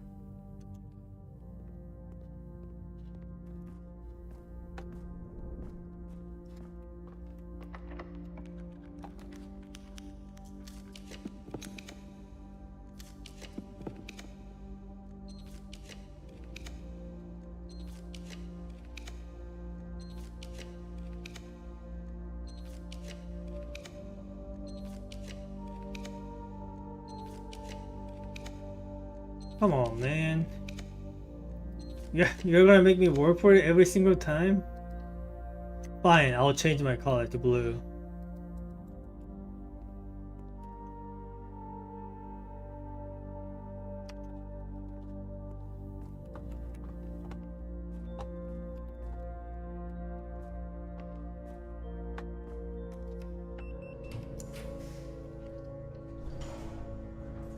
Come on, man. Yeah, you're gonna make me work for it every single time? Fine, I'll change my color to blue.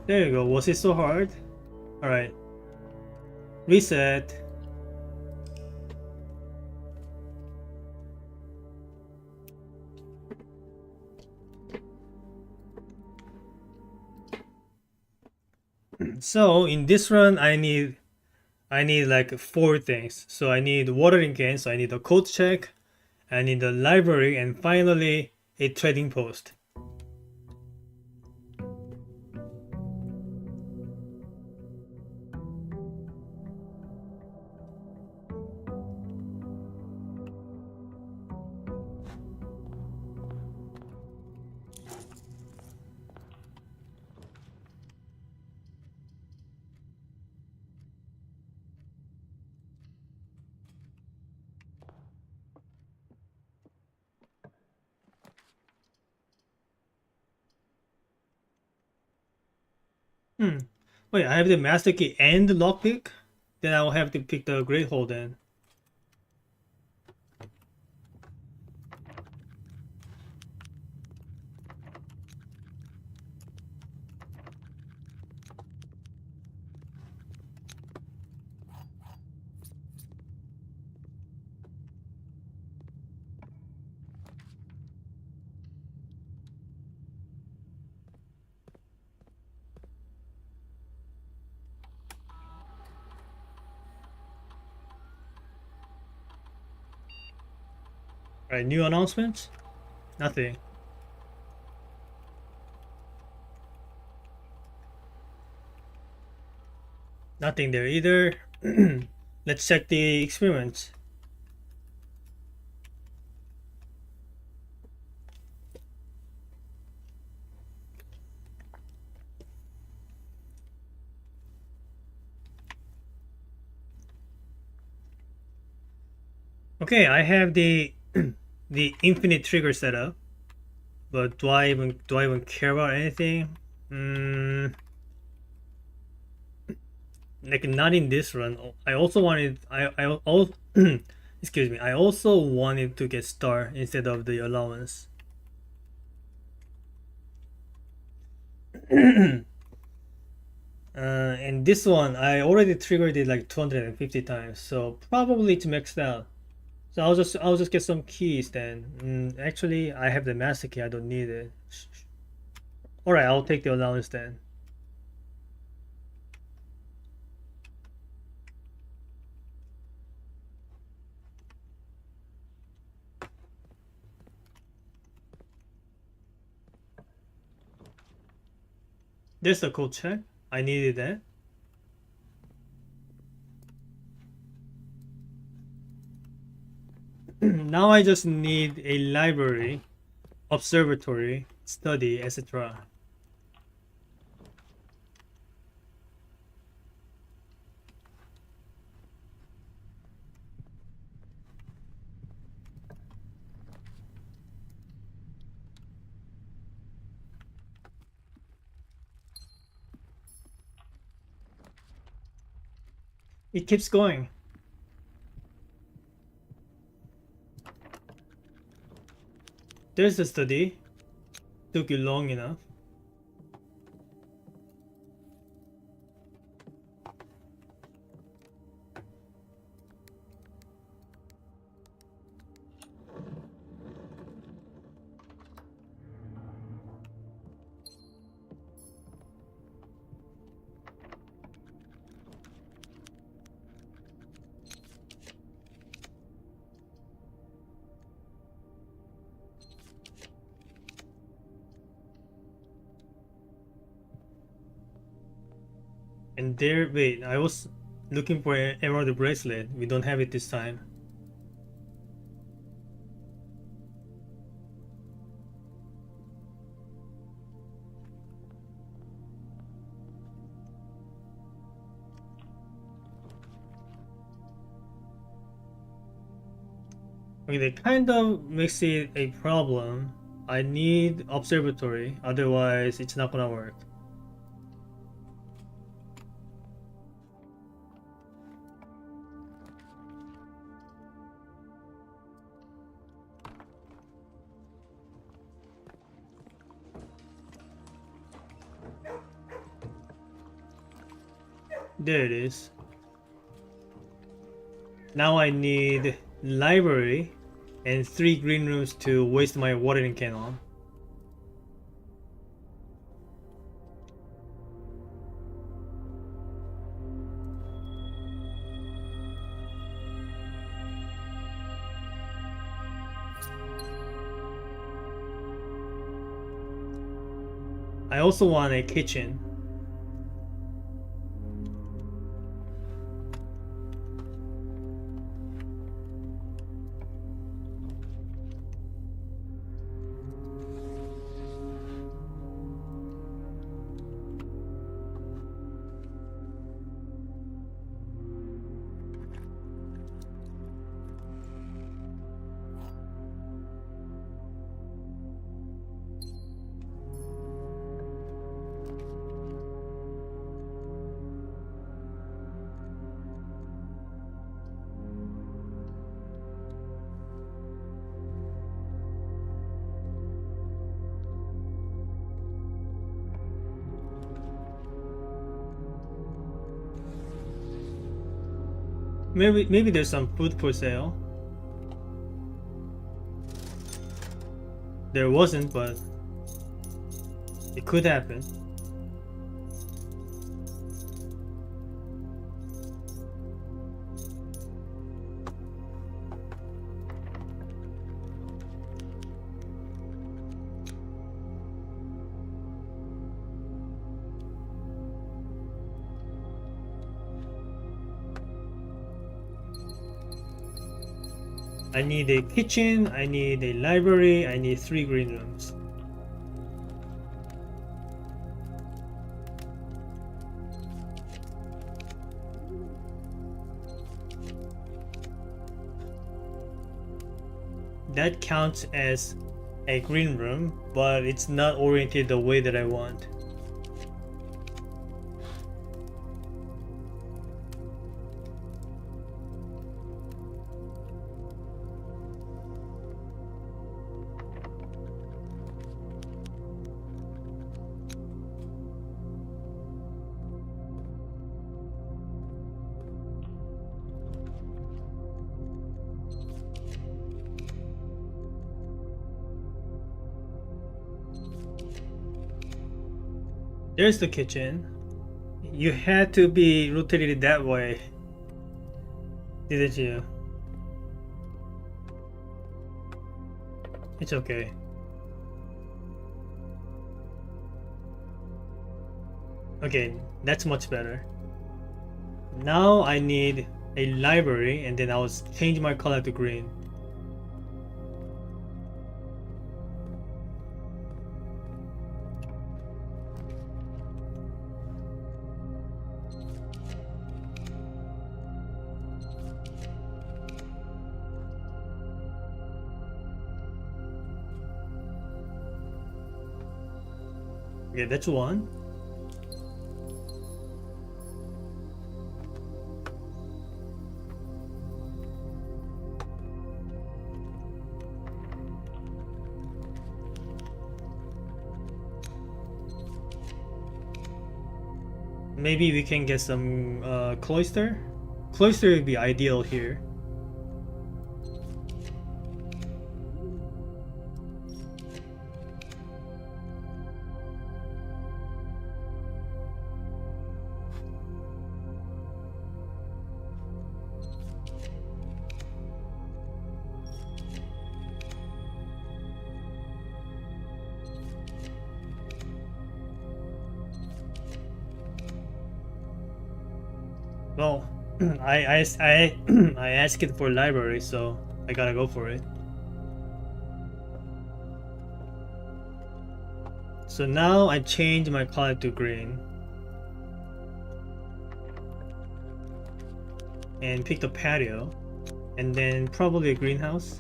There you go. Was it so hard? Alright. Reset. So in this run I need like 4 things. So I need watering can, so I need a code check, I need a library, and finally a trading post. Hmm. Wait, I have the master key and the lockpick? Then I will have to pick the great hole then. Alright, new announcements? Nothing. Nothing there either. Let's check the experiments. Okay, I have the the infinite trigger setup, but do I even care about anything? Like not in this run. I also wanted I also excuse me. I also wanted to get star instead of the allowance. And this one I already triggered it like 250 times, so probably it's maxed out. So I'll just get some keys then. Actually, I have the master key. I don't need it. All right, I'll take the allowance then. There's the code check. I needed that. Now I just need a library, observatory, study, etc. It keeps going. There's the study. Took you long enough. And there, wait, I was looking for an emerald bracelet. We don't have it this time. Okay, that kind of makes it a problem. I need observatory, otherwise it's not gonna work. There it is. Now I need library and 3 green rooms to waste my watering can on. I also want a kitchen. Maybe there's some food for sale. There wasn't, but it could happen. I need a kitchen, I need a library, I need 3 green rooms. That counts as a green room, but it's not oriented the way that I want. There's the kitchen. You had to be rotated that way, didn't you? It's okay. Okay, that's much better. Now I need a library, and then I'll change my color to green. Okay, that's one. Maybe we can get some cloister. Cloister would be ideal here. Well, I asked it for library, so I gotta go for it. So now I change my color to green and pick the patio, and then probably a greenhouse.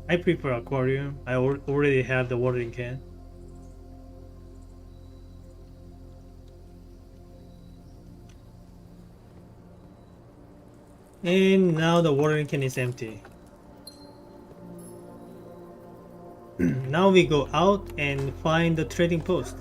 I prefer aquarium. I already have the watering can. And now the watering can is empty. Now we go out and find the trading post.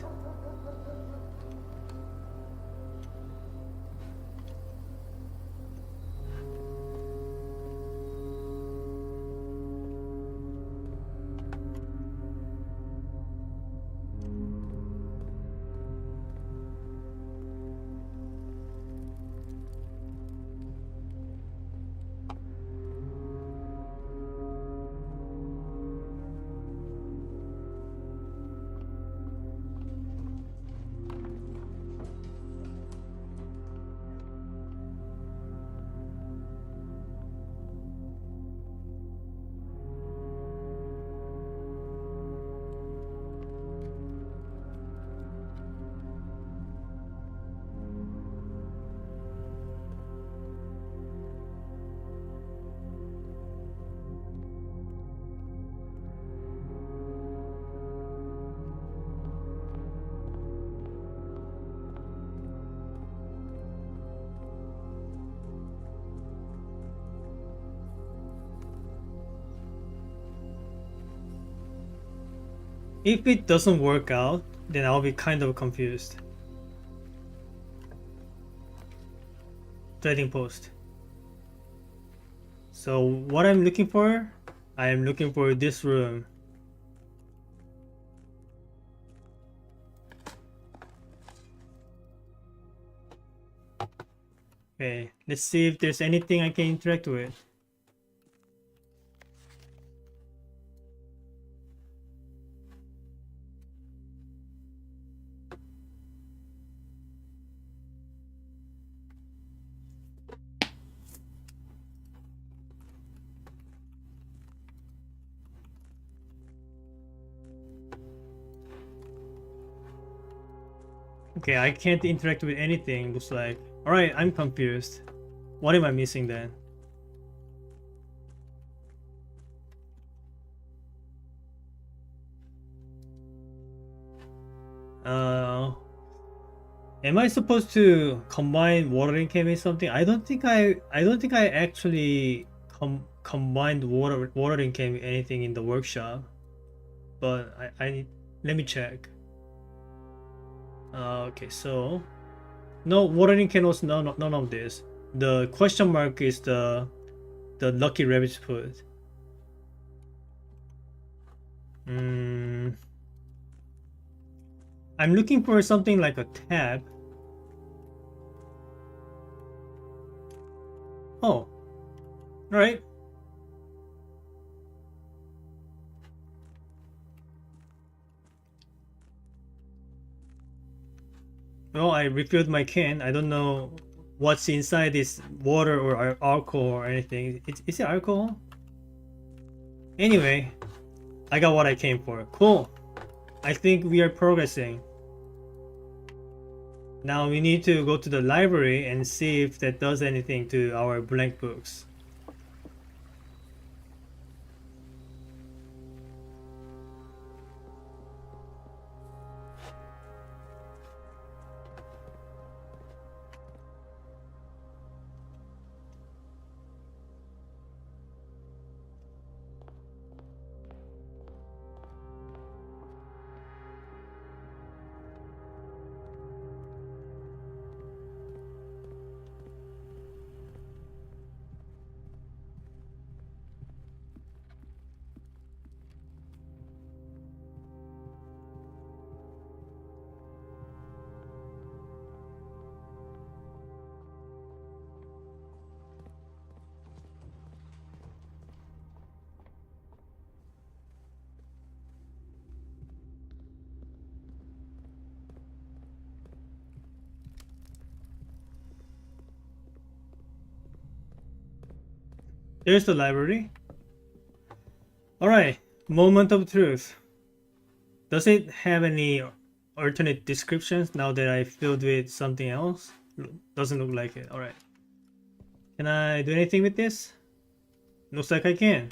If it doesn't work out, then I'll be kind of confused. Trading post. So what I'm looking for? I am looking for this room. Okay, let's see if there's anything I can interact with. Okay, I can't interact with anything, looks like. Alright, I'm confused. What am I missing then? Am I supposed to combine watering can with something? I don't think I actually combined watering can with anything in the workshop. But let me check. Okay, so no watering can was none of this. The question mark is the lucky rabbit's foot. I'm looking for something like a tab. Oh, alright. Well, I refilled my can. I don't know what's inside this water or alcohol or anything. Is it alcohol? Anyway, I got what I came for. Cool. I think we are progressing. Now we need to go to the library and see if that does anything to our blank books. There's the library. Alright, moment of truth. Does it have any alternate descriptions now that I filled with something else? Doesn't look like it. Alright. Can I do anything with this? Looks like I can.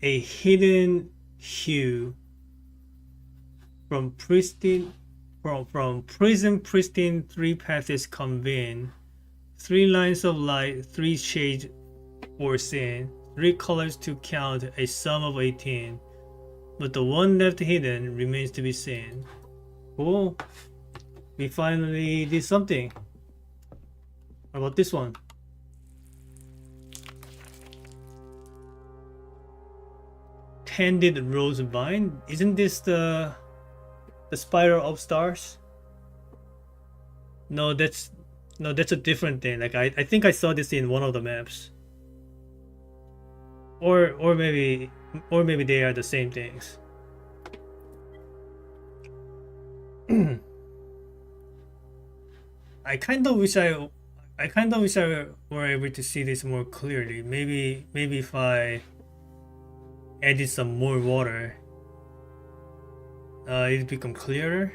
A hidden hue from pristine from prism pristine, three paths convene, three lines of light, three shades foreseen, three colors to count, a sum of 18, but the one left hidden remains to be seen. Cool. We finally did something. How about this one? Tended rose vine? Isn't this the spiral of stars? No, that's a different thing. Like I think I saw this in one of the maps. Or maybe they are the same things. I kind of wish I were able to see this more clearly. Maybe if I added some more water, it'd become clearer.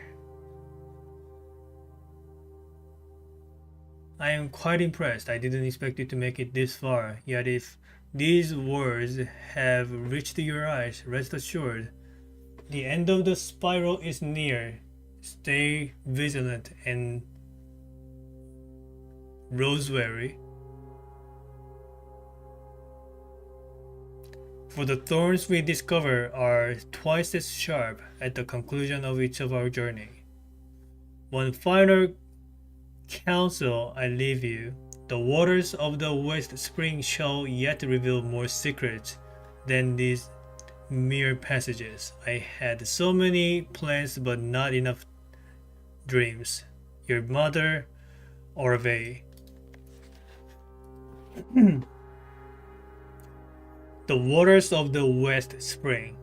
I am quite impressed. I didn't expect you to make it this far. Yet if these words have reached your eyes, rest assured, the end of the spiral is near. Stay vigilant and rosewary. For the thorns we discover are twice as sharp at the conclusion of each of our journey. One final counsel I leave you. The waters of the West Spring shall yet reveal more secrets than these mere passages. I had so many plans but not enough dreams. Your mother, Orvey. The waters of the West Spring.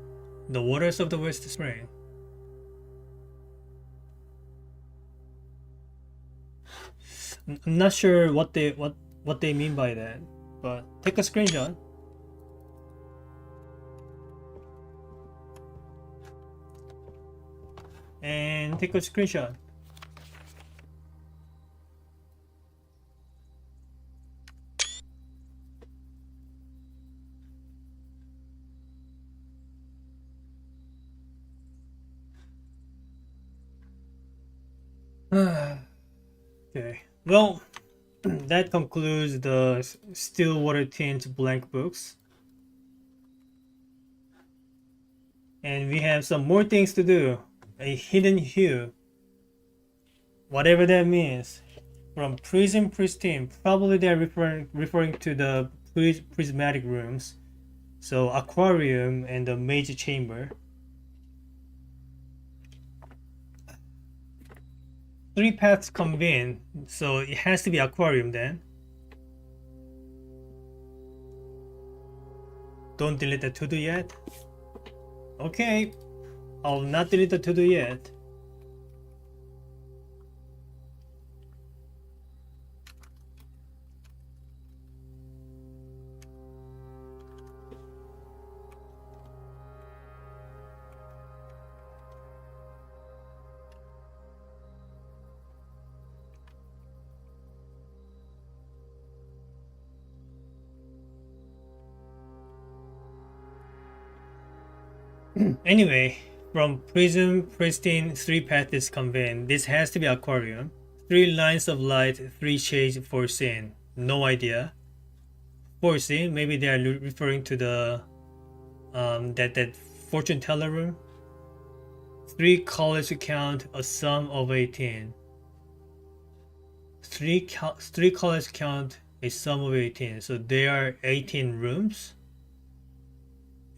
The waters of the West Spring. I'm not sure what they mean by that, but take a screenshot. And take a screenshot. Okay, well, that concludes the Stillwater Tint blank books. And we have some more things to do. A hidden hue. Whatever that means. From Prism Pristine. Probably they're referring to the prismatic rooms. So aquarium and the mage chamber. Three paths convene, so it has to be aquarium then. Don't delete the to-do yet? Okay, I'll not delete the to-do yet. Anyway, from Prism, Pristine, three paths convene. This has to be aquarium. Three lines of light, three shades foreseen. No idea. Foreseen, maybe they are referring to the that fortune teller room. Three colors to count, a sum of 18. Three colors count, a sum of 18. So there are 18 rooms.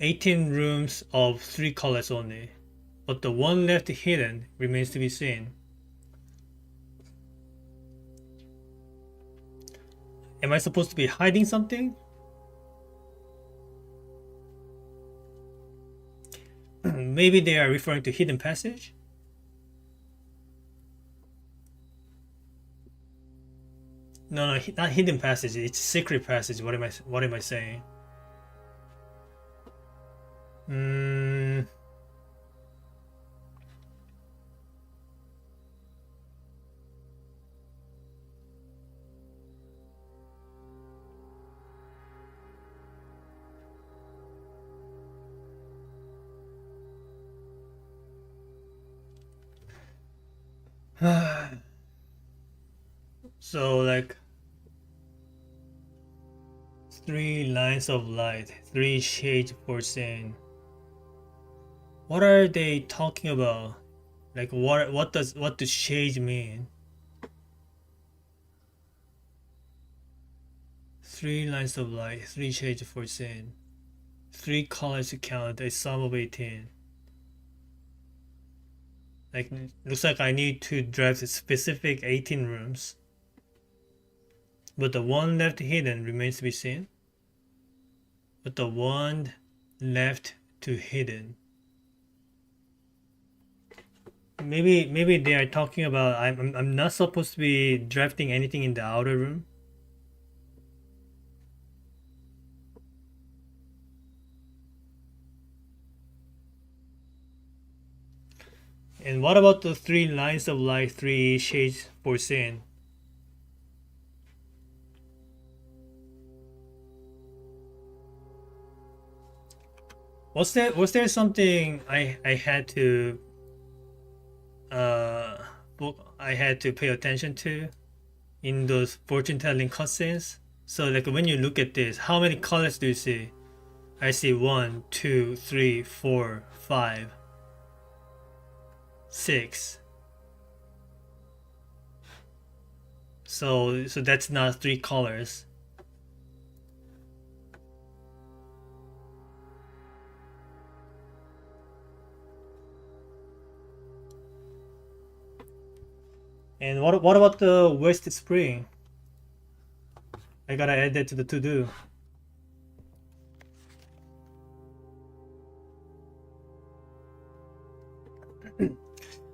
18 rooms of three colors only, but the one left hidden remains to be seen. Am I supposed to be hiding something? Maybe they are referring to hidden passage? No, no, not hidden passage. It's secret passage. What am I saying? Hmm. So like 3 lines of light, 3 shades for sin. What are they talking about? Like what does shades mean? 3 lines of light, 3 shades for sin. 3 colors to count, a sum of 18. Like looks like I need to draft specific 18 rooms. But the one left hidden remains to be seen. But the one left to hidden. Maybe they are talking about I'm not supposed to be drafting anything in the outer room. And what about the 3 lines of light, 3 shades for sin? Was there something I had to book I had to pay attention to in those fortune telling cutscenes? So like when you look at this, how many colors do you see? I see 1, 2, 3, 4, 5, 6. So that's not 3 colors. And what about the West Spring? I gotta add that to the to-do.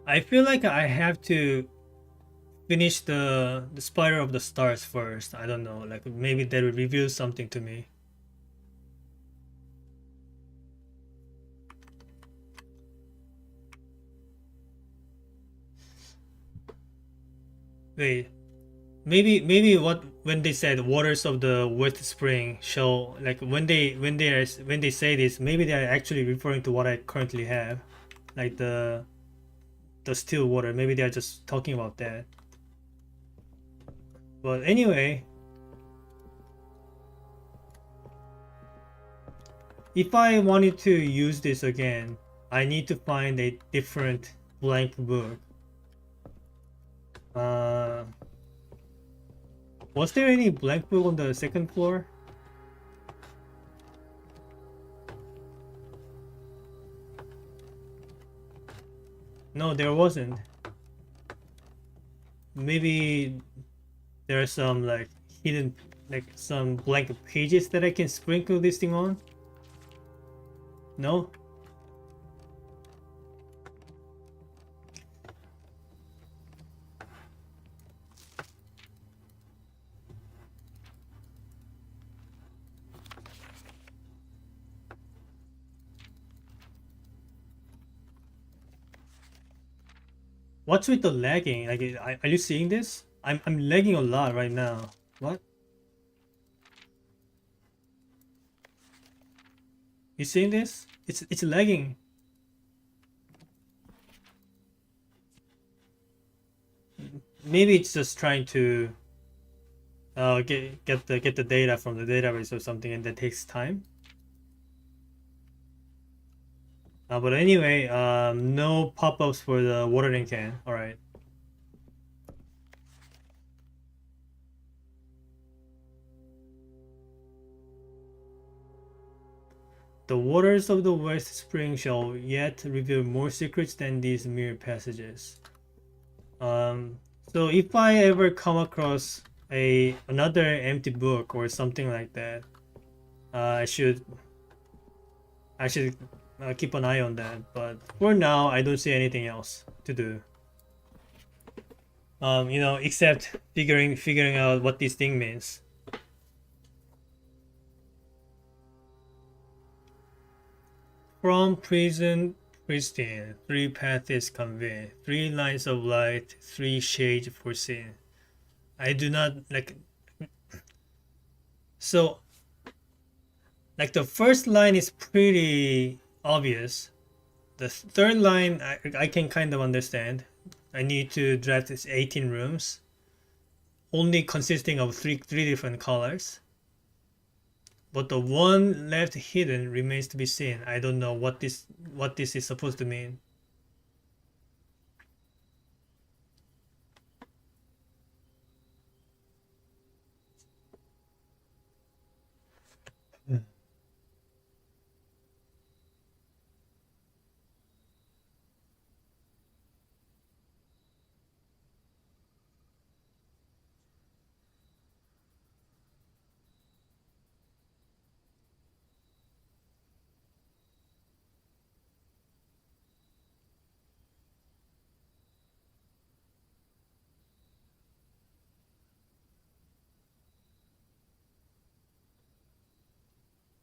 I feel like I have to finish the Spider of the Stars first. I don't know, like maybe that will reveal something to me. Wait, maybe what when they said waters of the West Spring show, like when they say this, maybe they are actually referring to what I currently have, like the still water. Maybe they are just talking about that. But anyway, if I wanted to use this again, I need to find a different blank book. Uh, was there any blank book on the second floor? No, there wasn't. Maybe there are some like hidden, like some blank pages that I can sprinkle this thing on. No? What's with the lagging? Like, are you seeing this? I'm lagging a lot right now. What? You seeing this? It's lagging. Maybe it's just trying to get the data from the database or something, and that takes time. But anyway, no pop-ups for the watering can. All right. The waters of the West Spring shall yet reveal more secrets than these mere passages. So if I ever come across another empty book or something like that, I should keep an eye on that. But for now, I don't see anything else to do. Except figuring out what this thing means. From prison, pristine, three paths convey, three lines of light, three shades foreseen. I do not like. So, like the first line is pretty obvious. The third line I can kind of understand. I need to draft 18 rooms, only consisting of three different colors. But the one left hidden remains to be seen. I don't know what this is supposed to mean.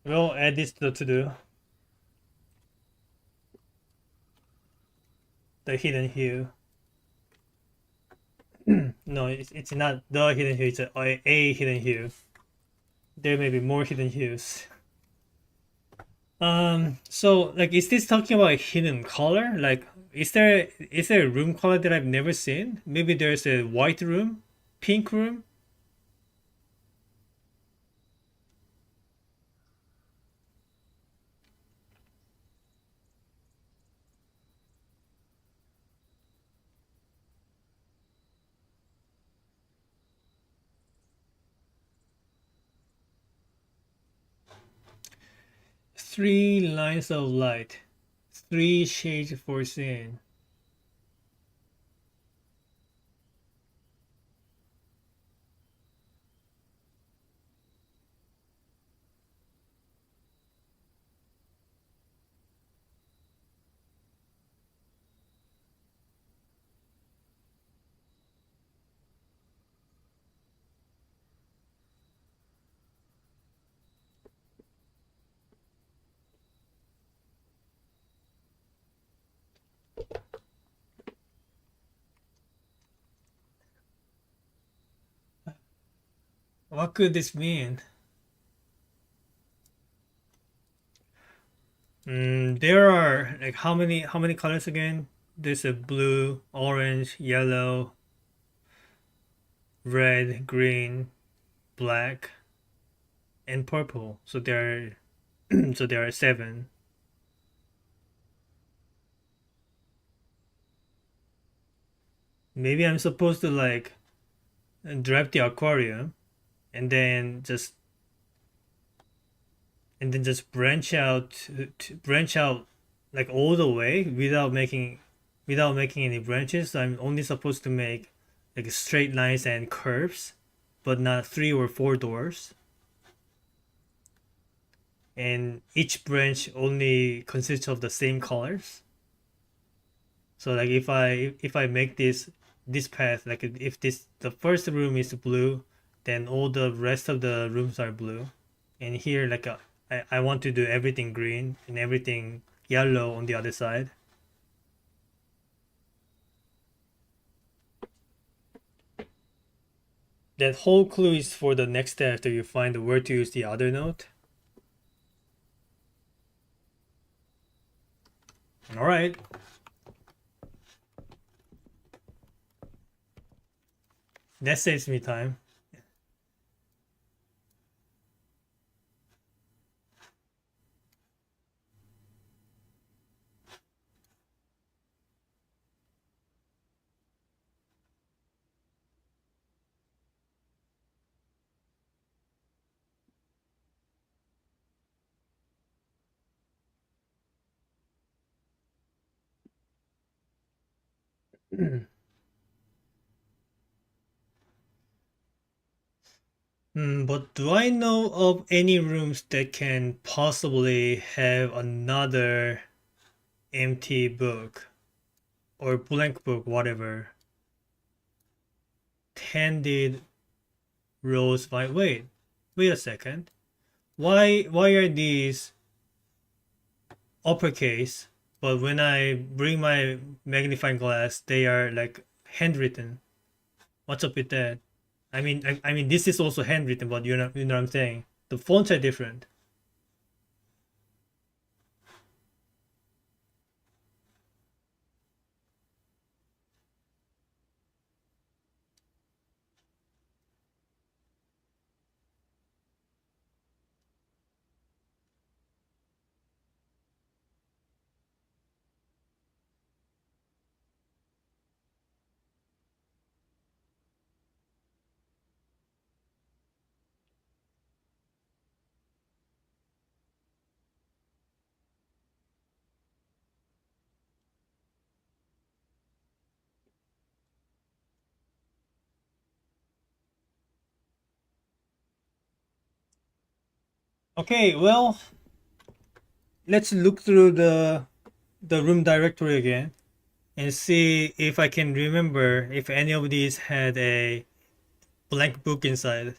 We'll add this to do. The hidden hue. No, it's not the hidden hue. It's a hidden hue. There may be more hidden hues. So like, is this talking about a hidden color? Like, is there a room color that I've never seen? Maybe there's a white room, pink room. Three lines of light, three shades foreseen. What could this mean? There are like how many colors again? There's a blue, orange, yellow, red, green, black, and purple. So there so there are seven. Maybe I'm supposed to like drive the aquarium and then just branch out like all the way without making any branches. So I'm only supposed to make like straight lines and curves, but not three or four doors. And each branch only consists of the same colors. So like, if I make this path, like if this the first room is blue, then all the rest of the rooms are blue. And here, like, I want to do everything green and everything yellow on the other side. That whole clue is for the next step after you find where to use the other note. All right. That saves me time. But do I know of any rooms that can possibly have another empty book or blank book, whatever? candid rose vine. Wait a second. Why are these uppercase, but when I bring my magnifying glass, they are like handwritten? What's up with that? I mean, this is also handwritten, but you know what I'm saying. The fonts are different. Okay, well, let's look through the room directory again and see if I can remember if any of these had a blank book inside.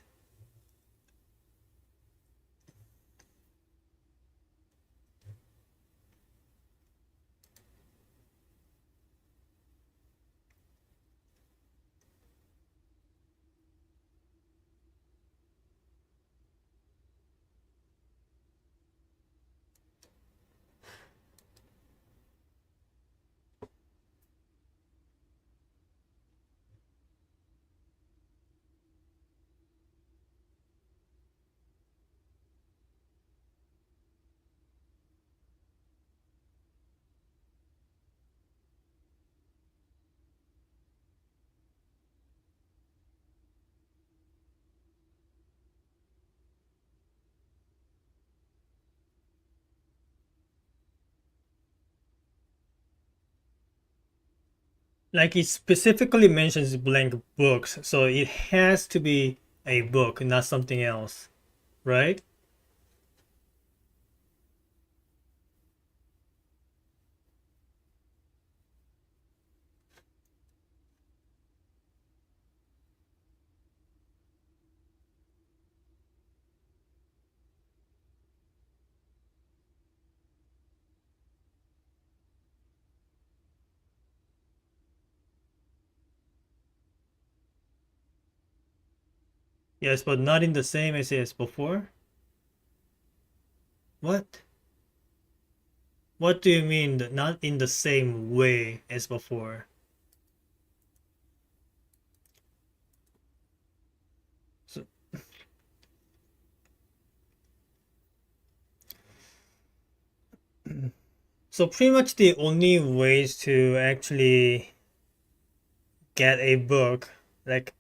Like it specifically mentions blank books, so it has to be a book, not something else, right? Yes, but not in the same essay as before. What? What do you mean not in the same way as before? So, so pretty much the only ways to actually get a book, like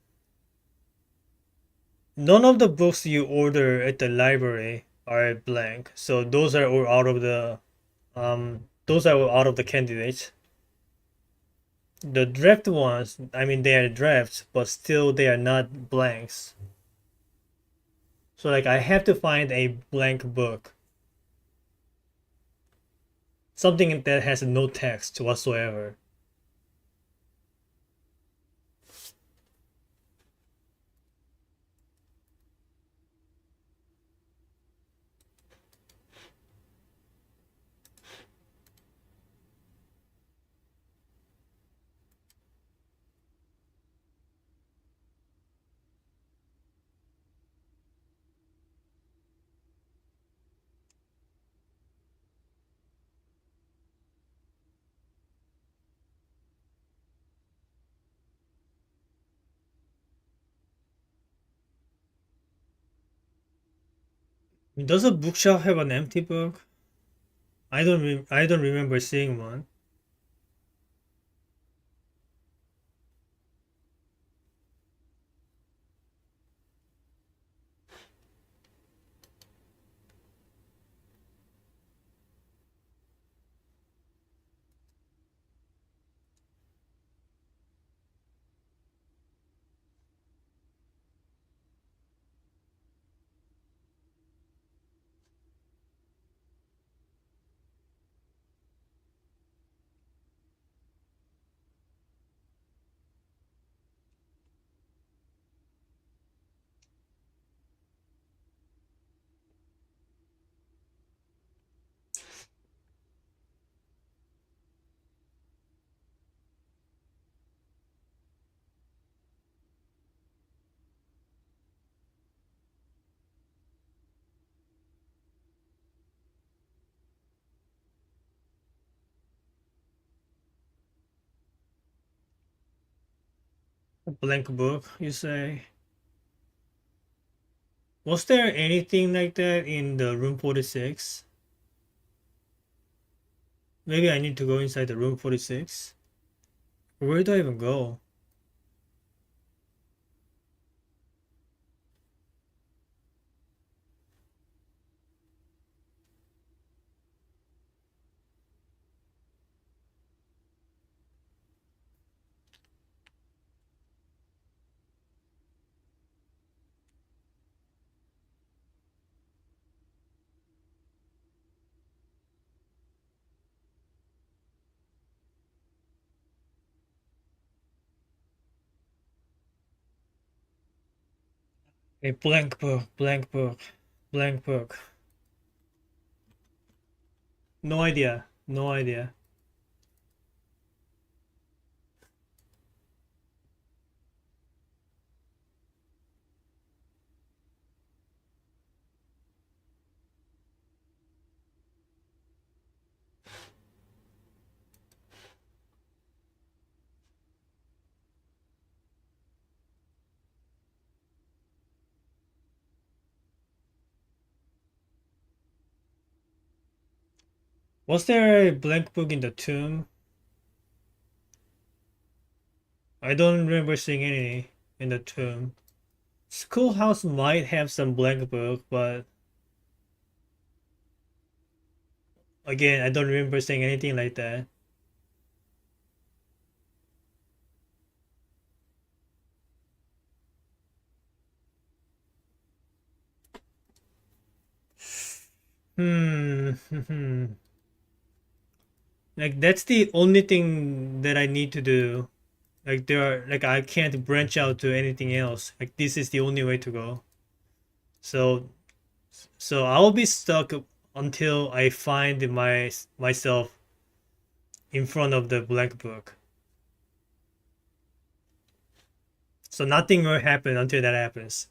none of the books you order at the library are blank. So those are all out of the those are all out of the candidates. The draft ones, I mean they are drafts, but still they are not blanks. So like I have to find a blank book. Something that has no text whatsoever. Does a bookshelf have an empty book? I don't remember seeing one. A blank book, you say? Was there anything like that in the room 46? Maybe I need to go inside the room 46. Where do I even go? A blank book, blank book, blank book. No idea, no idea. Was there a blank book in the tomb? I don't remember seeing any in the tomb. Schoolhouse might have some blank book, but again, I don't remember seeing anything like that. Hmm. Like that's the only thing that I need to do. Like there are like I can't branch out to anything else. Like this is the only way to go. So so I'll be stuck until I find myself in front of the blank book. So nothing will happen until that happens.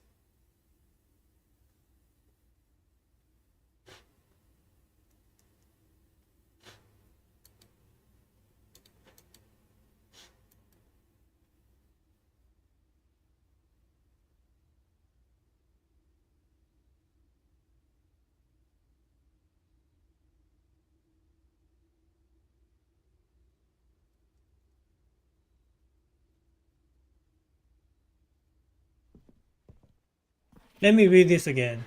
Let me read this again.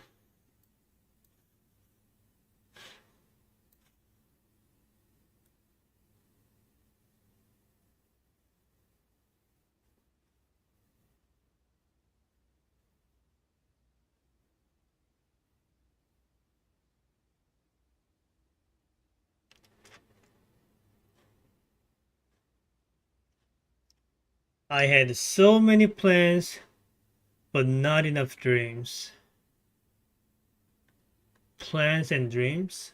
I had so many plans, but not enough dreams. Plans and dreams?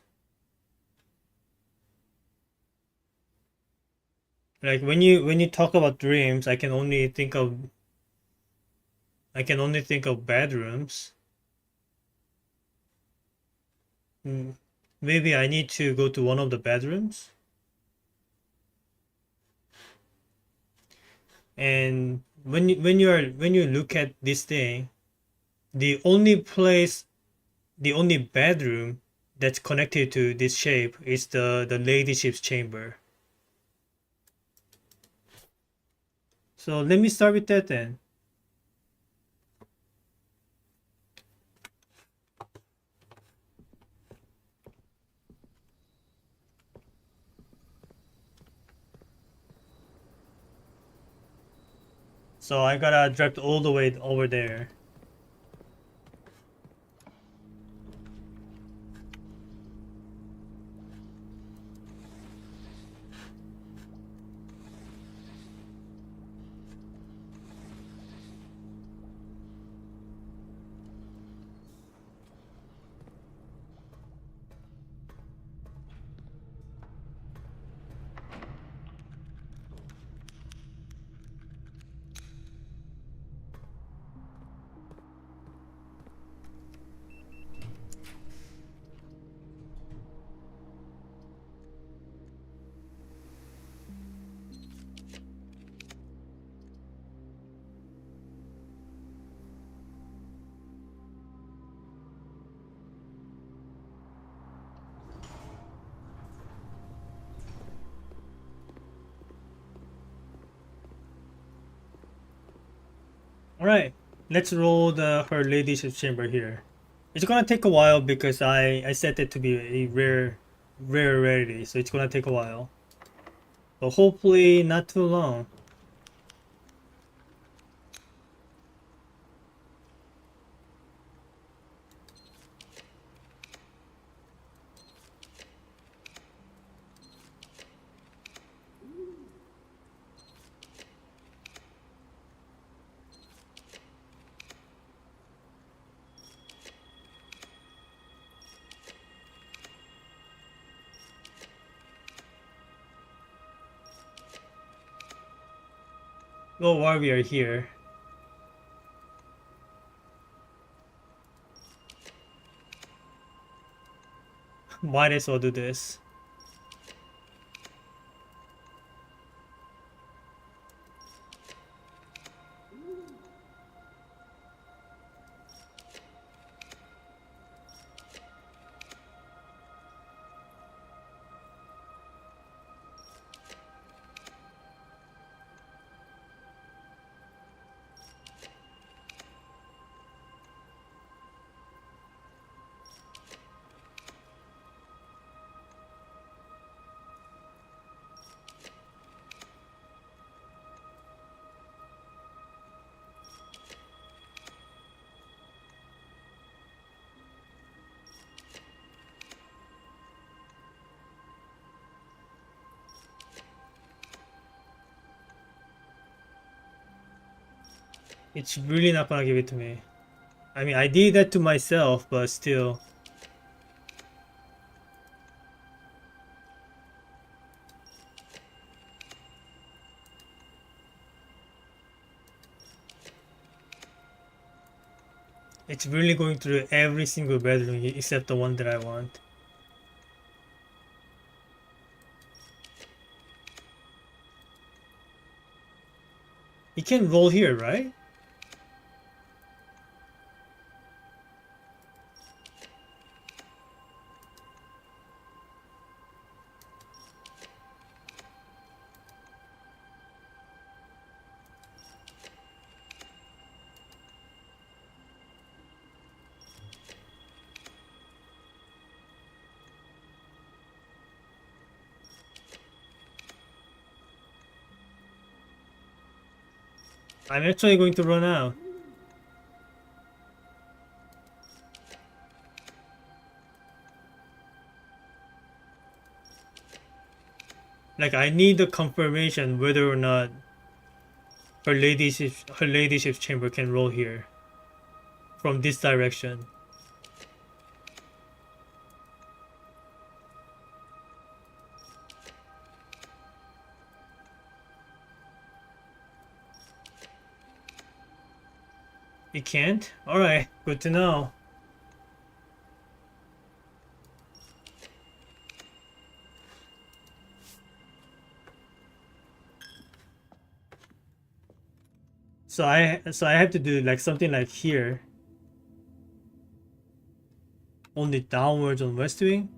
Like when you talk about dreams, I can only think of bedrooms. Hmm, maybe I need to go to one of the bedrooms. And when you look at this thing, the only place, the only bedroom that's connected to this shape is the ladyship's chamber. So let me start with that then. So I gotta drive all the way over there. Alright, let's roll her ladyship chamber here. It's gonna take a while because I set it to be a rare rarity, so it's gonna take a while. But hopefully not too long. Well, while we are here, might as well do this. It's really not gonna give it to me. I mean, I did that to myself, but still. It's really going through every single bedroom except the one that I want. You can roll here, right? I'm actually going to run out. Like, I need the confirmation whether or not her ladyship's chamber can roll here from this direction. You can't? Alright, good to know. So I have to do like something like here. Only downwards on west wing?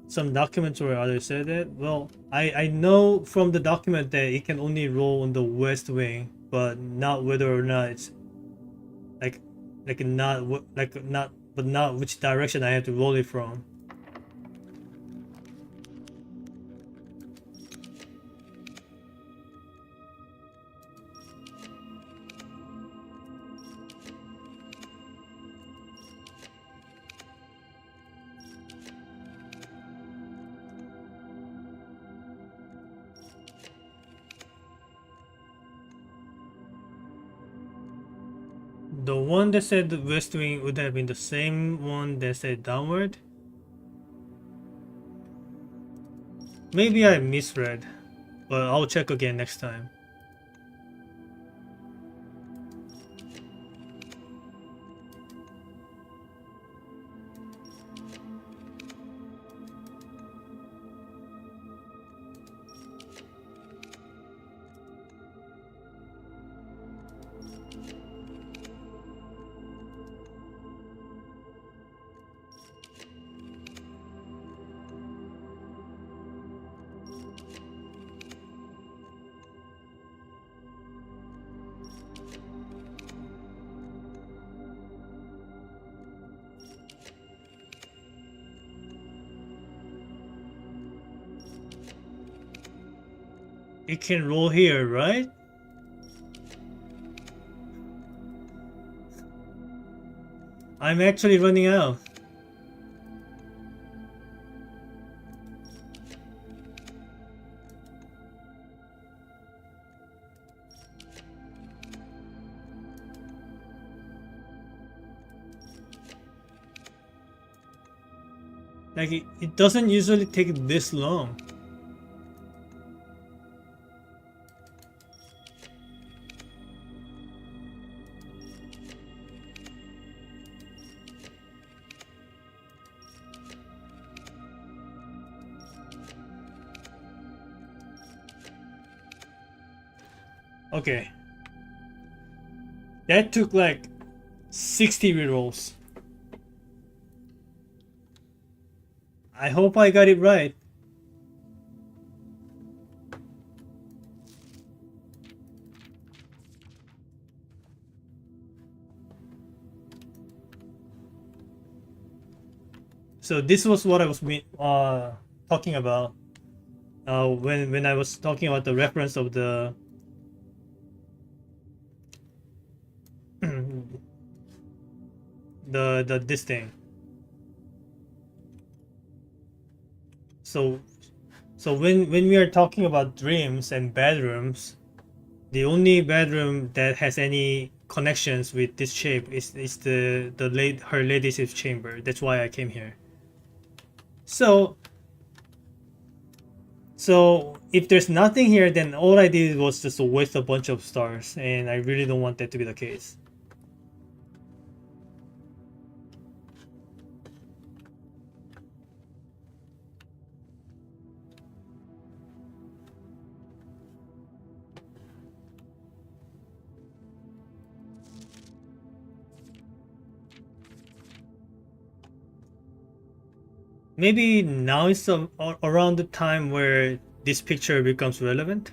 Some documents or others said that. Well, I know from the document that it can only roll on the west wing, but not whether or not it's like not which direction I have to roll it from. The one that said the west wing would have been the same one that said downward. Maybe I misread, but I'll check again next time. It can roll here, right? I'm actually running out. Like, it doesn't usually take this long. Okay. That took like 60 rerolls. I hope I got it right. So this was what I was talking about when I was talking about the reference of the the this thing. So when we are talking about dreams and bedrooms, the only bedroom that has any connections with this shape is her ladyship's chamber. That's why I came here. So if there's nothing here, then all I did was just waste a bunch of stars, and I really don't want that to be the case. Maybe now is around the time where this picture becomes relevant.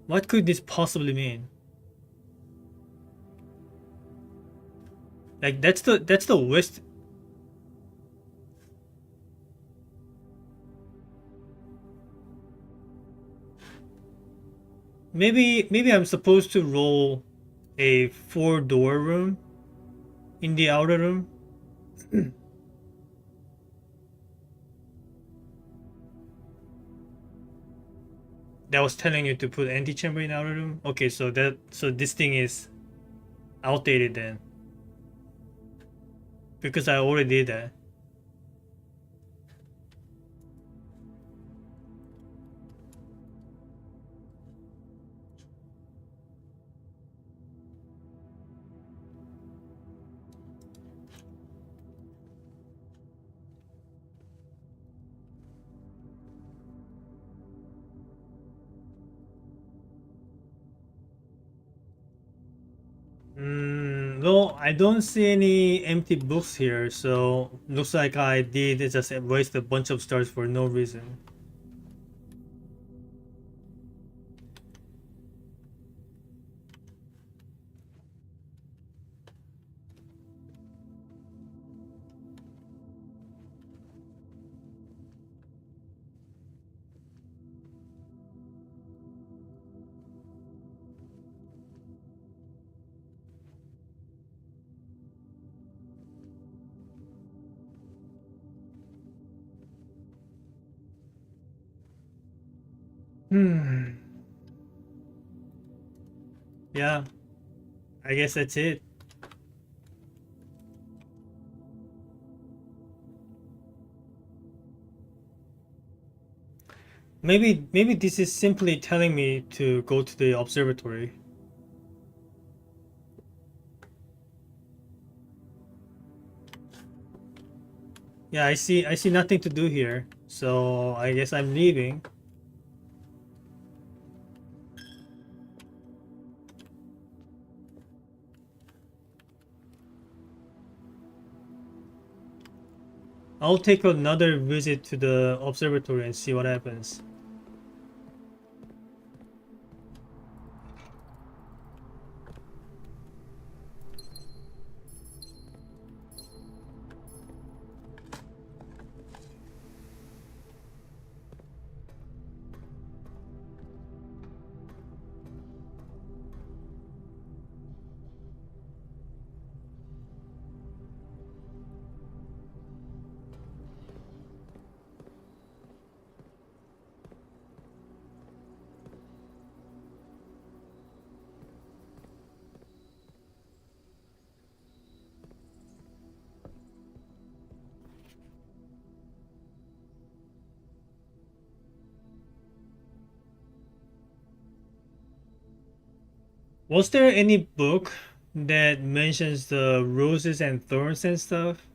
What could this possibly mean? Like that's the west. Maybe I'm supposed to roll a 4-door room in the outer room. That was telling you to put antechamber in outer room. Okay, so this thing is outdated then, because I already did that. No, I don't see any empty books here, so looks like I did just waste a bunch of stars for no reason. Hmm. Yeah, I guess that's it. Maybe this is simply telling me to go to the observatory. Yeah, I see nothing to do here, so I guess I'm leaving. I'll take another visit to the observatory and see what happens. Was there any book that mentions the roses and thorns and stuff?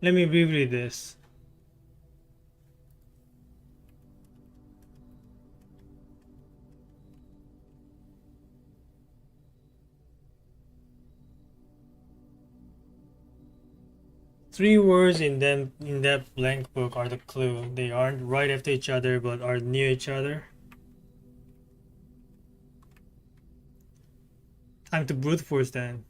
Let me reread this. Three words in them in that blank book are the clue. They aren't right after each other but are near each other. Time to brute force then.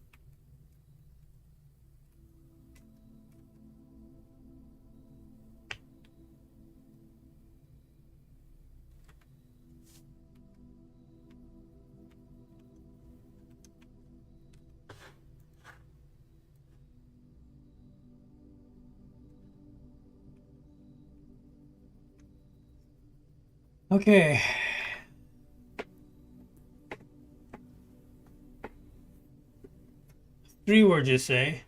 Okay. Three words you say.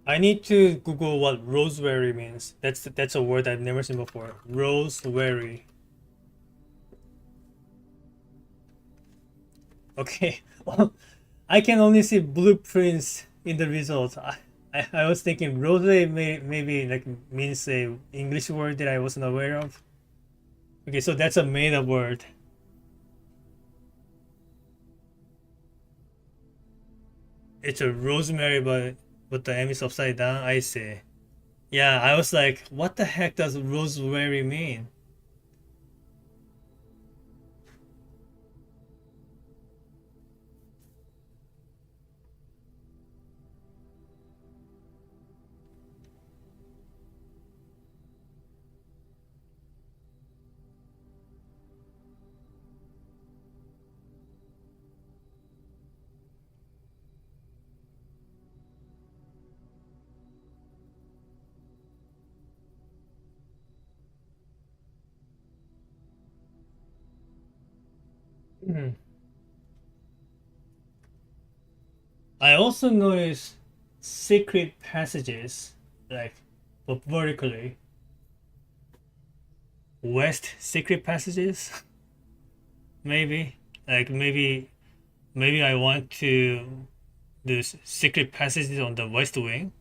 I need to Google what rosemary means. That's a word I've never seen before. Rosemary. Okay. Well, I can only see blueprints in the results. I was thinking rose maybe like means a English word that I wasn't aware of. Okay, so that's a made up word. It's a rosemary, but the M is upside down. I see. Yeah, I was like, what the heck does rosemary mean? Hmm. I also noticed secret passages, like but vertically. West secret passages, maybe. Like maybe I want to do secret passages on the west wing.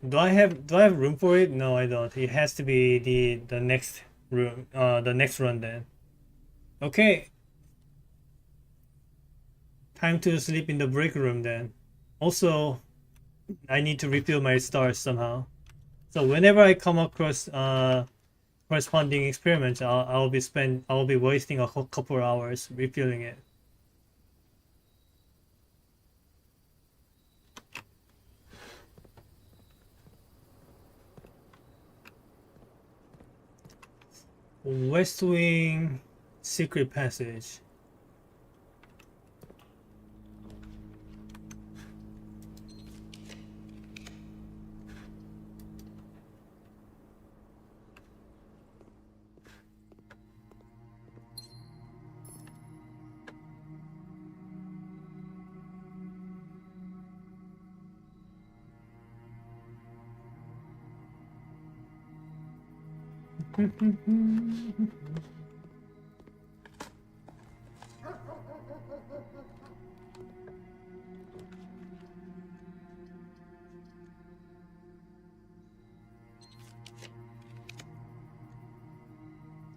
Do I have room for it? No, I don't. It has to be the next room, the next run then. Okay, time to sleep in the break room then. Also, I need to refill my stars somehow. So whenever I come across corresponding experiments, I'll be wasting a couple hours refilling it. West Wing secret passage.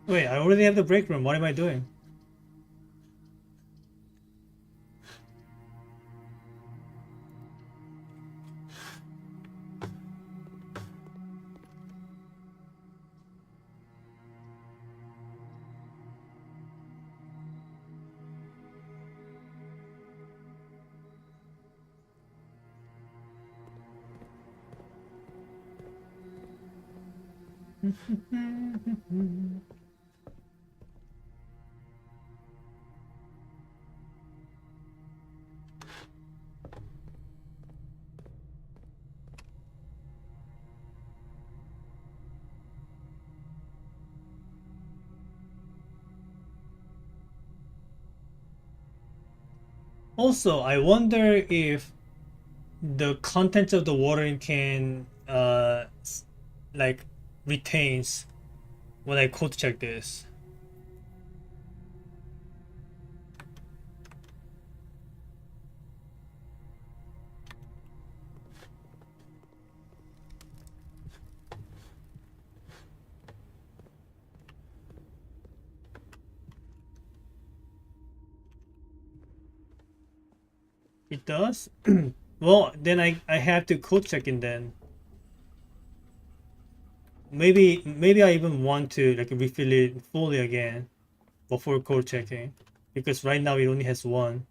Wait, I already have the break room. What am I doing? Also, I wonder if the contents of the watering can like retains when I cold check this. It does? Well, then I have to code check it then. Maybe I even want to like refill it fully again before code checking, because right now it only has one.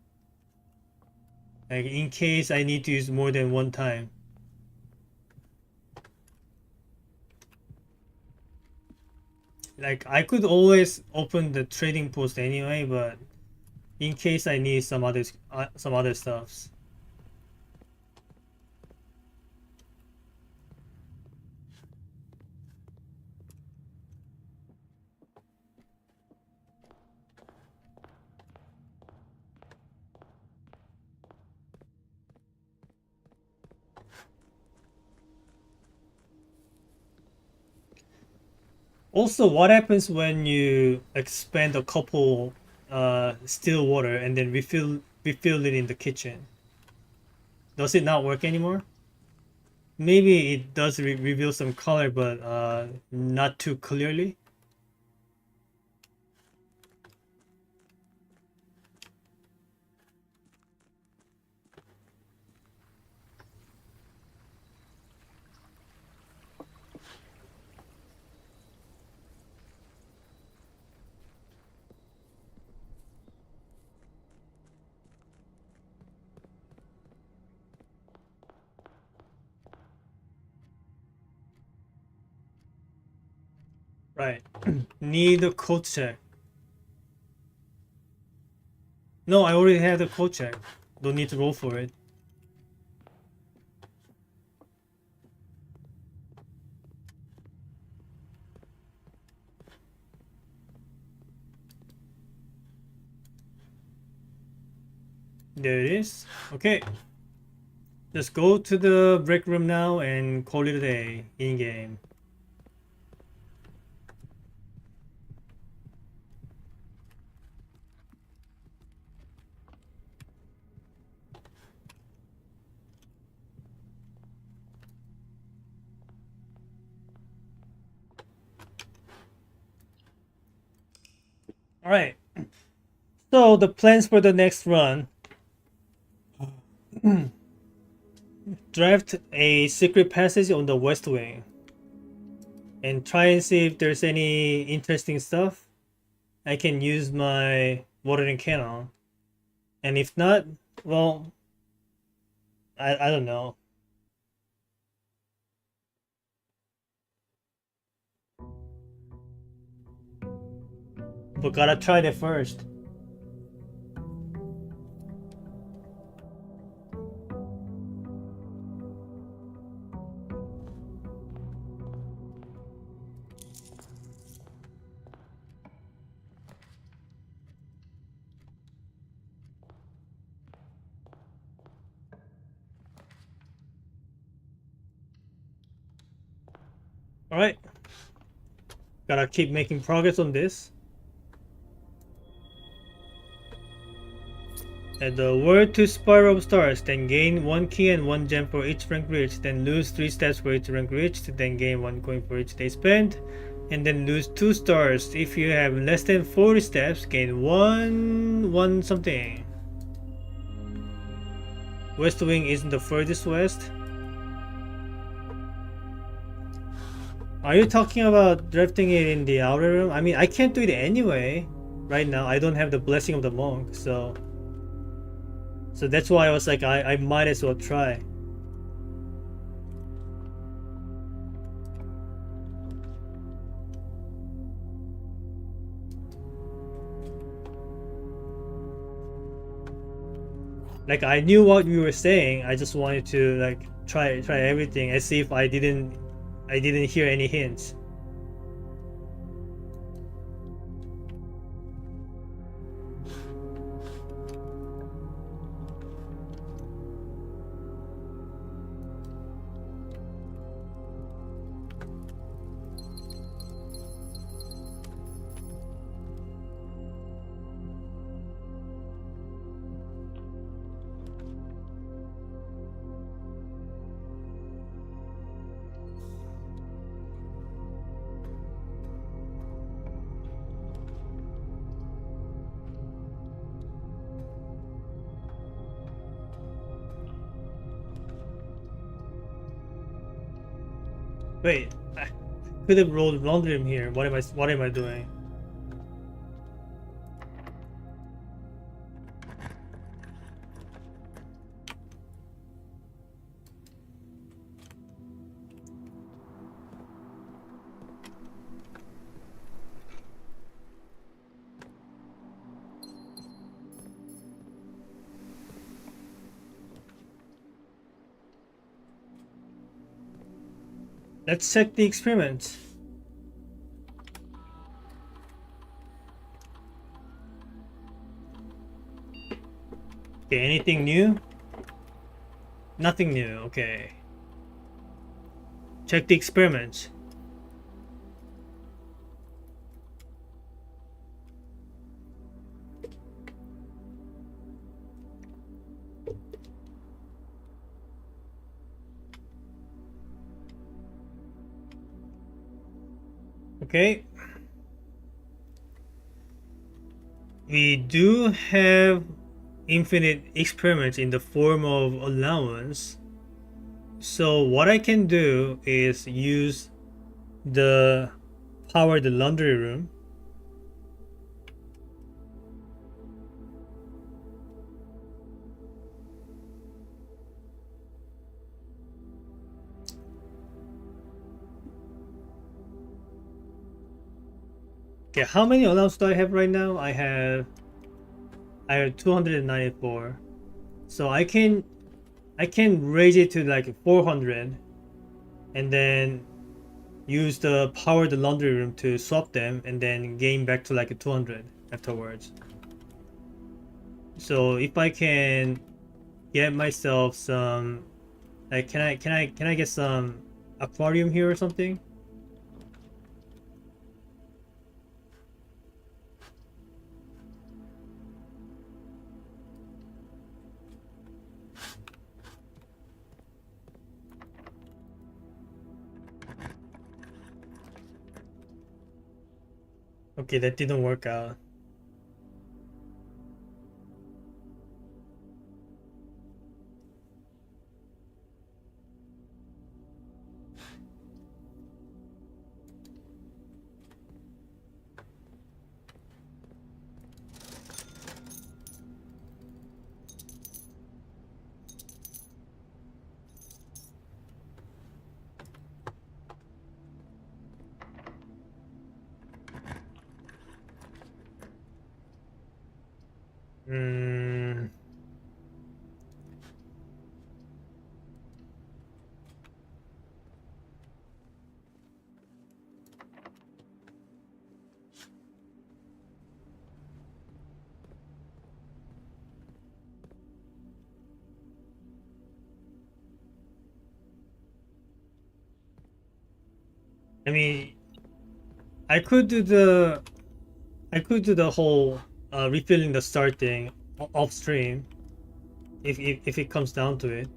Like in case I need to use more than one time. Like I could always open the trading post anyway, but in case I need some other stuffs. Also, what happens when you expand a couple still water and then refill it in the kitchen? Does it not work anymore? Maybe it does reveal some color, but not too clearly. Right. Need a code check. No, I already have the code check. Don't need to roll for it. There it is. Okay. Just go to the break room now and call it a day in game. Alright. So the plans for the next run. Draft a secret passage on the west wing. And try and see if there's any interesting stuff I can use my watering can on. And if not, well, I don't know. But gotta try that first. Alright. Gotta keep making progress on this. Add the word to Spiral of Stars, then gain 1 key and 1 gem for each rank reached, then lose 3 stats for each rank reached, then gain 1 coin for each day spent, and then lose 2 stars. If you have less than 40 steps, gain 1 something. West Wing isn't the furthest west. Are you talking about drafting it in the outer room? I mean, I can't do it anyway. Right now, I don't have the blessing of the monk, so that's why I was like, I might as well try. Like I knew what you were saying. I just wanted to like try everything and see if I didn't hear any hints. Wait, I could have rolled laundry in here. What am I doing? Let's check the experiment. Okay, anything new? Nothing new, okay. Check the experiment. Okay. We do have infinite experiments in the form of allowance. So what I can do is use the power the laundry room. Okay, how many allowance do I have right now? I have 294. So I can raise it to like 400 and then use the power the laundry room to swap them and then gain back to like a 200 afterwards. So if I can get myself some, like, can I get some aquarium here or something? Okay, that didn't work out. Hmm. I mean, I could do the whole refilling the start thing off stream if it comes down to it.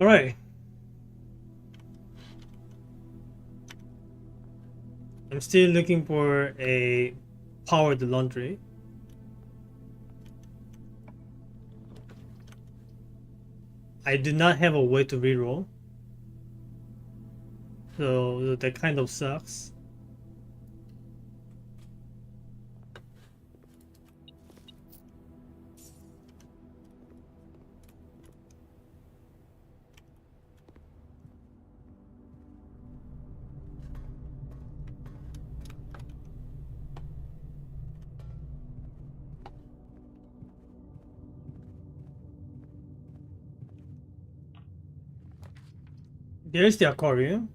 All right. I'm still looking for a powered laundry. I do not have a way to reroll, so that kind of sucks. There's the aquarium.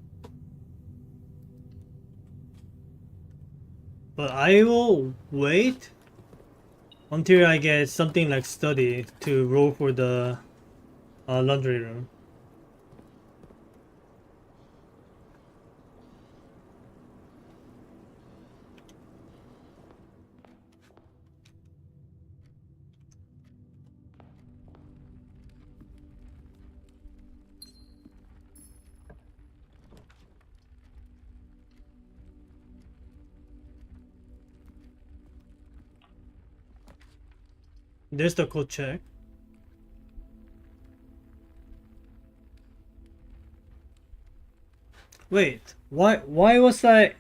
But I will wait until I get something like study to roll for the laundry room. There's the code check. Wait, why was I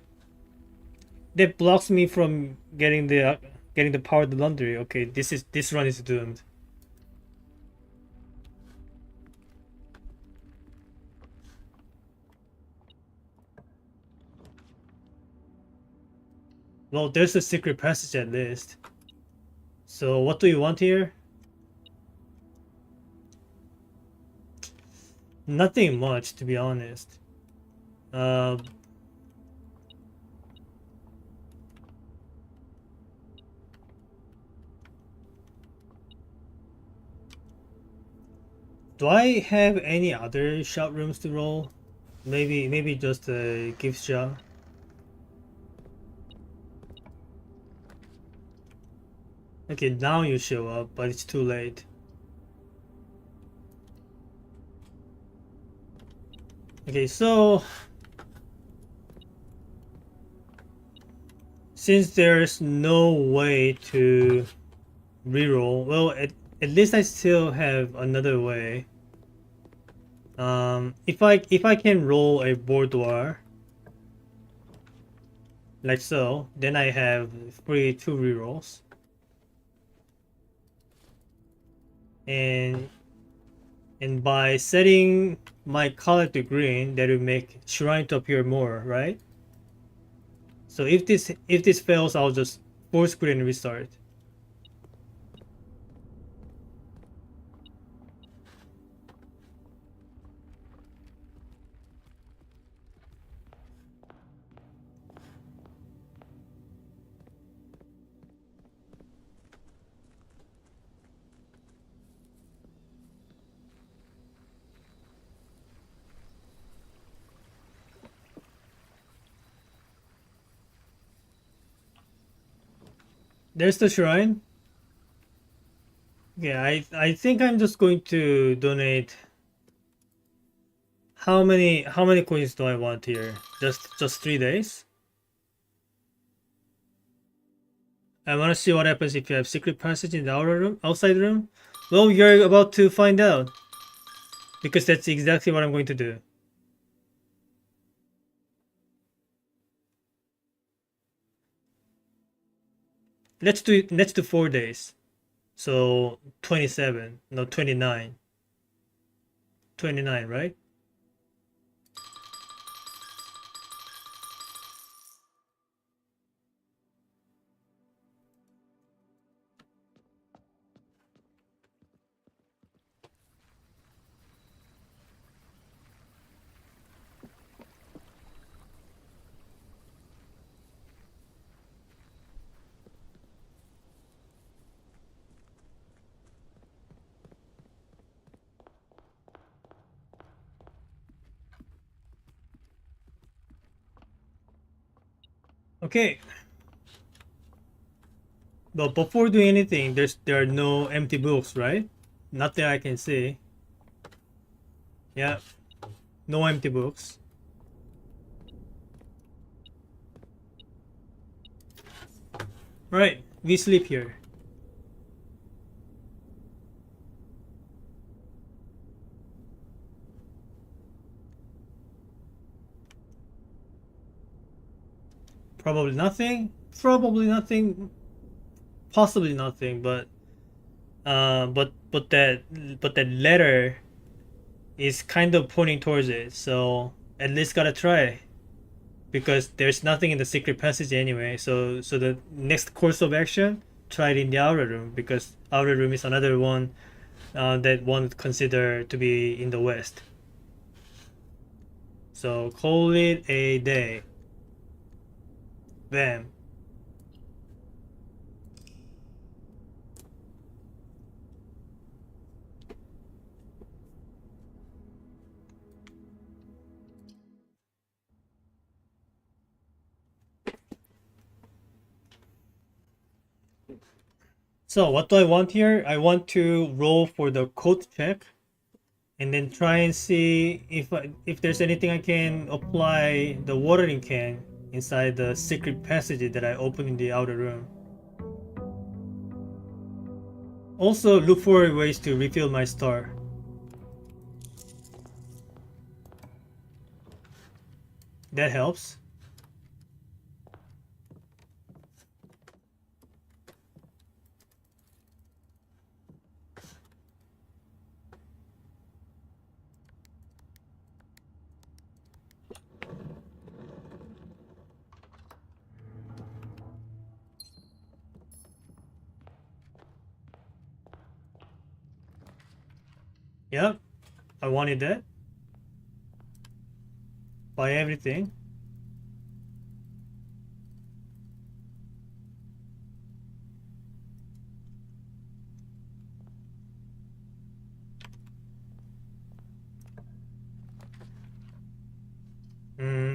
that blocks me from getting the power of the laundry? Okay, this run is doomed. Well, there's a secret passage at least. So what do you want here? Nothing much, to be honest. Uh, do I have any other shop rooms to roll? Maybe just a gift shop. Okay, now you show up, but it's too late. Okay, so since there's no way to reroll, well, at least I still have another way. If I can roll a boudoir like so, then I have free 2 rerolls. And by setting my color to green, that will make shrine to appear more, right? So if this fails, I'll just full screen restart. There's the shrine. Yeah, I think I'm just going to donate. How many coins do I want here? Just 3 days. I want to see what happens if you have secret passage in the outside room. Well, you're about to find out because that's exactly what I'm going to do. Let's do 4 days. So 27, no 29. 29, right? Okay. But before doing anything, there are no empty books, right? Not that I can see. Yeah, no empty books. Right, we sleep here. Probably nothing. Probably nothing. Possibly nothing. But that letter is kind of pointing towards it. So at least gotta try because there's nothing in the secret passage anyway. So the next course of action, try it in the outer room because outer room is another one that one would consider to be in the west. So call it a day. Bam. So what do I want here? I want to roll for the code check and then try and see if there's anything I can apply the watering can inside the secret passage that I opened in the outer room. Also look for ways to refill my star. That helps. Yep, I wanted that. Buy everything.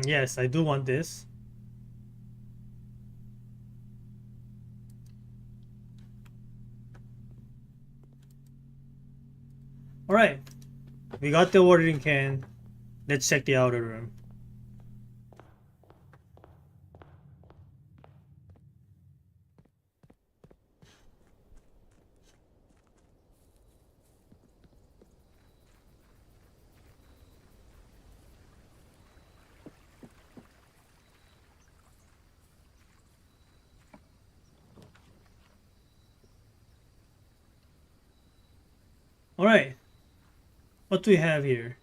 Yes, I do want this. Alright, we got the watering can. Let's check the outer room. Alright, what do we have here?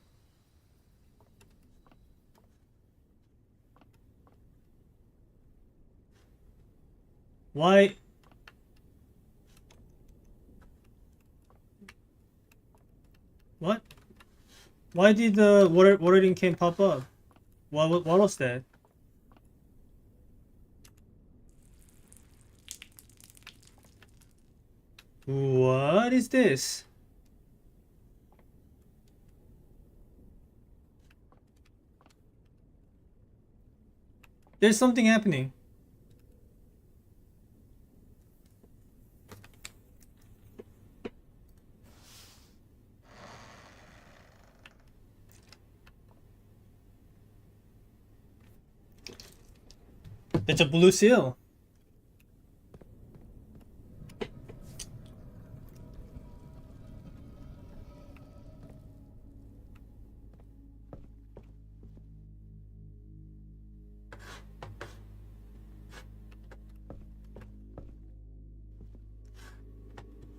Why? What? Why did the watering can pop up? What was that? What is this? There's something happening. It's a blue seal.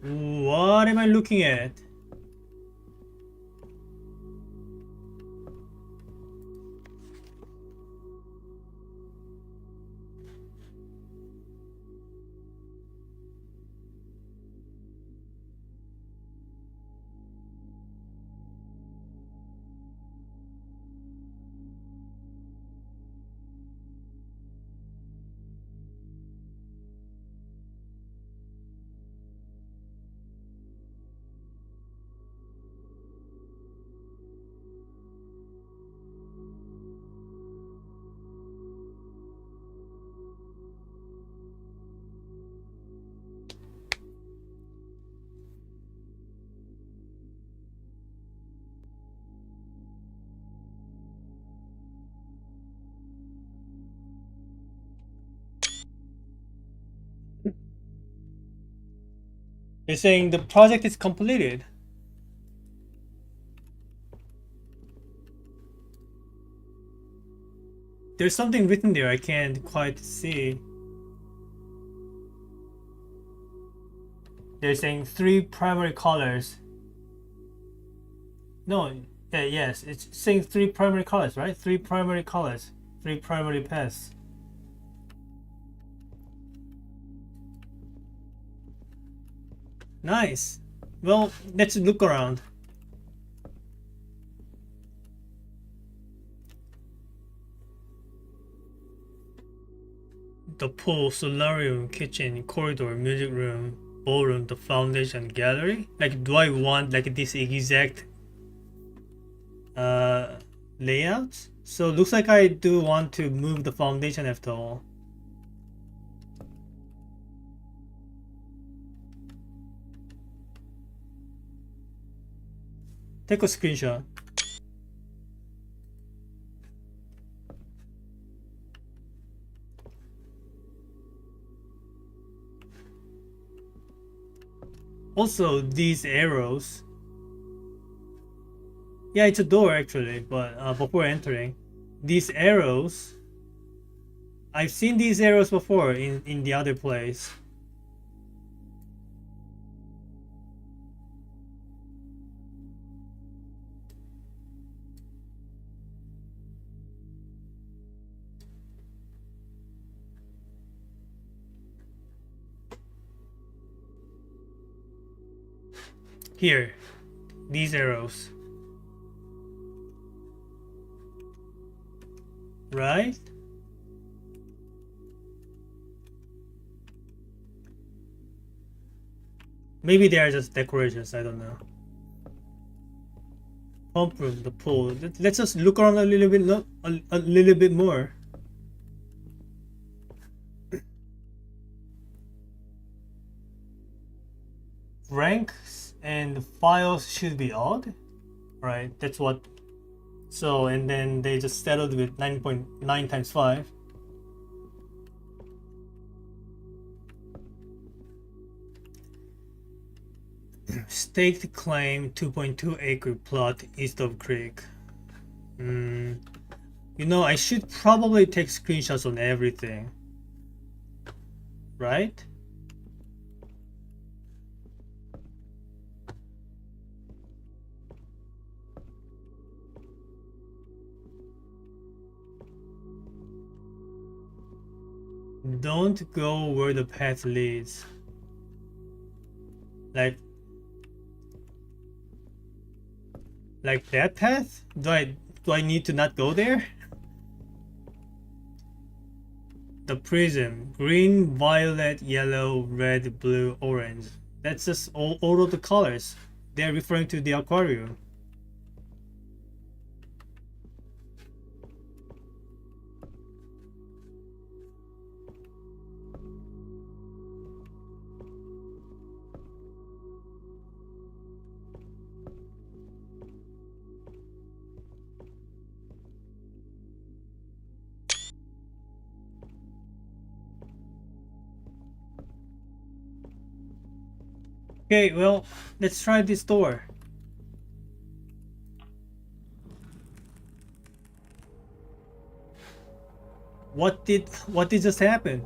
What am I looking at? They're saying the project is completed. There's something written there I can't quite see. They're saying 3 primary colors. No, yes, it's saying 3 primary colors, right? 3 primary colors, 3 primary paths. Nice. Well, let's look around. the pool, solarium, kitchen, corridor, music room, ballroom, the foundation, gallery. Like, do I want like this exact layout? So looks like I do want to move the foundation after all. Take a screenshot. Also, these arrows. Yeah, it's a door actually, but before entering, these arrows. I've seen these arrows before in the other place. Here, these arrows. Right? Maybe they are just decorations, I don't know. Pump room, the pool. Let's just look around a little bit, a little bit more. Ranks and files should be odd, right? That's what. So, and then they just settled with 9.9 times 5. Staked claim 2.2 acre plot east of creek. You know, I should probably take screenshots on everything, right? Don't go where the path leads. Like that path? Do I need to not go there? The prism. Green, violet, yellow, red, blue, orange. That's just all of the colors. They're referring to the aquarium. Okay, well, let's try this door. What did just happen?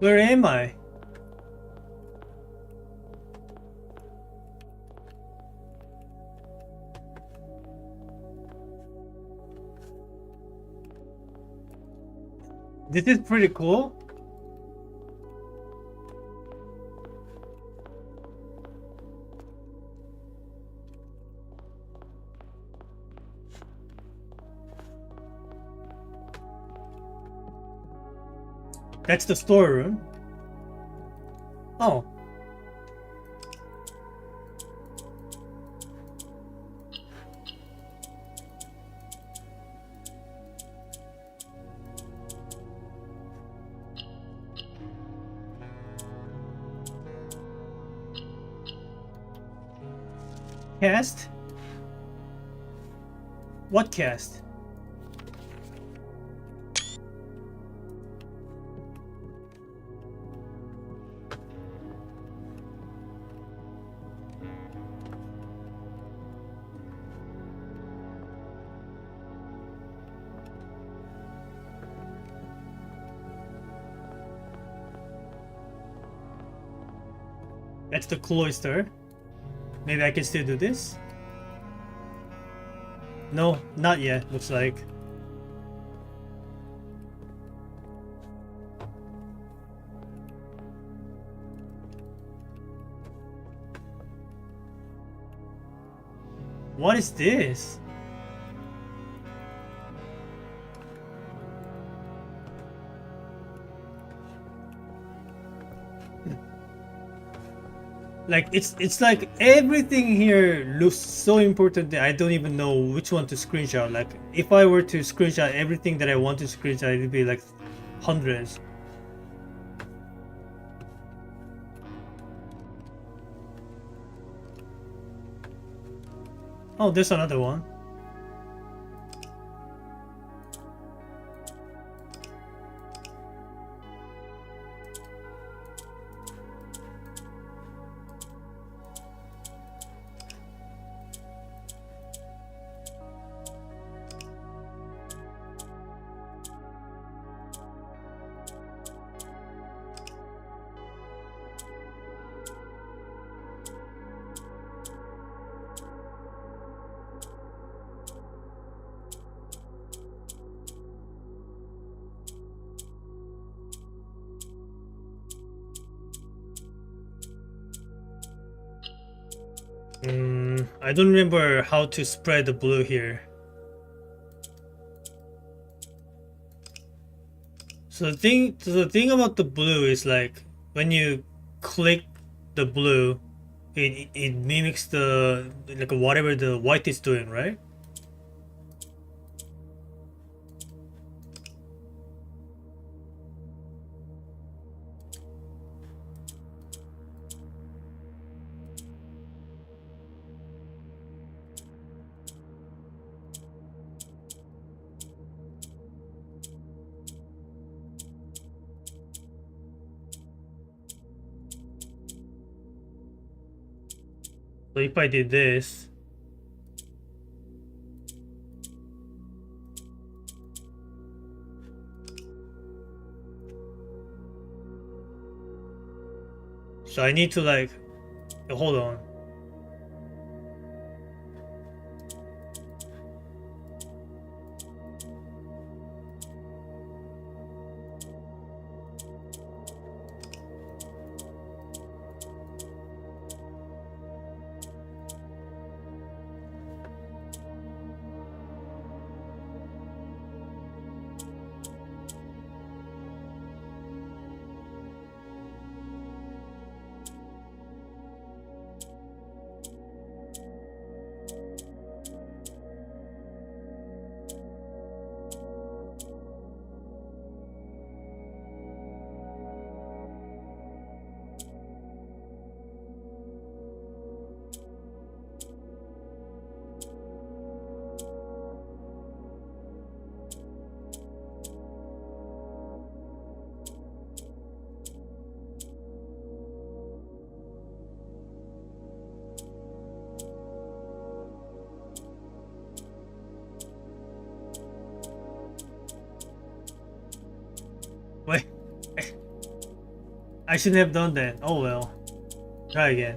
Where am I? This is pretty cool. That's the storeroom. Oh. Cast? What cast? That's the cloister. Maybe I can still do this? No, not yet, looks like. What is this? Like it's like everything here looks so important that I don't even know which one to screenshot. Like if I were to screenshot everything that I want to screenshot, it'd be like hundreds. Oh, there's another one. I don't remember how to spread the blue here. So the thing about the blue is like when you click the blue, it mimics the like whatever the white is doing, right? So if I did this, so I need to like, hold on. Wait, I shouldn't have done that. Oh well. Try again.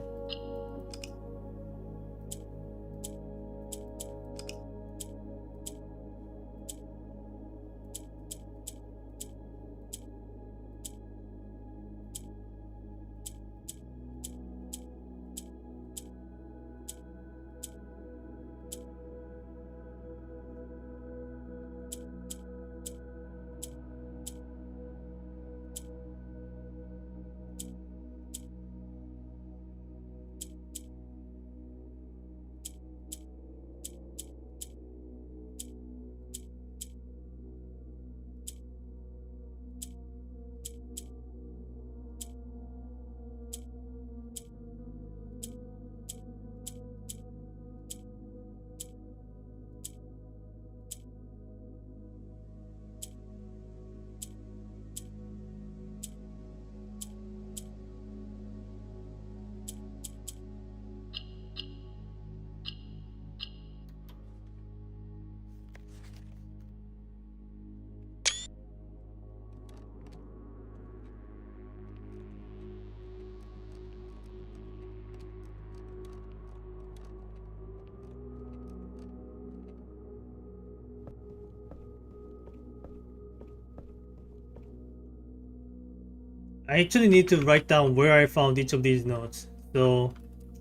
I actually need to write down where I found each of these notes. So,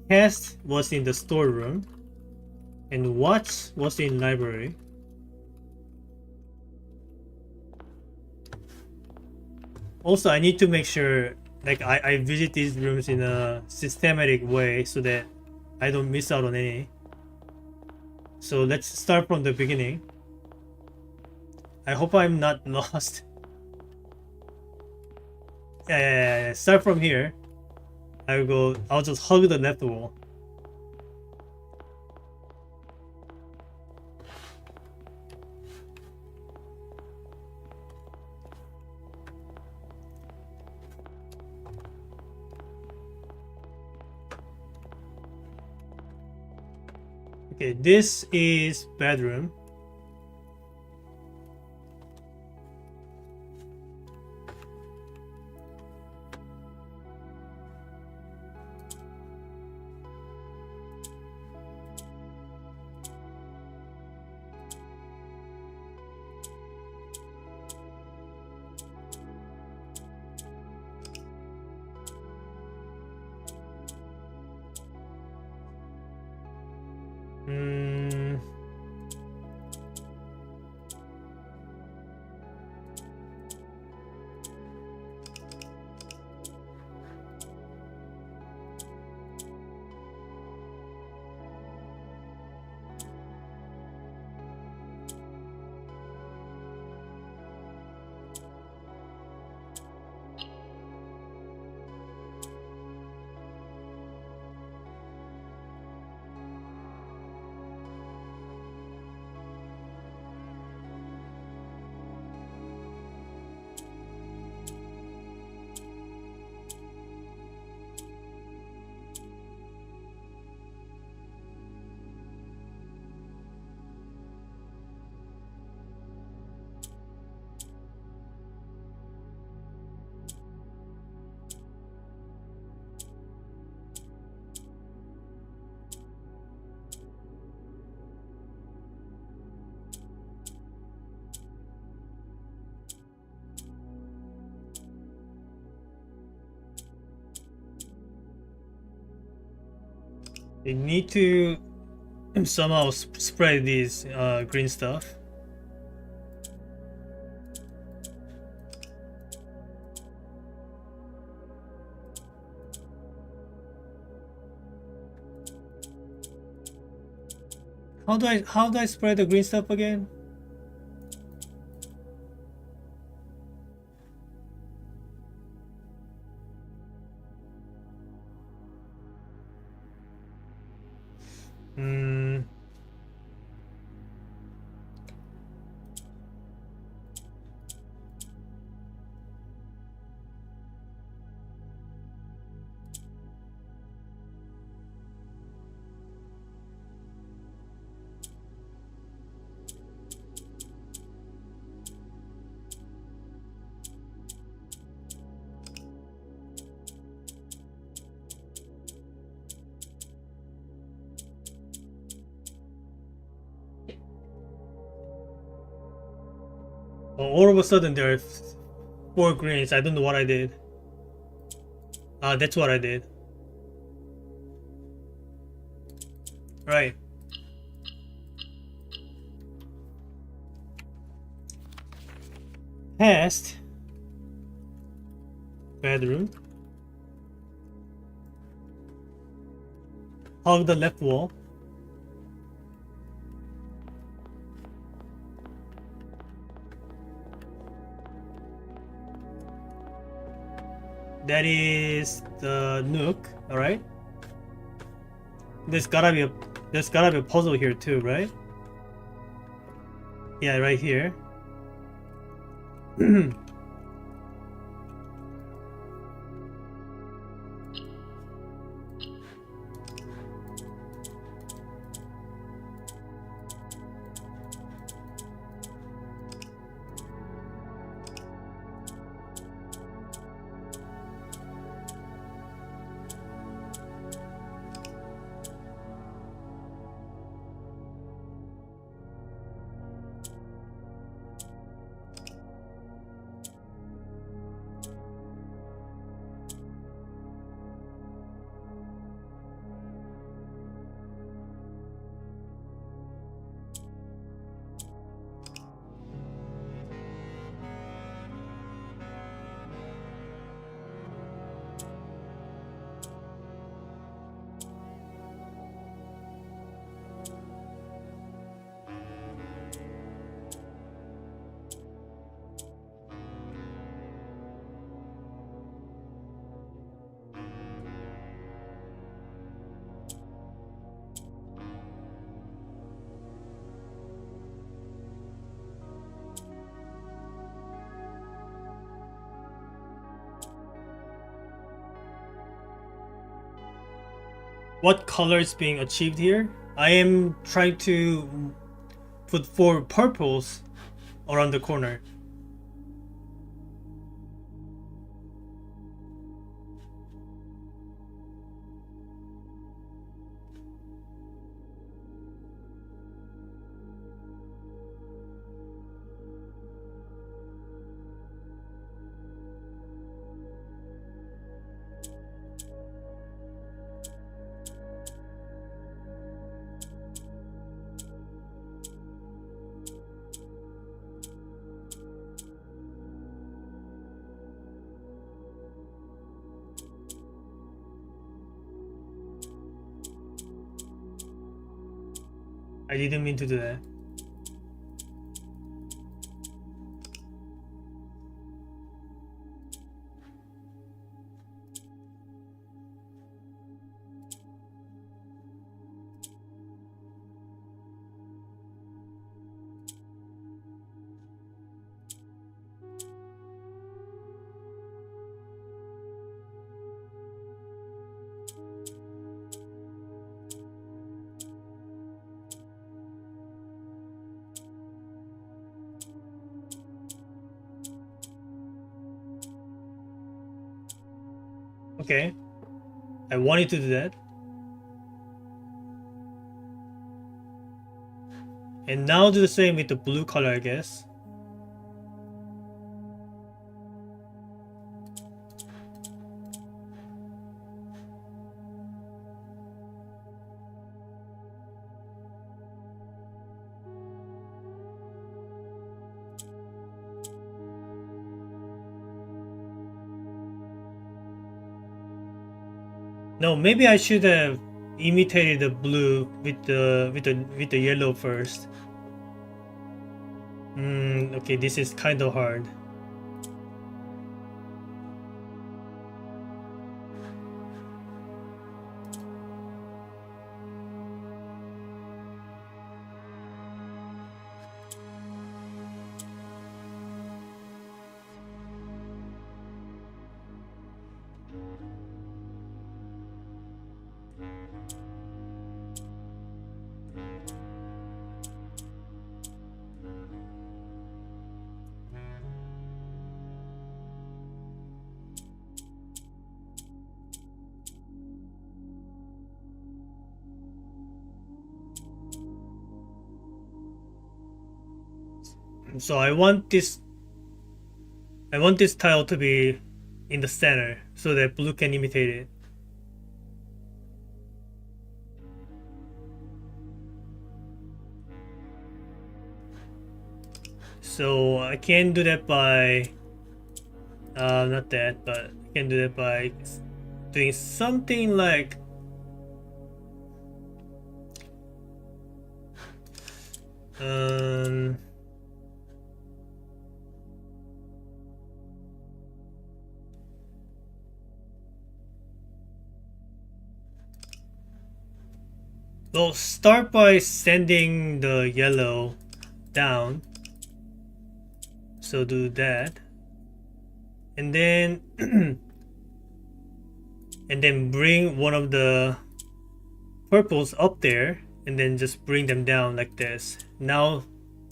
cast was in the storeroom. And what was in library? Also, I need to make sure like I visit these rooms in a systematic way so that I don't miss out on any. So let's start from the beginning. I hope I'm not lost. Yeah. Start from here. I'll just hug the left wall. Okay, this is bedroom. Hmm. You need to somehow spread these green stuff. How do I spread the green stuff again? Hmm. All of a sudden there are 4 greens. I don't know what I did. That's what I did. Right. Past bedroom. Hug the left wall. That is the nook, alright? There's gotta be a puzzle here too, right? Yeah, right here. what color is being achieved here. I am trying to put 4 purples around the corner. I didn't mean to do that. Okay, I wanted to do that. And now do the same with the blue color, I guess. No, maybe I should have imitated the blue with the yellow first. Okay, this is kind of hard. So I want this tile to be in the center so that blue can imitate it. So I can do that by not that, but I can do that by doing something like um well, start by sending the yellow down. So do that. And then and then bring one of the purples up there and then just bring them down like this. Now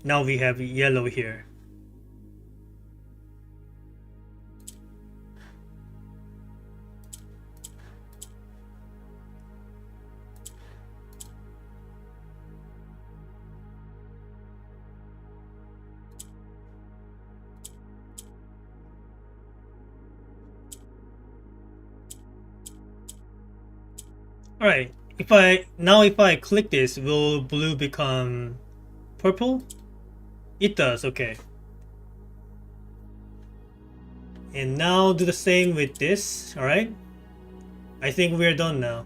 we have yellow here. Alright, if I click this, will blue become purple? It does, okay. And now do the same with this, alright? I think we're done now.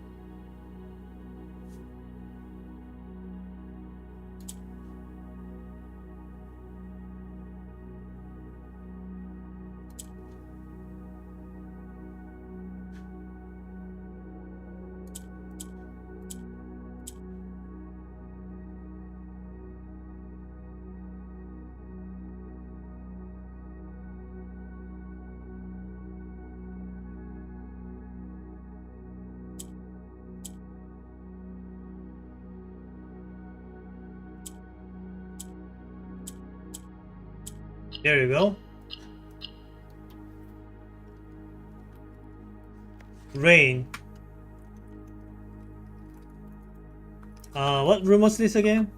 There you go. Rain. What room was this again?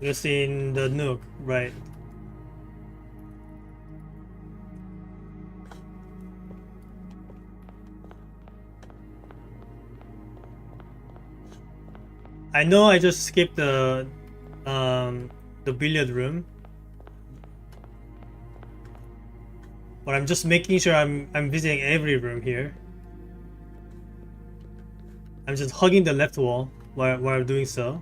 It was in the nook, right? I know I just skipped the billiard room, but I'm just making sure I'm visiting every room here. I'm just hugging the left wall while doing so.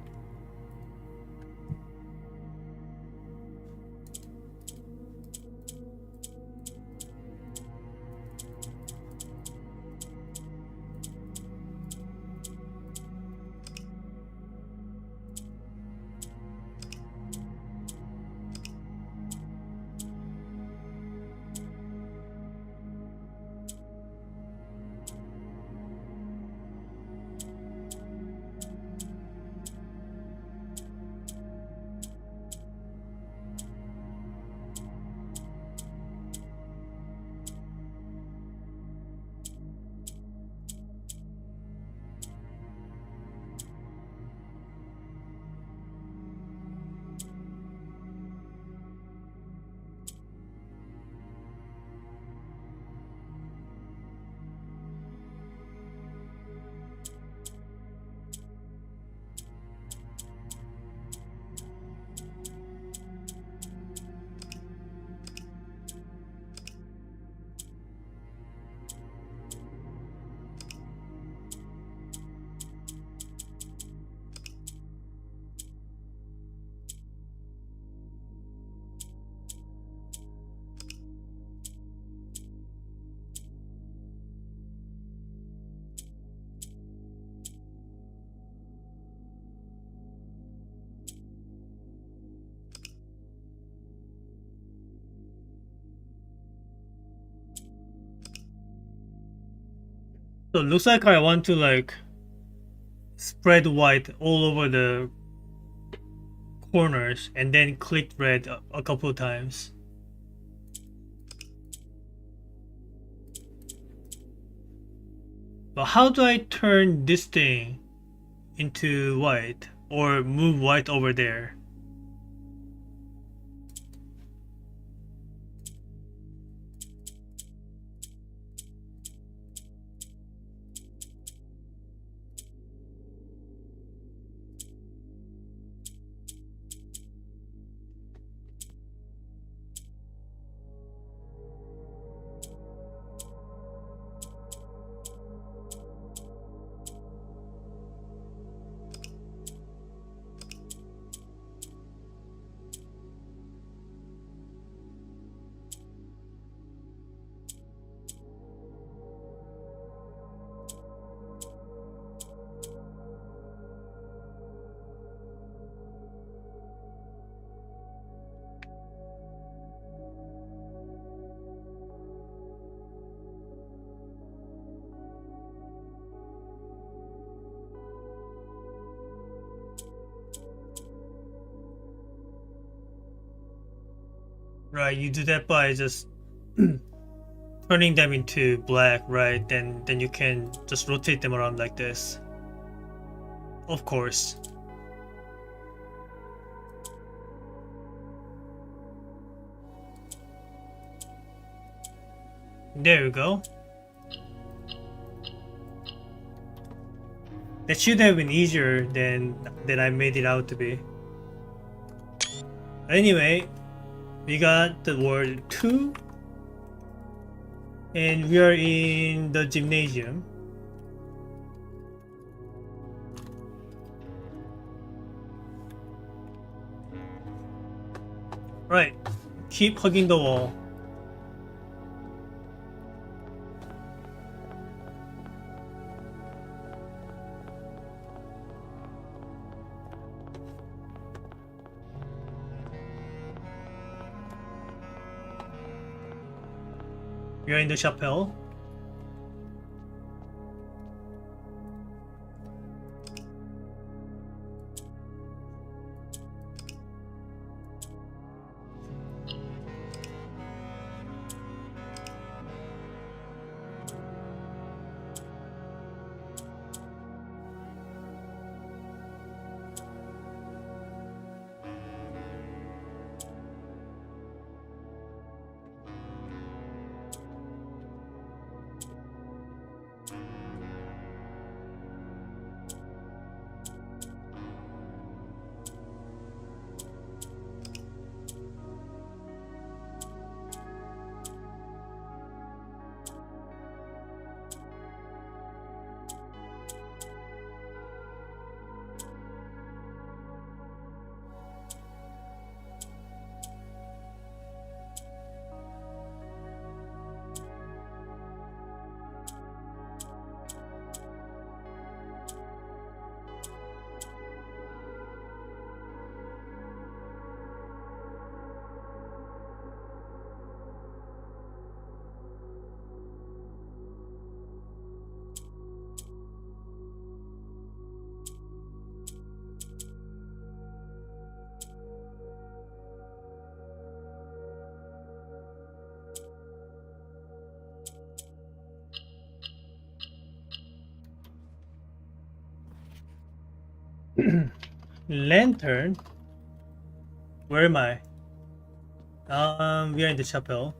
So it looks like I want to like spread white all over the corners and then click red a couple of times. But how do I turn this thing into white or move white over there? Right, you do that by just turning them into black, right? Then you can just rotate them around like this. Of course. There we go. That should have been easier than I made it out to be. Anyway, we got the word 2 and we are in the gymnasium. Right, keep hugging the wall. We are in the chapel. Lantern? Where am I? We are in the chapel.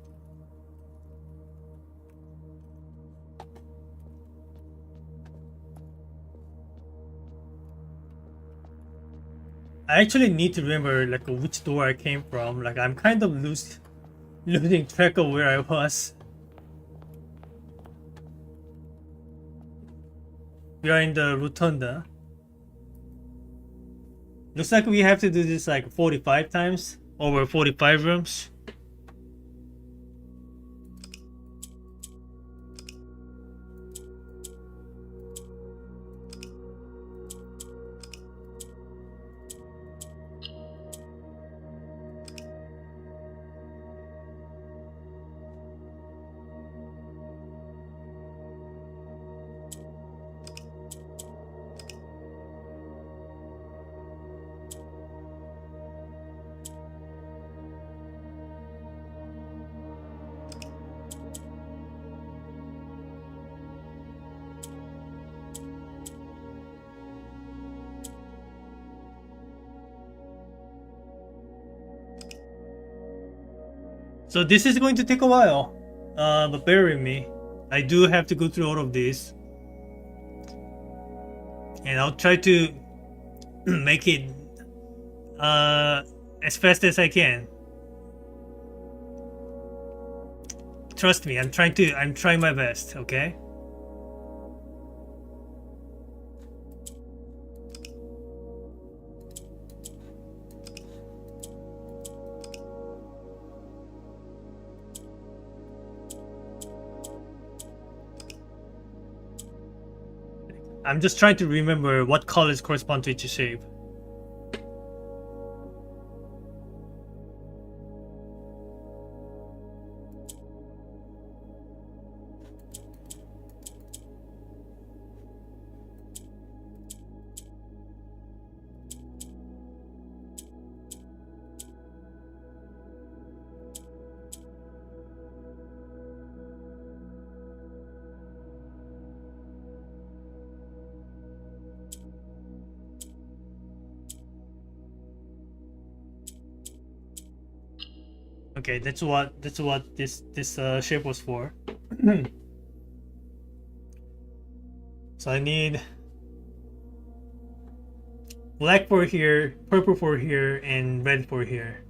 I actually need to remember like which door I came from. Like I'm kind of losing track of where I was. We are in the rotunda. Looks like we have to do this like 45 times over 45 rooms. So this is going to take a while, but bear with me. I do have to go through all of this, and I'll try to make it as fast as I can. Trust me, I'm trying my best, okay? I'm just trying to remember what colors correspond to each shape. Okay, that's what this shape was for. So I need black for here, purple for here, and red for here.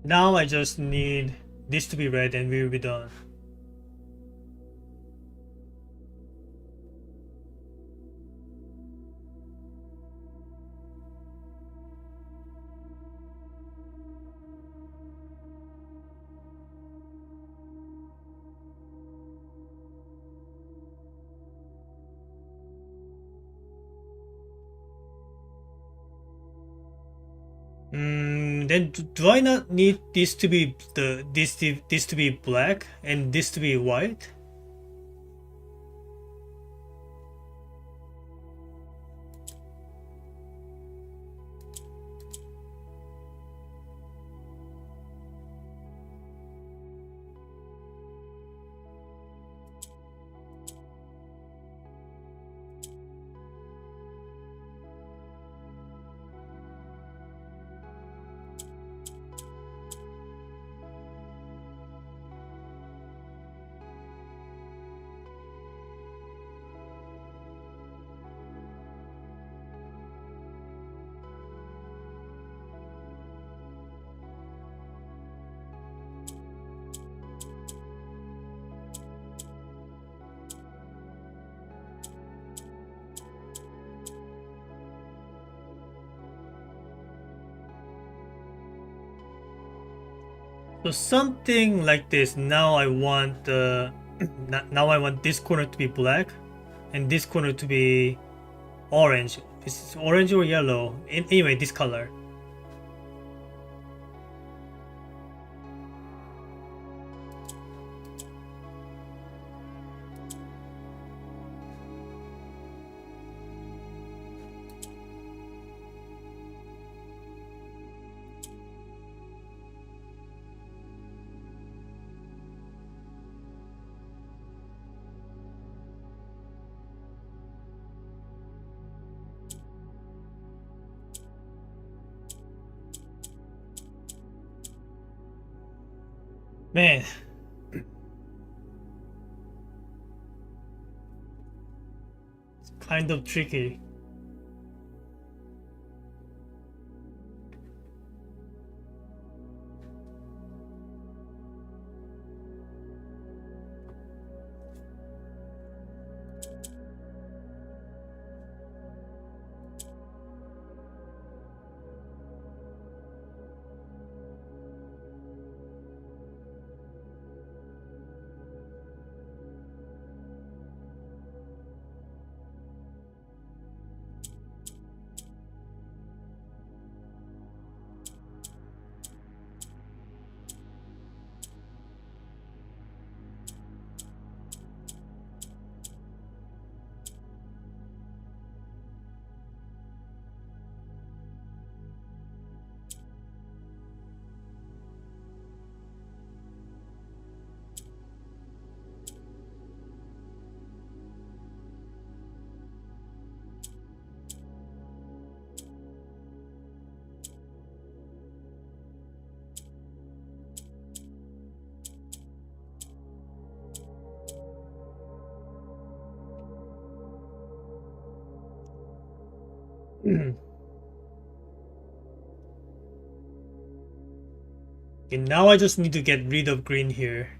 Now I just need this to be red and we will be done. Then do I not need this to be this to be black and this to be white? So something like this. Now I want now I want this corner to be black, and this corner to be orange. This is orange or yellow. Anyway, this color. Man. It's kind of tricky. Okay, now I just need to get rid of green here.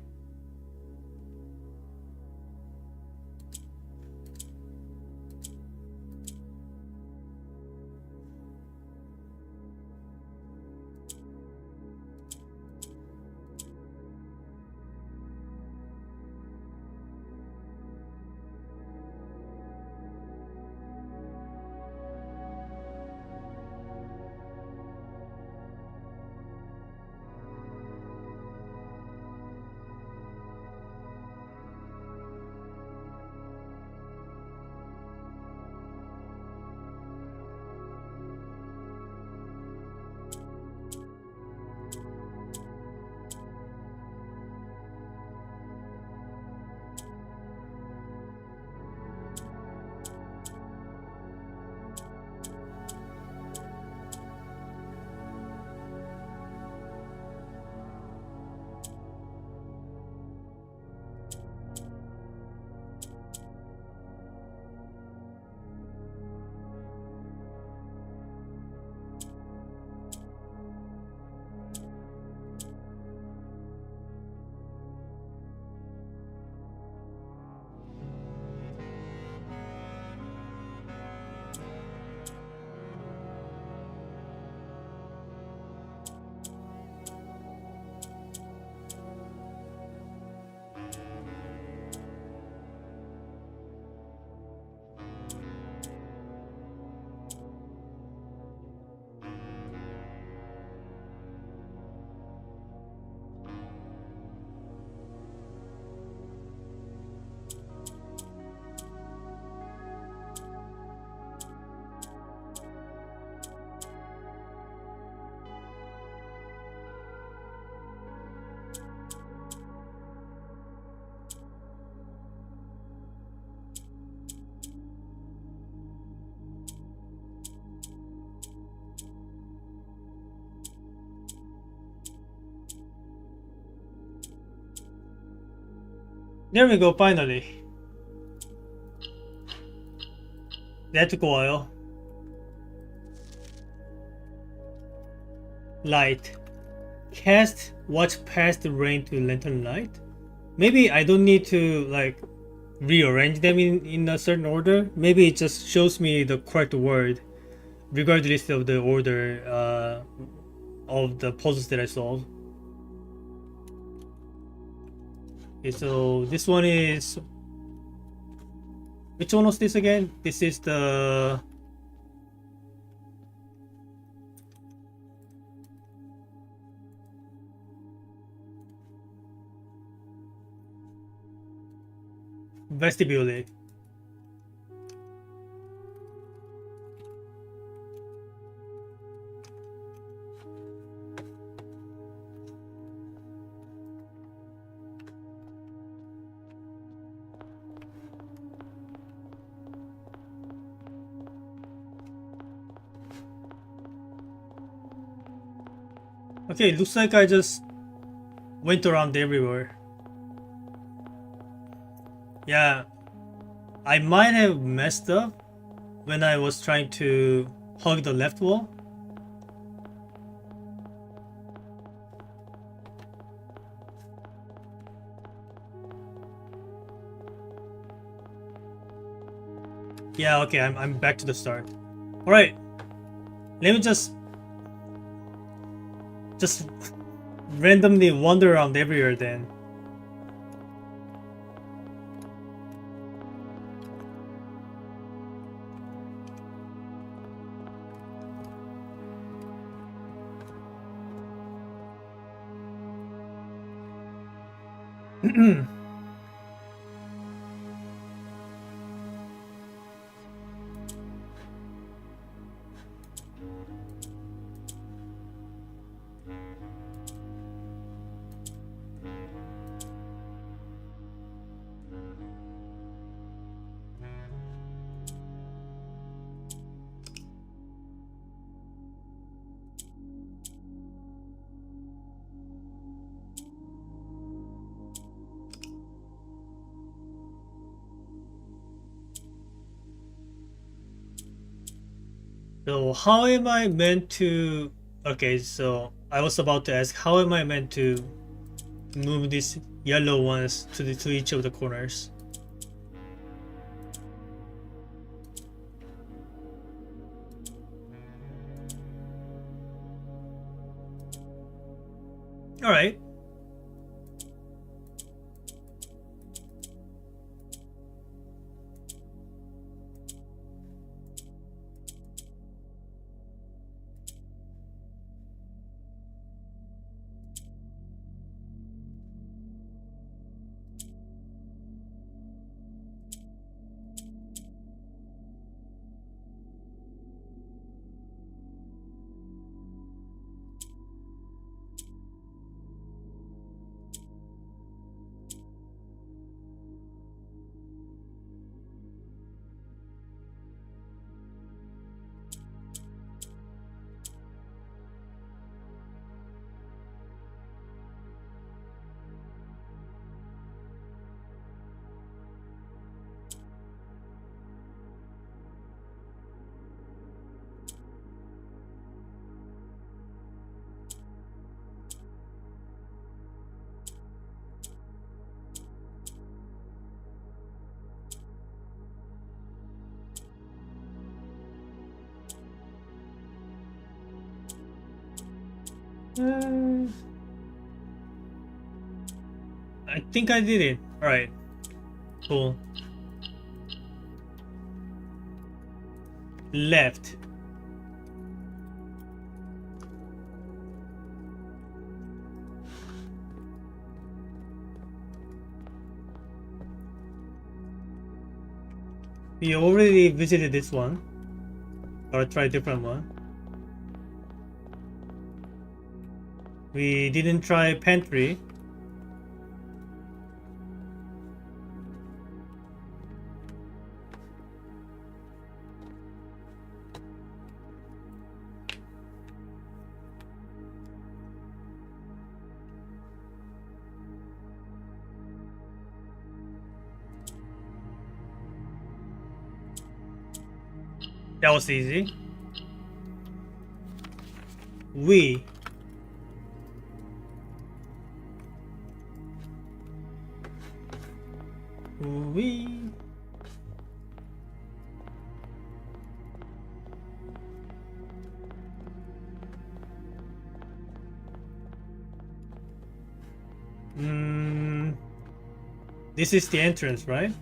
There we go, finally. That took a while. Light. Cast watch past the rain to lantern light? Maybe I don't need to like rearrange them in a certain order. Maybe it just shows me the correct word regardless of the order of the puzzles that I solved. Okay, so this one is... Which one was this again? This is the... vestibule. Okay, looks like I just went around everywhere. Yeah, I might have messed up when I was trying to hug the left wall. Yeah, okay, I'm back to the start. Alright, let me just randomly wander around everywhere then. So how am I meant to... Okay, so I was about to ask, how am I meant to move these yellow ones to each of the corners? Alright. I think I did it. Alright. Cool. Left. We already visited this one. Or try a different one. We didn't try pantry. That was easy. We This is the entrance, right?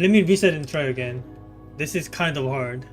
Let me reset and try again. This is kind of hard.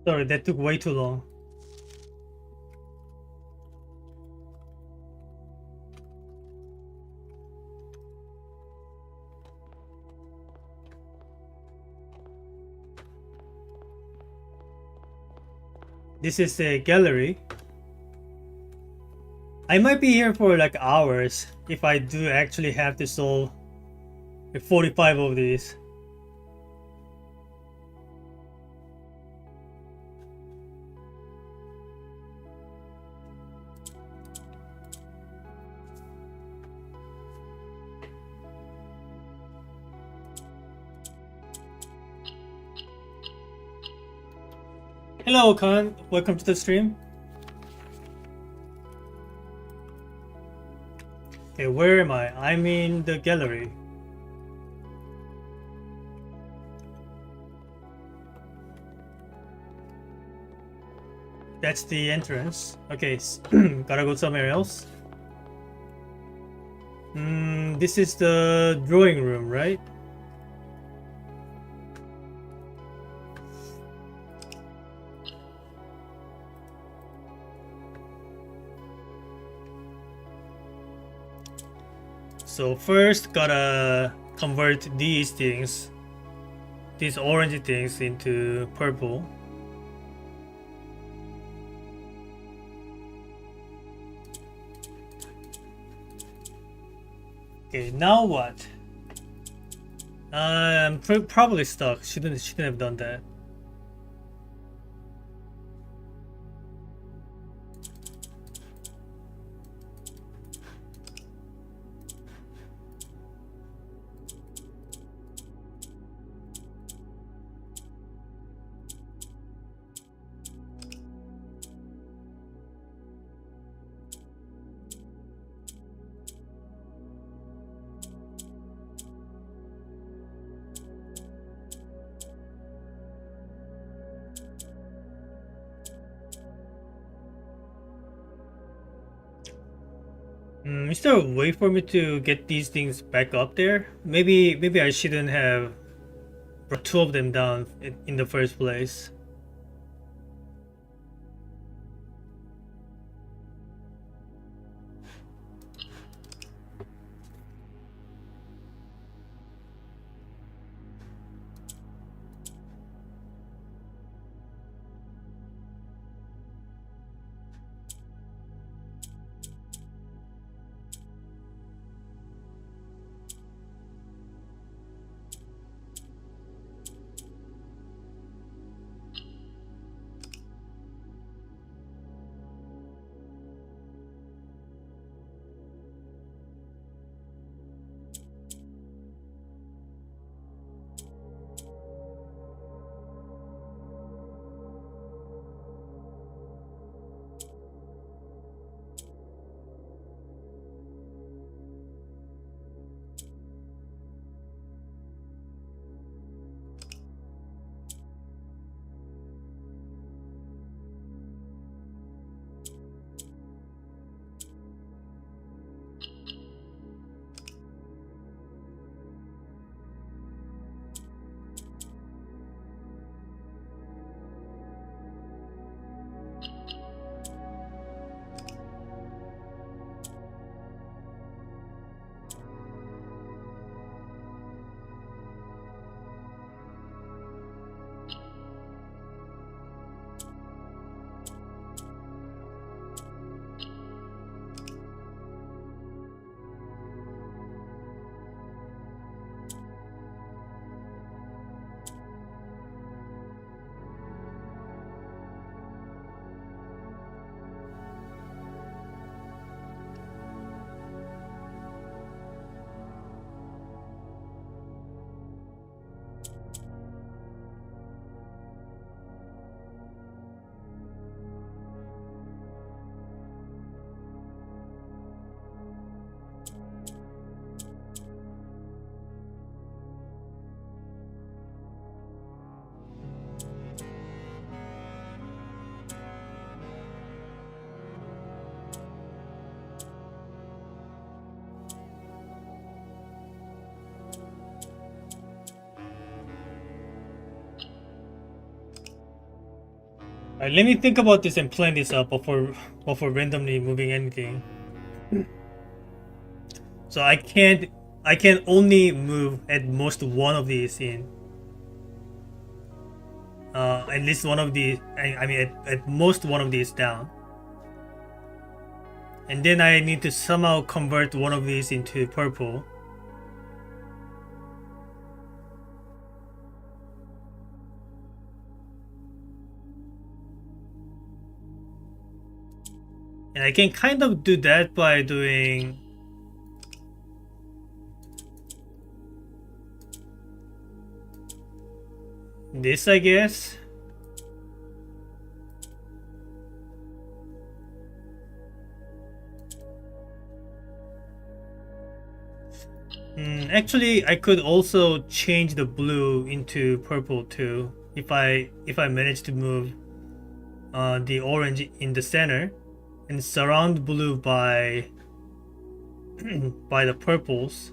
Sorry, that took way too long. This is a gallery. I might be here for like hours if I do actually have to solve 45 of these. Hello, Khan. Welcome to the stream. Okay, where am I? I'm in the gallery. That's the entrance. Okay, gotta go somewhere else. This is the drawing room, right? So first, gotta convert these things, these orange things, into purple. Okay, now what? I'm probably stuck. Shouldn't have done that. Is there a way for me to get these things back up there? Maybe I shouldn't have brought two of them down in the first place. Alright, let me think about this and plan this up before randomly moving anything. So I can only move at most one of these in. At least one of these. I mean, at most one of these down. And then I need to somehow convert one of these into purple. And I can kind of do that by doing this, I guess. Actually, I could also change the blue into purple too if I manage to move the orange in the center and surround blue by by the purples.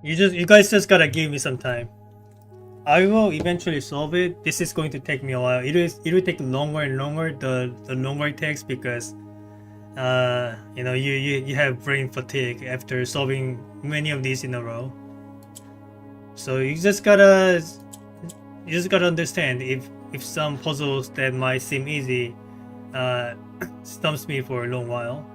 You guys just gotta give me some time. I will eventually solve it. This is going to take me a while. It will take longer and longer the longer it takes because you know you have brain fatigue after solving many of these in a row. So you just gotta understand if some puzzles that might seem easy stumps me for a long while.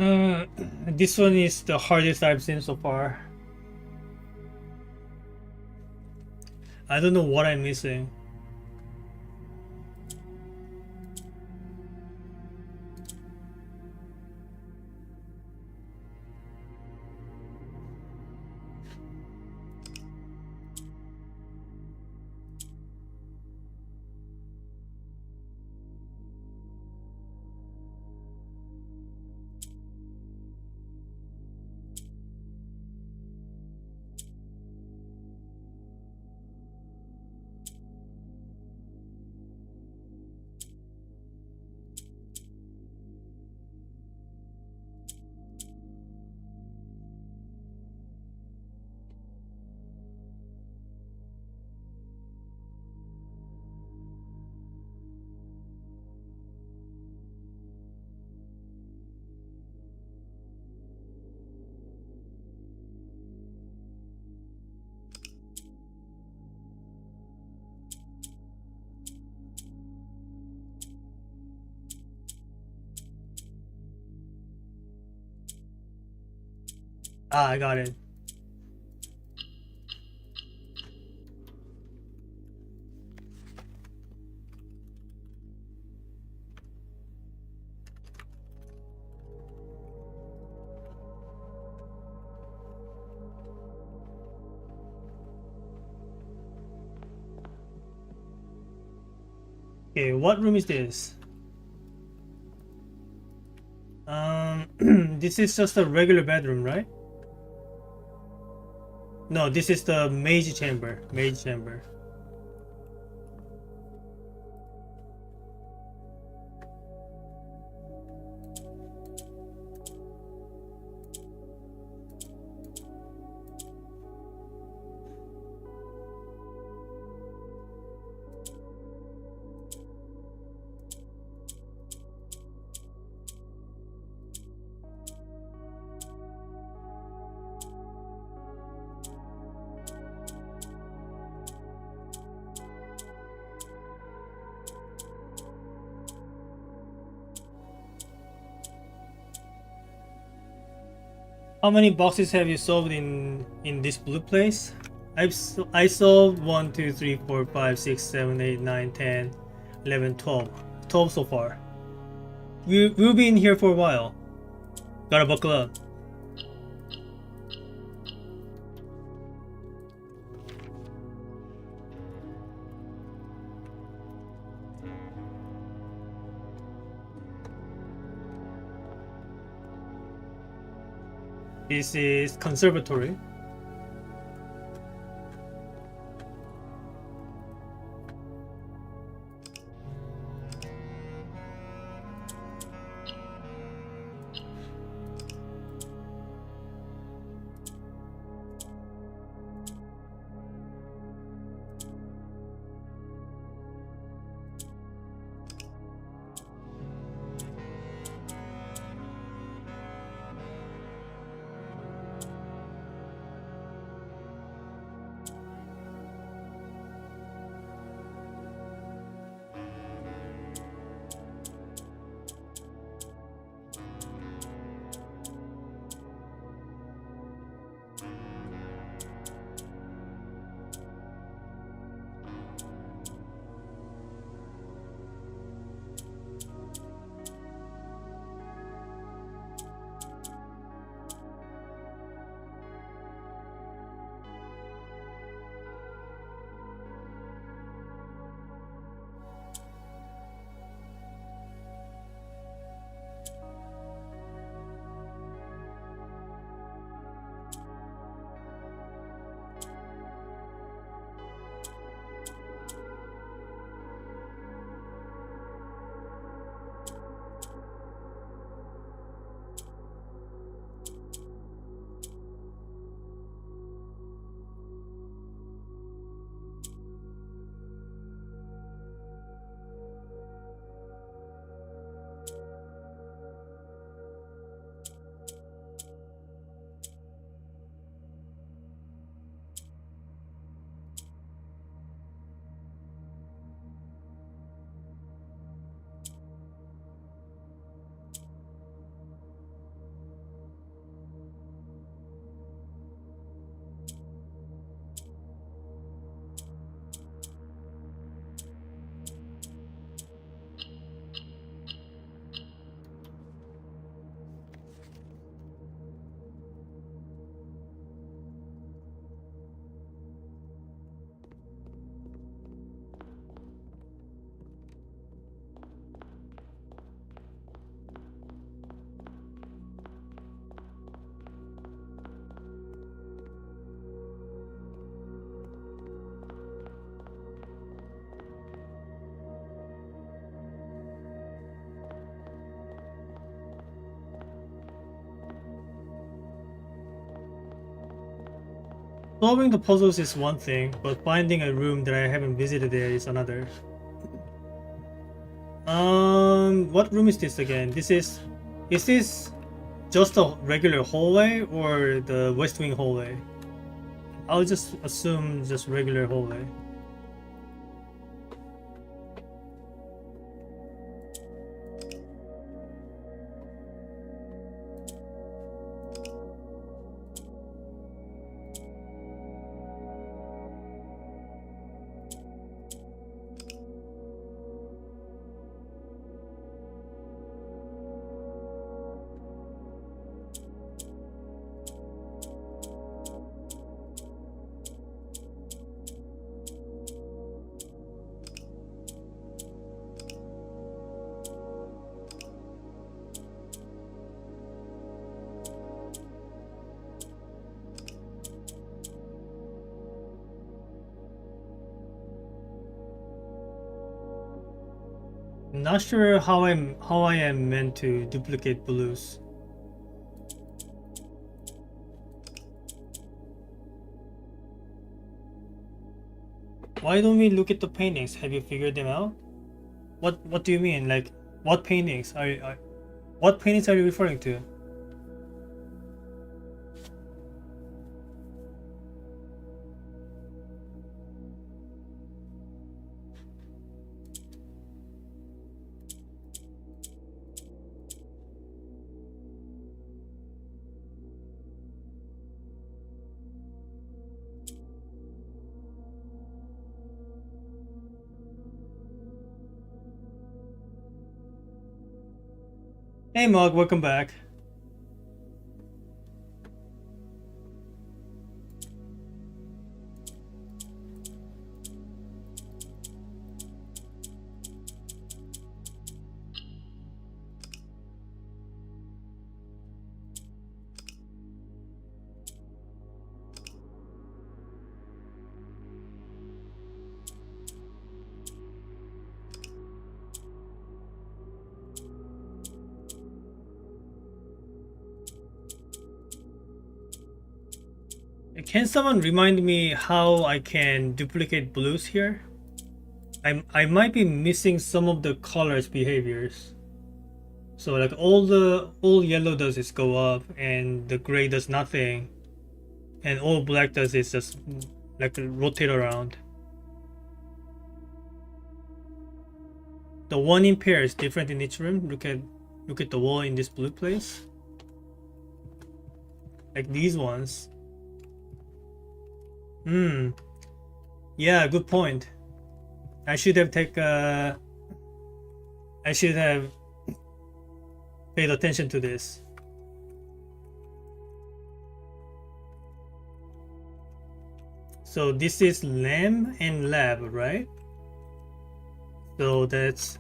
Uh, this one is the hardest I've seen so far. I don't know what I'm missing. Ah, I got it. Okay, what room is this? This is just a regular bedroom, right? No, this is the mage chamber. Mage chamber. How many boxes have you solved in this blue place? I solved 1, 2, 3, 4, 5, 6, 7, 8, 9, 10, 11, 12. 12 so far. We'll be in here for a while. Gotta buckle up. This is conservatory. Solving the puzzles is one thing, but finding a room that I haven't visited there is another. What room is this again? Is this just a regular hallway or the West Wing hallway? I'll just assume just regular hallway. Not sure how I am meant to duplicate blues. Why don't we look at the paintings? Have you figured them out? What do you mean? Like what paintings what paintings are you referring to? Hey Mog, welcome back. Can someone remind me how I can duplicate blues here? I might be missing some of the colors behaviors. So like all yellow does is go up and the gray does nothing. And all black does is just like rotate around. The one in pair is different in each room. Look at the wall in this blue place. Like these ones. Yeah, good point. I should have paid attention to this. So this is lamb and lab, right? So that's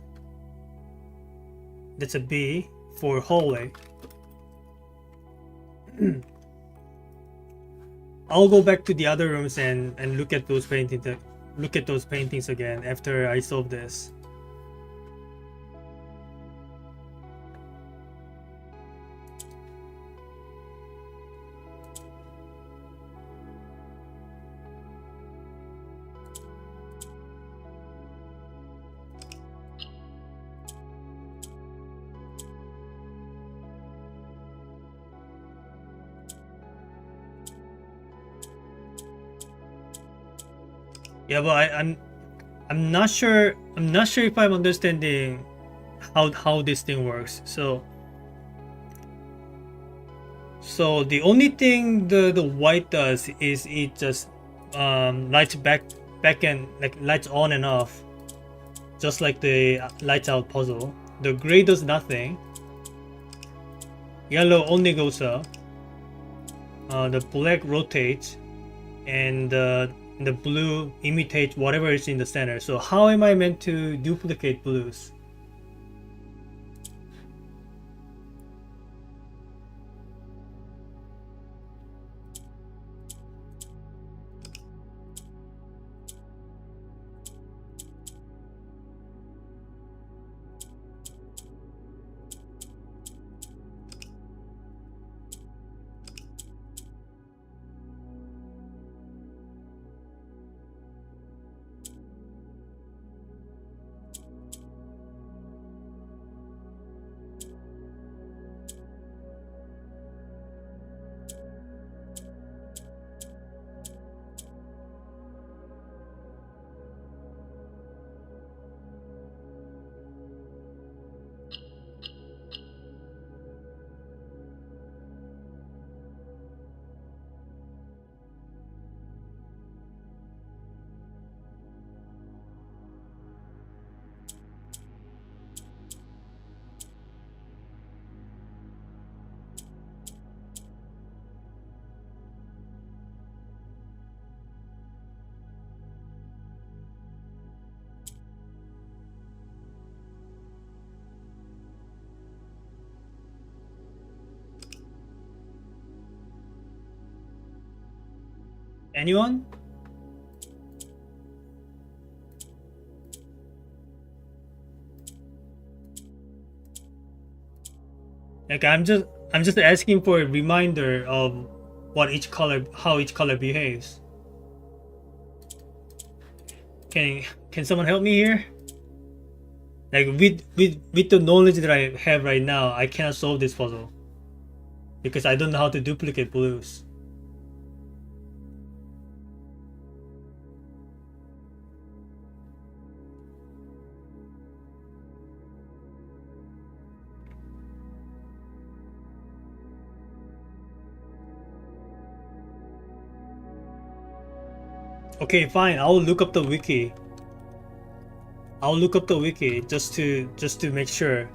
a B for hallway. I'll go back to the other rooms and look at those paintings again after I solve this. Yeah, but I'm not sure if I'm understanding how this thing works. So the only thing the white does is it just lights back and like lights on and off, just like the lights out puzzle. The gray does nothing. Yellow only goes up. The black rotates, and the blue imitates whatever is in the center. So how am I meant to duplicate blues? Anyone? Like I'm just asking for a reminder of what each color, how each color behaves. Can someone help me here? Like with the knowledge that I have right now, I cannot solve this puzzle because I don't know how to duplicate blues. Okay, fine. I'll look up the wiki. I'll look up the wiki just to make sure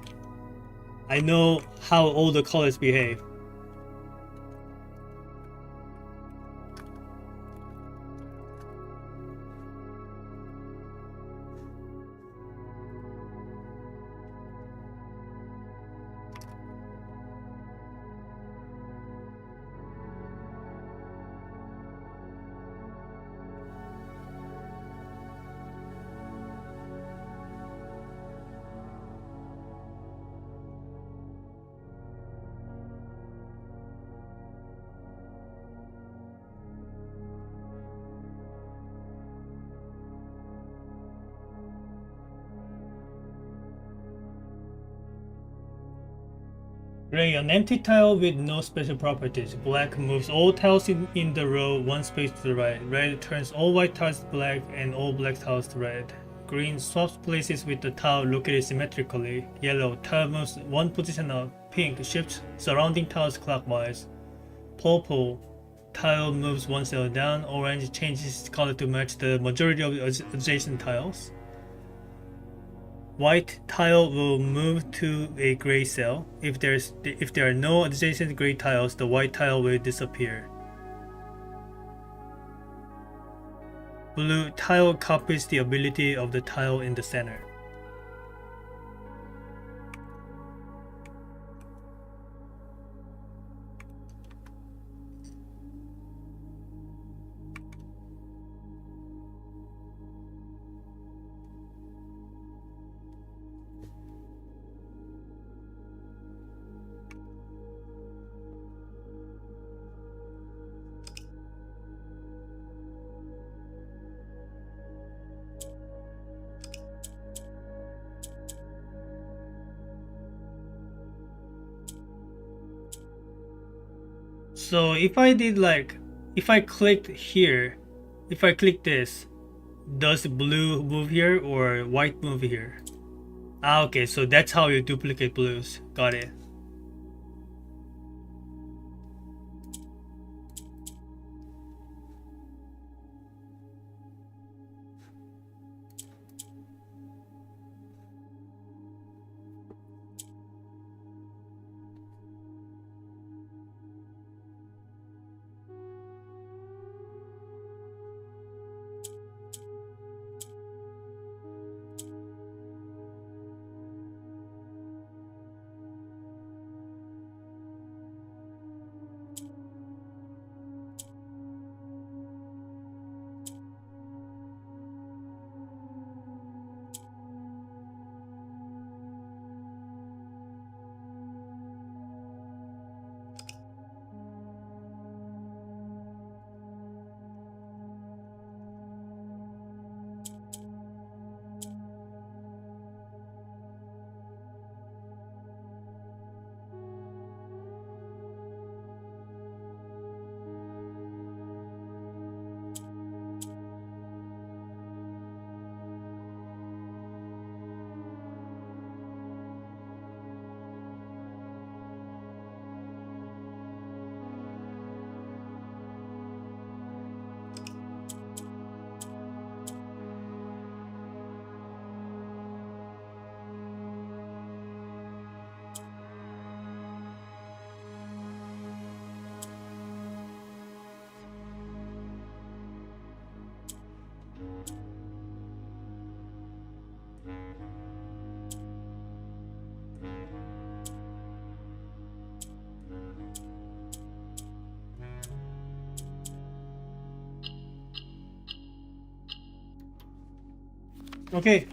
I know how all the colors behave. Gray, an empty tile with no special properties. Black moves all tiles in the row one space to the right. Red turns all white tiles to black and all black tiles to red. Green swaps places with the tile located symmetrically. Yellow, tile moves one position up. Pink, shifts surrounding tiles clockwise. Purple, tile moves one cell down. Orange changes color to match the majority of adjacent tiles. White tile will move to a gray cell. If there are no adjacent gray tiles, the white tile will disappear. Blue tile copies the ability of the tile in the center. So if I did like, if I clicked here, if I click this, does blue move here or white move here? Ah, okay, so that's how you duplicate blues. Got it. Okay.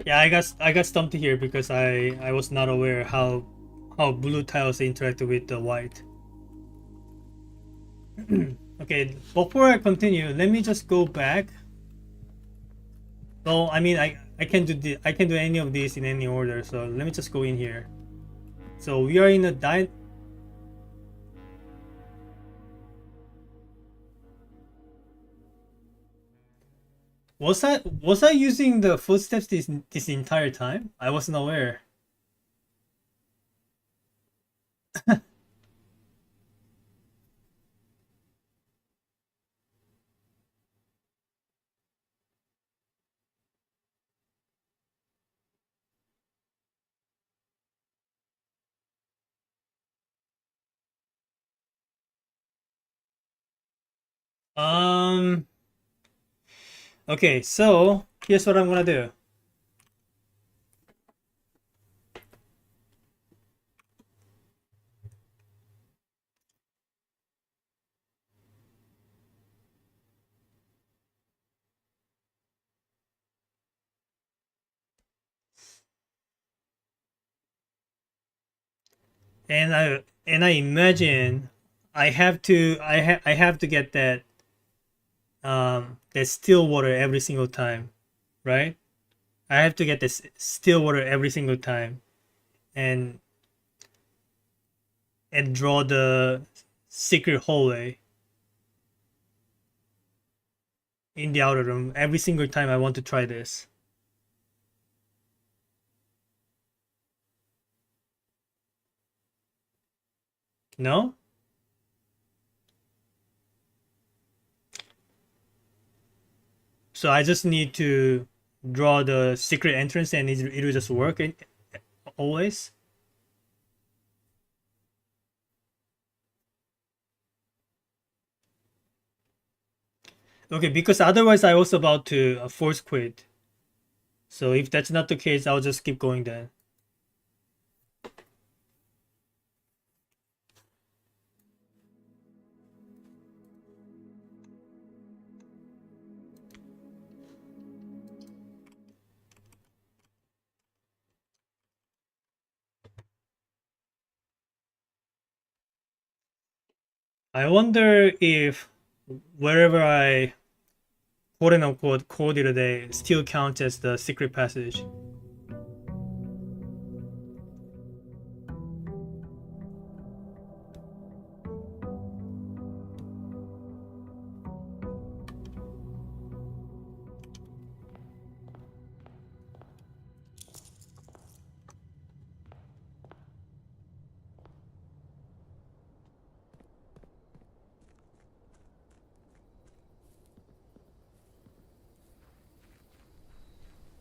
Yeah, I got stumped here because I was not aware how blue tiles interact with the white. Okay, before I continue, let me just go back. Well, I mean, I can do any of these in any order. So let me just go in here. So we are in a was I using the footsteps this entire time? I wasn't aware. Um. Okay, so here's what I'm gonna do. And I imagine I have to get that still water every single time, right? I have to get this still water every single time and draw the secret hallway in the outer room every single time I want to try this. No? So I just need to draw the secret entrance and it will just work always? Okay, because otherwise I was about to force quit. So if that's not the case, I'll just keep going then. I wonder if wherever I quote unquote code it a day still counts as the secret passage.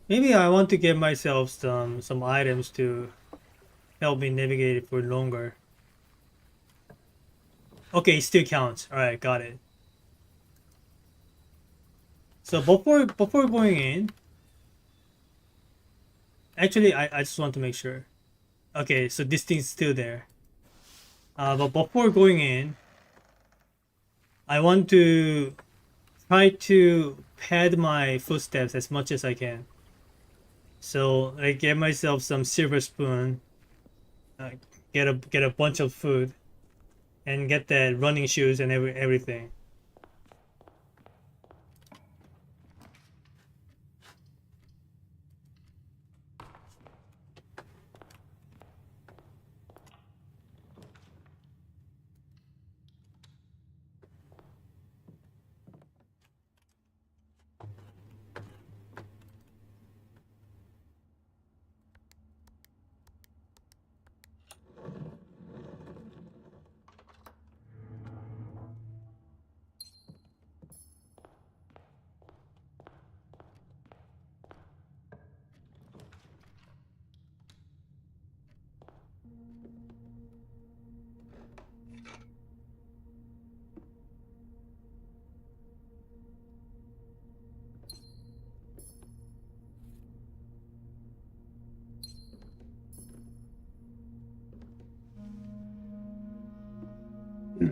Maybe I want to get myself some items to help me navigate it for longer. Okay, it still counts. All right, got it. So before going in, actually I just want to make sure. Okay, so this thing's still there. But before going in, I want to try to pad my footsteps as much as I can. So I get myself some silver spoon, uh, get a bunch of food, and get the running shoes and everything.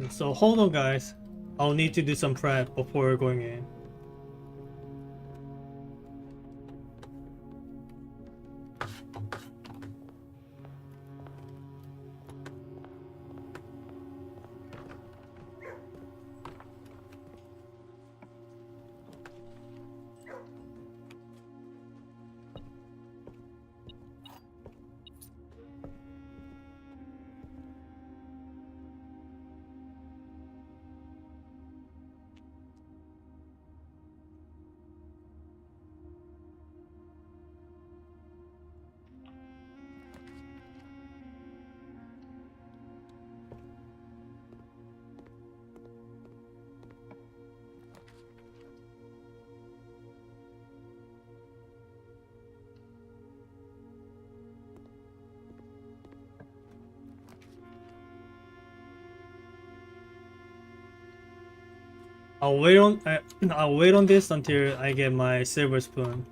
So hold on, guys. I'll need to do some prep before going in. I'll wait on this until I get my silver spoon.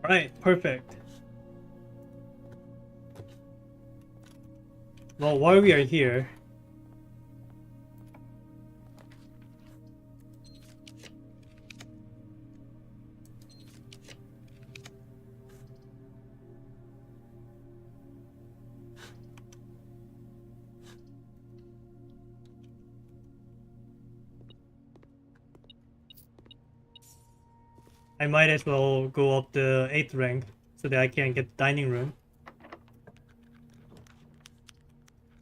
Alright, perfect. Well, while we are here, I might as well go up the 8th rank so that I can get the dining room.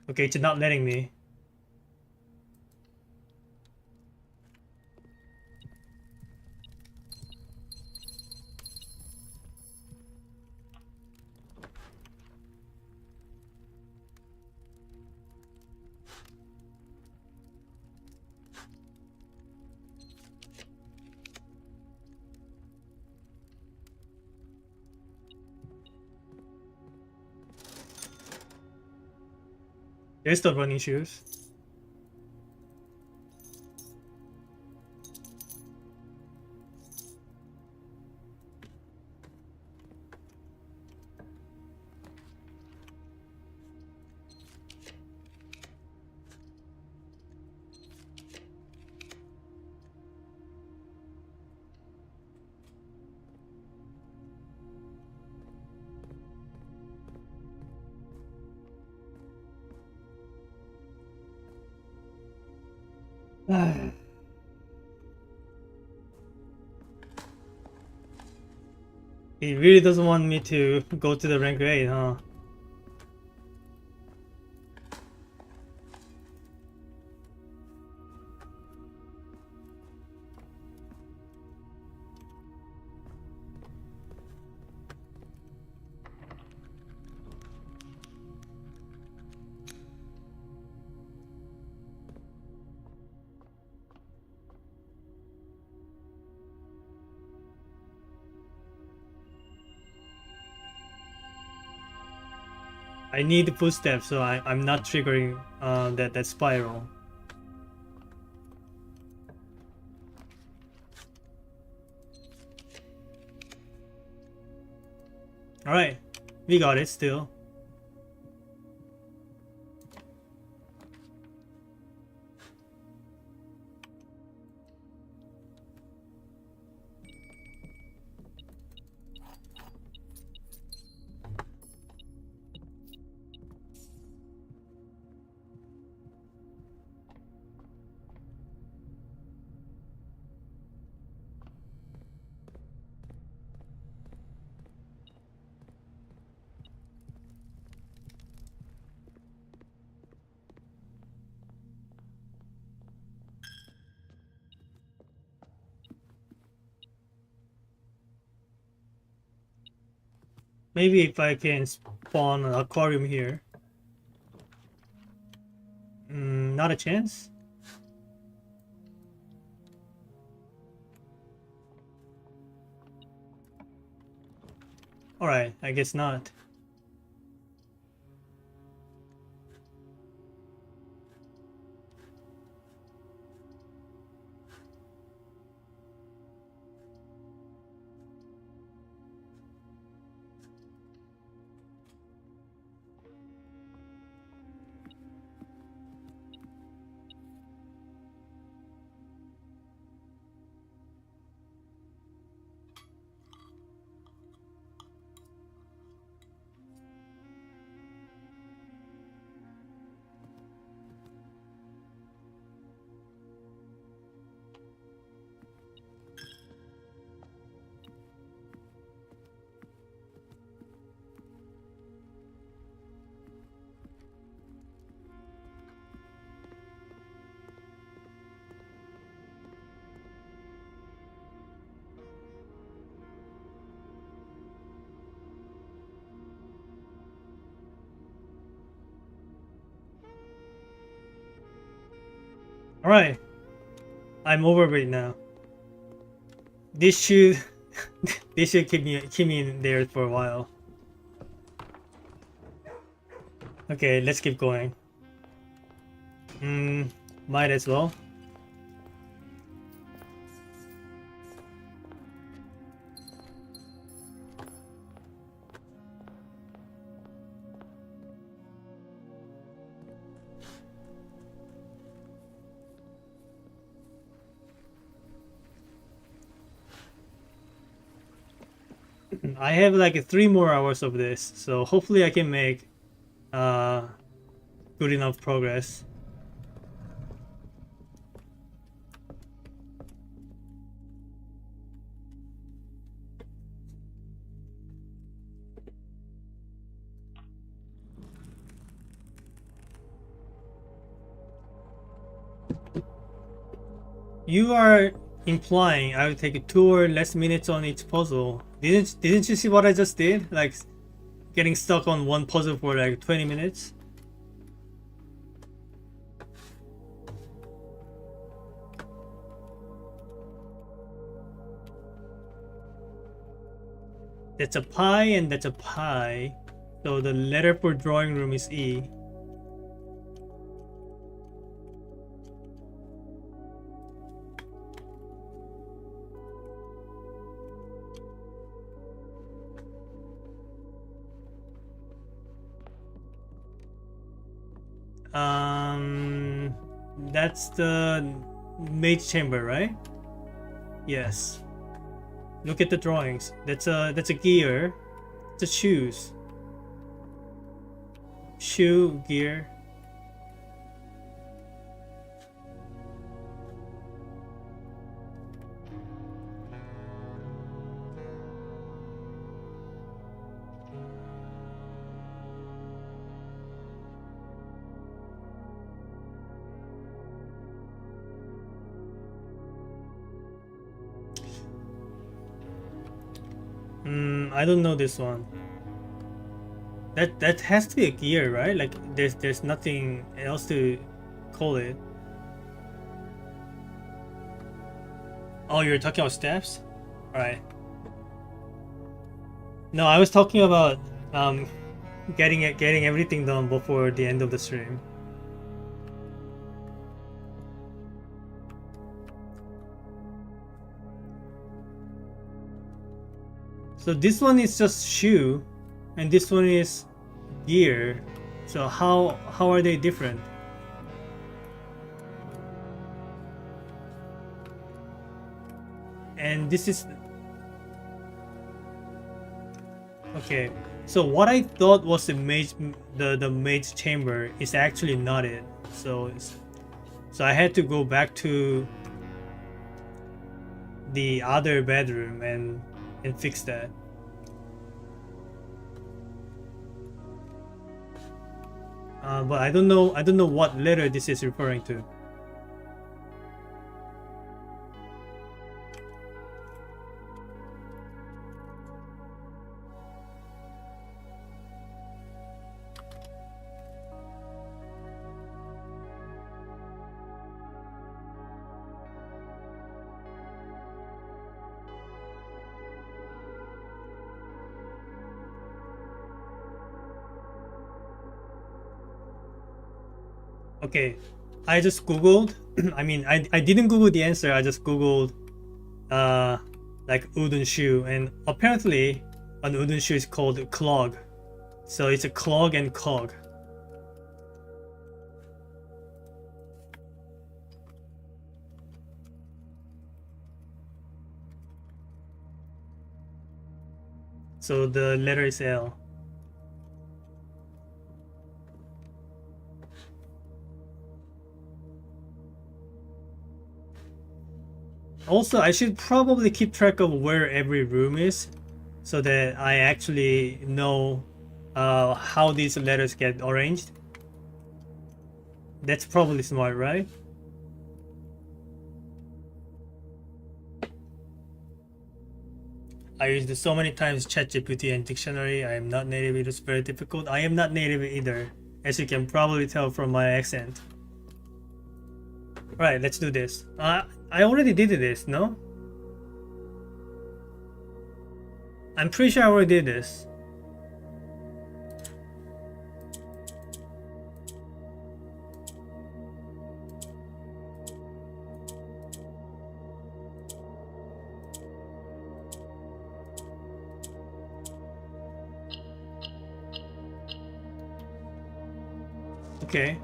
Okay, it's not letting me. There's the running shoes. He really doesn't want me to go to the rank 8, huh? I need the footsteps, so I'm not triggering that spiral. Alright, we got it still. Maybe if I can spawn an aquarium here. Not a chance? Alright, I guess not. Alright, I'm overweight now. This should this should keep me in there for a while. Okay, let's keep going. Might as well. I have like 3 more hours of this, so hopefully I can make good enough progress. You are implying I will take 2 or less minutes on each puzzle. Didn't you see what I just did? Like getting stuck on one puzzle for like 20 minutes? That's a pie and that's a pie. So the letter for drawing room is E. That's the mage chamber, right? Yes. Look at the drawings. That's a gear. It's a shoes. Shoe gear. I don't know this one. That has to be a gear, right? Like there's nothing else to call it. Oh, you're talking about steps? Alright. No, I was talking about getting everything done before the end of the stream. So this one is just shoe, and this one is gear. So how are they different? And this is okay. So what I thought was the mage chamber is actually not it. So I had to go back to the other bedroom and fix that. But I don't know what letter this is referring to. Okay, I just googled. I mean, I didn't google the answer. I just googled like udon shoe, and apparently an udon shoe is called clog. So it's a clog and cog. So the letter is L. Also, I should probably keep track of where every room is so that I actually know how these letters get arranged. That's probably smart, right? I used so many times ChatGPT and dictionary. I am not native, it is very difficult. I am not native either, as you can probably tell from my accent. Right, let's do this. I already did this, no? I'm pretty sure I already did this. Okay.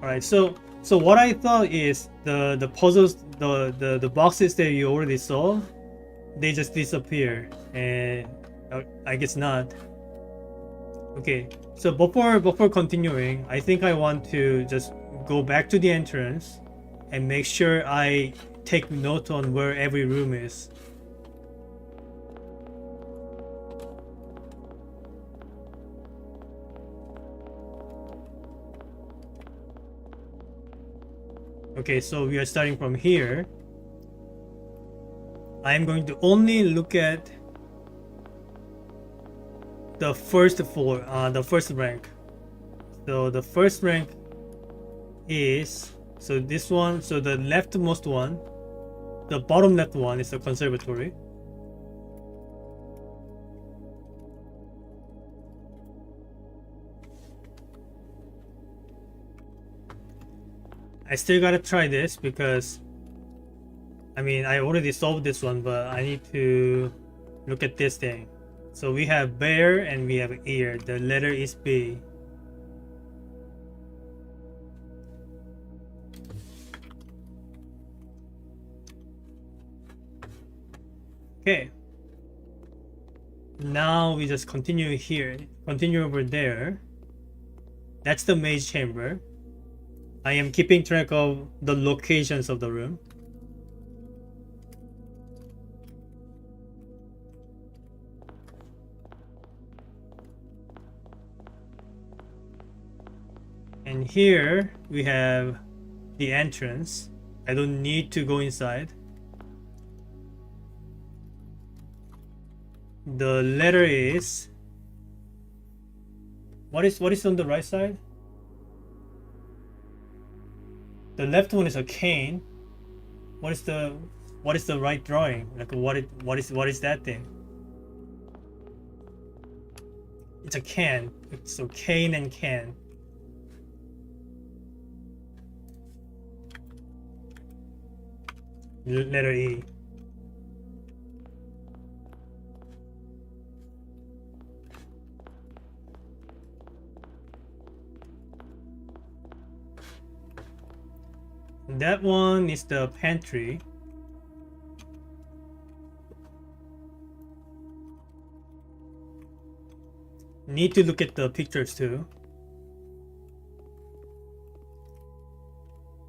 Alright, so what I thought is the puzzles, the boxes that you already saw, they just disappear, and I guess not. Okay, so before continuing, I think I want to just go back to the entrance and make sure I take note on where every room is. Okay, so we are starting from here. I am going to only look at the first floor, the first rank. So the first rank is, so this one, so the leftmost one, the bottom left one is the conservatory. I still gotta try this because I mean I already solved this one, but I need to look at this thing. So we have bear and we have ear. The letter is B. Okay. Now we just continue here. Continue over there. That's the maze chamber. I am keeping track of the locations of the room. And here we have the entrance. I don't need to go inside. The letter is what is on the right side? The left one is a cane. What is the right drawing? Like what is that thing? It's a can. So cane and can. Letter E. That one is the pantry. Need to look at the pictures too.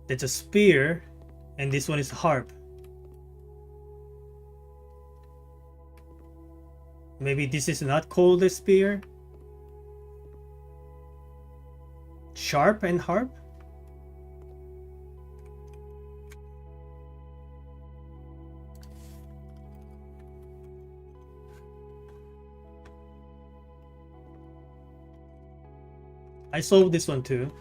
That's a spear, and this one is a harp. Maybe this is not called a spear? Sharp and harp? I solved this one too.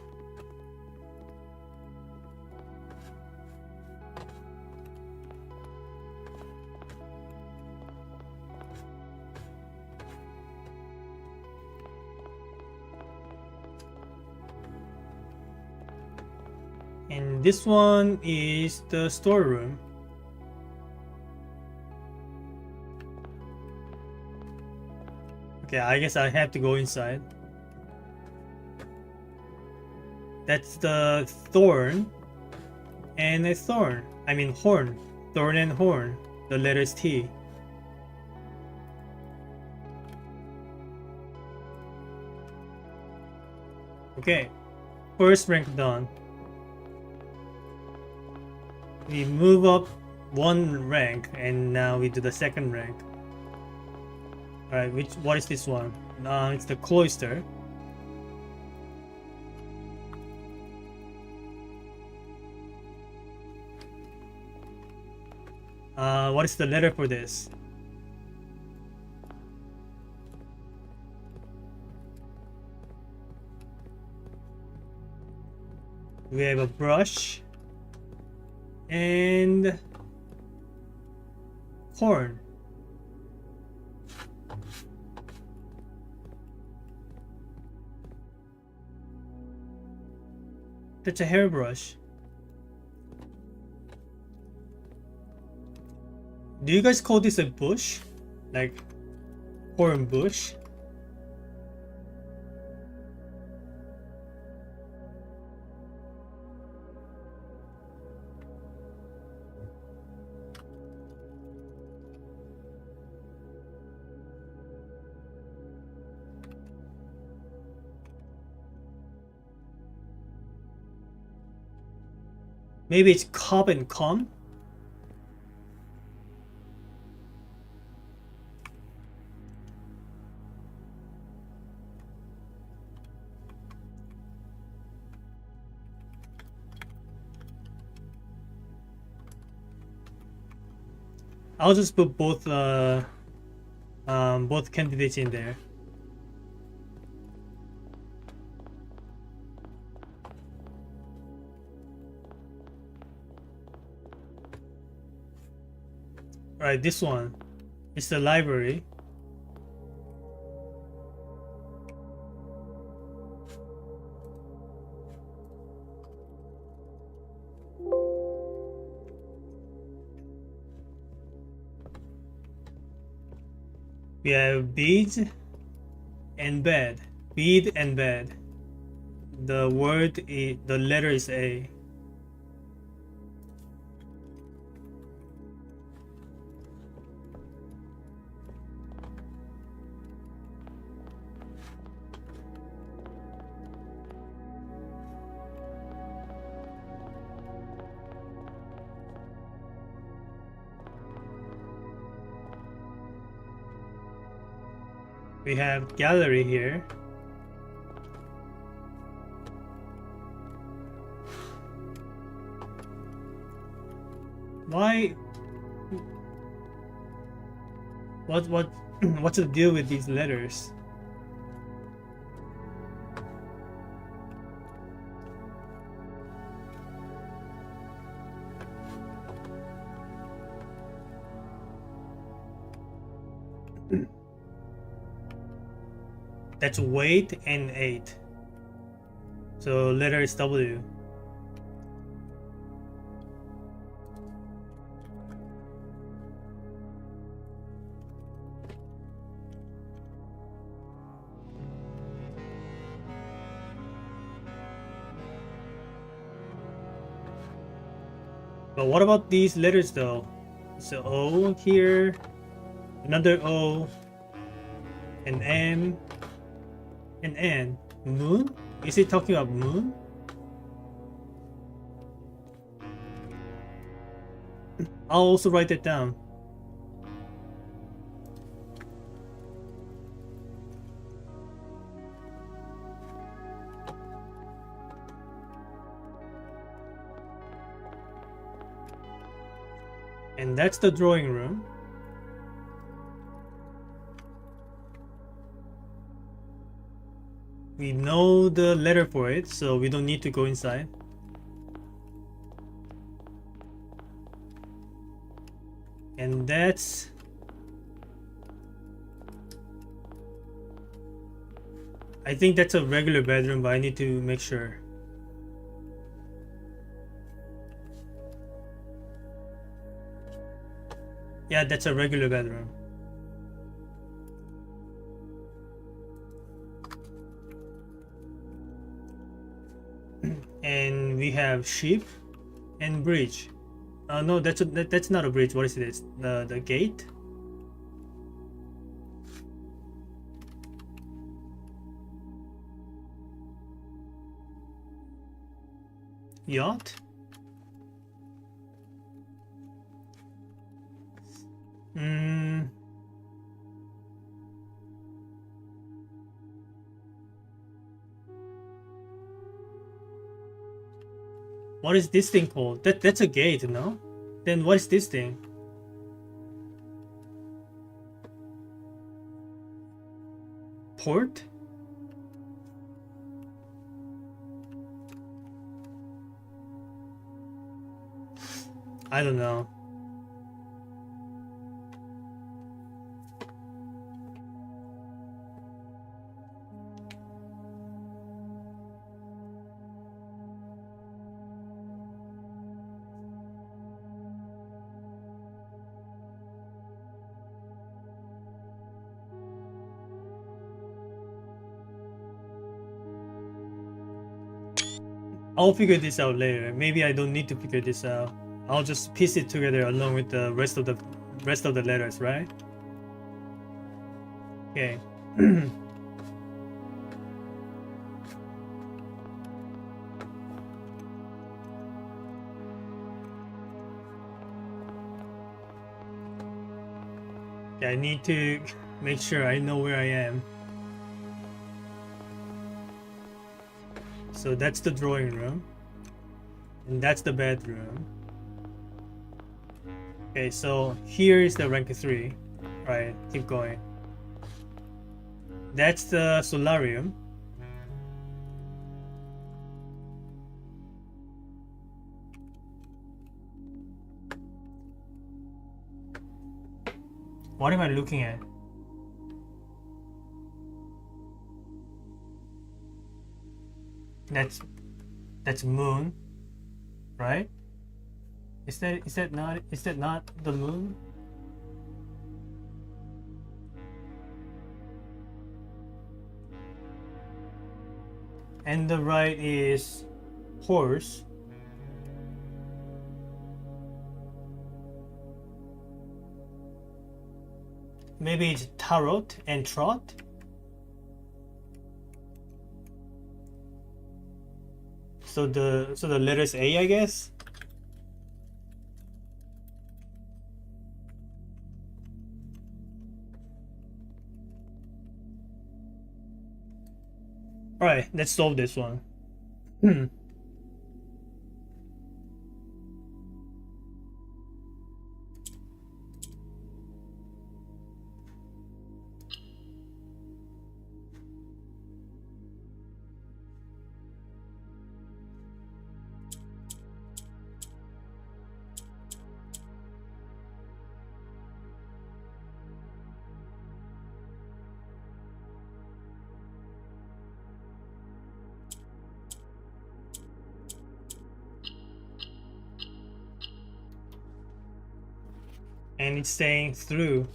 And this one is the storeroom. Okay, I guess I have to go inside. That's the thorn and a thorn. I mean horn. Thorn and horn. The letters T. Okay. First rank done. We move up one rank and now we do the second rank. Alright, what is this one? It's the cloister. What is the letter for this? We have a brush and horn. That's a hairbrush. Do you guys call this a bush? Like horn bush? Maybe it's cob and com? I'll just put both candidates in there. Right, this one. It's the library. We have beads and bed. Bead and bed. The letter is A. We have gallery here. Why? What's the deal with these letters? That's weight and 8. So letter is W. But what about these letters though? So O here, another O, an M, an N. Moon? Is he talking about moon? I'll also write it down. And that's the drawing room. We know the letter for it, so we don't need to go inside. And that's... I think that's a regular bedroom, but I need to make sure. Yeah, that's a regular bedroom. And we have sheep and bridge. No, that's not a bridge. What is it? It's the gate. Yacht. What is this thing called? That's a gate, no? Then what is this thing? Port? I don't know. I'll figure this out later. Maybe I don't need to figure this out. I'll just piece it together along with the rest of the letters, right? Okay. Yeah, I need to make sure I know where I am. So that's the drawing room. And that's the bedroom. Okay, so here is the rank 3. Right, keep going. That's the solarium. What am I looking at? That's moon, right? Is that not the moon? And the right is horse. Maybe it's tarot and trot. So the letters A, I guess. All right, let's solve this one. And it's saying through.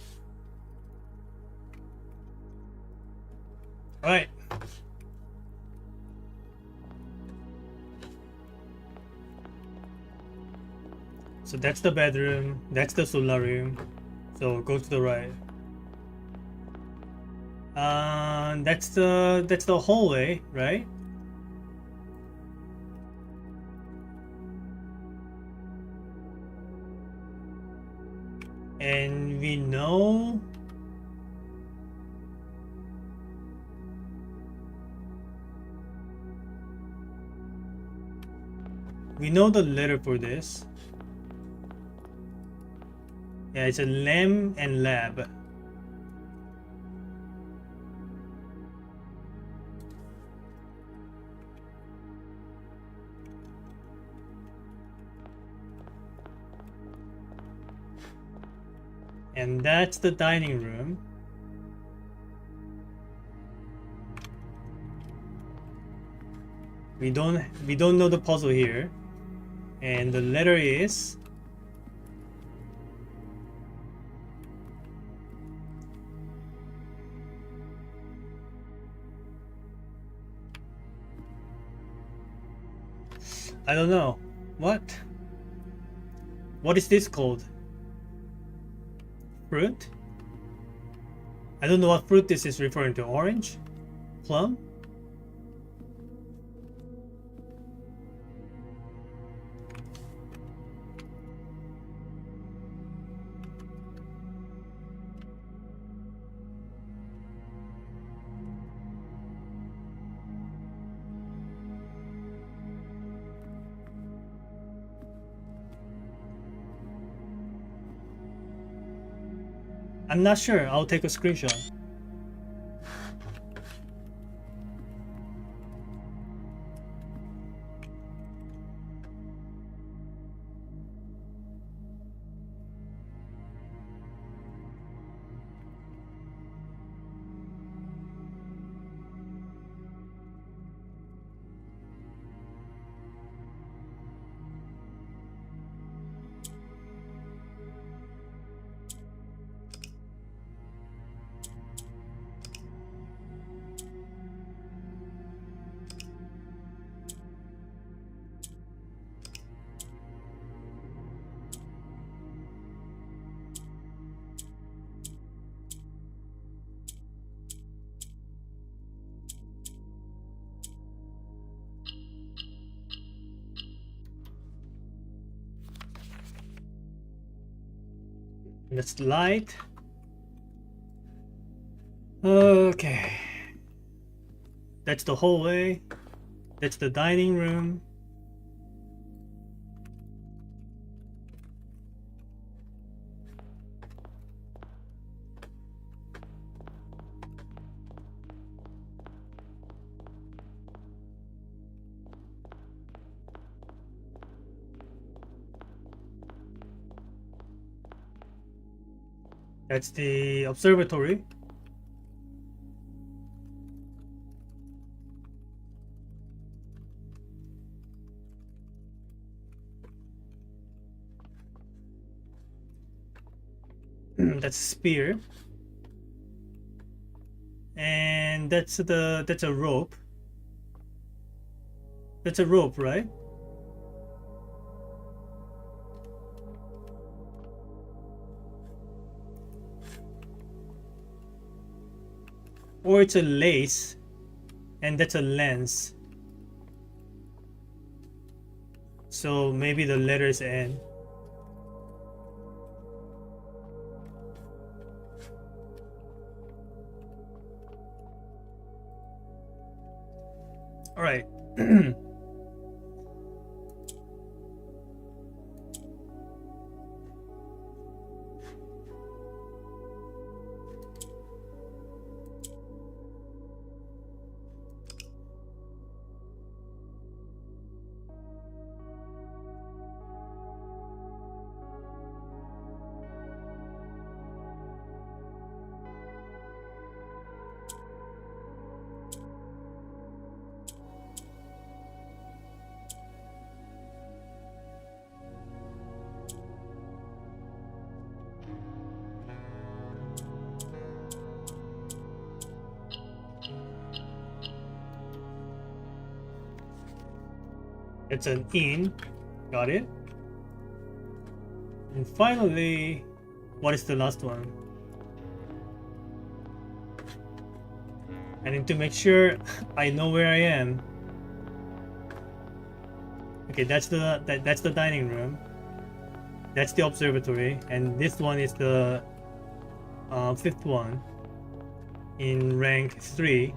All right. So that's the bedroom, that's the solarium. So go to the right. That's the hallway, right? And we know the letter for this. Yeah, it's a lamb and lab. And that's the dining room. We don't know the puzzle here. And the letter is I don't know. What? What is this called? Fruit? I don't know what fruit this is referring to. Orange? Plum? I'm not sure. I'll take a screenshot. That's light. Okay. That's the hallway. That's the dining room. That's the observatory. That's a spear. And that's a rope. That's a rope, right? Or it's a lace, and that's a lens. So maybe the letters N. All right. It's an inn. Got it. And finally, what is the last one? I need to make sure I know where I am. Okay, that's the dining room. That's the observatory, and this one is the fifth one in rank 3.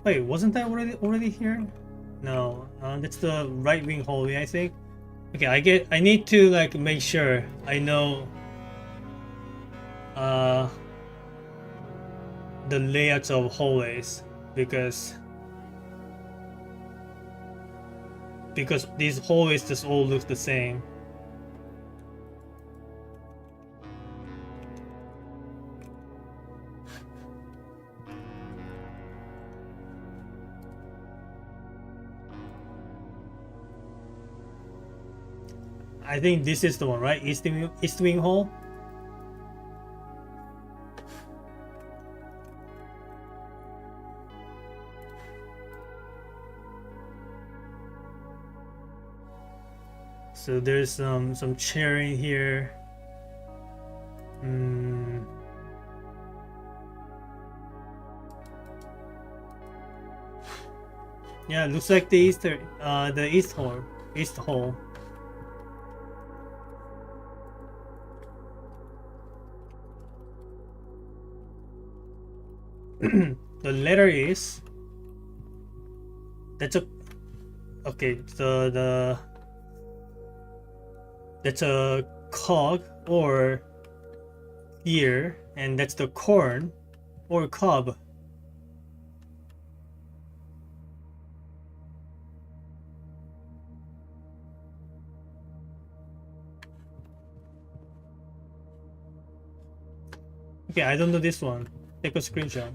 Wait, wasn't that already here? No, that's the right wing hallway, I think. Okay, I need to like make sure I know the layouts of hallways because these hallways just all look the same. I think this is the one, right? East Wing Hall. So there's some chair in here. Yeah, looks like the East Hall. The letter is that's a okay. That's a cog or ear, and that's the corn or cob. Okay, I don't know this one. Take a screenshot.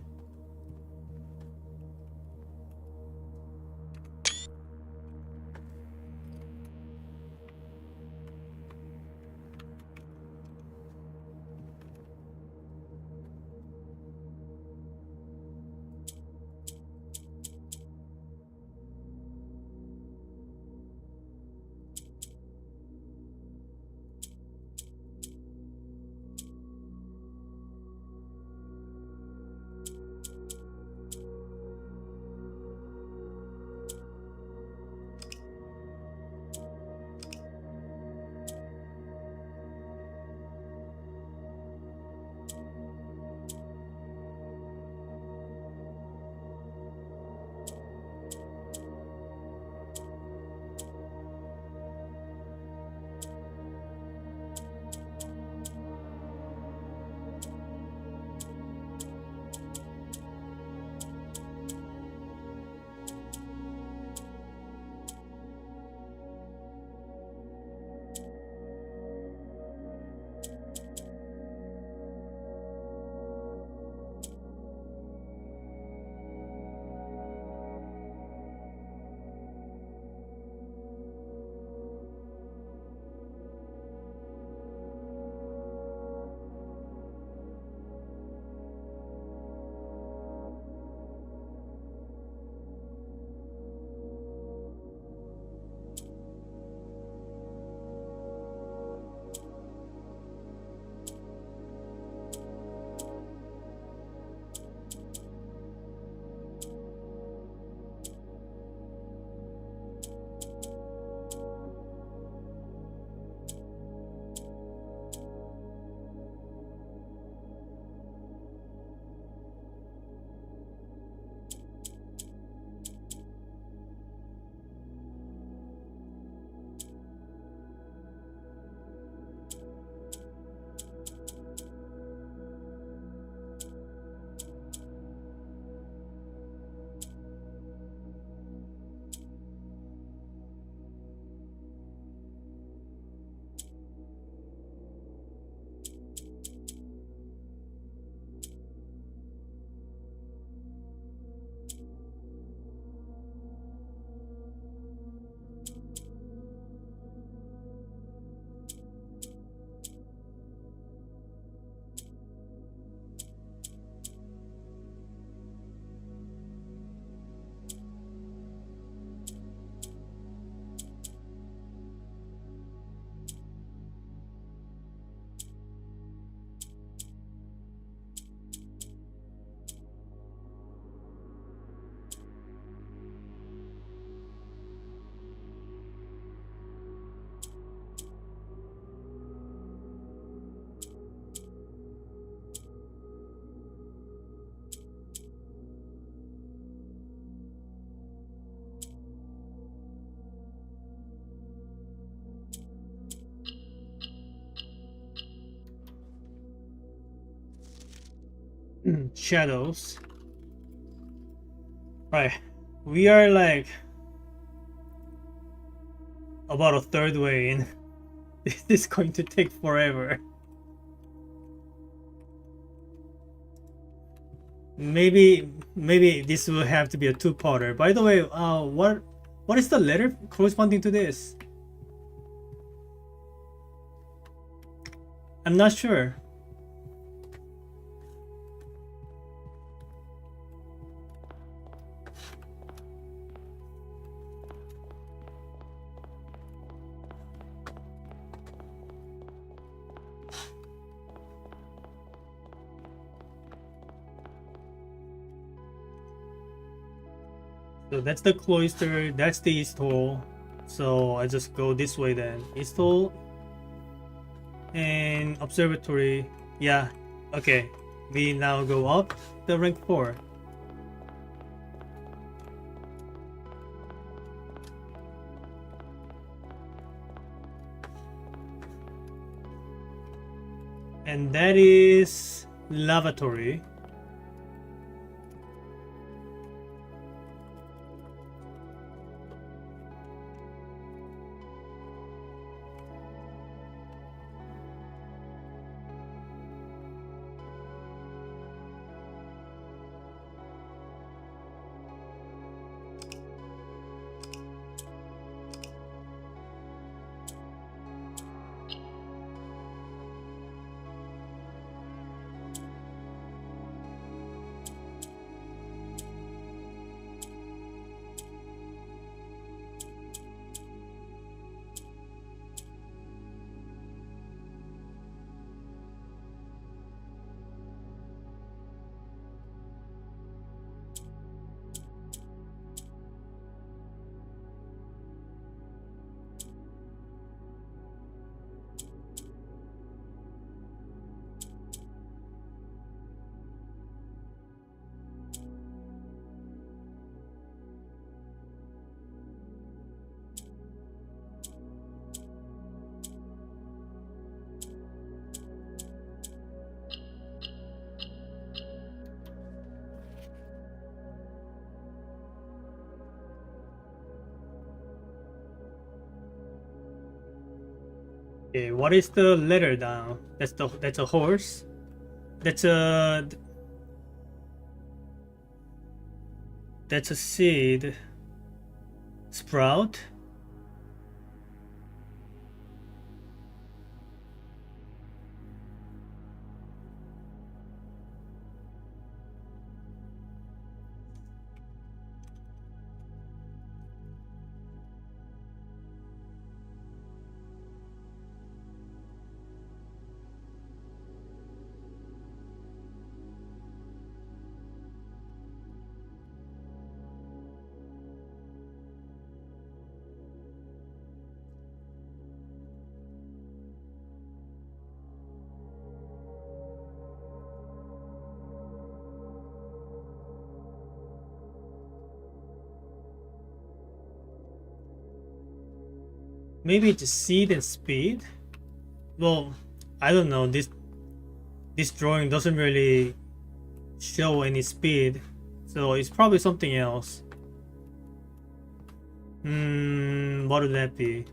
shadows. Right. We are like about a third way in. This is going to take forever. Maybe this will have to be a two-parter. By the way, what is the letter corresponding to this? I'm not sure. So that's the cloister, that's the east hall. So I just go this way then. East hall and observatory. Yeah, okay. We now go up the rank 4. And that is lavatory. Okay, what is the letter down? That's a horse. That's a seed. Sprout. Maybe it's seed and speed. Well, I don't know. This drawing doesn't really show any speed, so it's probably something else. What would that be?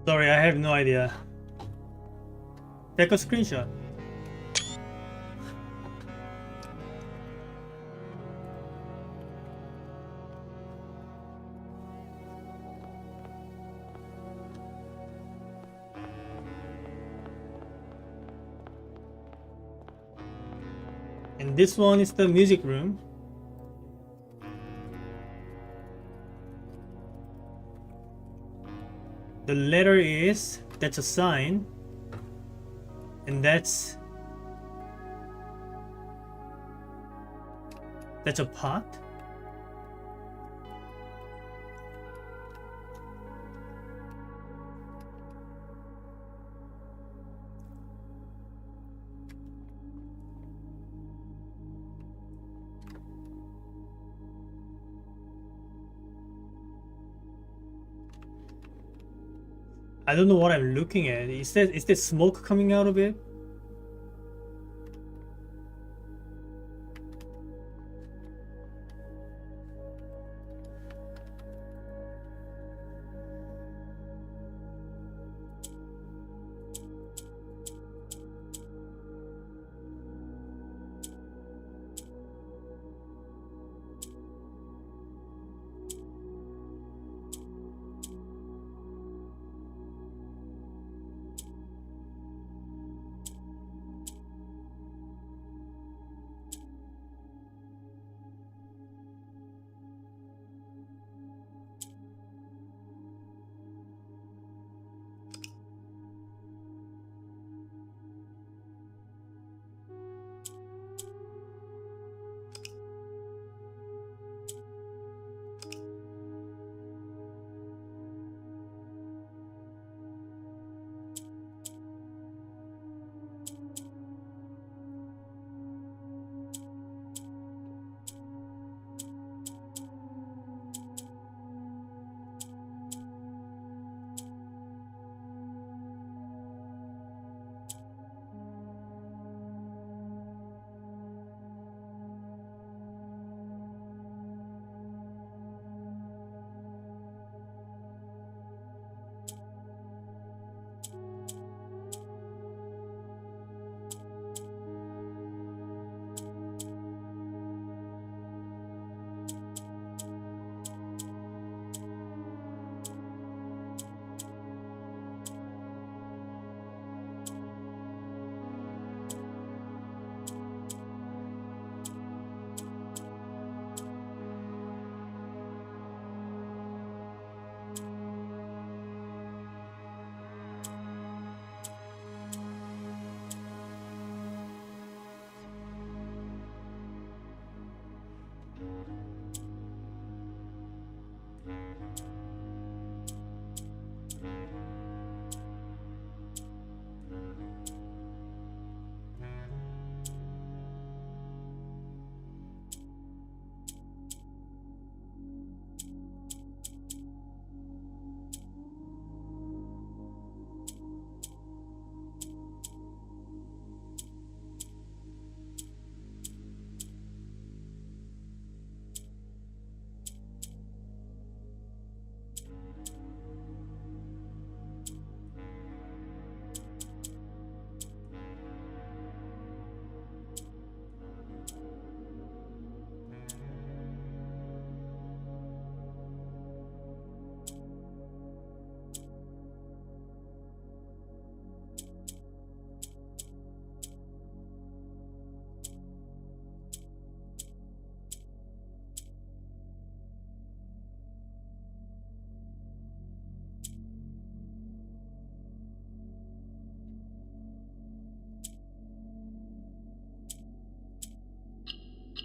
Sorry, I have no idea. Take a screenshot. And this one is the music room. The letter is, that's a sign. And that's a pot. I don't know what I'm looking at. Is there smoke coming out of it?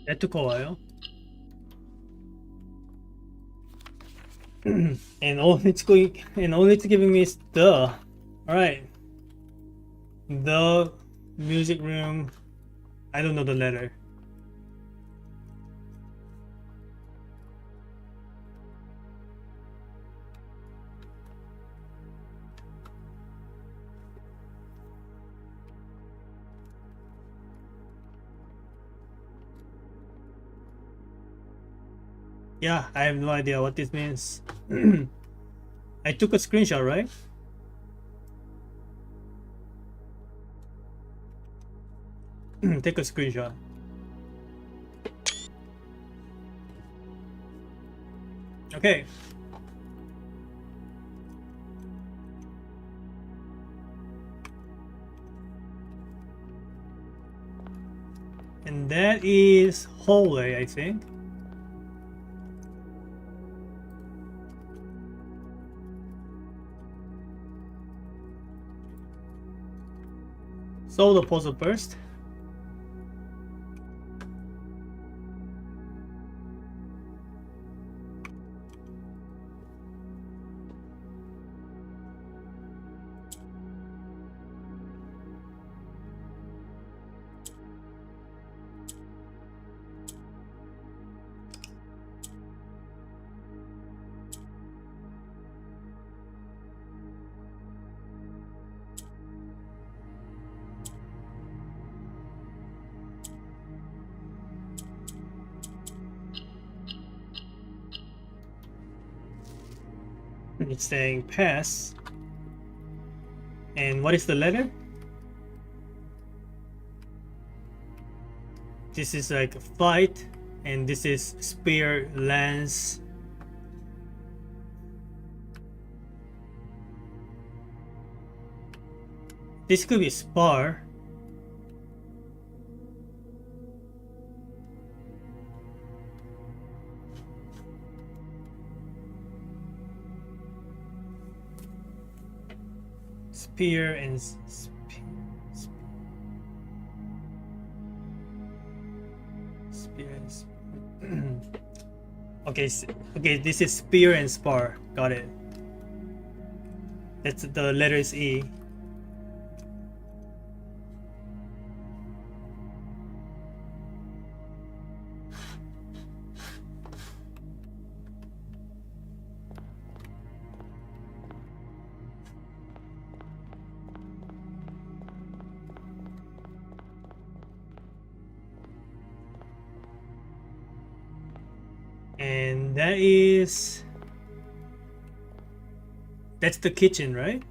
에투커와요. And all it's giving me is the. Alright. The music room. I don't know the letter. Yeah, I have no idea what this means. I took a screenshot, right? Take a screenshot. Okay. And And that is hallway, I think. Solve the puzzle first. It's saying pass. And what is the letter? This is like fight, and this is spear, lance. This could be spar. Spear and spear and okay, okay, this is spear and spar. Got it. That's the letter is E. And that's the kitchen, right?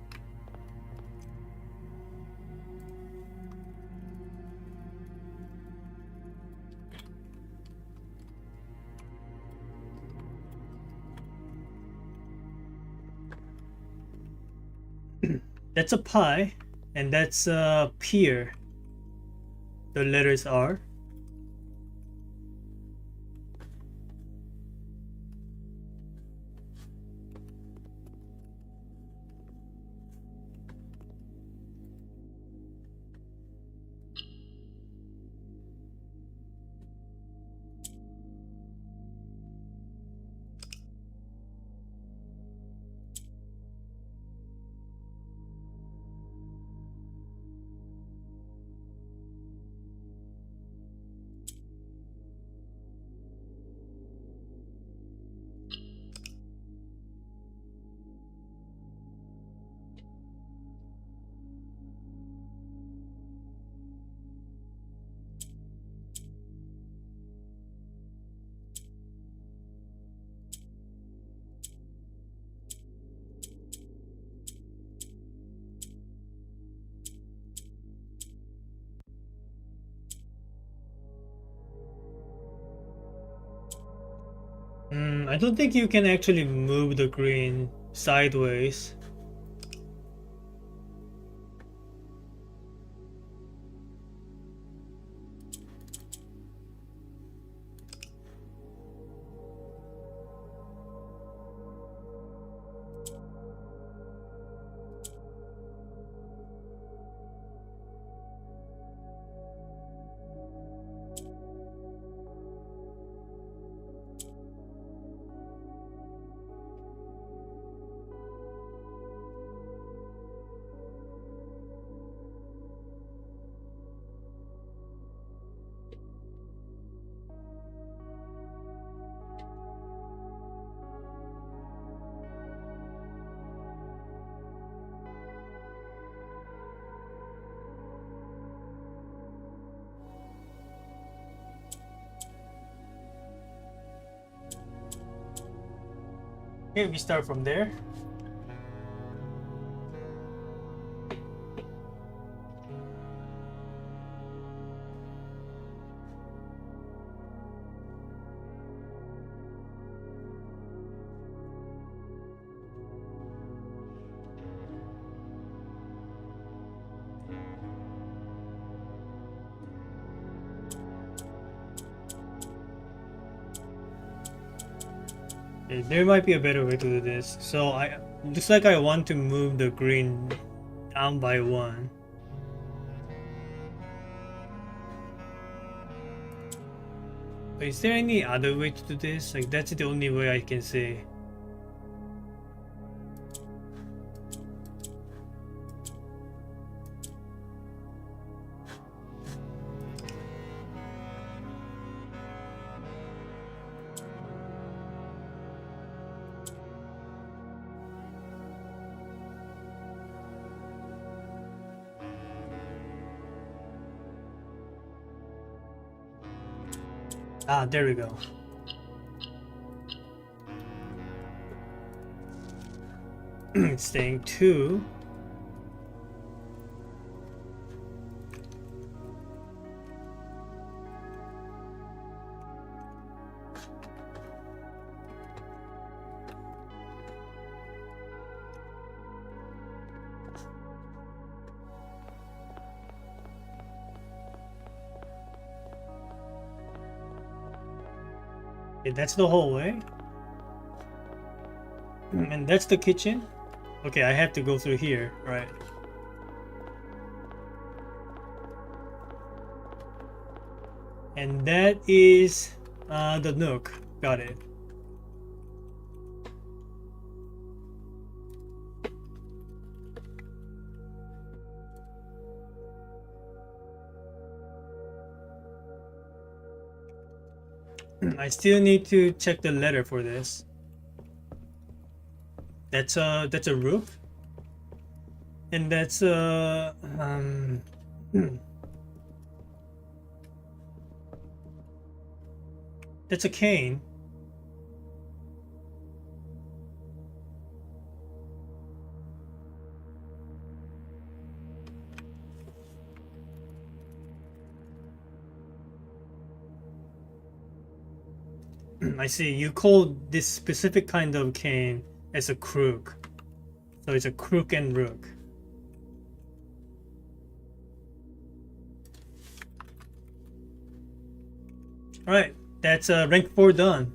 That's a pie, and that's a pier. The letters are. I don't think you can actually move the green sideways. Okay, we start from there. Okay, there might be a better way to do this. So looks like I want to move the green down by 1. But is there any other way to do this? Like, that's the only way I can see. Ah, there we go. Staying 2. Okay, that's the hallway. And that's the kitchen. Okay, I have to go through here, right? And that is the nook. Got it. I still need to check the letter for this. That's a roof, and that's that's a cane. I see. You call this specific kind of cane as a crook. So it's a crook and rook. Alright, that's rank 4 done.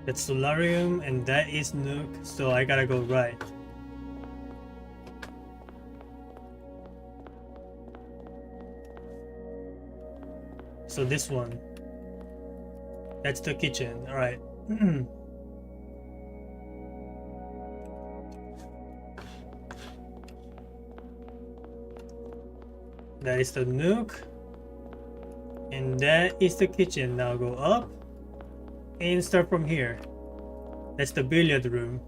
That's Solarium and that is Nook, so I gotta go right. So this one. That's the kitchen, alright. That is the Nook. And that is the kitchen. Now go up and start from here. That's the billiard room.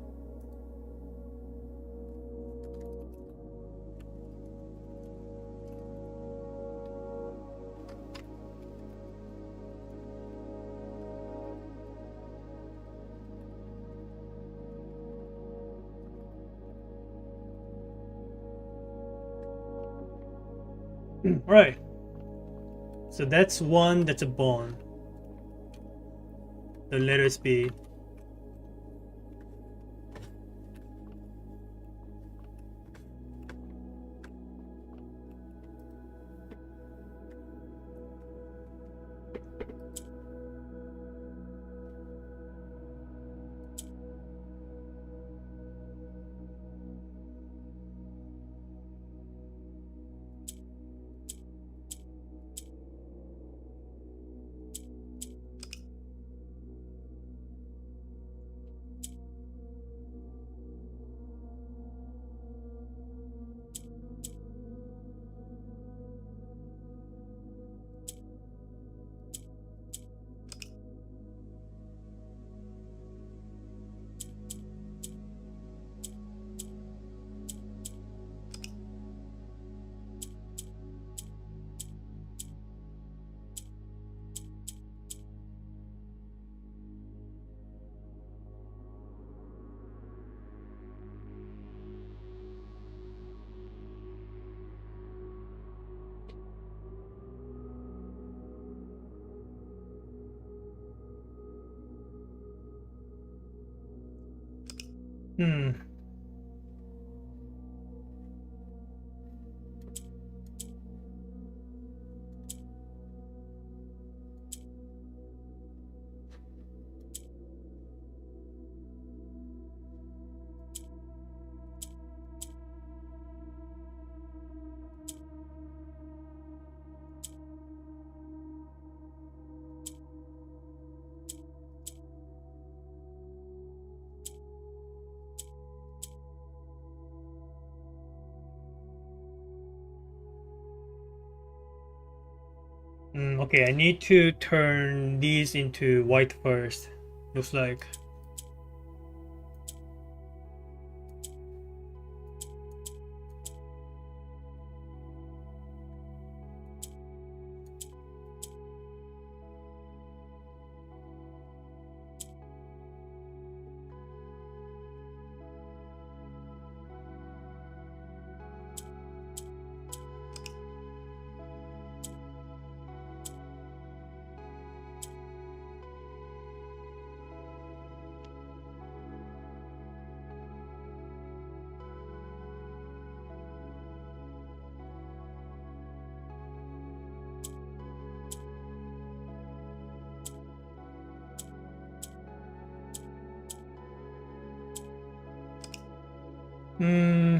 Alright. So that's one, that's a bone. The letters B. Hmm. Okay, I need to turn these into white first. Looks like. Hmm.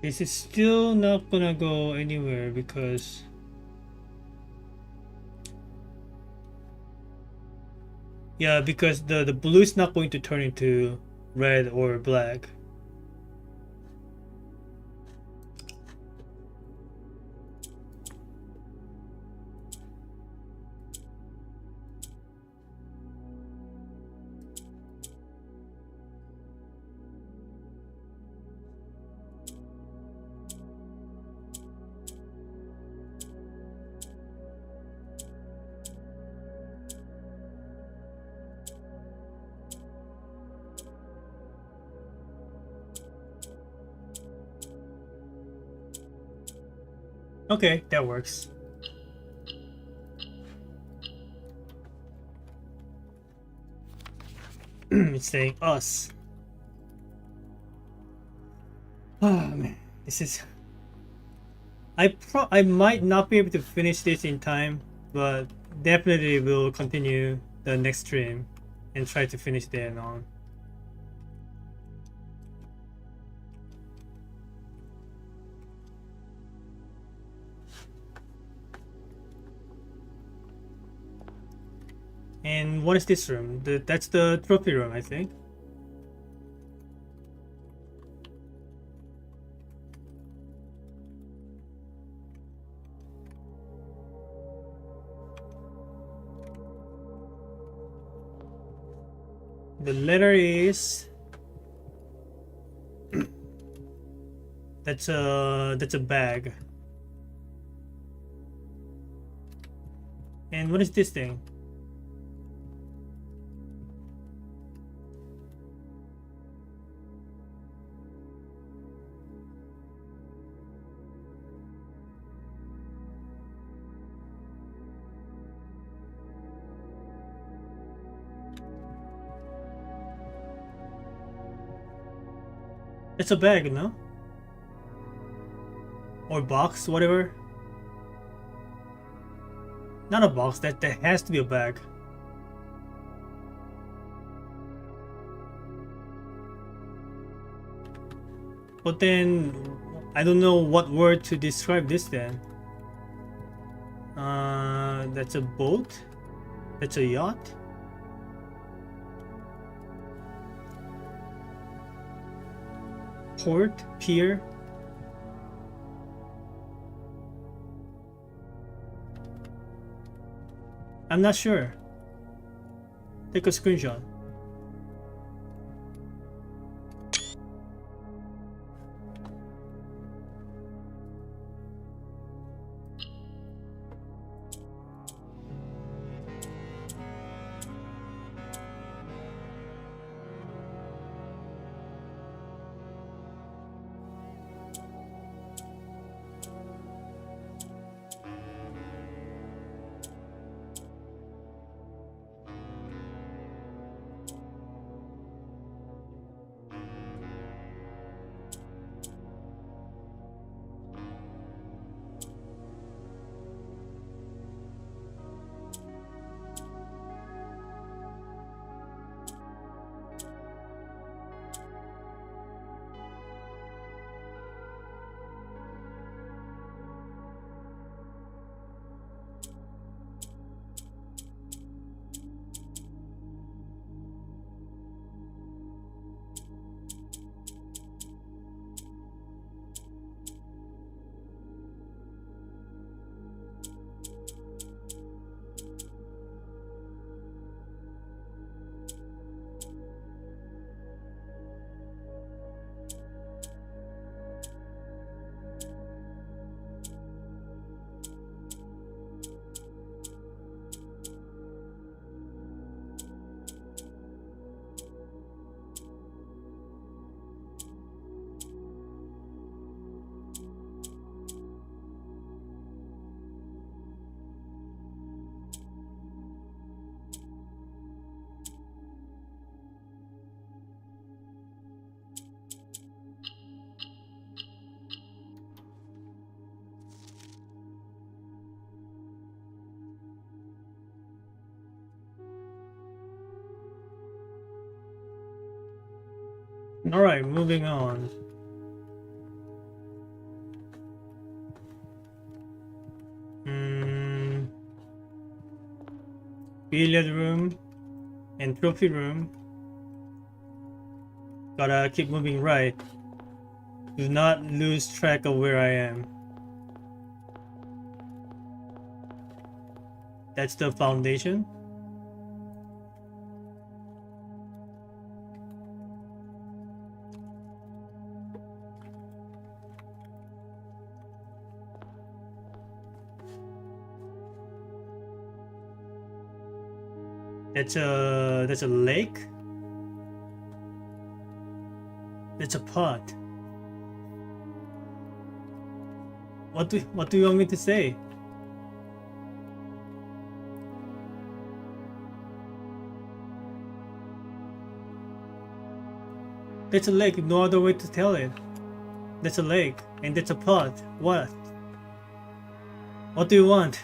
This is still not gonna go anywhere because yeah, because the blue is not going to turn into red or black. Okay, that works. It's saying us. Oh man, this is. I might not be able to finish this in time, but definitely will continue the next stream and try to finish there and on. And what is this room? That's the trophy room, I think. The letter is that's a bag. And what is this thing? It's a bag, no? Or box, whatever. Not a box, that has to be a bag. But then I don't know what word to describe this then. That's a boat? That's a yacht? Port? Pier? I'm not sure. Take a screenshot. Alright, moving on. Billiard room and trophy room. Gotta keep moving right. Do not lose track of where I am. That's the foundation. That's a lake. That's a pot. What do you want me to say? That's a lake, no other way to tell it. That's a lake, and that's a pot. What? What do you want?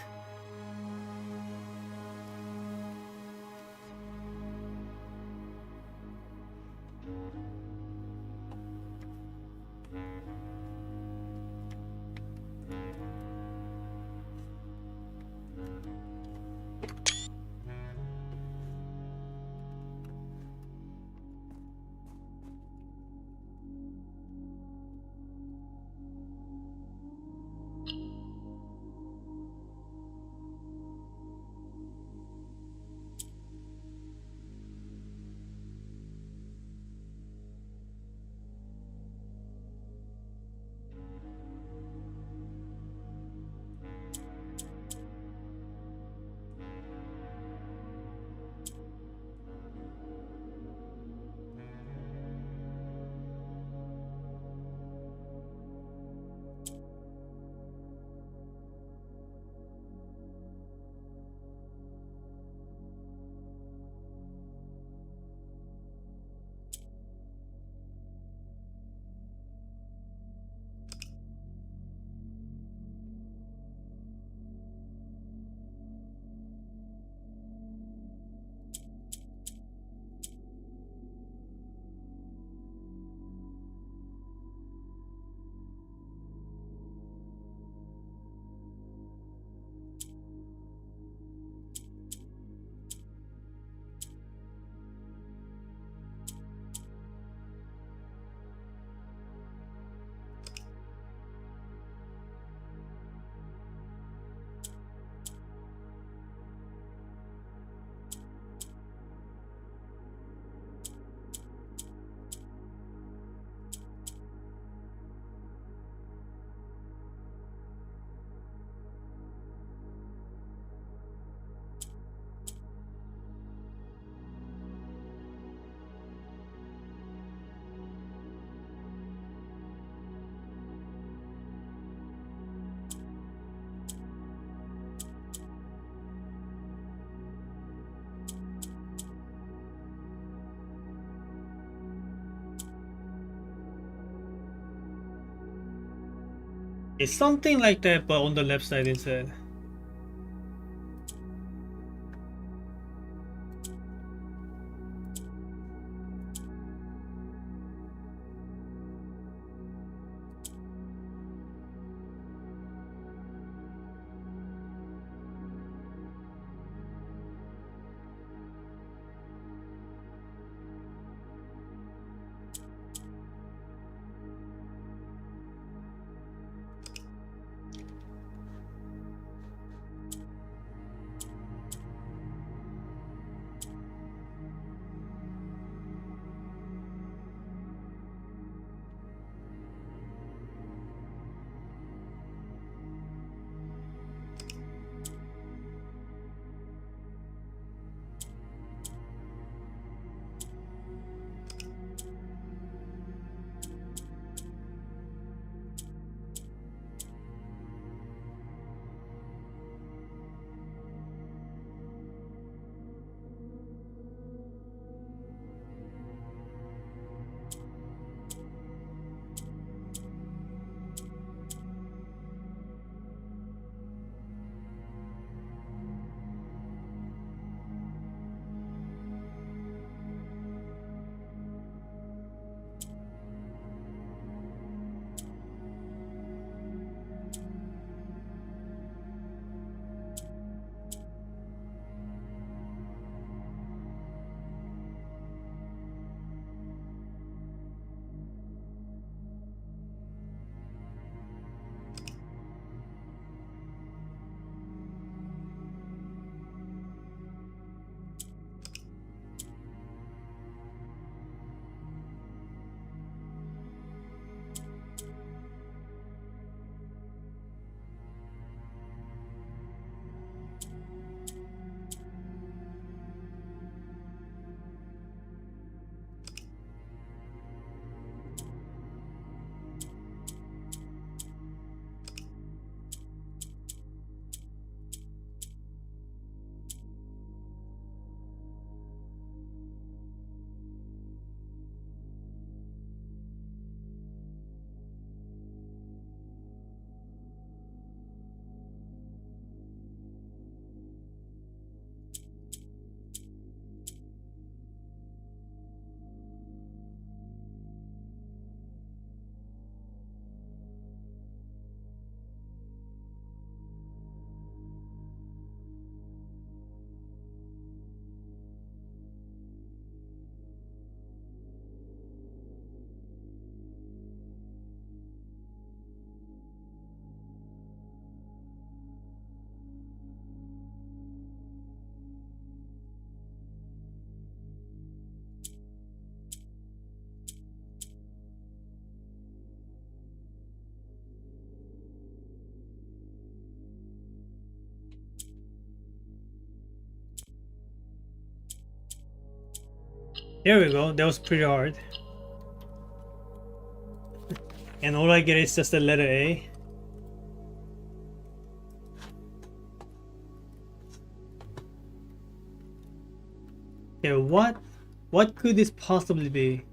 It's something like that, but on the left side instead. There we go. That was pretty hard. And all I get is just the letter A. Okay, what could this possibly be?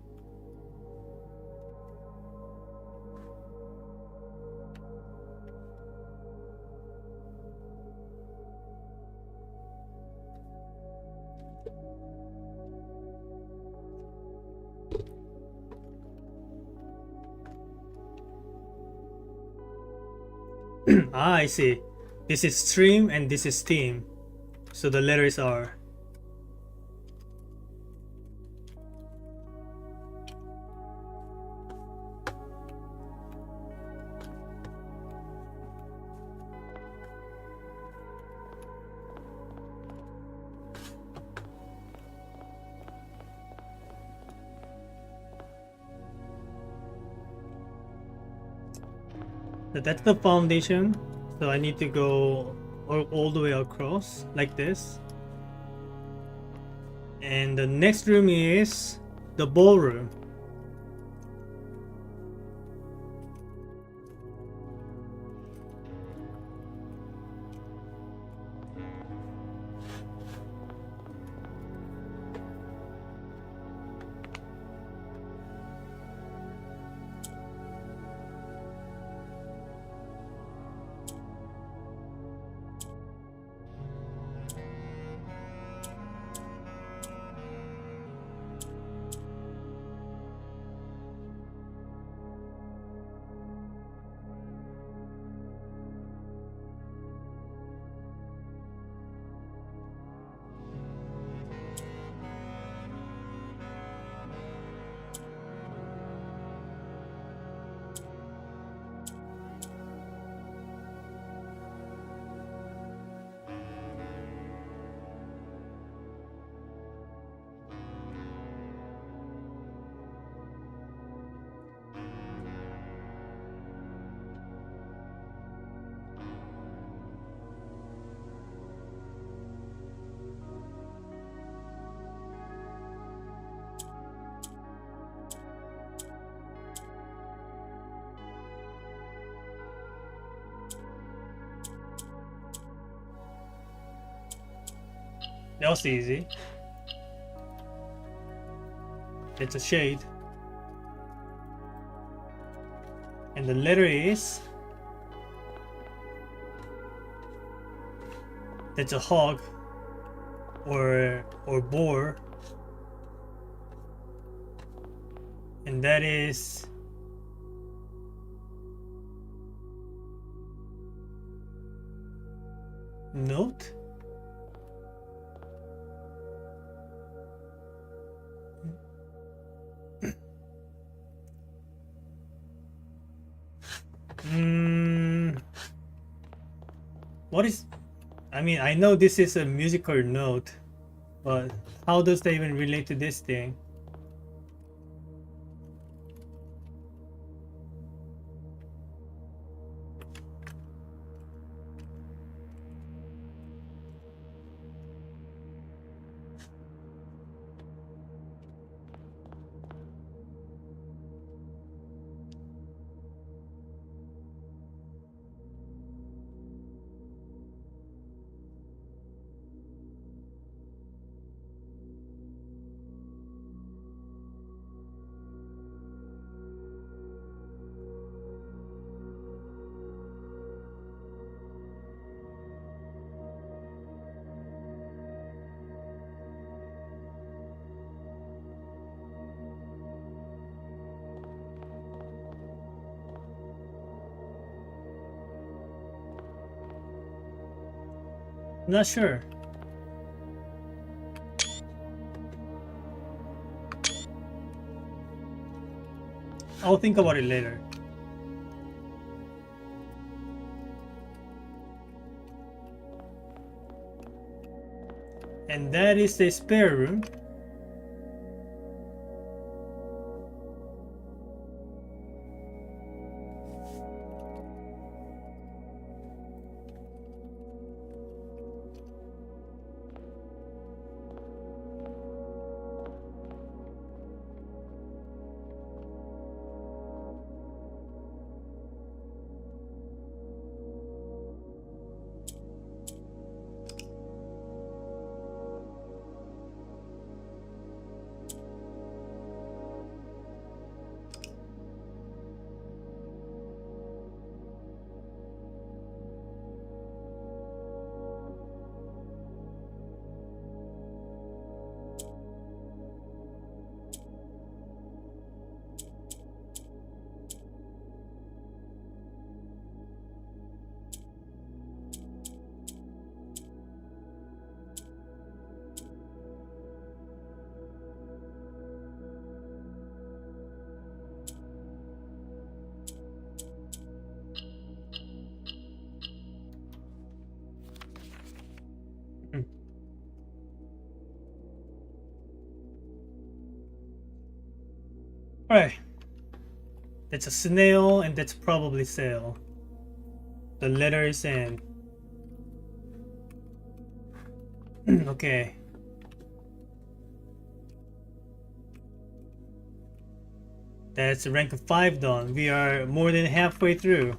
Ah, I see. This is stream and this is steam. So the letters are. So that's the foundation. So I need to go all the way across like this. And the next room is the ballroom. That was easy. It's a shade. And the letter is. That's a hog or boar. And that is note. What is, I mean, I know this is a musical note, but how does that even relate to this thing? Not sure. I'll think about it later. And that is the spare room. Alright. That's a snail, and that's probably sail. The letter is N. Okay. That's rank 5 done. We are more than halfway through.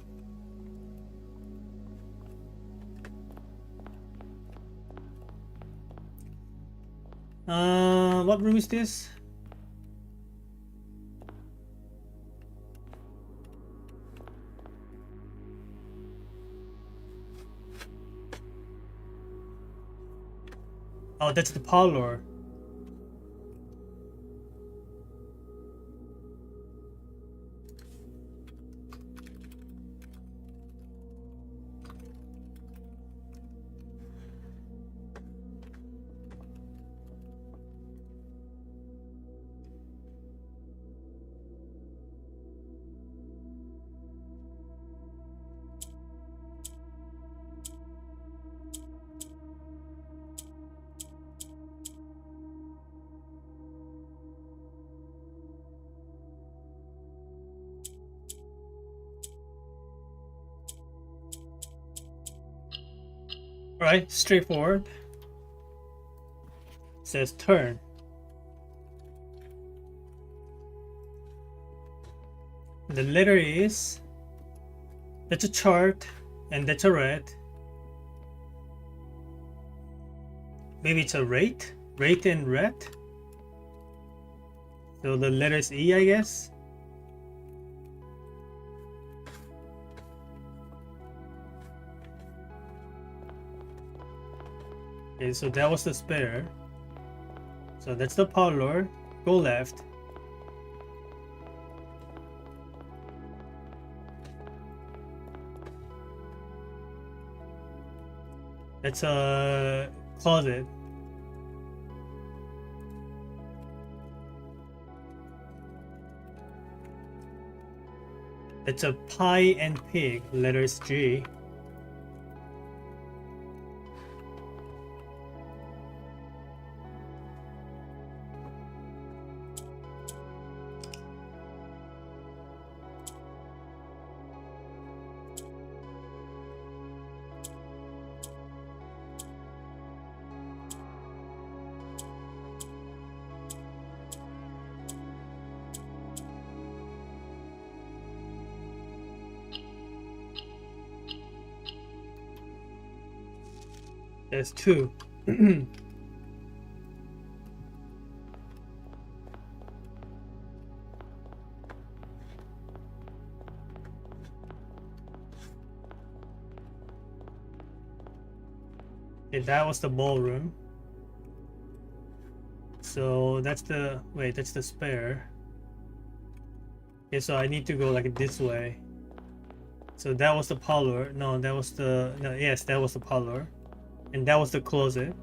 What room is this? Oh, that's the parlor. Right, straightforward. Says turn. The letter is, that's a chart, and that's a red. Maybe it's a rate and red. So the letter is E, I guess. Okay, so that was the spare. So that's the parlor. Go left. That's a closet. That's a pie and pig. Letters G. There's 2. Okay, that was the ballroom. So that's the, wait, that's the spare. Okay, so I need to go like this way. So that was the parlor. No, that was the, no, yes, that was the parlor. And that was the closet.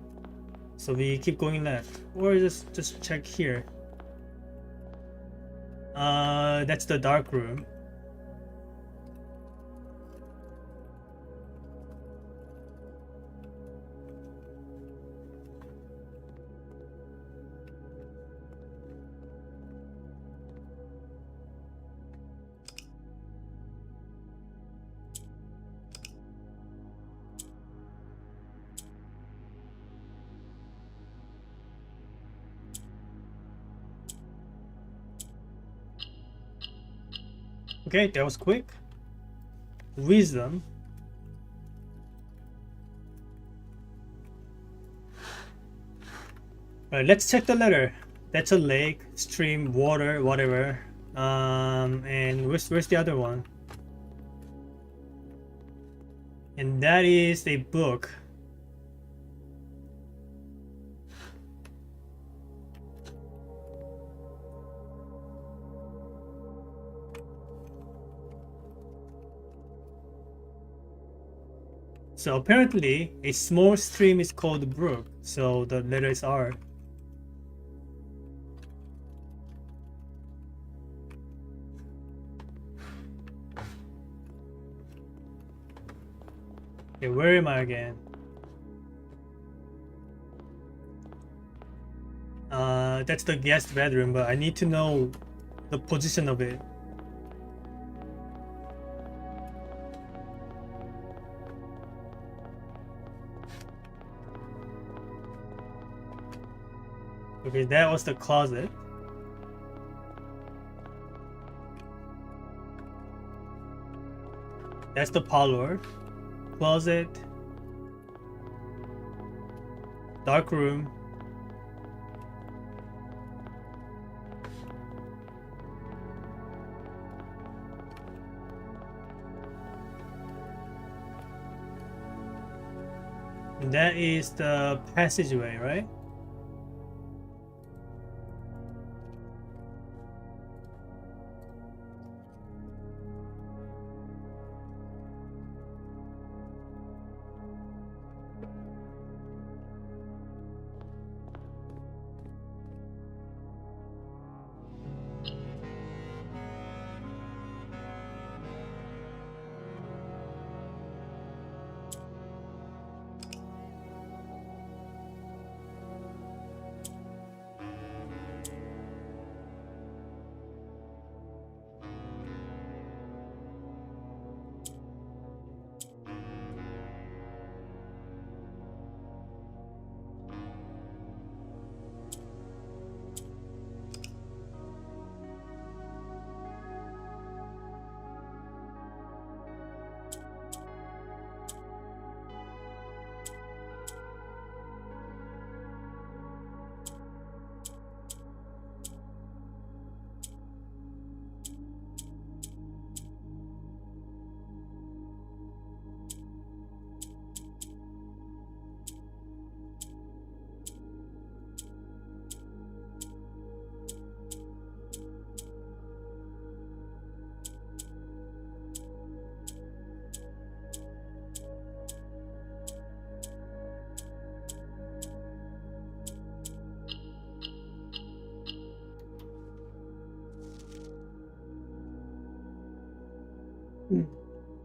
So we keep going left. Or just check here. That's the dark room. Okay, that was quick. Wisdom. Alright, let's check the letter. That's a lake, stream, water, whatever. And where's the other one? And that is a book. So apparently, a small stream is called brook. So the letter is R. Okay, where am I again? That's the guest bedroom, but I need to know the position of it. Okay, that was the closet. That's the parlor. Closet. Dark room. And that is the passageway, right?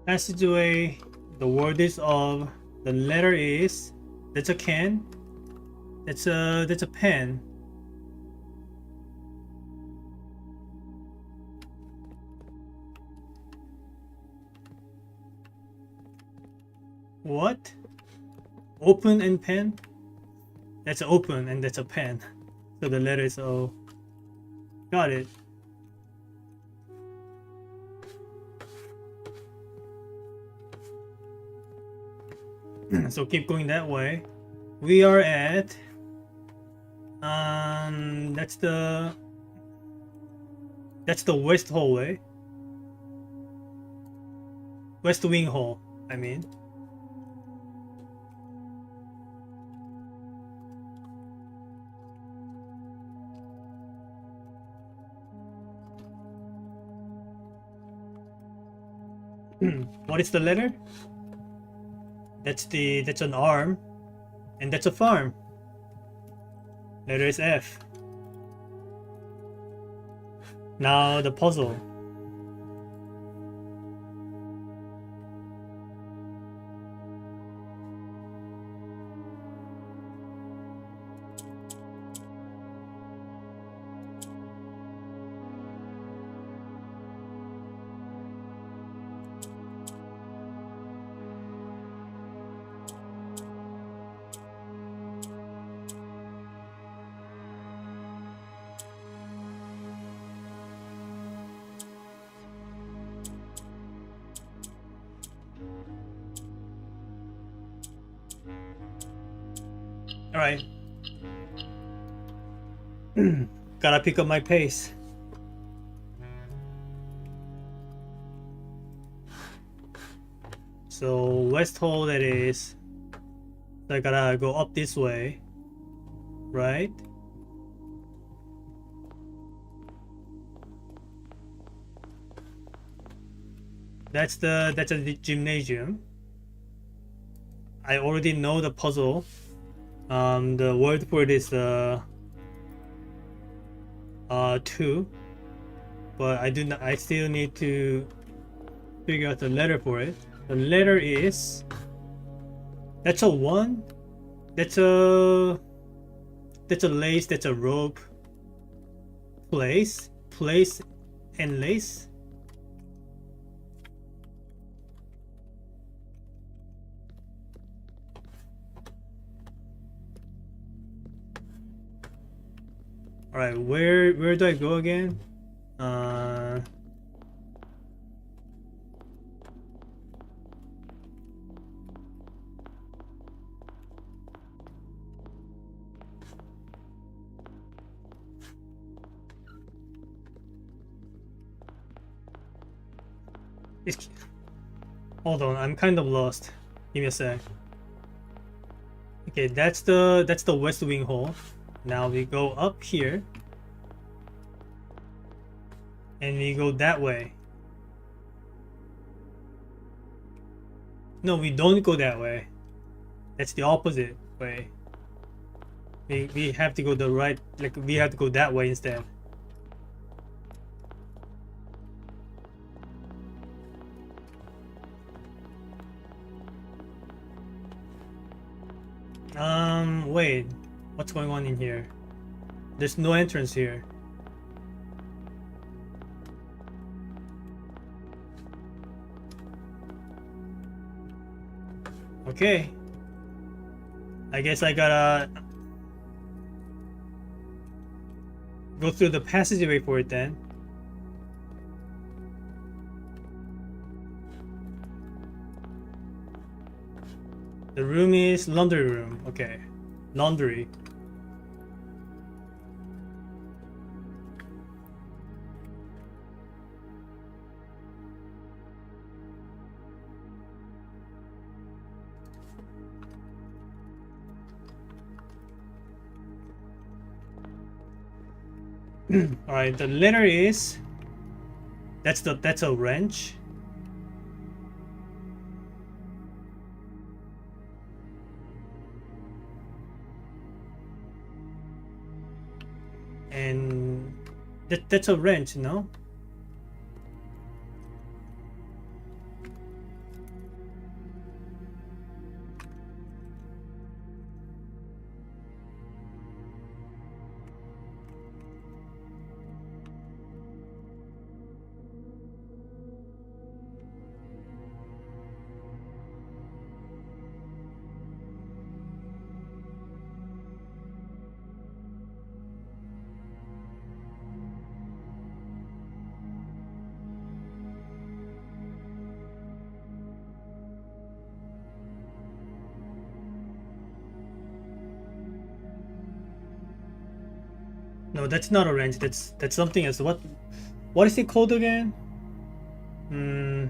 Passageway. The word is of. The letter is. That's a can. That's a pen. What? Open and pen? That's open and that's a pen. So the letter is O. Got it. So keep going that way. We are at that's the west hallway. West wing hall, I mean. What is the letter? That's an arm, and that's a farm. Letter is F. Now the puzzle. All right. Gotta pick up my pace. So west hall, that is. So I gotta go up this way, right? That's a gymnasium. I already know the puzzle. The word for it is 2, but I still need to figure out the letter for it. The letter is, that's a 1. That's a lace. That's a rope place. place and lace. All right, where do I go again? Hold on, I'm kind of lost. Give me a sec. Okay, that's the west wing hole. Now we go up here. And we go that way. No, we don't go that way. That's the opposite way. We have to go the right, like we have to go that way instead. Wait. What's going on in here? There's no entrance here. Okay. I guess I gotta go through the passageway for it then. The room is laundry room. Okay. Laundry. All right, the letter is that's a wrench. And that's a wrench, no? No, that's not a wrench. That's something else. What is it called again? Hmm.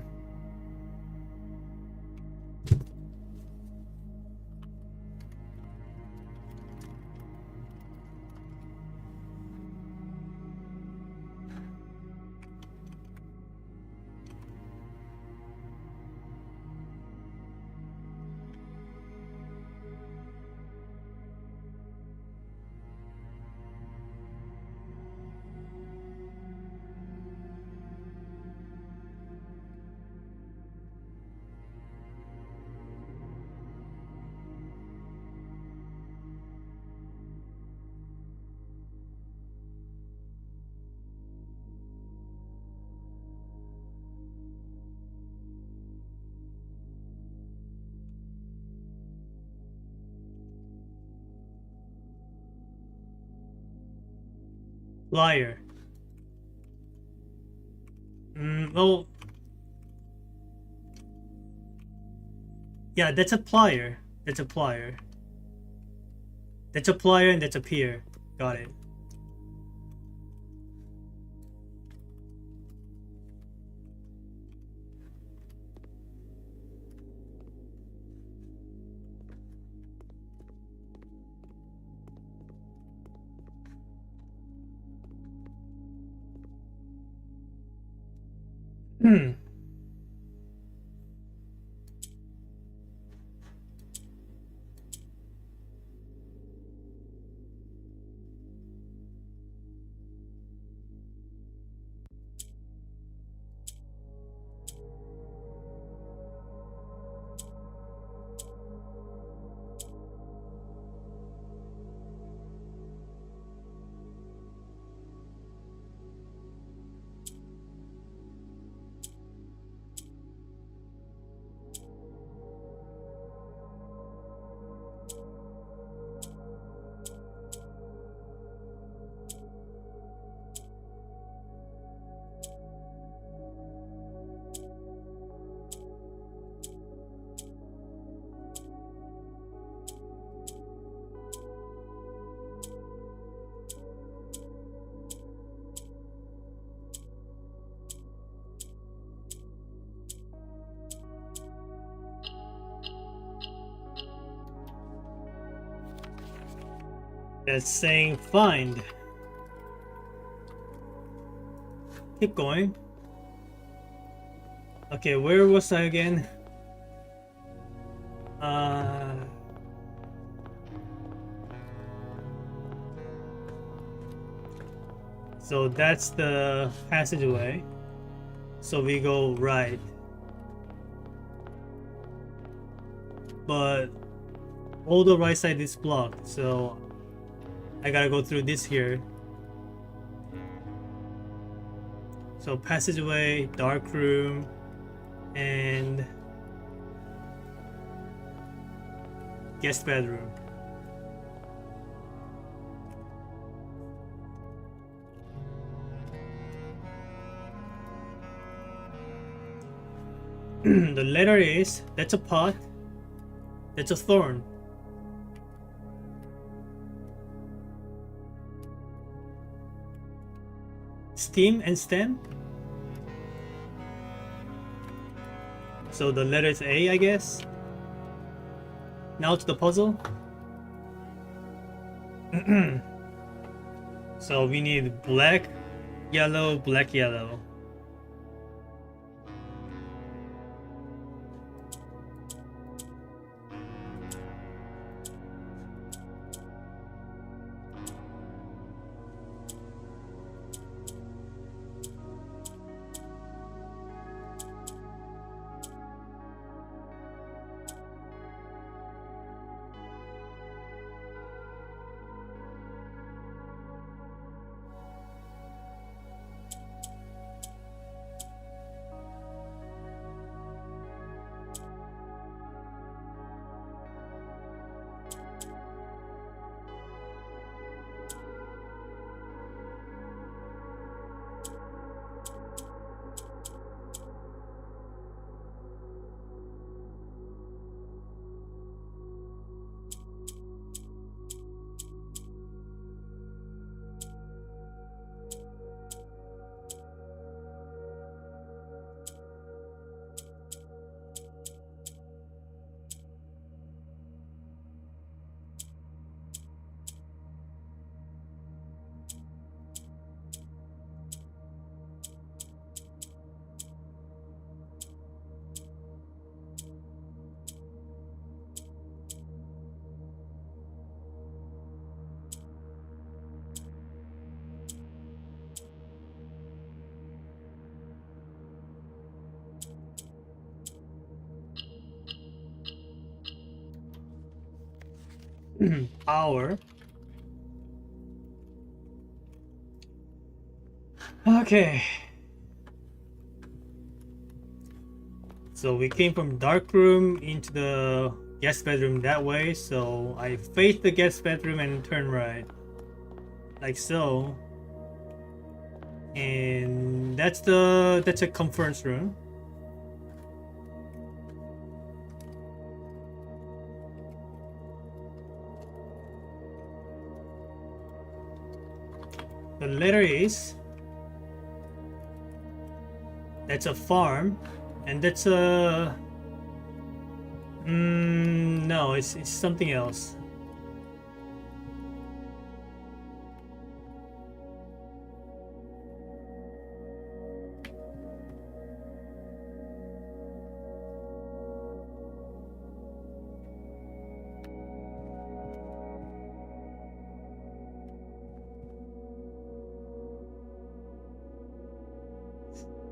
Liar. Well, yeah, that's a plier. That's a plier. That's a plier and that's a pier. Got it. Hmm. That's saying find. Keep going. Okay, where was I again? So that's the passageway. So we go right. But all the right side is blocked, so I gotta go through this here. So passageway, dark room, and guest bedroom. The letter is, that's a pot, that's a thorn. Steam and stem. So the letter is A, I guess. Now to the puzzle. So we need black, yellow, black, yellow. Power. Okay. So we came from dark room into the guest bedroom that way. So I face the guest bedroom and turn right, like so. And that's a conference room. The letter is, that's a farm, and that's a no, it's something else.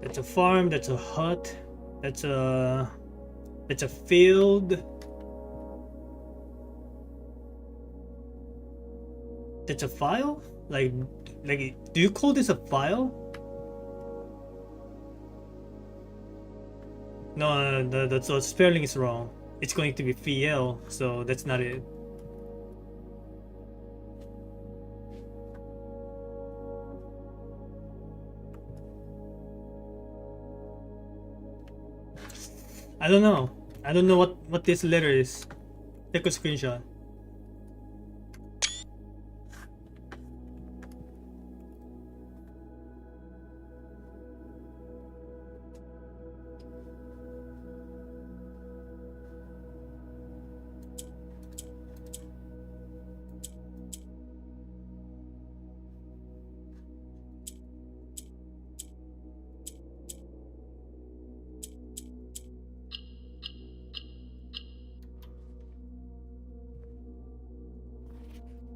That's a farm, that's a hut, that's a field. That's a file? Like do you call this a file? No, the spelling is wrong. It's going to be FL, so that's not it. I don't know. I don't know what this letter is. Take a screenshot.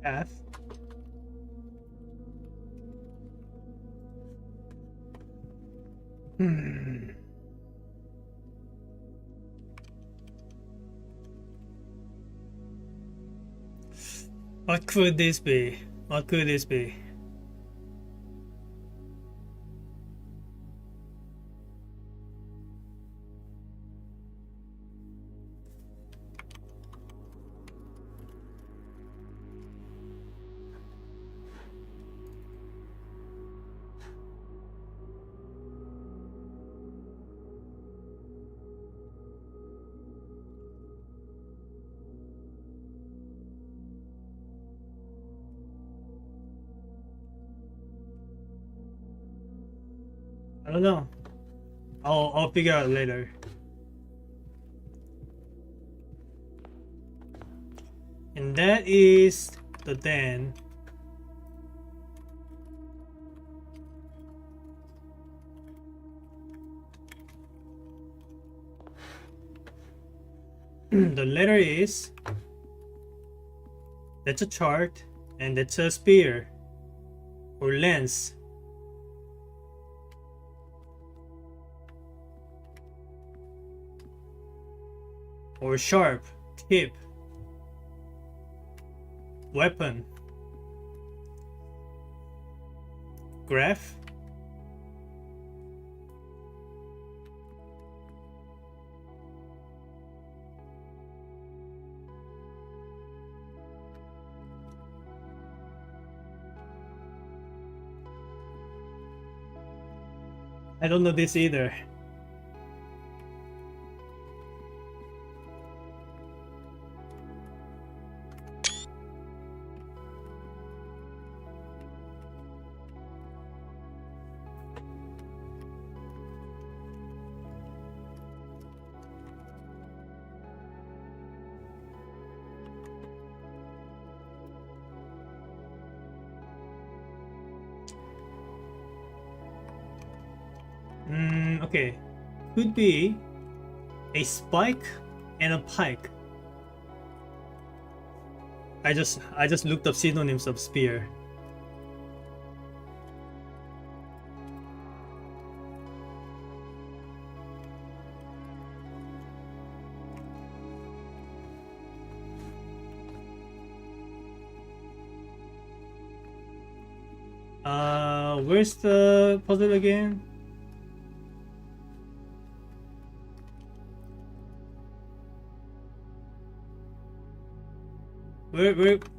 F. Hmm. What could this be? What could this be? I don't know. I'll figure out later. And that is the den. The letter is, that's a chart, and that's a spear or lens. Or sharp, tip, weapon, graph. I don't know this either. Okay, could be a spike and a pike. I just looked up synonyms of spear. Where's the puzzle again?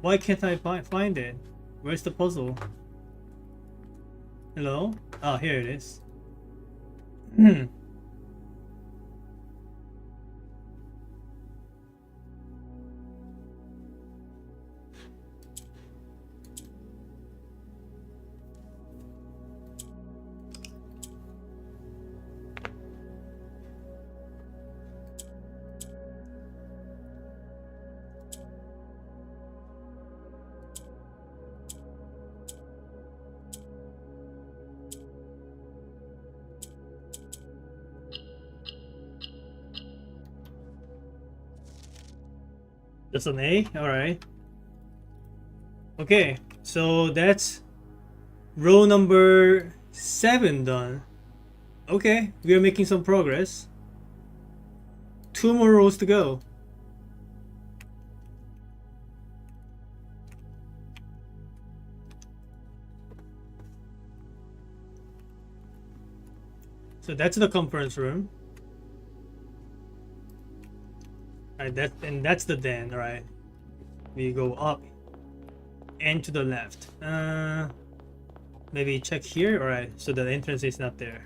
Why can't I find it? Where's the puzzle? Hello? Oh, here it is. Just an A? Alright. Okay, so that's row number 7 done. Okay, we are making some progress. 2 more rows to go. So that's the conference room. Alright, that's the den, right? We go up and to the left. Maybe check here. Alright, so the entrance is not there.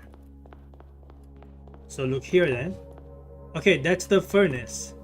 So look here then. Okay, that's the furnace.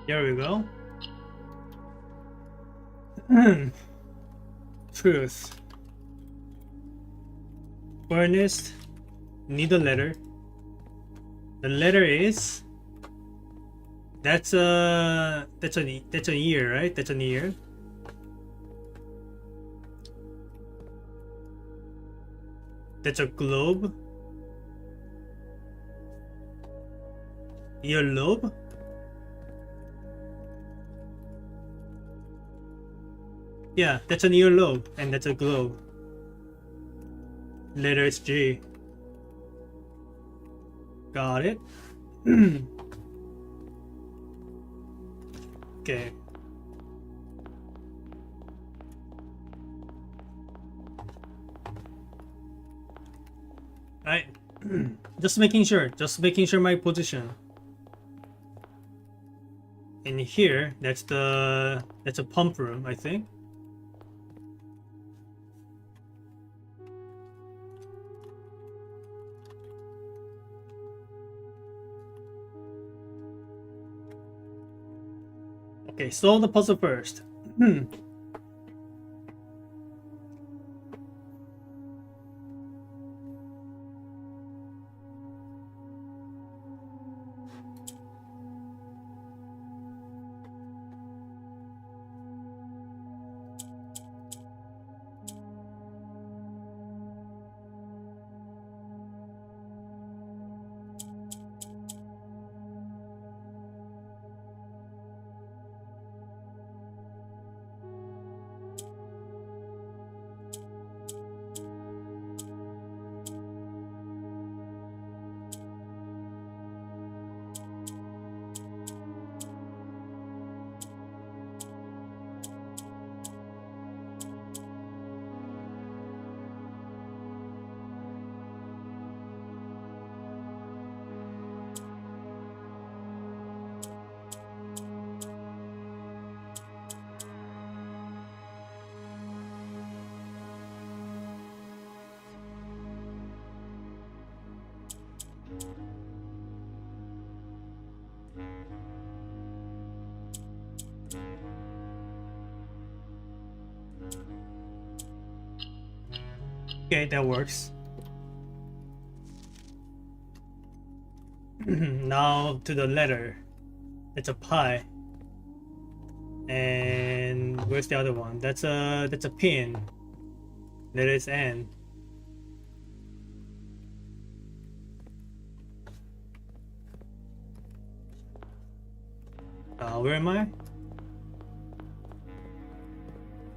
There we go. Truth. Furnace. Need a letter. The letter is. That's an ear, right? That's an ear. That's a globe. Earlobe. Yeah, that's an earlobe, and that's a globe. Letter is G. Got it. Okay. Right. Just making sure my position. In here, that's a pump room, I think. Okay, solve the puzzle first. Okay, that works. Now to the letter. It's a pie. And where's the other one? That's a pin. Letter is N. Where am I?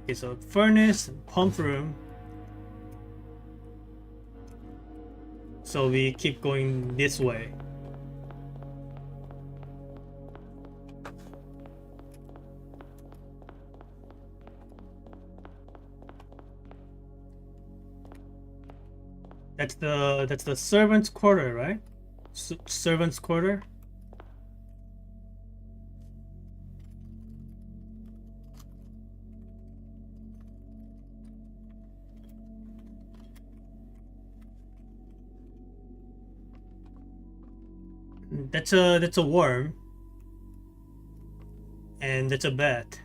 Okay, so furnace, pump room. So we keep going this way. That's the servant's quarter, right? Servant's quarter. That's a worm. And that's a bat.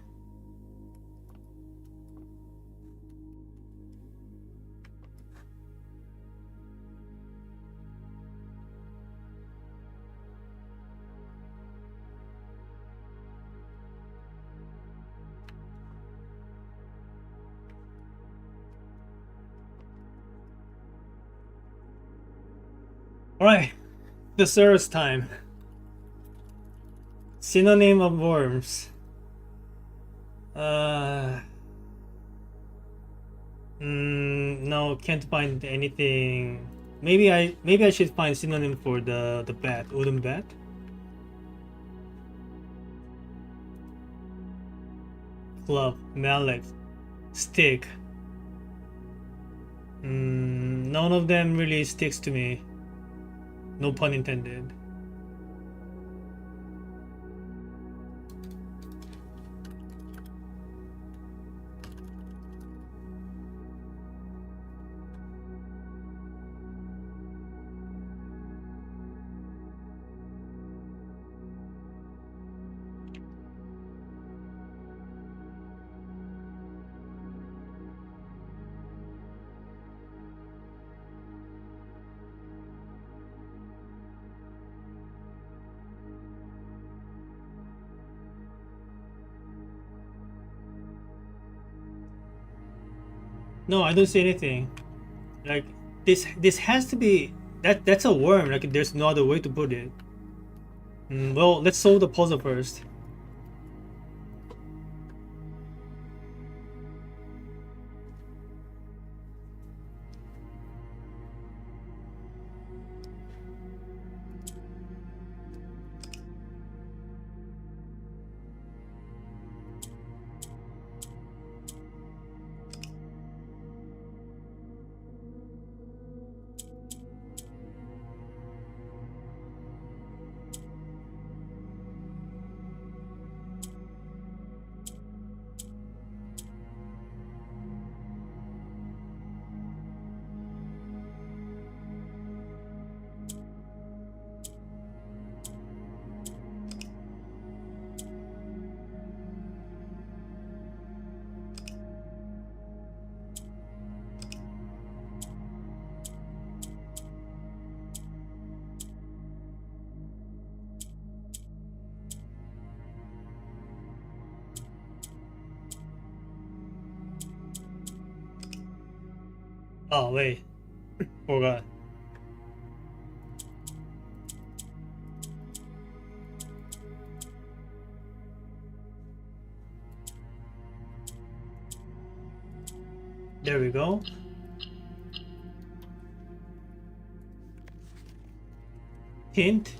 Alright, the service time. Synonym of worms. No, can't find anything. Maybe I should find synonym for the bat, wooden bat. Club, mallet, stick. None of them really sticks to me. No pun intended. No, I don't see anything. Like this has to be that's a worm. Like there's no other way to put it. Well, let's solve the puzzle first. Oh wait, forgot. There we go. Hint.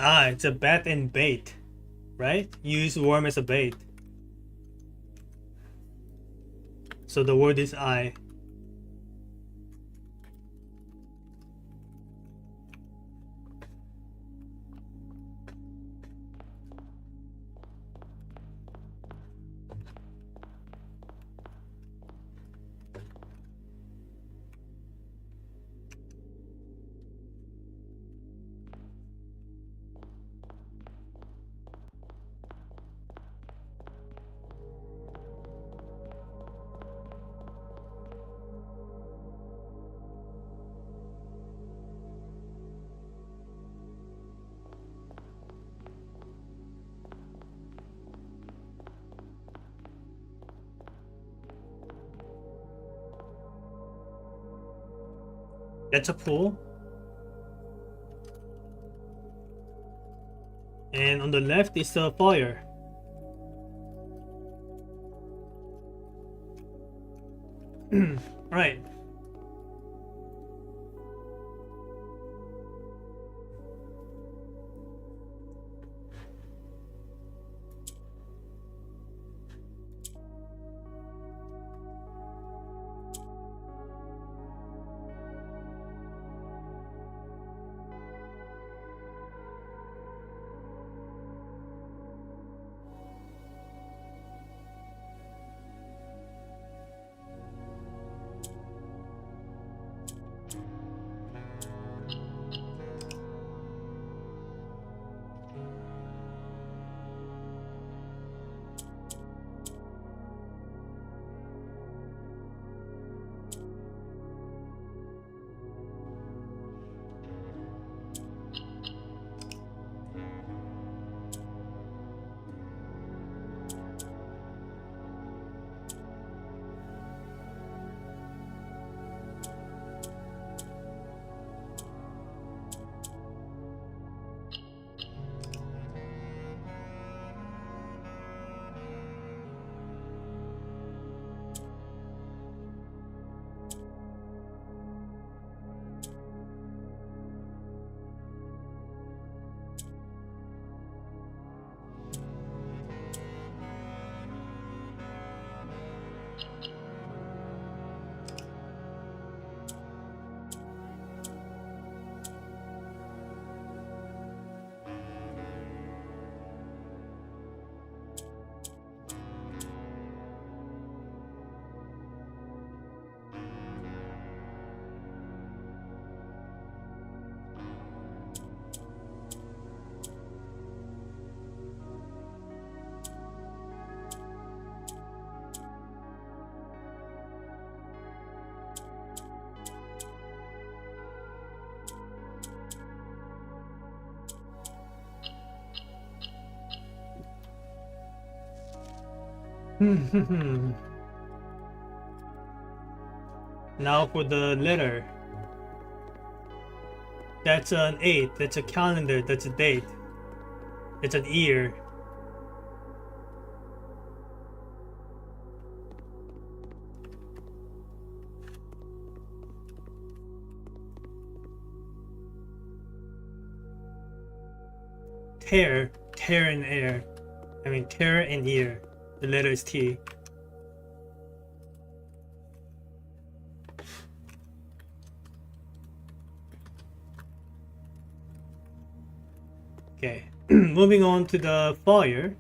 Ah, it's a bat and bait, right? Use worm as a bait. So the word is I. That's a pool. And on the left is a fire. Right. Now for the letter. That's an 8. That's a calendar. That's a date. It's an year. Tear. Tear in air. I mean, tear in ear. The letter is T. Okay. Moving on to the fire.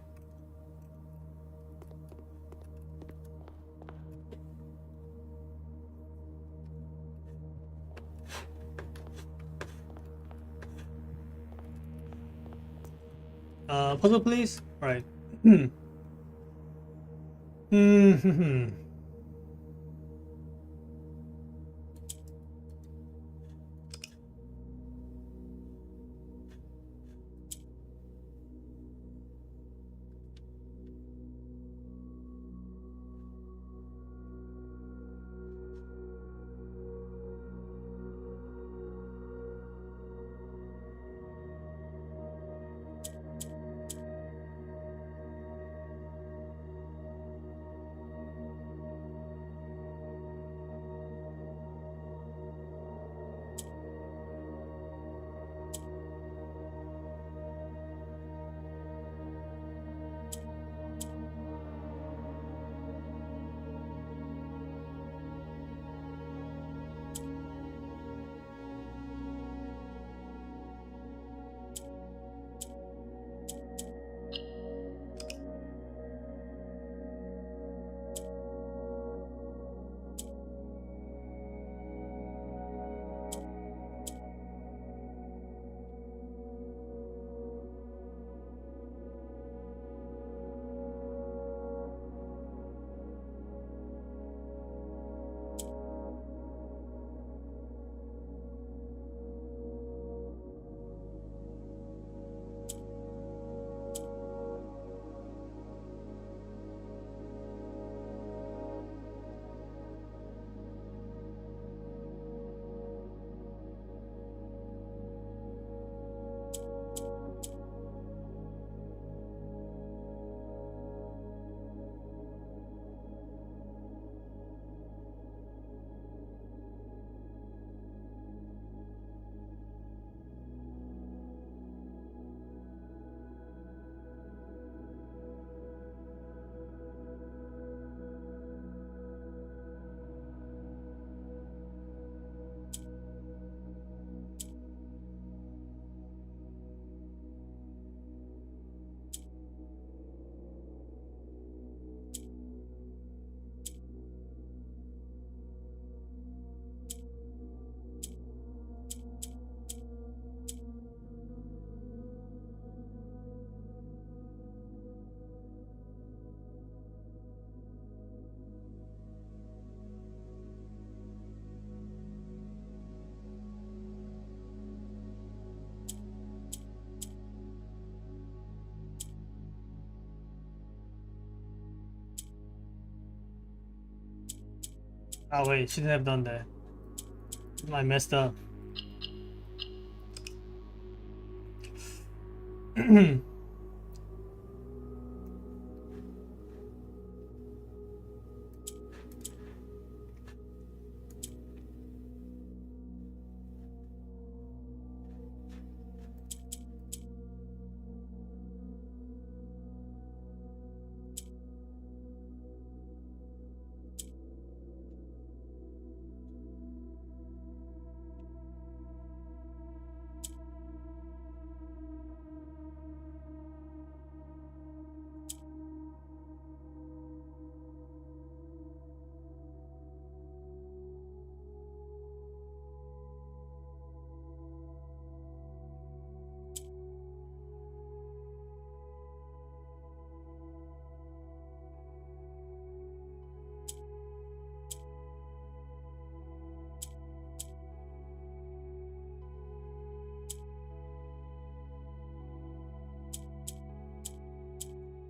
Puzzle, please. All right. Oh wait, shouldn't have done that. I messed up.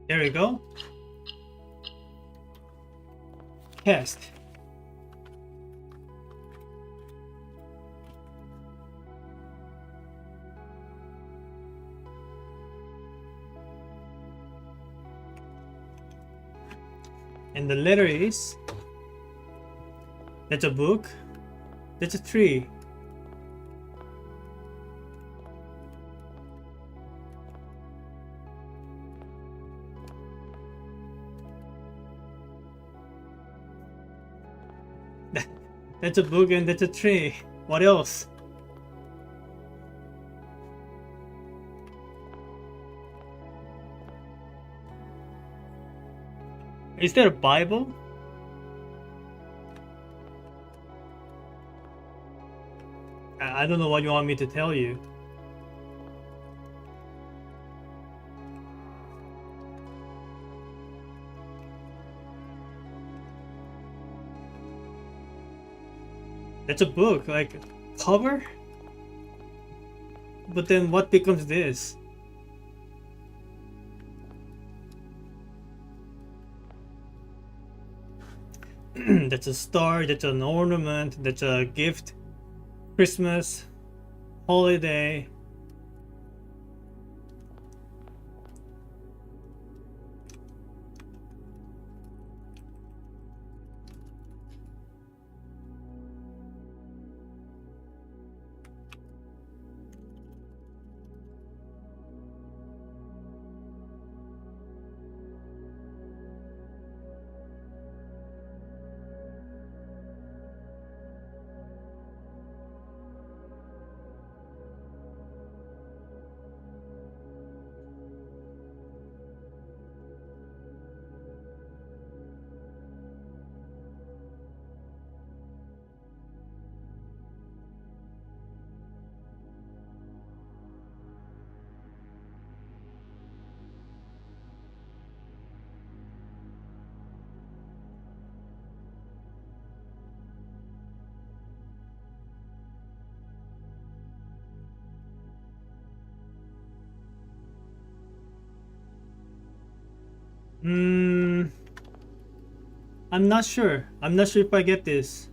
There we go. Test. And the letter is, that's a book, that's a tree. That's a book and that's a tree. What else? Is there a Bible? I don't know what you want me to tell you. That's a book, like cover? But then what becomes this? That's a star, that's an ornament, that's a gift. Christmas, holiday. I'm not sure. I'm not sure if I get this.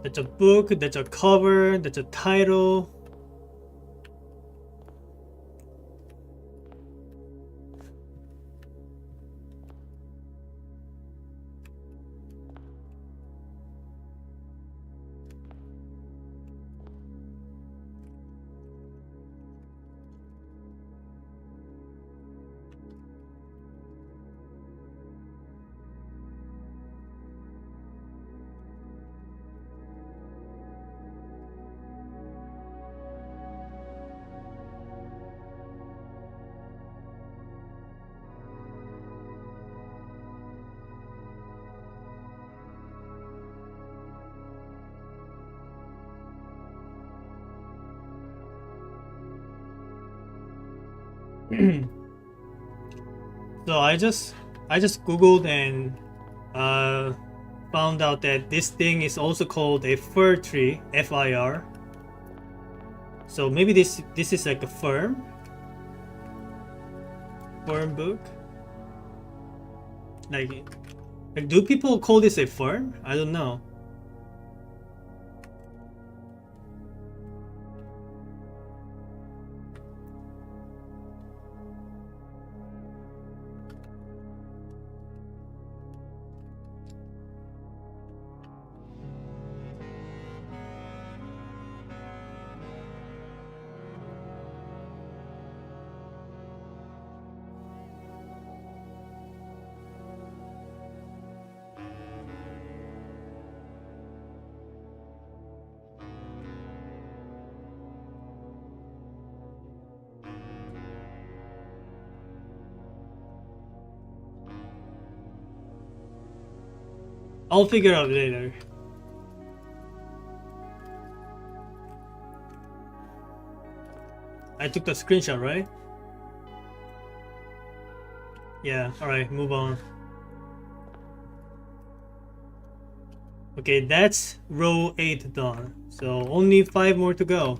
That's a book, that's a cover, that's a title. So I just googled and found out that this thing is also called a fir tree, FIR. So maybe this is like a firm book. Like do people call this a firm? I don't know. I'll figure out later. I took the screenshot, right? Yeah, alright, move on. Okay, that's row 8 done. So only 5 more to go.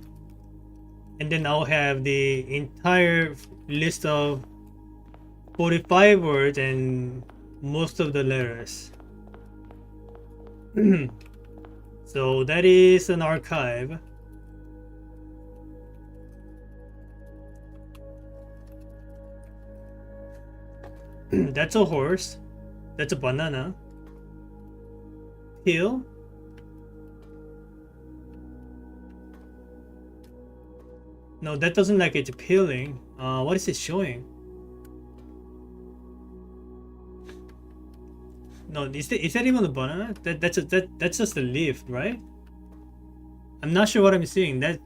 And then I'll have the entire list of 45 words and most of the letters. So that is an archive. That's a horse. That's a banana. Peel. No, that doesn't like it's peeling. What is it showing? No, is that even a banana? That's just a leaf, right? I'm not sure what I'm seeing. That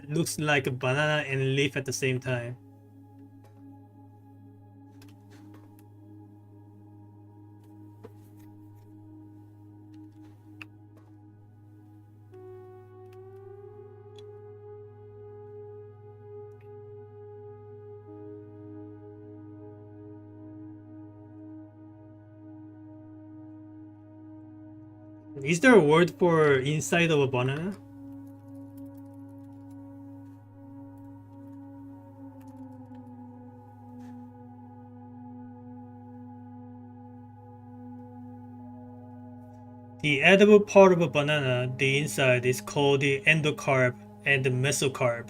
looks like a banana and leaf at the same time. Is there a word for inside of a banana? The edible part of a banana, the inside, is called the endocarp and the mesocarp.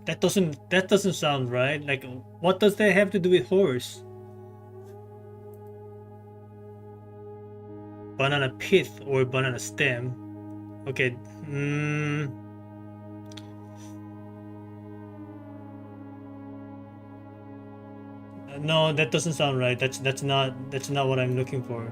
That doesn't sound right. Like, what does that have to do with horse? Banana pith or banana stem? Okay. No, that doesn't sound right. That's not what I'm looking for.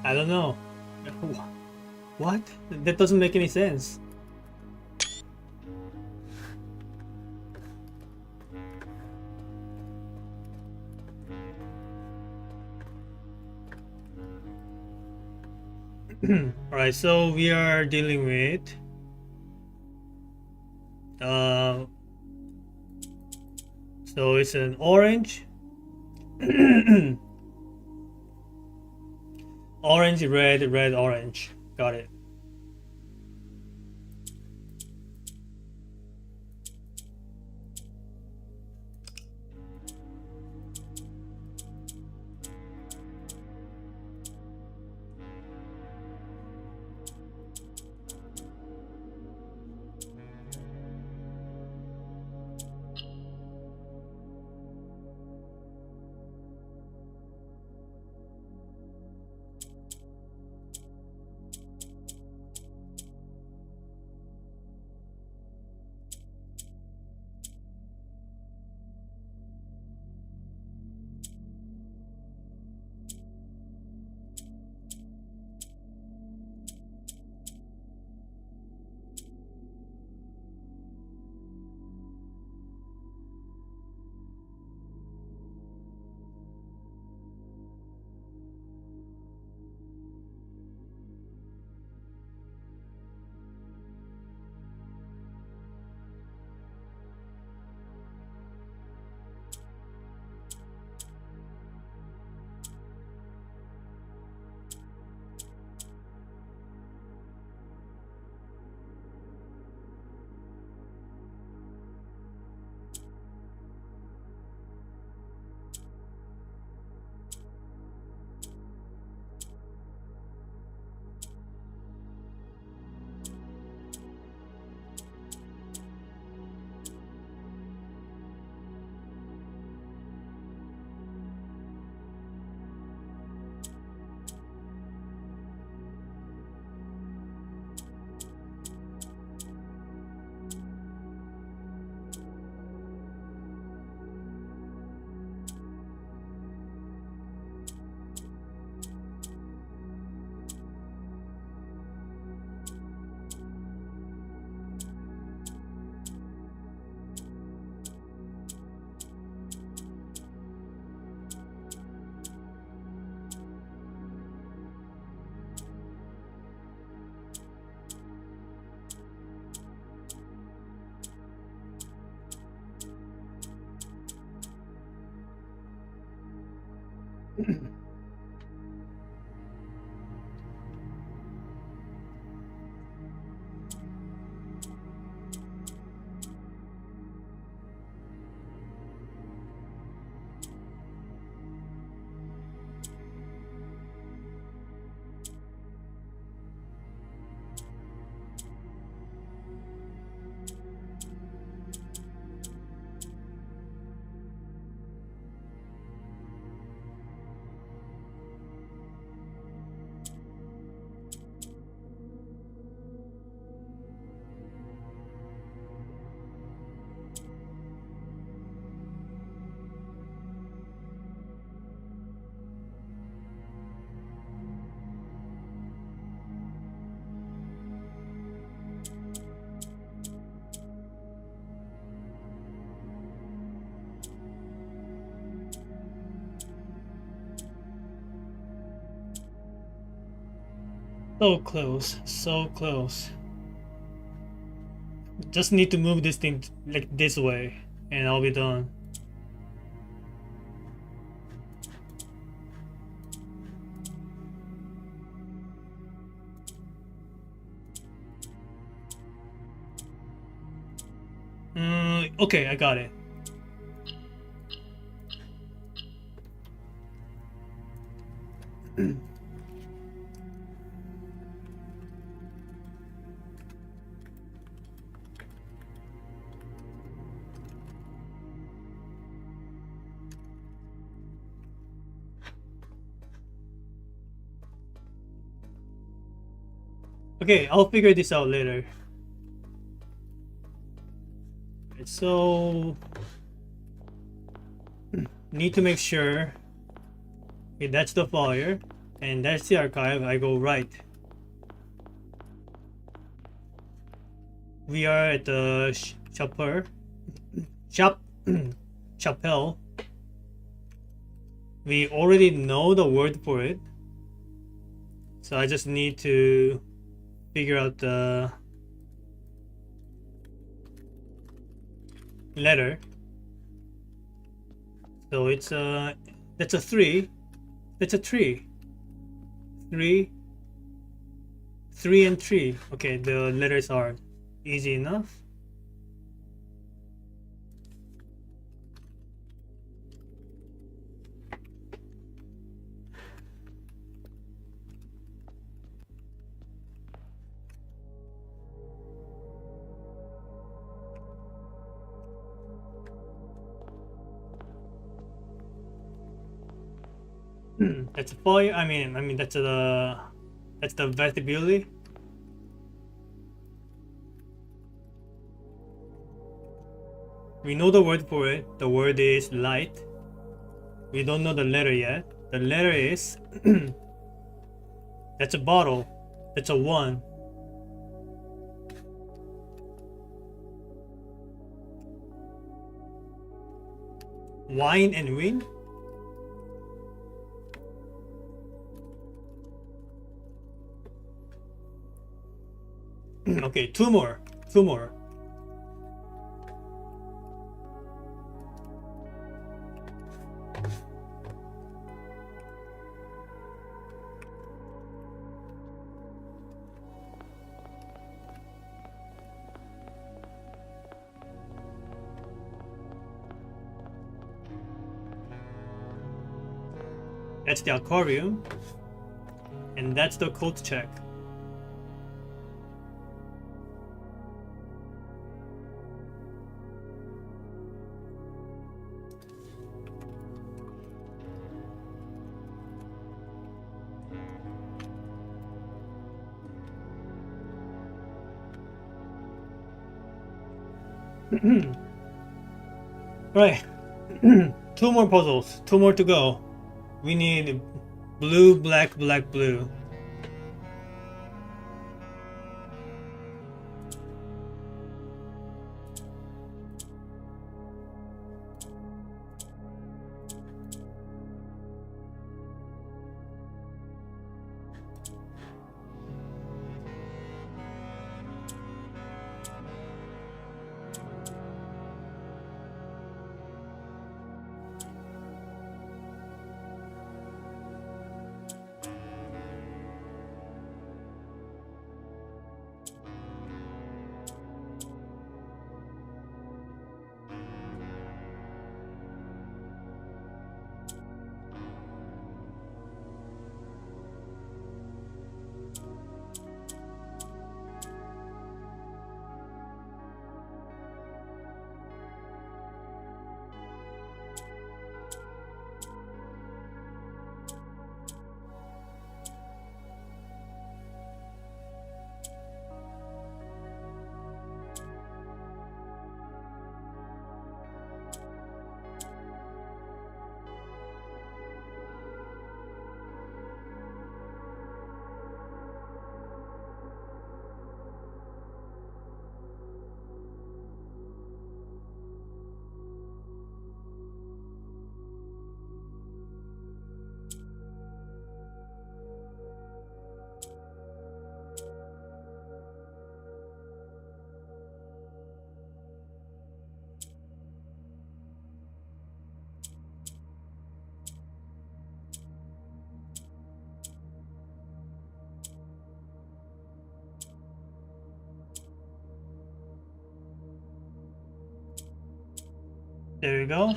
I don't know. What? That doesn't make any sense. Alright, so we are dealing with so it's an orange. Orange, red, red, orange. Got it. So close, so close. Just need to move this thing like this way, and I'll be done. Okay, I got it. Okay, I'll figure this out later. So need to make sure. Okay, that's the fire, and that's the archive. I go right. We are at the chapel. We already know the word for it, so I just need to figure out the letter. So it's that's a 3. That's a 3. 3 and 3. Okay, the letters are easy enough. That's a fire. I mean that's the vestibule. We know the word for it. The word is light. We don't know the letter yet. The letter is that's a bottle. That's a 1. Wine and wind. Okay, two more. That's the aquarium, and that's the code check. Right. 2 more puzzles. 2 more to go. We need blue, black, black, blue. There you go.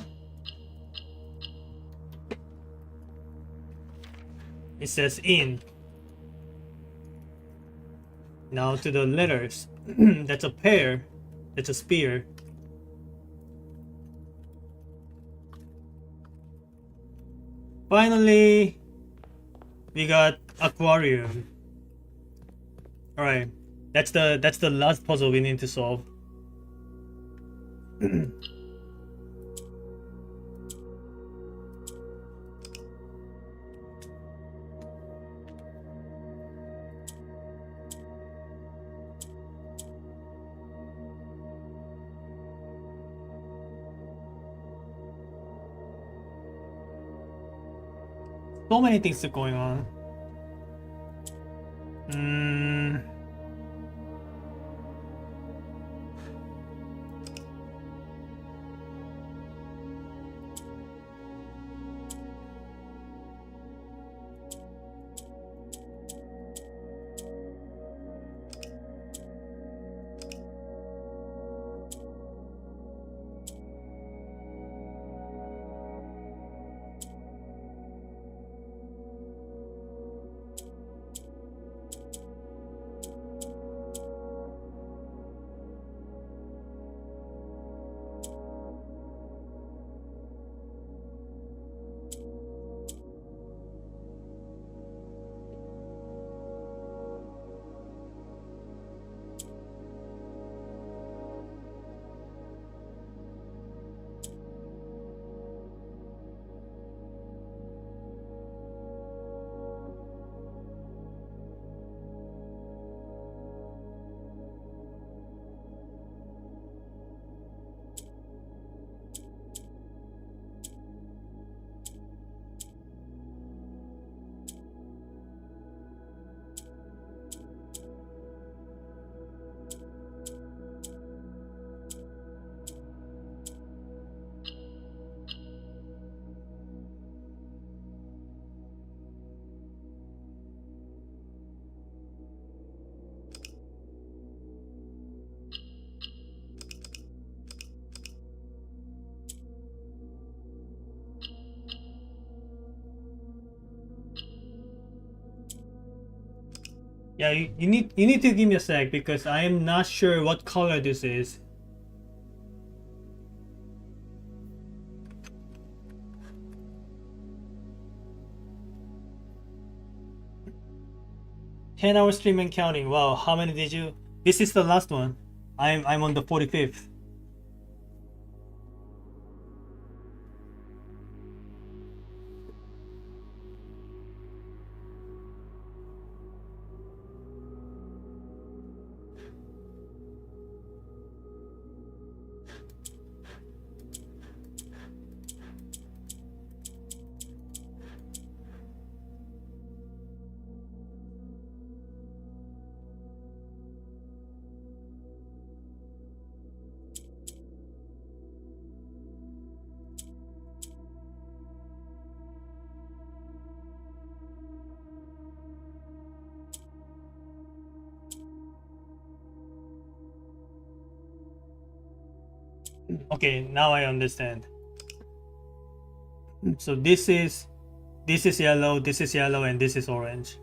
It says in. Now to the letters. That's a pear. That's a spear. Finally, we got aquarium. All right, that's the last puzzle we need to solve. So many things are going on. Yeah, you need to give me a sec because I am not sure what color this is. $10-hour stream and counting. Wow, how many did you? This is the last one. I'm on the 45th. Okay, now I understand. So this is yellow, this is yellow, and this is orange.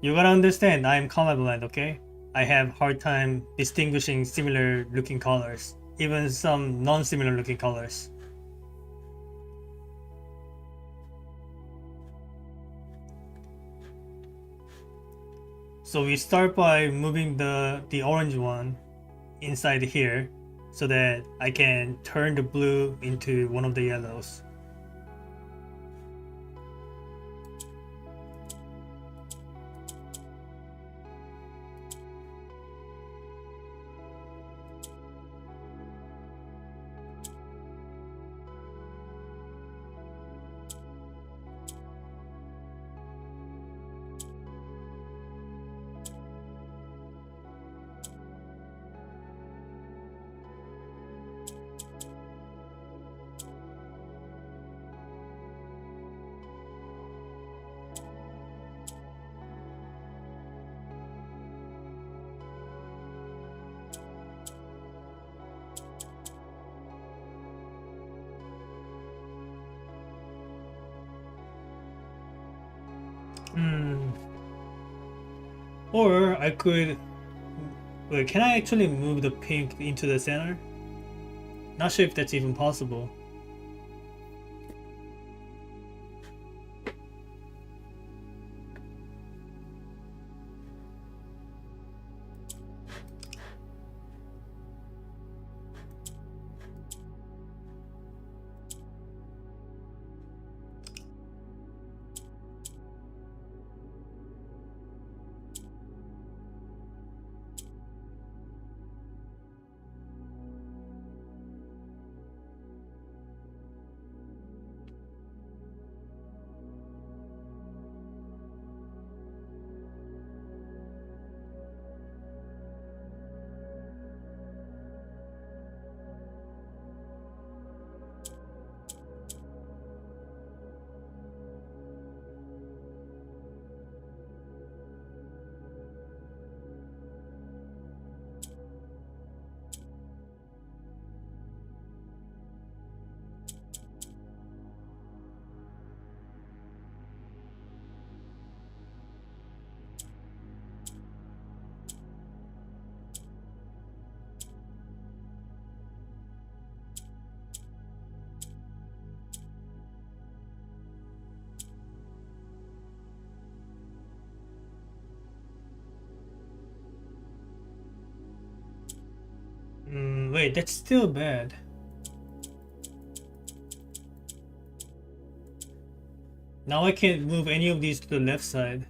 You gotta understand, I am colorblind, okay? I have hard time distinguishing similar looking colors, even some non-similar looking colors. So we start by moving the orange one inside here so that I can turn the blue into one of the yellows. Or I could... Wait, can I actually move the pink into the center? Not sure if that's even possible. Wait, that's still bad. Now I can't move any of these to the left side.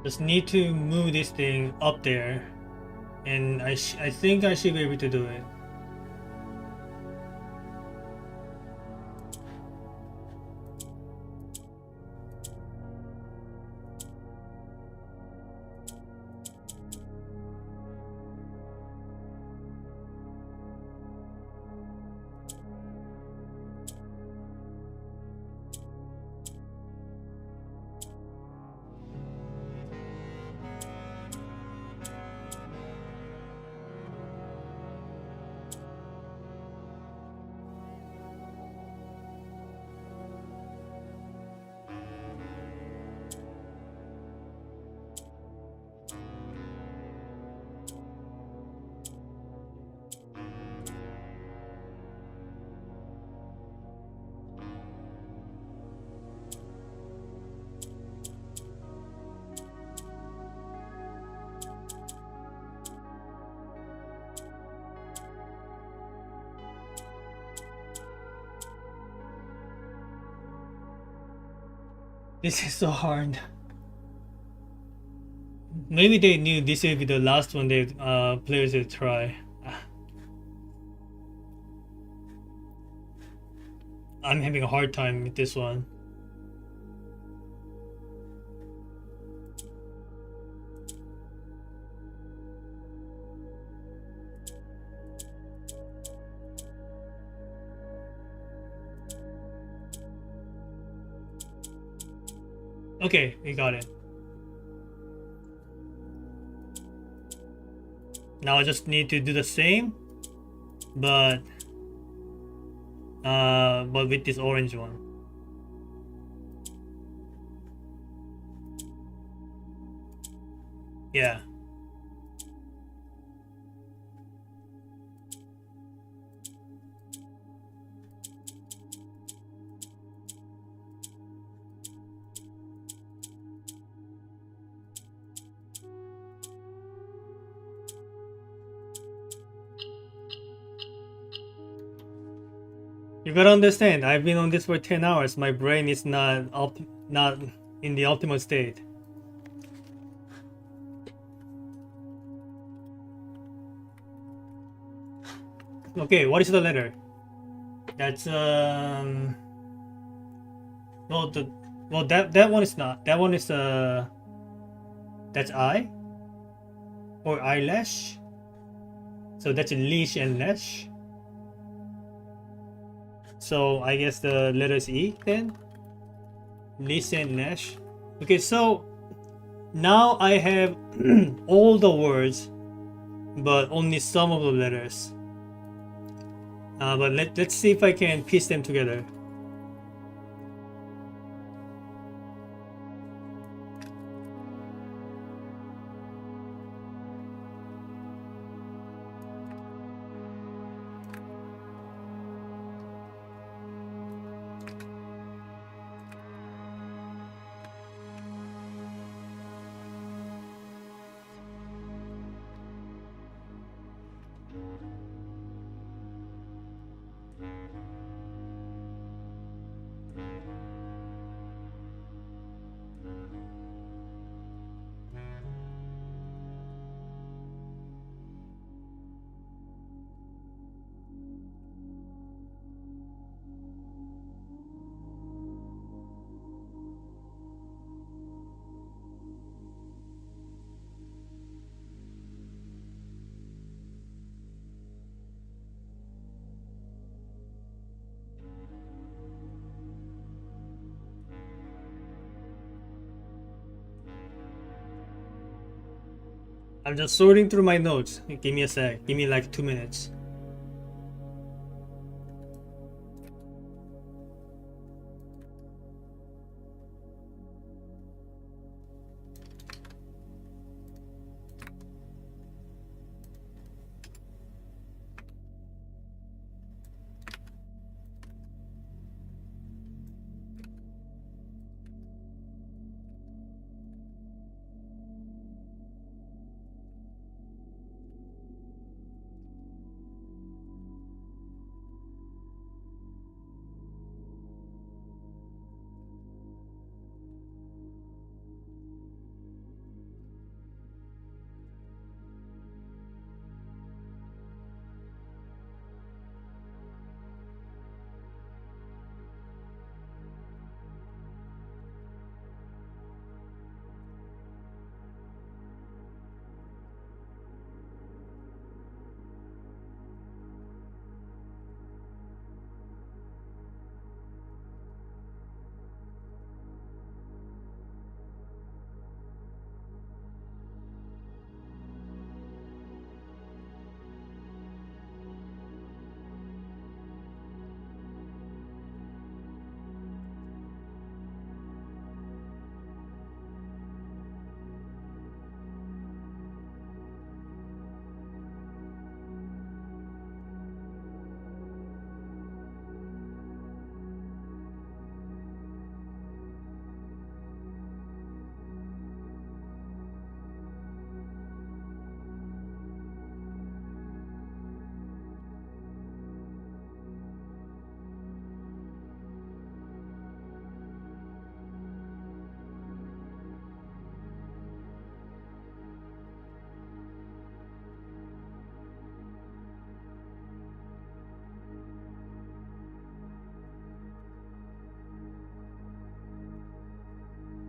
Just need to move this thing up there, and I think I should be able to do it. This is so hard. Maybe they knew this would be the last one they players would try. I'm having a hard time with this one. Okay, we got it. Now I just need to do the same, but with this orange one. Yeah. You gotta understand, I've been on this for 10 hours. My brain is not in the optimal state. Okay, what is the letter? That's that one is not. That one is that's eye or eyelash. So that's leash and lash. So I guess the letter is E then. Leash and lash. Okay, so now I have all the words, but only some of the letters. But let's see if I can piece them together. I'm just sorting through my notes. Give me a sec. Give me like 2 minutes.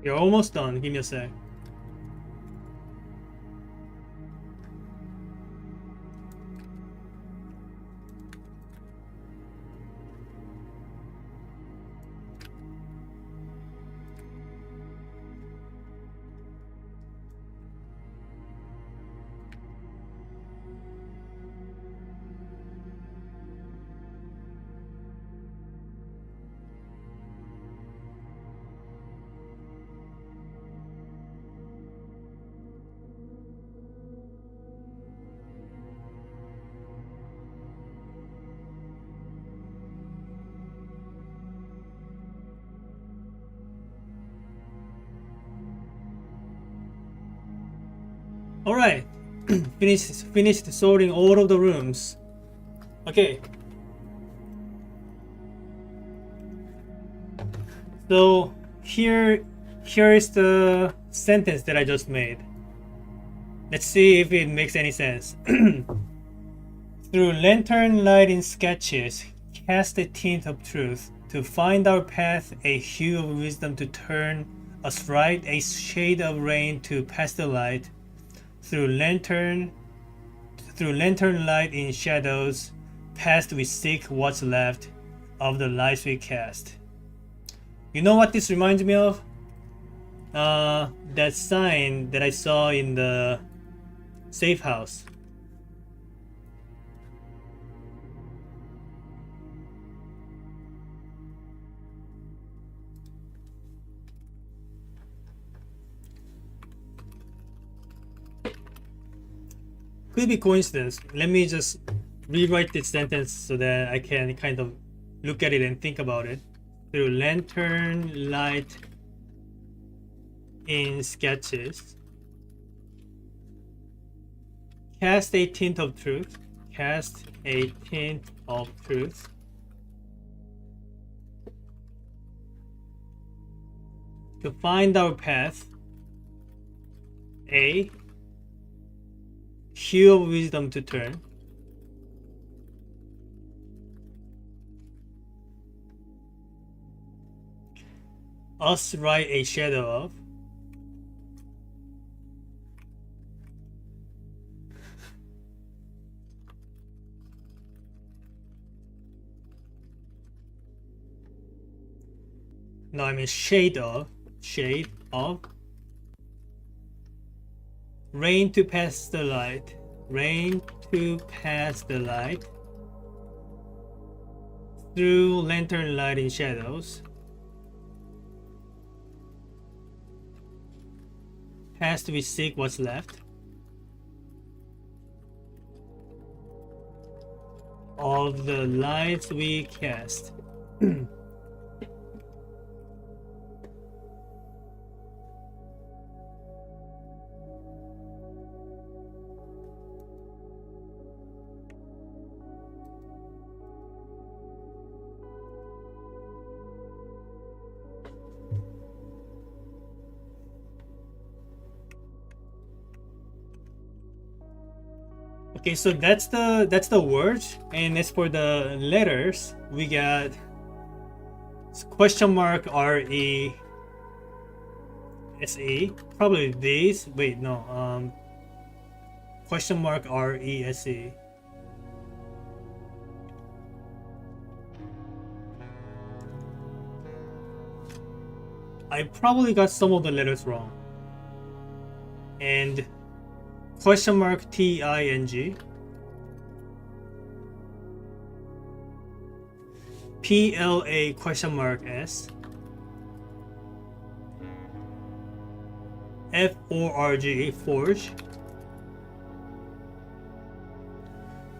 You're almost done. Give me a sec. All right, finished sorting all of the rooms. Okay. So here is the sentence that I just made. Let's see if it makes any sense. Through lantern light in sketches, cast a tint of truth to find our path, a hue of wisdom to turn us right, a shade of rain to pass the light. Through lantern light in shadows, past we seek what's left of the lights we cast. You know what this reminds me of? That sign that I saw in the safe house. Could be coincidence. Let me just rewrite this sentence so that I can kind of look at it and think about it. Through lantern light in sketches, cast a tint of truth. Cast a tint of truth. To find our path, a hue of wisdom to turn. Us right a shadow of. No, I mean shade of. Shade of. Rain to pass the light. Rain to pass the light. Through lantern light in shadows. Past we seek what's left of the lights we cast. Okay, so that's the word, and as for the letters, we got question mark RE SE. Probably these. Wait, no. Question mark RESE. I probably got some of the letters wrong. And question mark TING. PLA question mark S. FORG forge.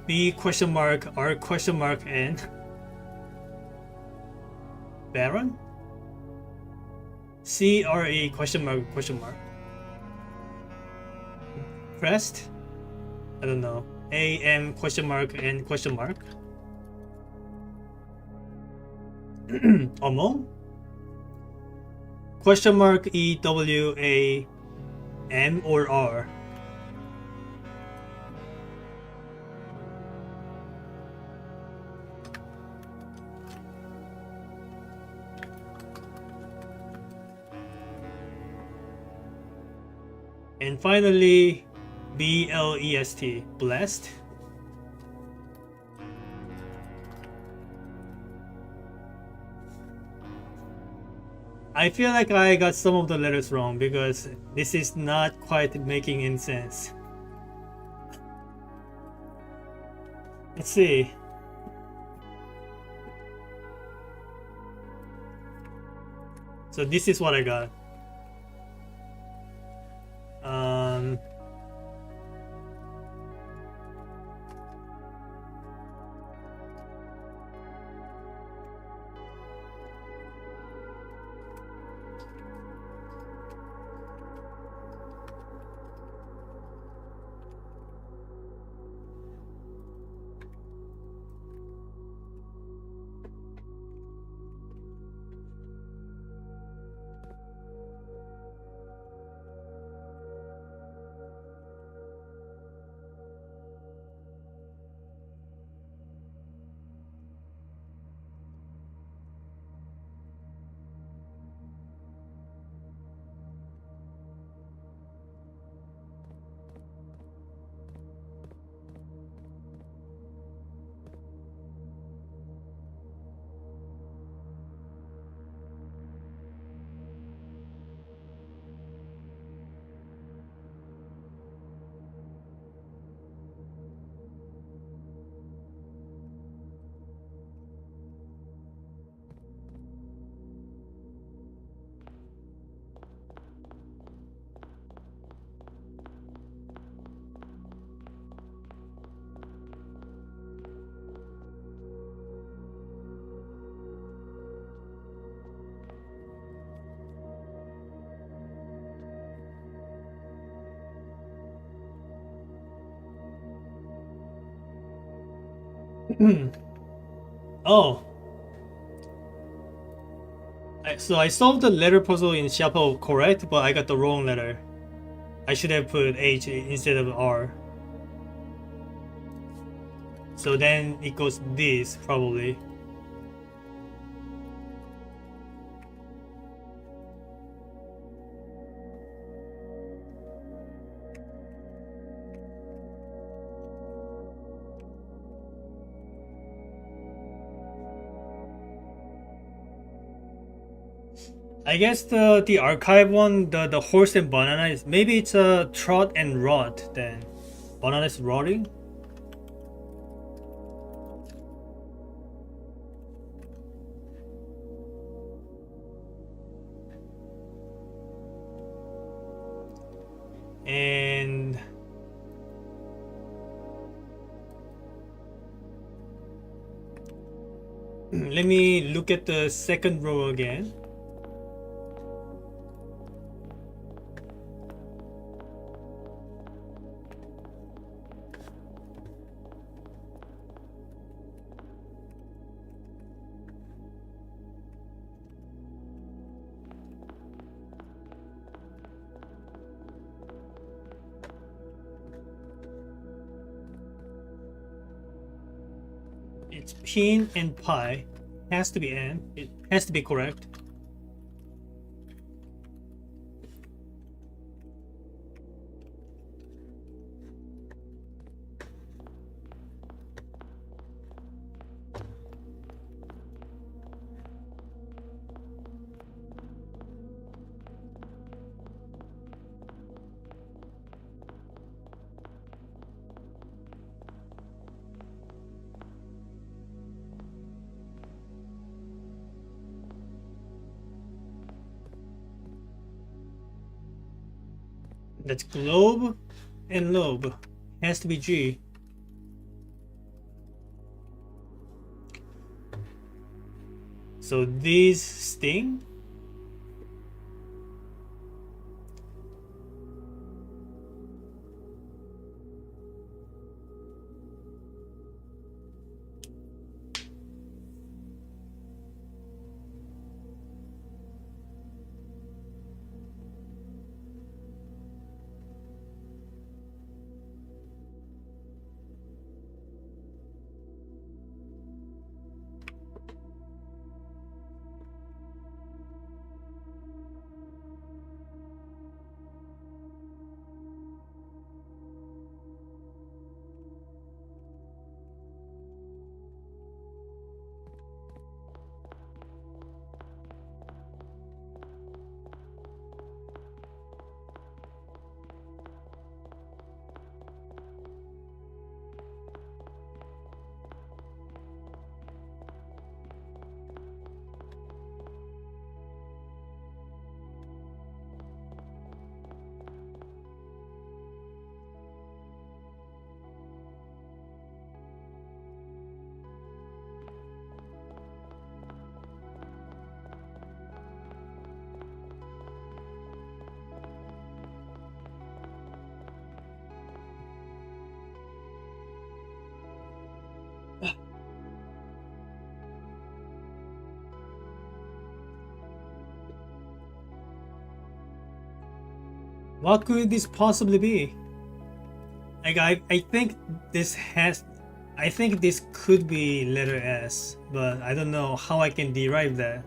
B question mark R question mark N. Baron. CRE question mark question mark. Crest. I don't know. AM question mark N question mark. Omo. Question mark EWA M or R. And finally, BLEST, blessed. I feel like I got some of the letters wrong because this is not quite making any sense. Let's see. So this is what I got. Oh, so I solved the letter puzzle in Shuffle correct, but I got the wrong letter. I should have put H instead of R. So then it goes this, probably. I guess the archive one, the horse and banana is maybe it's a trot and rot then. Banana is rotting. And let me look at the second row again. It's pin and pie. Has to be N. It has to be correct. That's globe and lobe. Has to be G. So these sting. What could this possibly be? Like I think this has I think this could be letter S, but I don't know how I can derive that.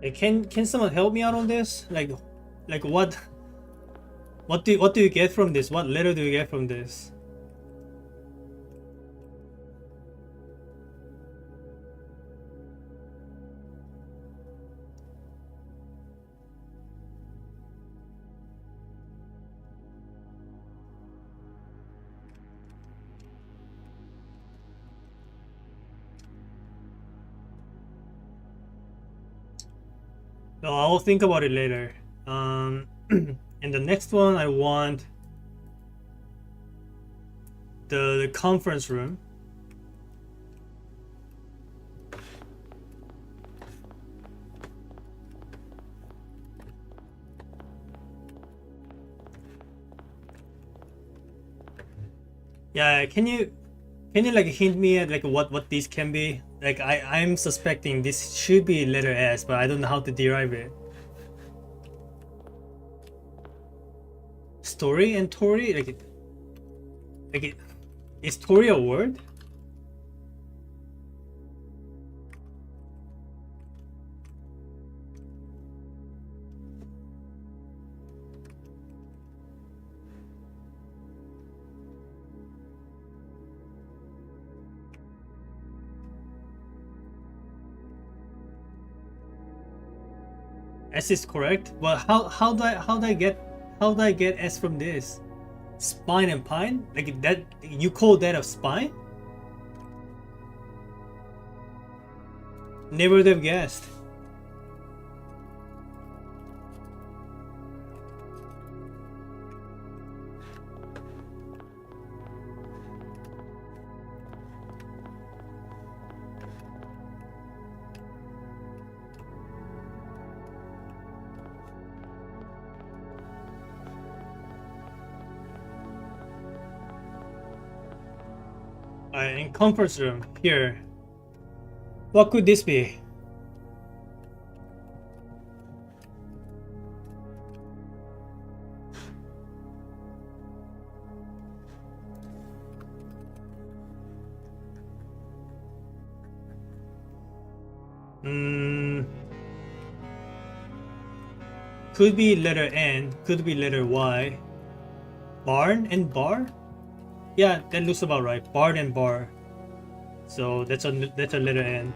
Hey, can someone help me out on this? Like what do you get from this? What letter do you get from this? No, I will think about it later. And the next one I want the conference room. Yeah, can you like hint me at like what these can be? Like I'm suspecting this should be letter S, but I don't know how to derive it. Story and Tory, is Tory a word? S is correct. Well, how do I get S from this? Spine and pine? Like that? You call that a spine? Never would have guessed. In conference room here. What could this be? Could be letter N, could be letter Y. Barn and bar? Yeah, that looks about right. Barn and bar. So that's a letter N.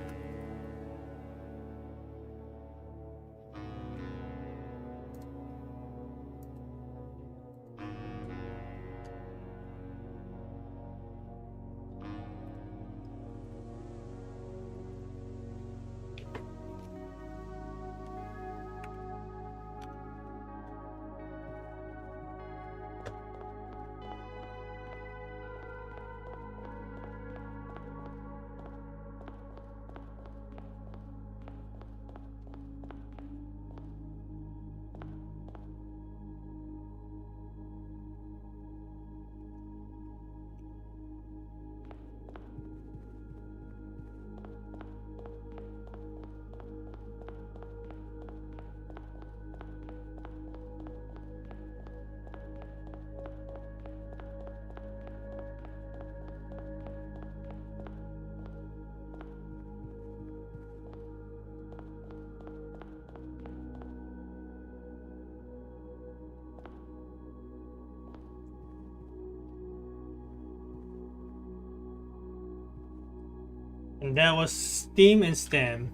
And that was steam and stem.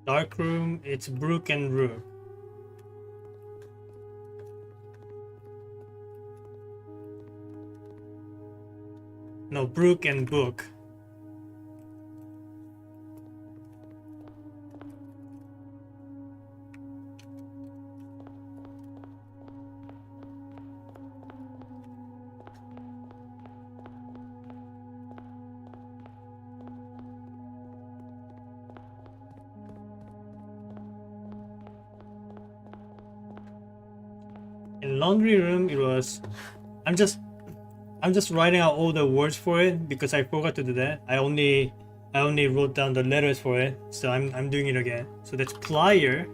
Dark room, it's brook and rook. No, brook and book. In laundry room, it was. I'm just writing out all the words for it because I forgot to do that. I only I only wrote down the letters for it, so I'm doing it again. So that's plier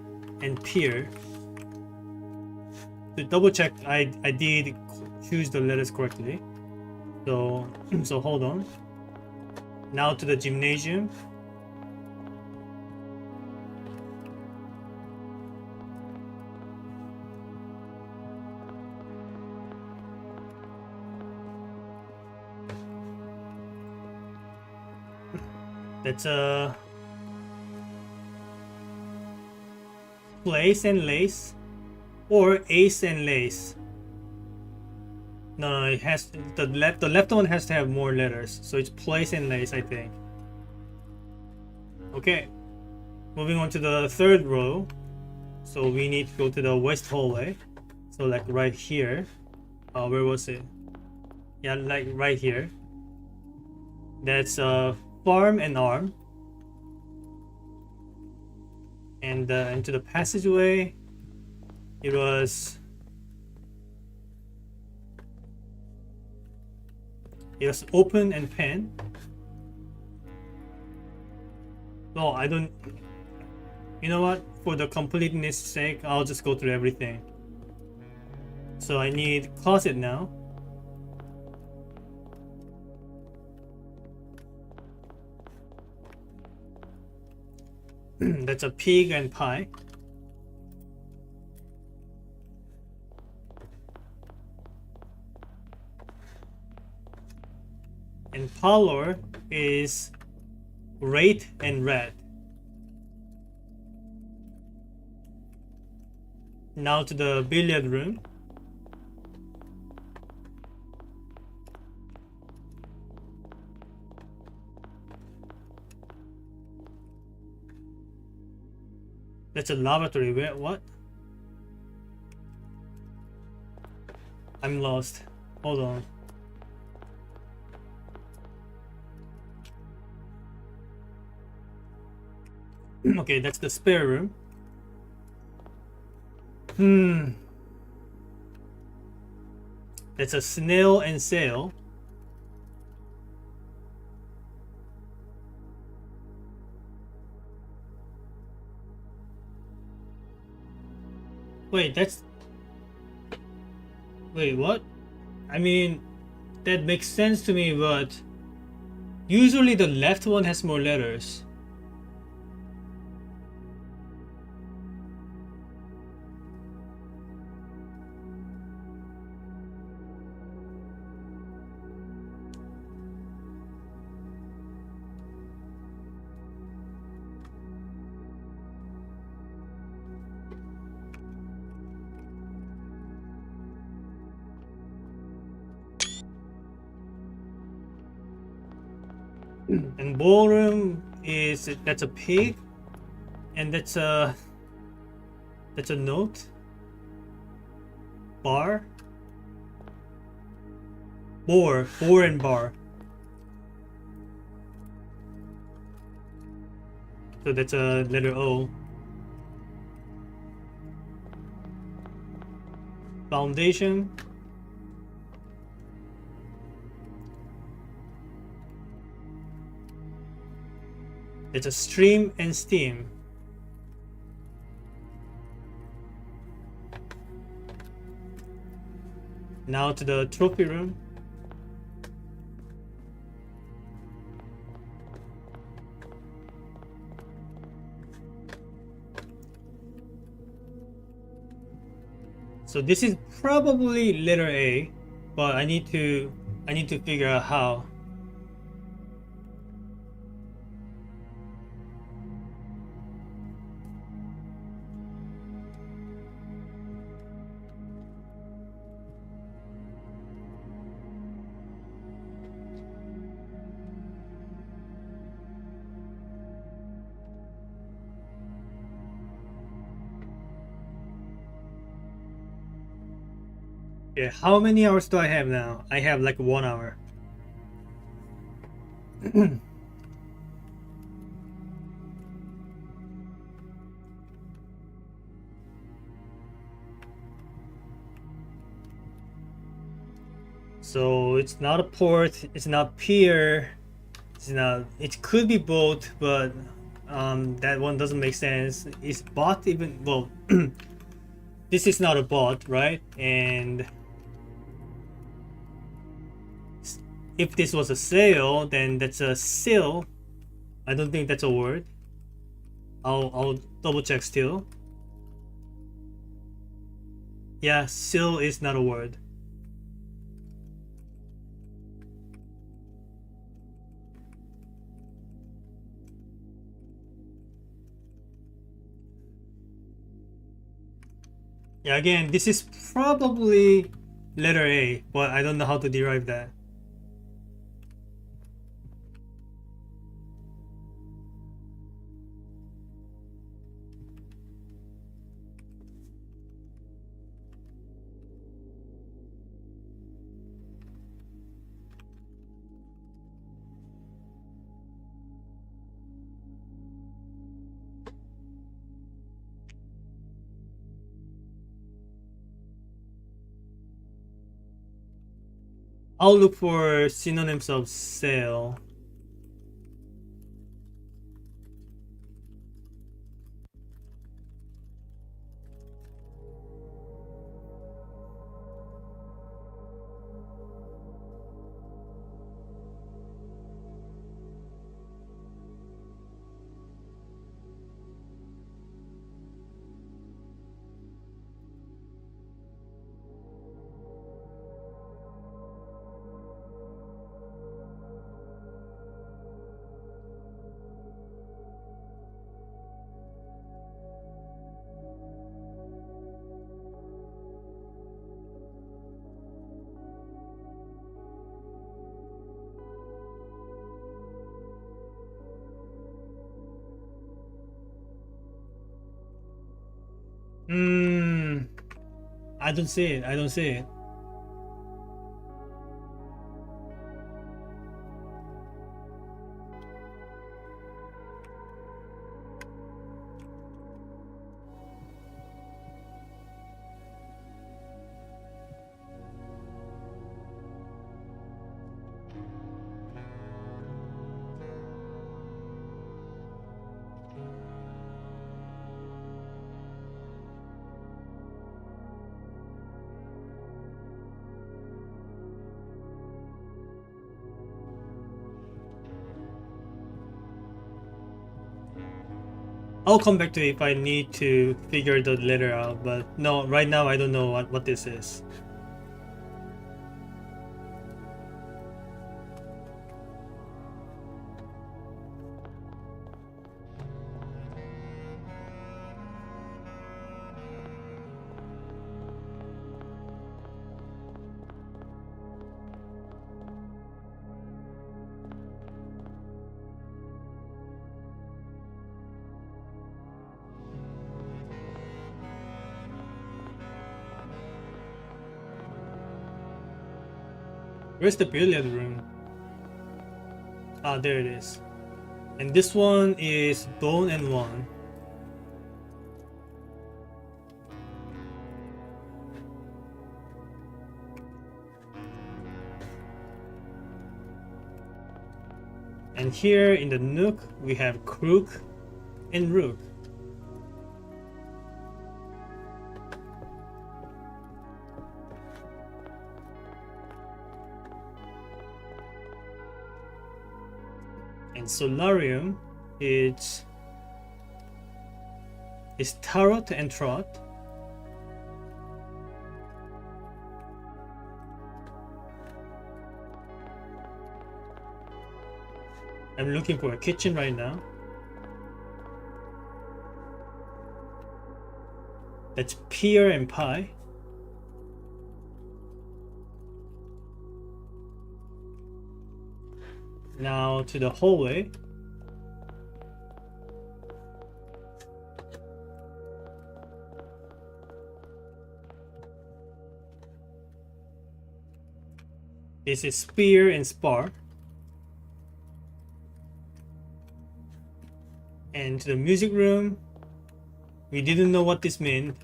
and pier. To double check, I did choose the letters correctly. So so hold on. Now to the gymnasium. That's a place and lace, or ace and lace. No, it has the left one has to have more letters, so it's place and lace, I think. Okay, moving on to the third row. So we need to go to the west hallway. So like right here. Where was it? Yeah, like right here. That's farm and arm. And into the passageway, it was open and pen. No, I don't. You know what? For the completeness sake, I'll just go through everything. So I need closet now. That's a pig and pie. And parlor is rate and red. Now to the billiard room. That's a lavatory. Where? What? I'm lost. Hold on. Okay, that's the spare room. That's a snail and sail. Wait, wait, what? I mean, that makes sense to me, but usually the left one has more letters. And ballroom is that's a pig, and that's a note. Bar, boar and bar. So that's a letter O. Foundation. It's a stream and steam. Now to the trophy room. So this is probably letter A, but I need to figure out how. Yeah, how many hours do I have now? I have like 1 hour. So it's not a port, it's not pier, So now it could be both, but that one doesn't make sense. Is bot even well? This is not a bot, right? And if this was a sale, then that's a sale. I don't think that's a word. I'll double check still. Yeah, still is not a word. Yeah, again, this is probably letter A, but I don't know how to derive that. I'll look for synonyms of sale. I don't see it. I don't see it. I'll come back to it if I need to figure the letter out, but no, right now I don't know what this is. Where's the billiard room? Ah, there it is. And this one is bone and one. And here in the nook, we have crook and rook. And solarium is tarot and trot. I'm looking for a kitchen right now. That's pear and pie. Now to the hallway. This is spear and spar. And to the music room. We didn't know what this meant.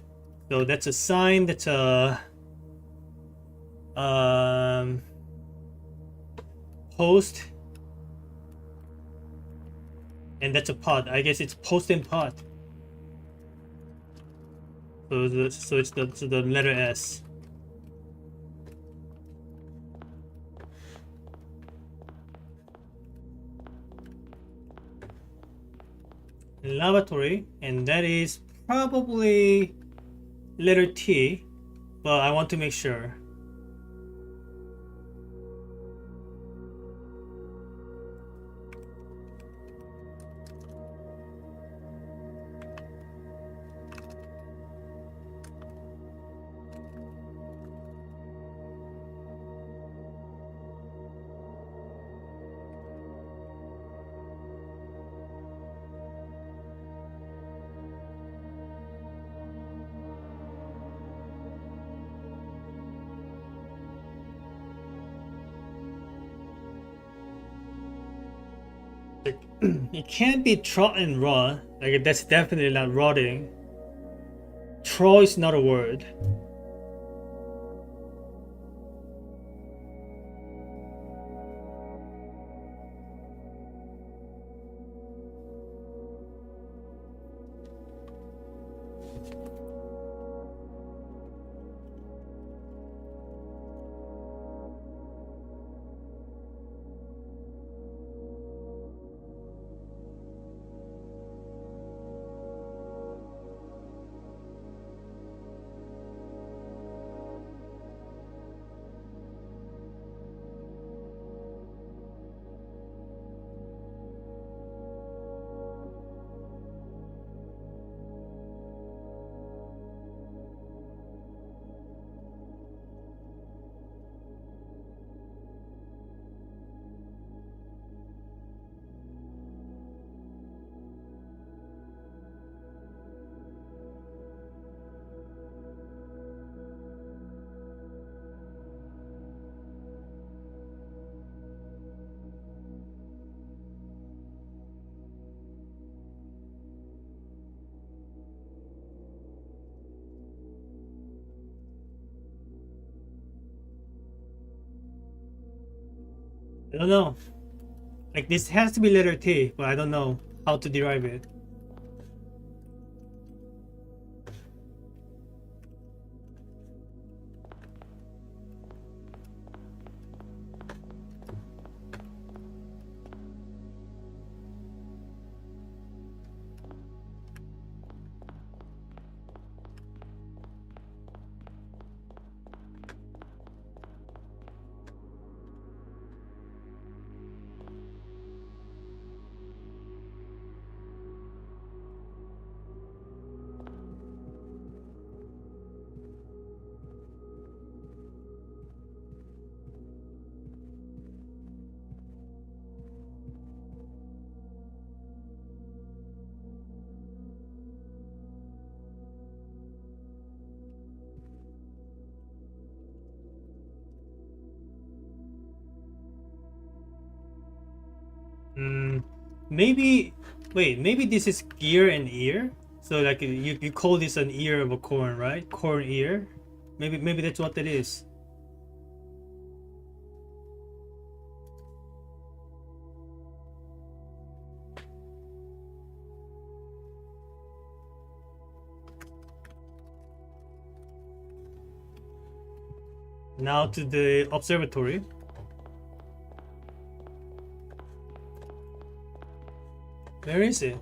So that's a sign, that's a host And that's a pot. I guess it's post and pot. So it's the letter S. Lavatory, and that is probably letter T, but I want to make sure. It can't be trot and raw. Like that's definitely not rotting. Tro is not a word. I don't know. Like this has to be letter T, but I don't know how to derive it. Mm, maybe wait, maybe this is gear and ear. So like you call this an ear of a corn, right? Corn ear. Maybe that's what that is. Now to the observatory. Where is it?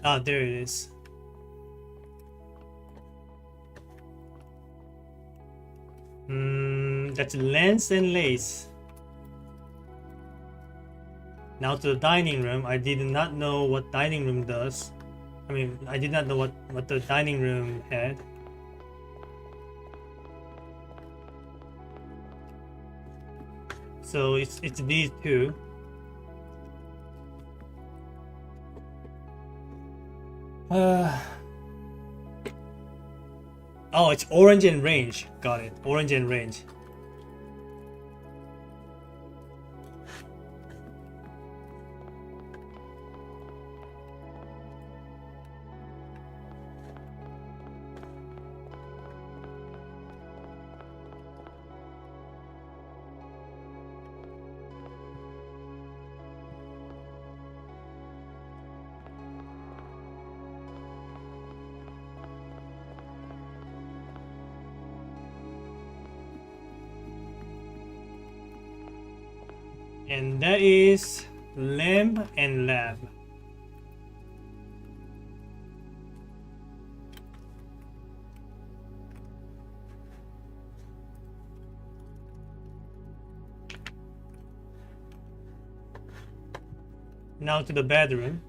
Ah, there it is. That's lens and lace. Now to the dining room. I did not know what dining room does. I mean, I did not know what the dining room had. So it's these two. Oh, it's orange and range. Got it. Orange and range. And that is lamb and lab. Now to the bedroom.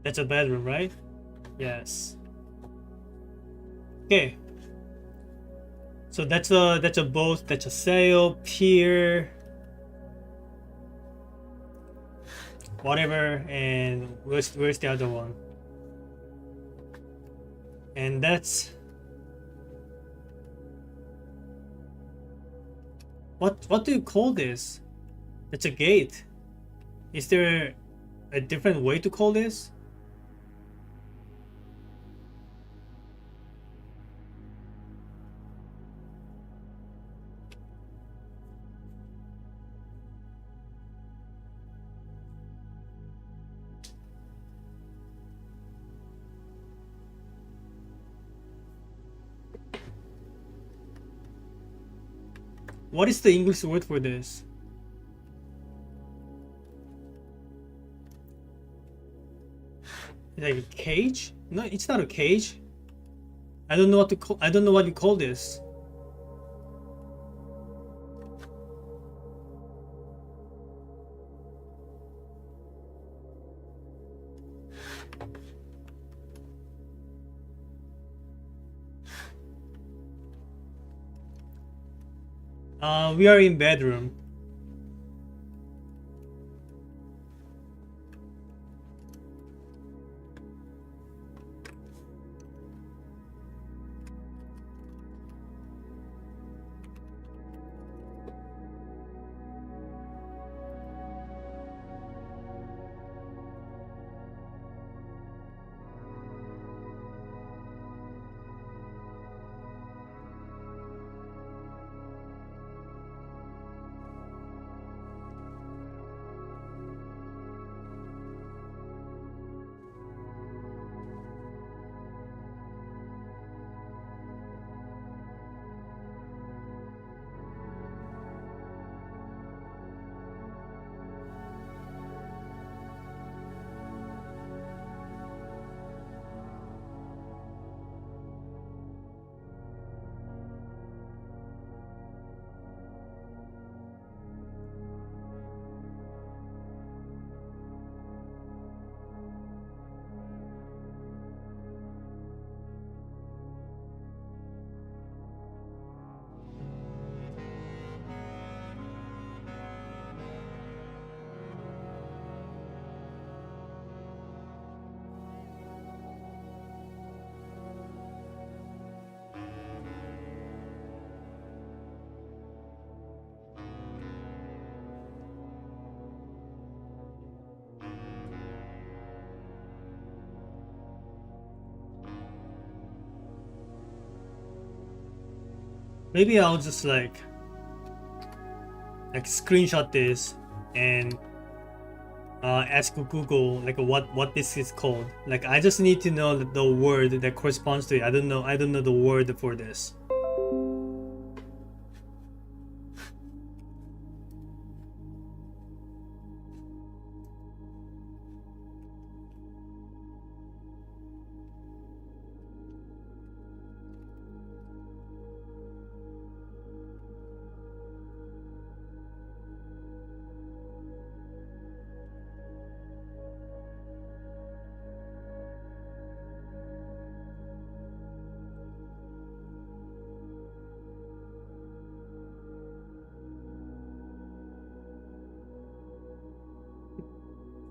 That's a bedroom, right? Yes. Okay. So that's a boat, that's a sail, pier, whatever, and where's the other one? And that's what do you call this? It's a gate. Is there a different way to call this? What is the English word for this? Like a cage? No, it's not a cage. I don't know what to call. I don't know what you call this. We are in bedroom. Maybe I'll just like screenshot this and ask Google like what this is called. Like I just need to know the word that corresponds to it. I don't know the word for this.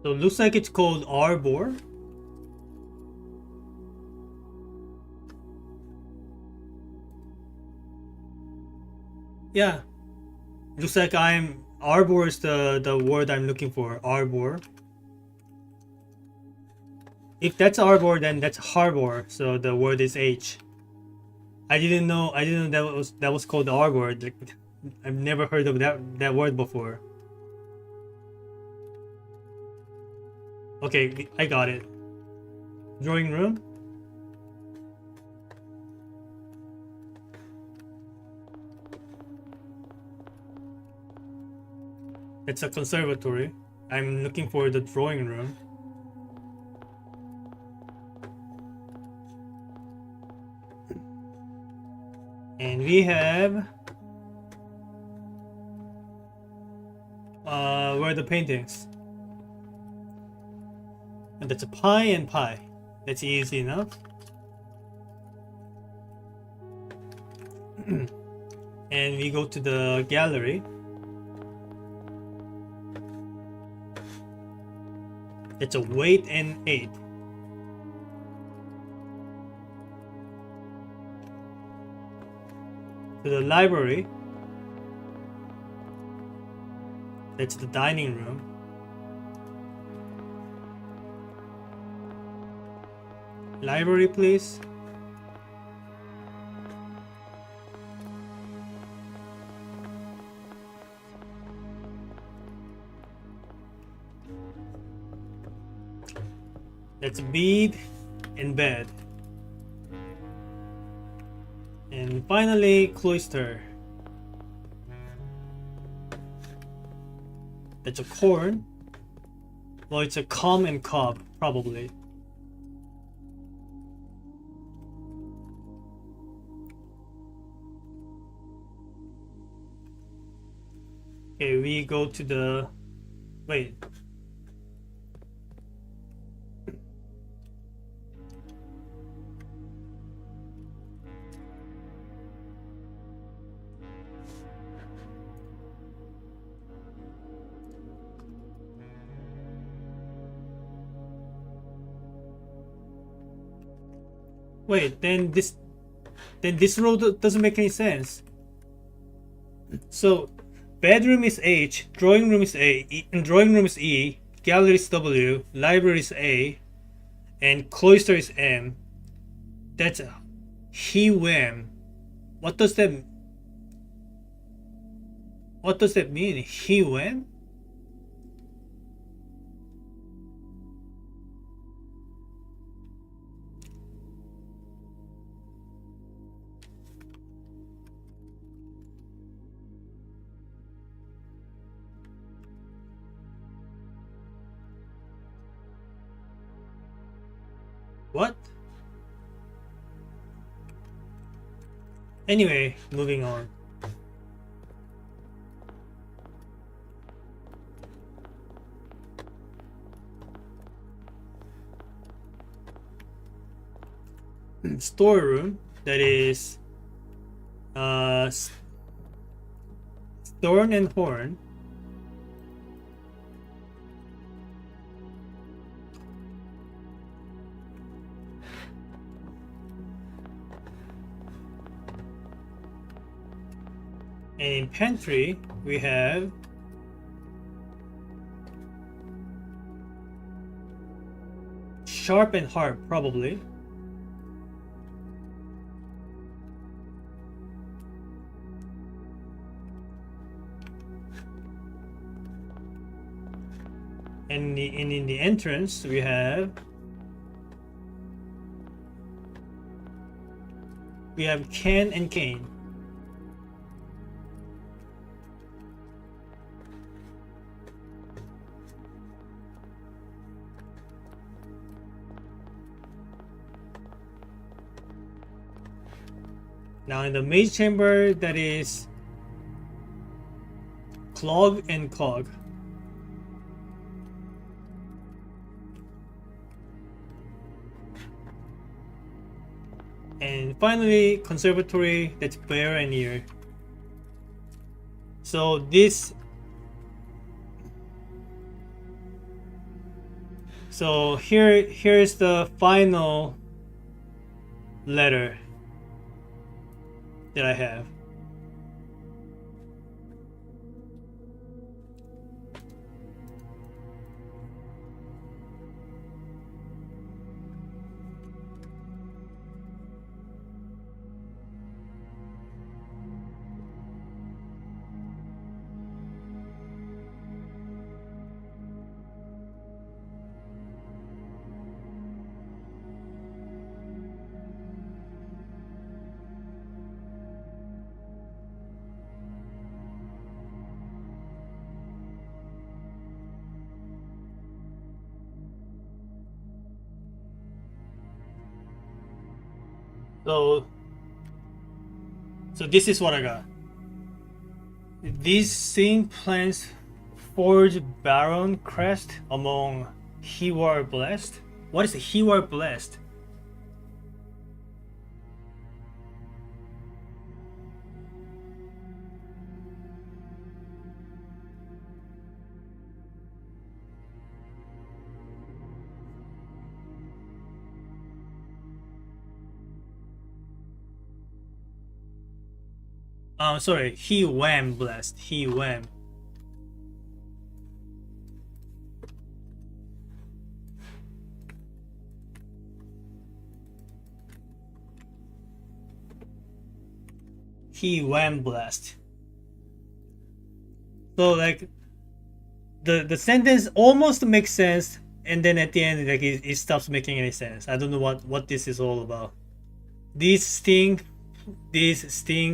So it looks like it's called arbor. Yeah. Looks like arbor is the word I'm looking for. Arbor. If that's arbor, then that's harbor. So the word is H. I didn't know that was called arbor. Like, I've never heard of that word before. Okay, I got it. Drawing room. It's a conservatory. I'm looking for the drawing room. And we have where are the paintings? And that's a pie and pie. That's easy enough. And we go to the gallery. It's a weight and 8. To the library. That's the dining room. Library, please. That's bead and bed. And finally, cloister. That's a corn. Well, it's a comb and cob, probably. Okay, we go to the... Wait. Wait, then this row doesn't make any sense. So, bedroom is H, drawing room is and drawing room is E, gallery is W, library is A, and cloister is M. That's he-wem. What does that mean? He-wem? What? Anyway, moving on. Storeroom, that is thorn and horn. And in pantry, we have sharp and harp, probably. And in the entrance, we have can and cane. Now in the maze chamber, that is clog and cog. And finally, conservatory, that's bear and ear. So here's the final letter that I have. So this is what I got. These thing plans forge Baron crest among he were blessed. What is he were blessed? Sorry, he wham blessed. He wham. He wham blessed. So like the sentence almost makes sense, and then at the end like it stops making any sense. I don't know what this is all about. These sting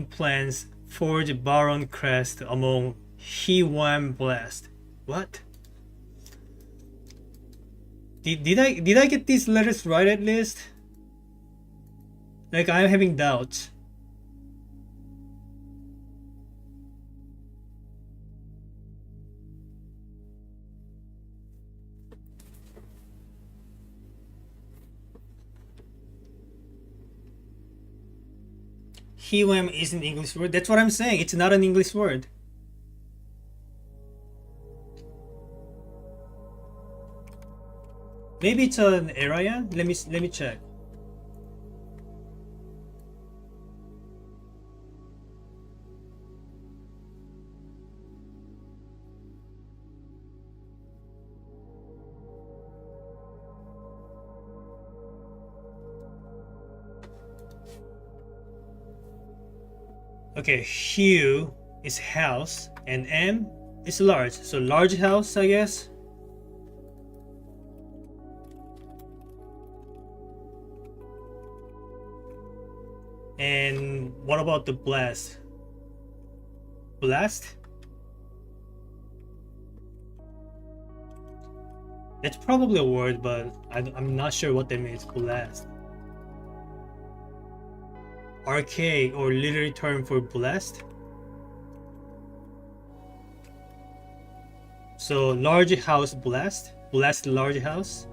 plans forge Baron crest among he wham blessed. What? Did I get these letters right at least? Like I'm having doubts. Hiwem is an English word. That's what I'm saying. It's not an English word. Maybe it's an Aryan. Let me check. Okay, Hugh is house and M is large. So large house, I guess. And what about the blast? Blast? That's probably a word, but I'm not sure what that means. Blast. Archaic or literary term for blessed. So large house blessed. Blessed large house.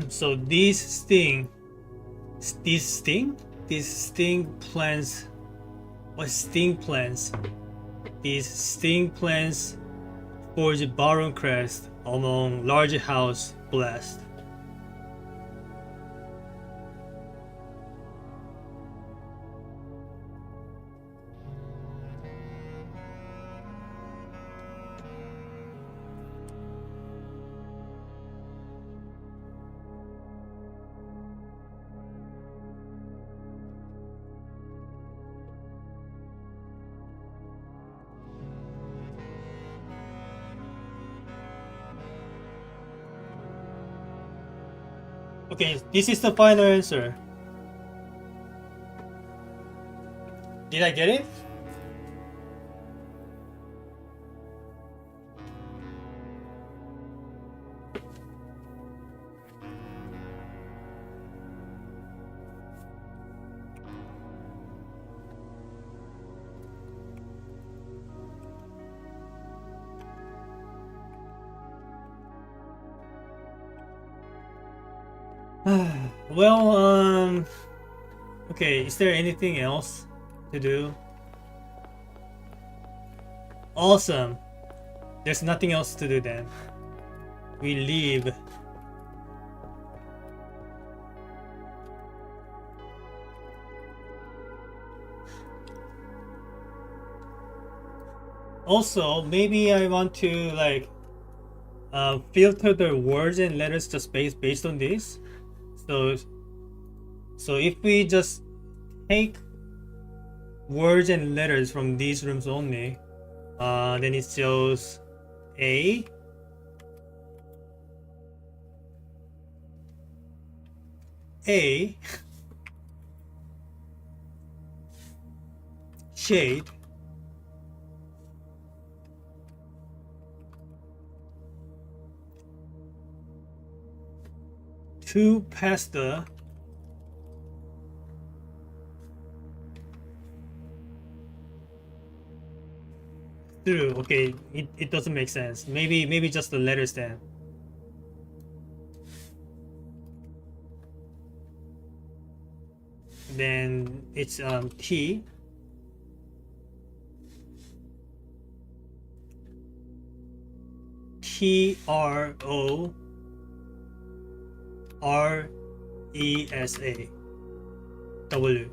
So these sting plans. What sting plans? These sting plans forge Baron crest among large house blessed. Okay, this is the final answer. Did I get it? Well, okay, is there anything else to do? Awesome. There's nothing else to do then. We leave. Also, maybe I want to like filter the words and letters just based on this. So if we just take words and letters from these rooms only, then it shows A, shade. Two pasta. Through. Okay, it doesn't make sense. Maybe just the letters then. Then it's T. Troresa. W.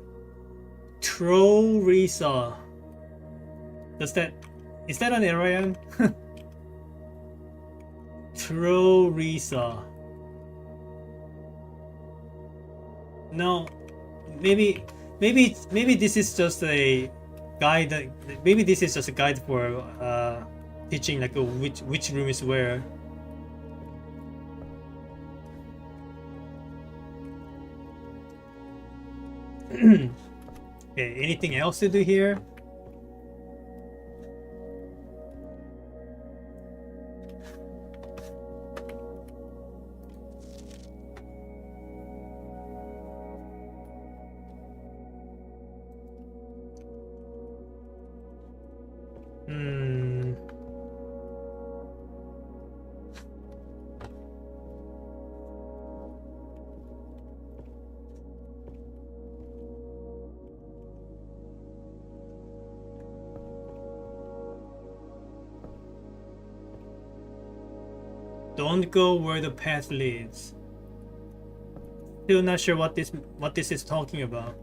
Troresa. Is that an Aryan? Troresa. No, maybe this is just a guide. Maybe this is just a guide for teaching like which room is where. Okay, anything else to do here? Don't go where the path leads. Still not sure what this is talking about.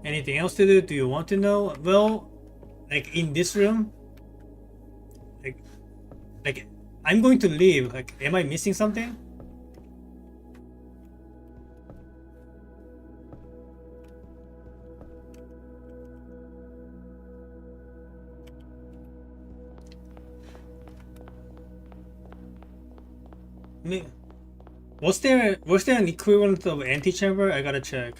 Anything else to do? Do you want to know? Well, like in this room, like I'm going to leave. Like, am I missing something? Was there an equivalent of antechamber? I gotta check.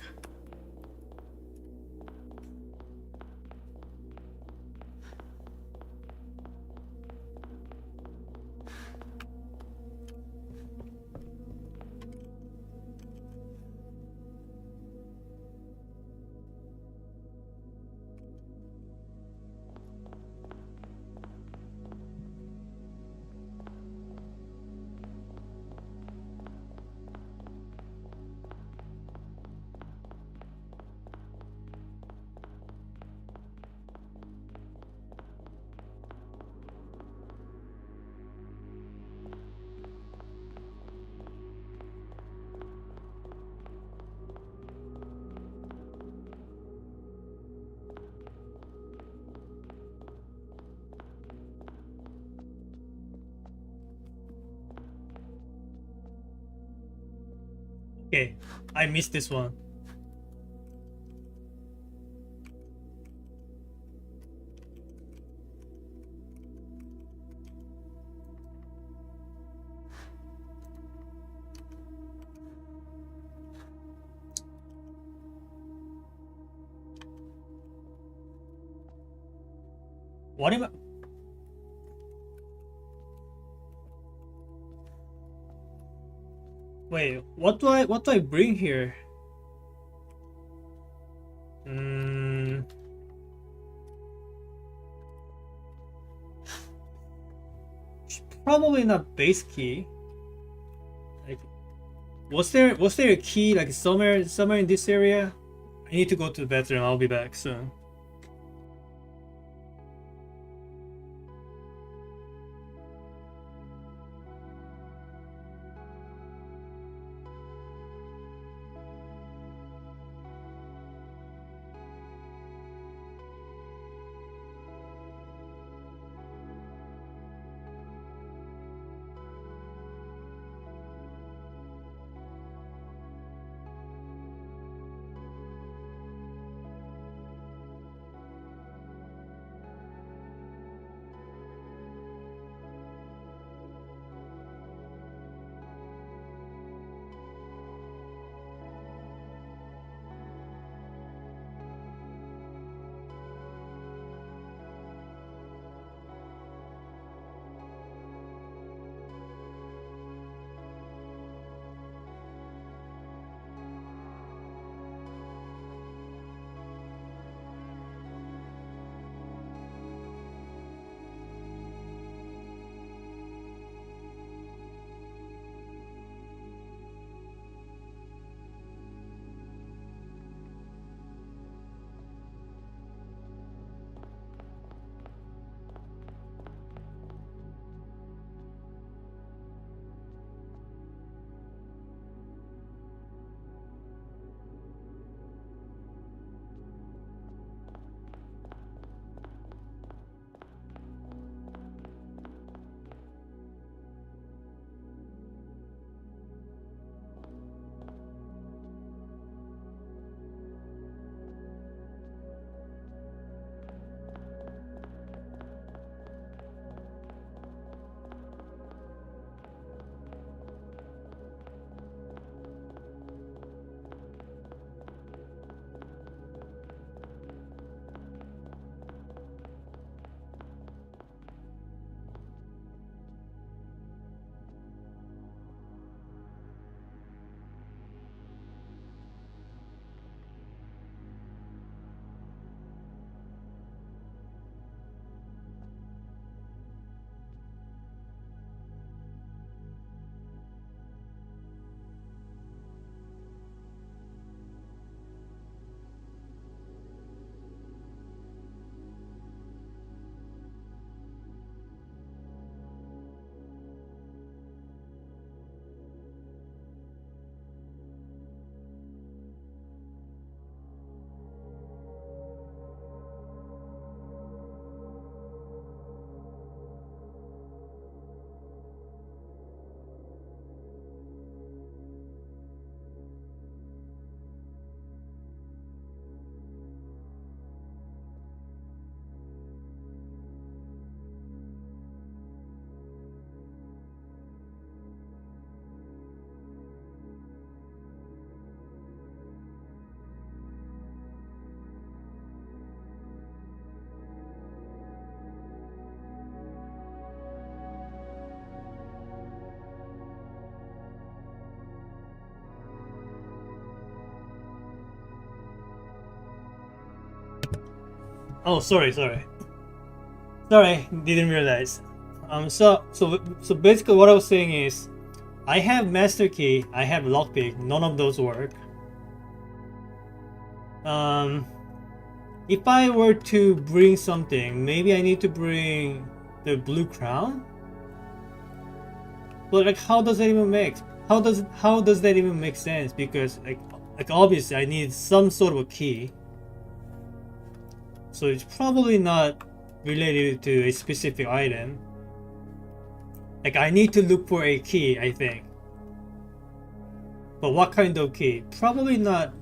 Okay, I missed this one. What am I? Wait, what do I bring here? Probably not base key. Like, was there a key like somewhere in this area? I need to go to the bathroom. I'll be back soon. Oh, sorry, didn't realize. So basically, what I was saying is, I have master key, I have lockpick. None of those work. Um, if I were to bring something, maybe I need to bring the blue crown. But like, how does that even make? How does that even make sense? Because like obviously I need some sort of a key. So it's probably not related to a specific item. Like I need to look for a key, I think. But what kind of key? Probably not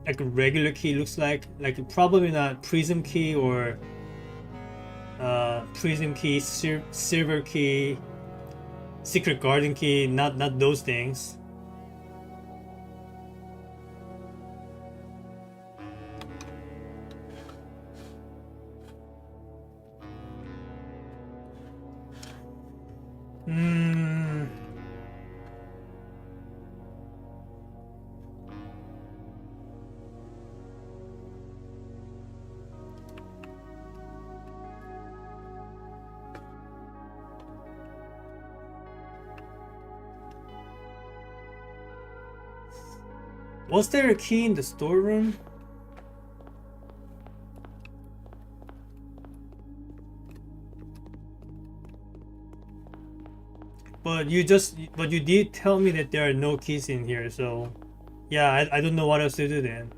like a regular key looks like probably not prism key or prism key, silver key, secret garden key, not those things. Hmm. Was there a key in the storeroom? But you did tell me that there are no keys in here, so yeah, I don't know what else to do then.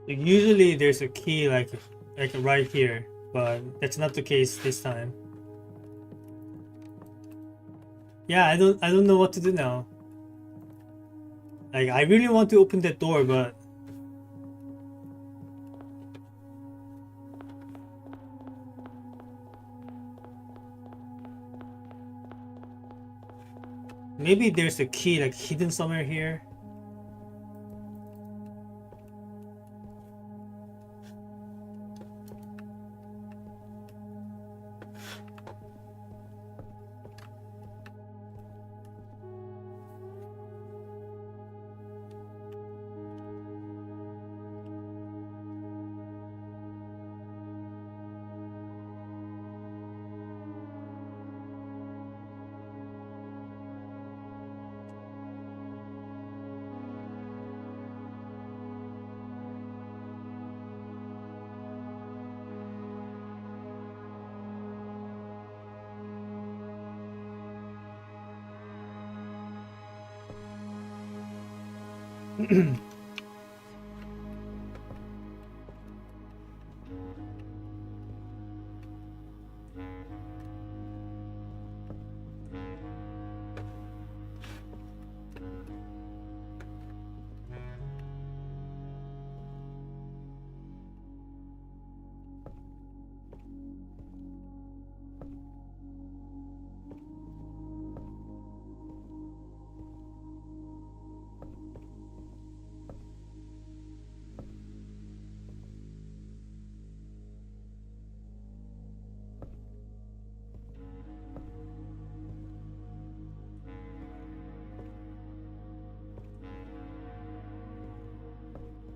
Like, usually there's a key like right here, but that's not the case this time. Yeah, I don't know what to do now. Like I really want to open that door, but maybe there's a key like hidden somewhere here.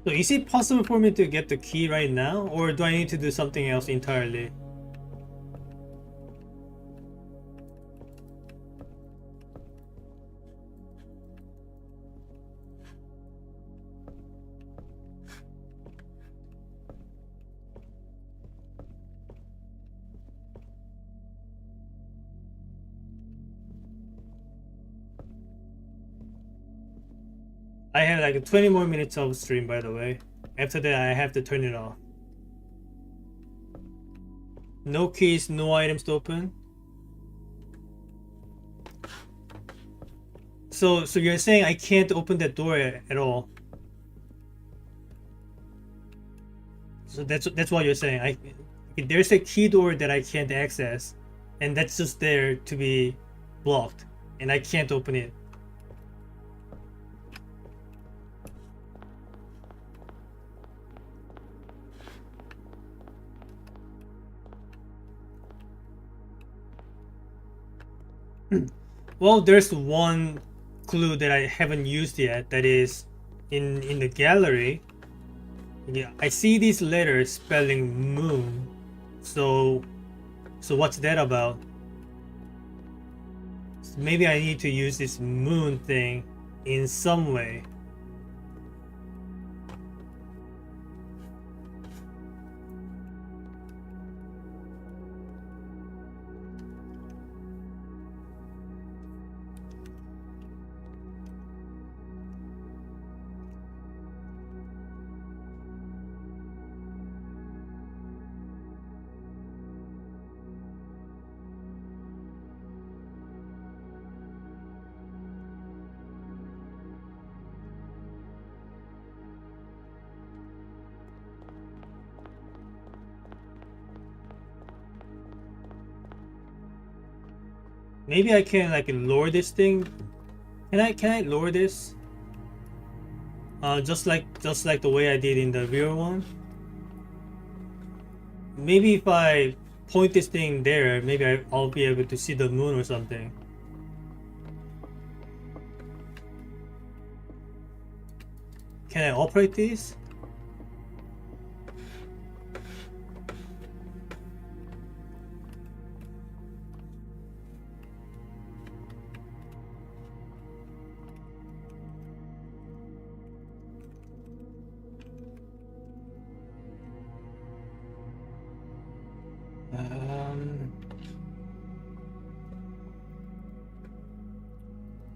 So is it possible for me to get the key right now, or do I need to do something else entirely? I have like 20 more minutes of stream, by the way. After that, I have to turn it off. No keys, no items to open. So you're saying I can't open that door at all? So that's what you're saying. There's a key door that I can't access, and that's just there to be blocked, and I can't open it. Well, there's one clue that I haven't used yet. That is in the gallery. Yeah, I see these letters spelling moon. So what's that about? So maybe I need to use this moon thing in some way. Maybe I can like lower this thing. Can I lower this? Just like the way I did in the real one. Maybe if I point this thing there, maybe I'll be able to see the moon or something. Can I operate these?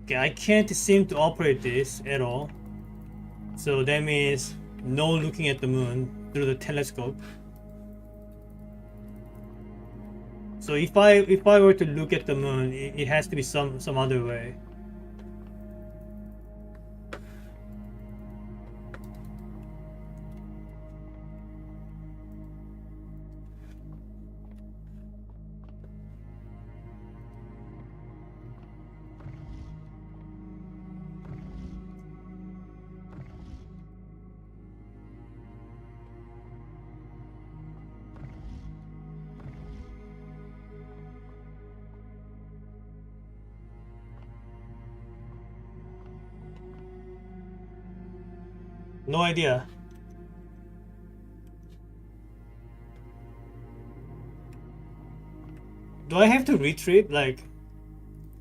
Okay, I can't seem to operate this at all. So that means no looking at the moon through the telescope. So if I were to look at the moon, it has to be some other way. No idea. Do I have to retreat? Like,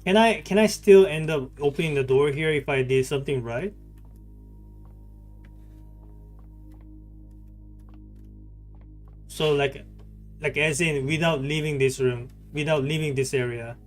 can I still end up opening the door here if I did something right? So like as in without leaving this room, without leaving this area.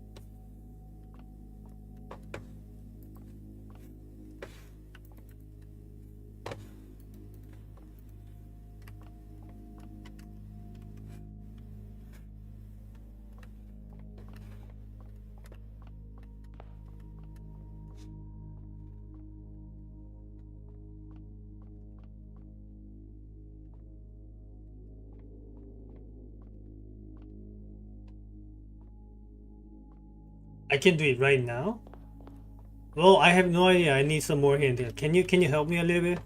I can do it right now. Well, I have no idea. I need some more hint here. Can you help me a little bit?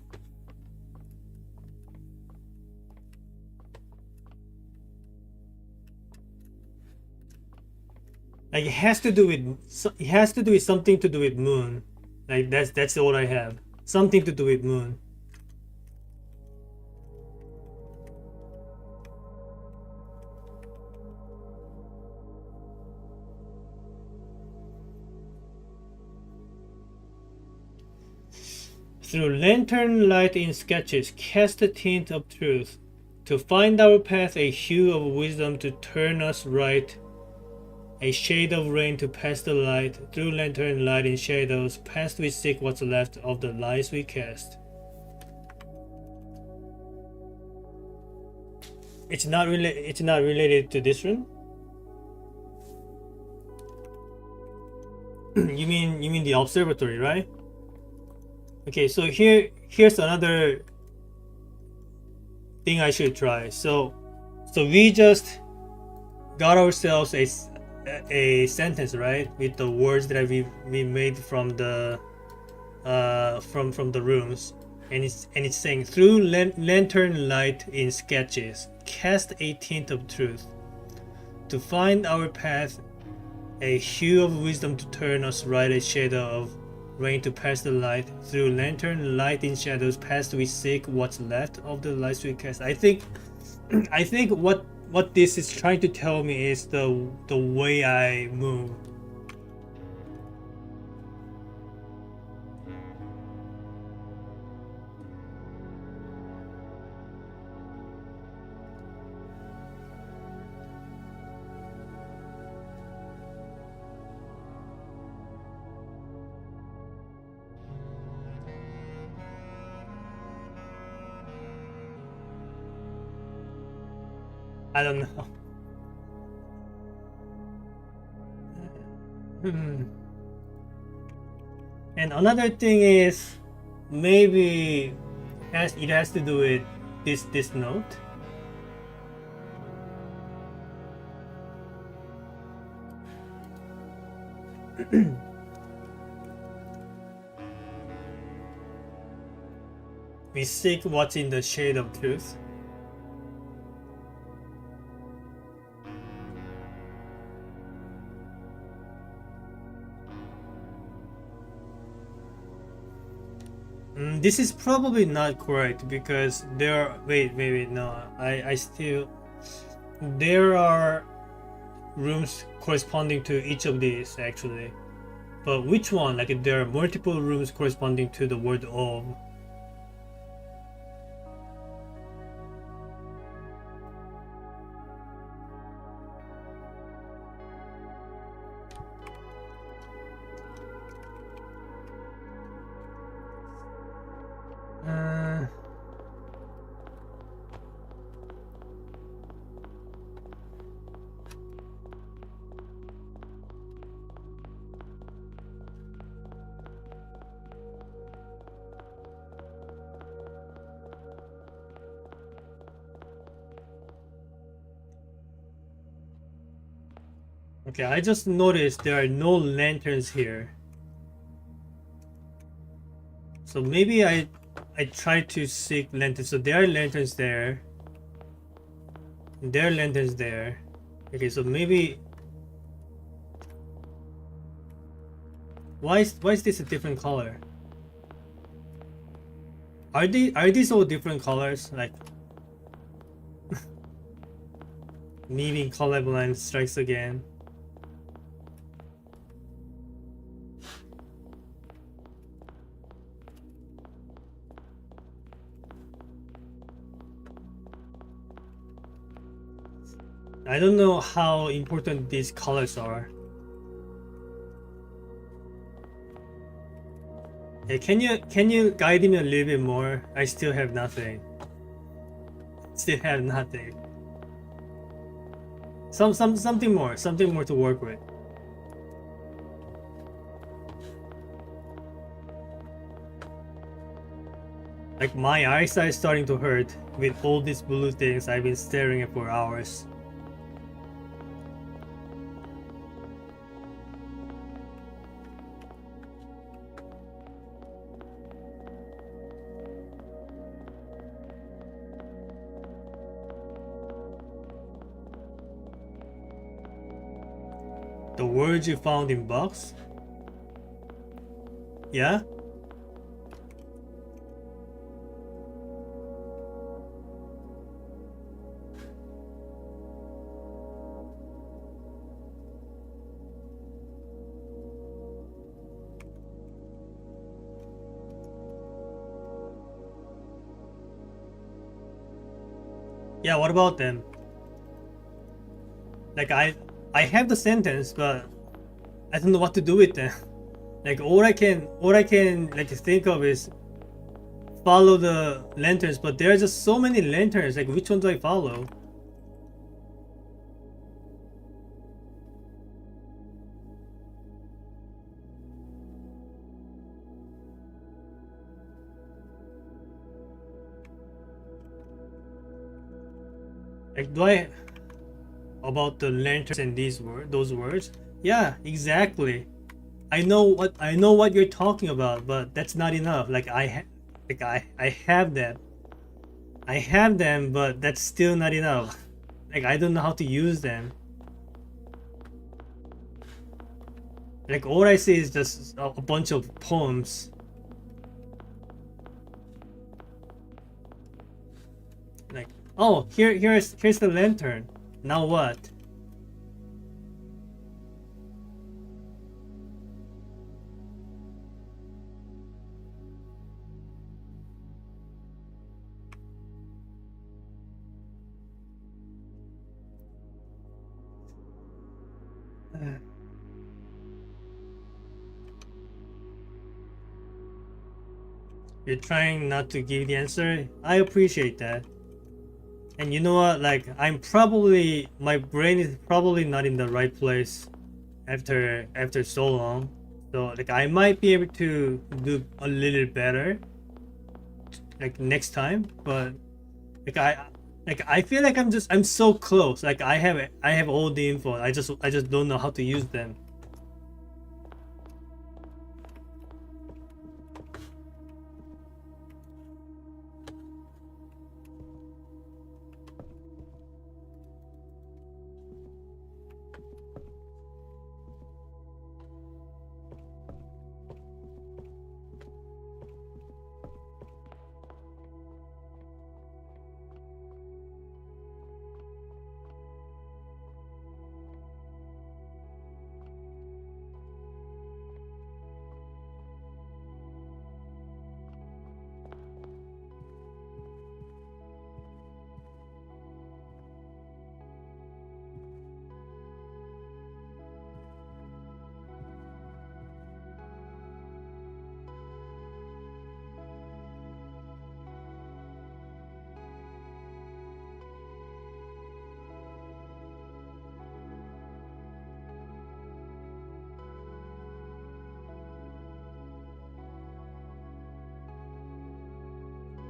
Like it has to do with something to do with moon. Like that's all I have. Something to do with moon. Through lantern light in sketches, cast a tint of truth. To find our path, a hue of wisdom to turn us right a shade of rain to pass the light, through lantern light in shadows, past we seek what's left of the lights we cast. It's not related to this room? you mean the observatory, right? Okay, so here's another thing I should try. So we just got ourselves a sentence, right, with the words that we made from the rooms, and it's saying, through lantern light in sketches, cast a tint of truth to find our path, a hue of wisdom to turn us right, a shadow of rain to pass the light, through lantern light in shadows, past we seek what's left of the lights we cast. I think what this is trying to tell me is the way I move. I don't know. And another thing is, maybe it has to do with this note. We seek what's in the shade of truth. This is probably not correct, because there are, wait, no, I still, there are rooms corresponding to each of these actually, but which one? Like, there are multiple rooms corresponding to the word of. Okay, I just noticed there are no lanterns here. So maybe I try to seek lanterns. So there are lanterns there. There are lanterns there. Okay, so maybe why is this a different color? Are these all different colors? Like me being colorblind strikes again. I don't know how important these colors are. Hey, can you guide me a little bit more? I still have nothing. Still have nothing. Something more to work with. Like, my eyesight is starting to hurt with all these blue things I've been staring at for hours. The words you found in box? Yeah? Yeah, what about them? Like, I have the sentence, but I don't know what to do with them. Like all I can like think of is follow the lanterns, but there are just so many lanterns. Like which one do I follow? Like do I about the lanterns and those words? Yeah, exactly. I know what you're talking about, but that's not enough. Like I have that. I have them, but that's still not enough. Like I don't know how to use them. Like all I see is just a bunch of poems. Like, oh, here's the lantern. Now what? You're trying not to give the answer. I appreciate that. And you know what? Like my brain is probably not in the right place after so long. So like I might be able to do a little better like next time, but like I feel like I'm so close. Like I have all the info. I just don't know how to use them.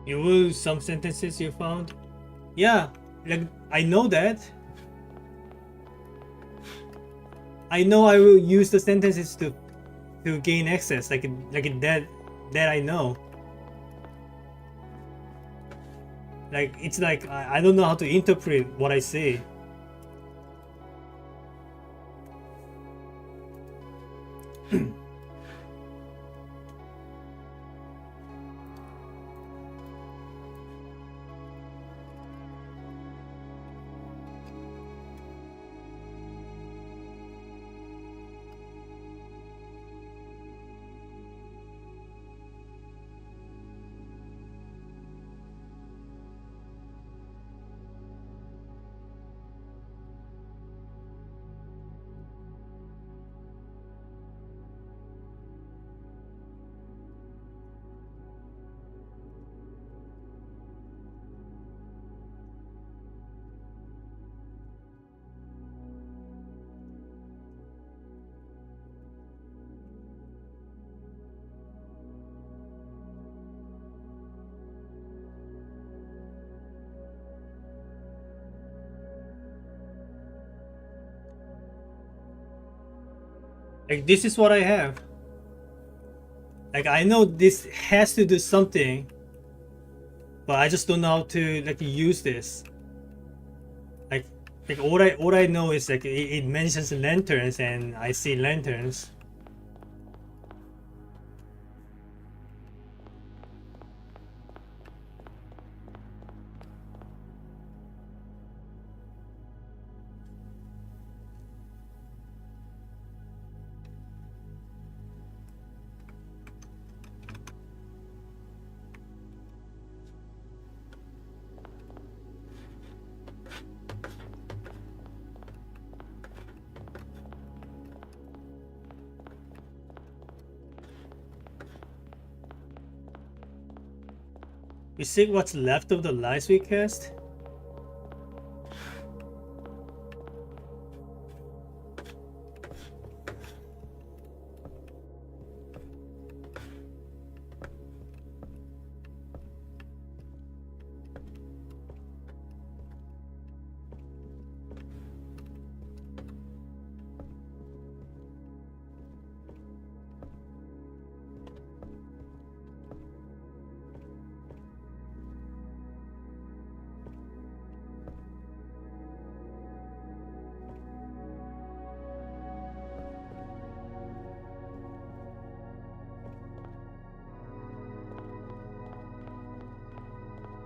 You lose some sentences you found? Yeah, like I know that. I know I will use the sentences to gain access. Like that I know. Like it's like I don't know how to interpret what I say. Like this is what I have. Like I know this has to do something, but I just don't know how to like use this. Like like all I know is like it mentions lanterns and I see lanterns. We see what's left of the lights we cast.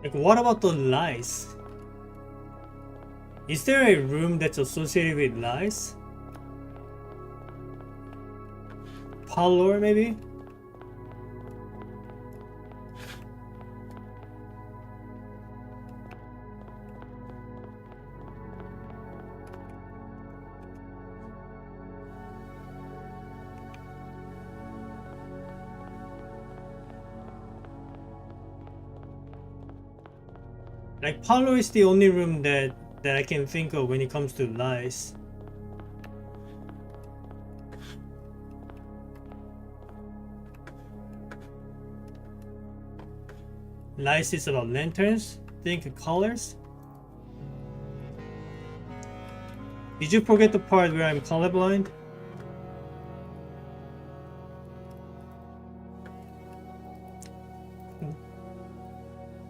Like, what about the lice? Is there a room that's associated with lice? Parlor, maybe? Like, parlor is the only room that I can think of when it comes to lice. Lice is about lanterns. Think colors. Did you forget the part where I'm colorblind?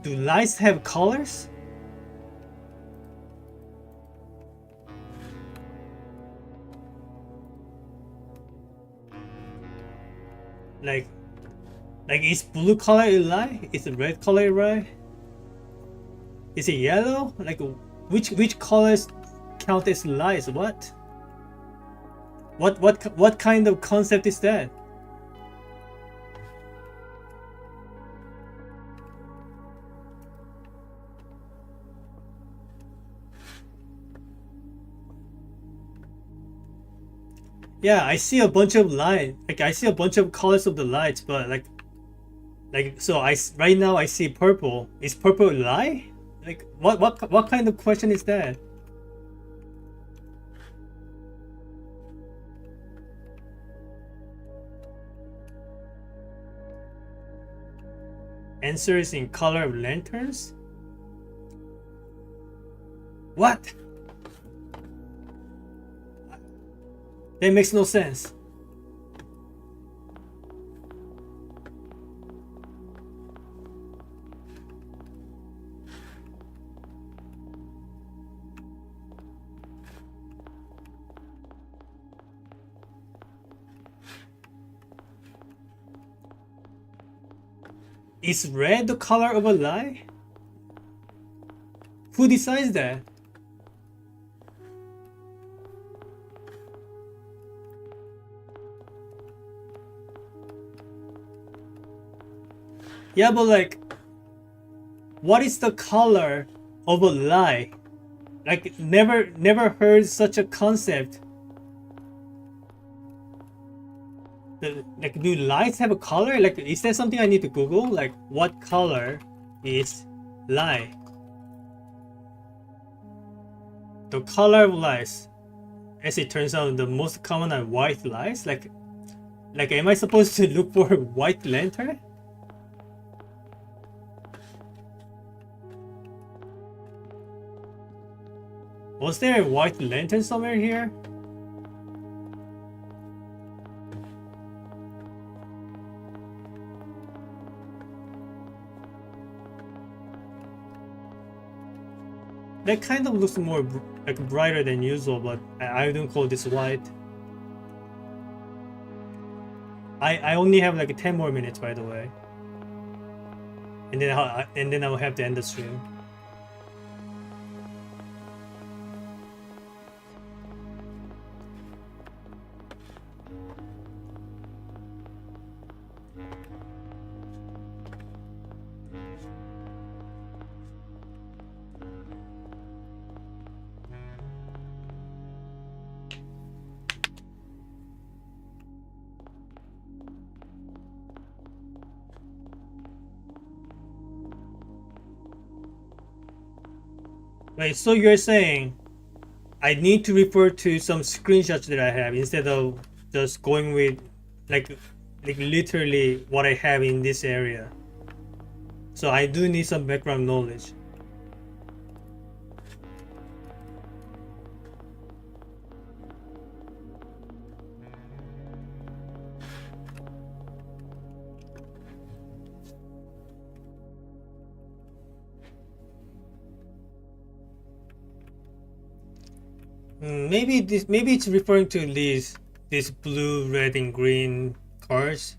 Do lights have colors? Like is blue color a lie? Is red color a lie? Is it yellow? Like which colors count as lights? What kind of concept is that? Yeah, I see a bunch of light. Like I see a bunch of colors of the lights, but so right now I see purple. Is purple a lie? Like what kind of question is that? Answer is in color of lanterns? What? That makes no sense. Is red the color of a lie? Who decides that? Yeah, but like, what is the color of a lie? Like, never heard such a concept. Like, do lights have a color? Like, is that something I need to Google? Like, what color is lie? The color of lights. As it turns out, the most common are white lights. Like, am I supposed to look for a white lantern? Was there a white lantern somewhere here? That kind of looks more like brighter than usual, but I don't call this white. I only have like 10 more minutes, by the way, and then I'll have to end the stream. Wait, so you're saying I need to refer to some screenshots that I have instead of just going with like literally what I have in this area. So I do need some background knowledge. Maybe it's referring to these blue, red, and green cards.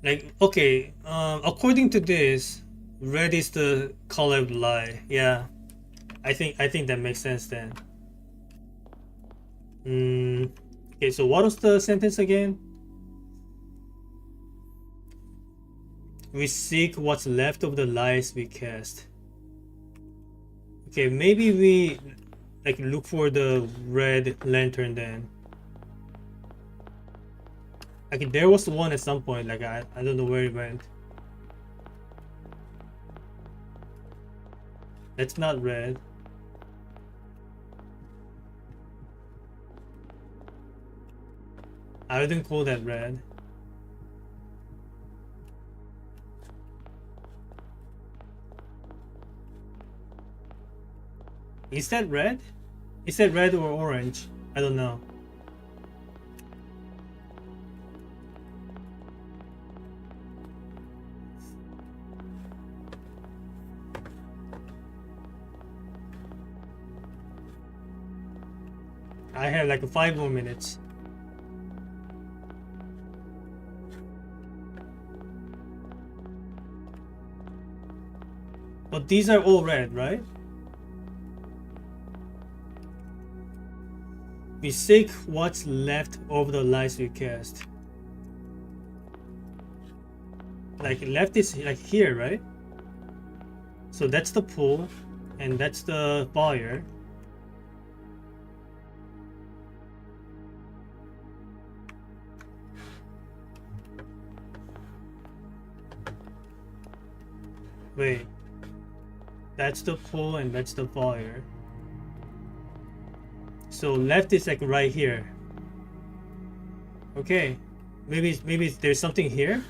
Like, okay, according to this, red is the color of lie. Yeah, I think that makes sense then. Okay, so what was the sentence again? We seek what's left of the lies we cast. Okay, maybe we like look for the red lantern then. Like there was one at some point, like I don't know where it went. That's not red. I wouldn't call that red. Is that red? Is that red or orange? I don't know. I have like 5 more minutes. But these are all red, right? We seek what's left of the lies we cast. Like left is like here, right? So that's the pool, and that's the fire. Wait, that's the pool and that's the fire. So left is like right here. Okay, maybe there's something here.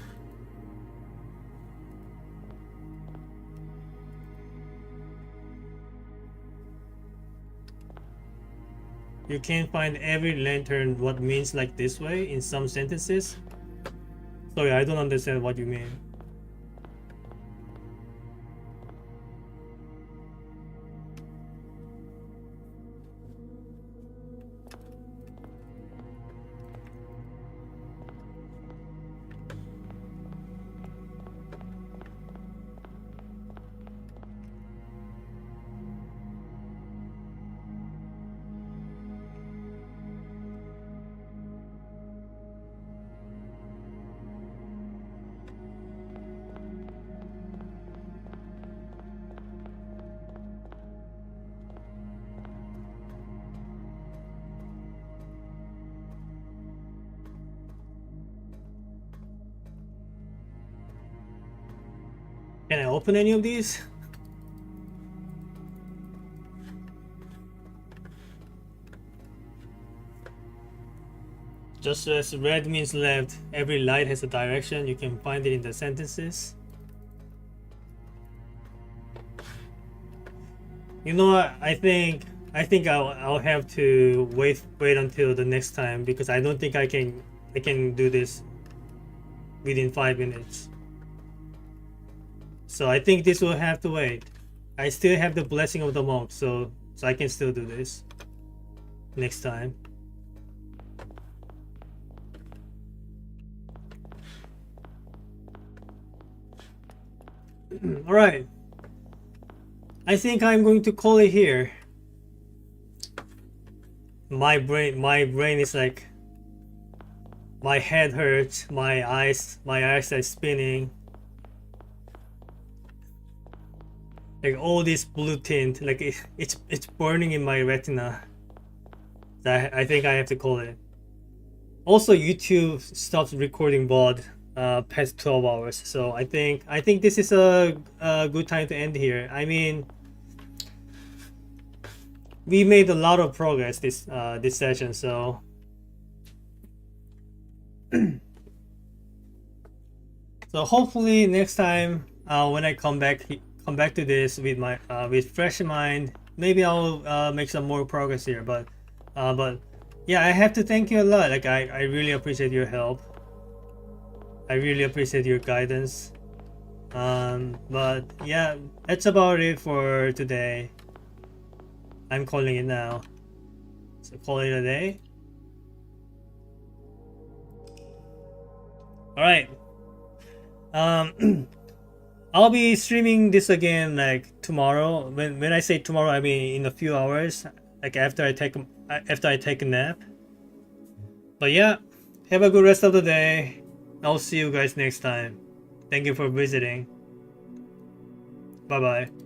You can't find every lantern what means like this way in some sentences. Sorry, I don't understand what you mean. Can I open any of these? Just as red means left, every light has a direction. You can find it in the sentences. You know what? I think I'll have to wait until the next time because I don't think I can do this within 5 minutes. So I think this will have to wait. I still have the blessing of the monk, so I can still do this next time. All right. I think I'm going to call it here. My brain is like, my head hurts, my eyes are spinning. Like all this blue tint, like it's burning in my retina. I think I have to call it. Also, YouTube stopped recording VOD past 12 hours, so I think this is a good time to end here. I mean, we made a lot of progress this session. So so hopefully next time when I come back to this with my with fresh mind, maybe I'll make some more progress here. But yeah, I have to thank you a lot. Like I really appreciate your help. I really appreciate your guidance. But yeah, that's about it for today. I'm calling it now. So call it a day. Alright. I'll be streaming this again like tomorrow. When I say tomorrow, I mean in a few hours. Like after I take a nap. But yeah, have a good rest of the day. I'll see you guys next time. Thank you for visiting. Bye bye.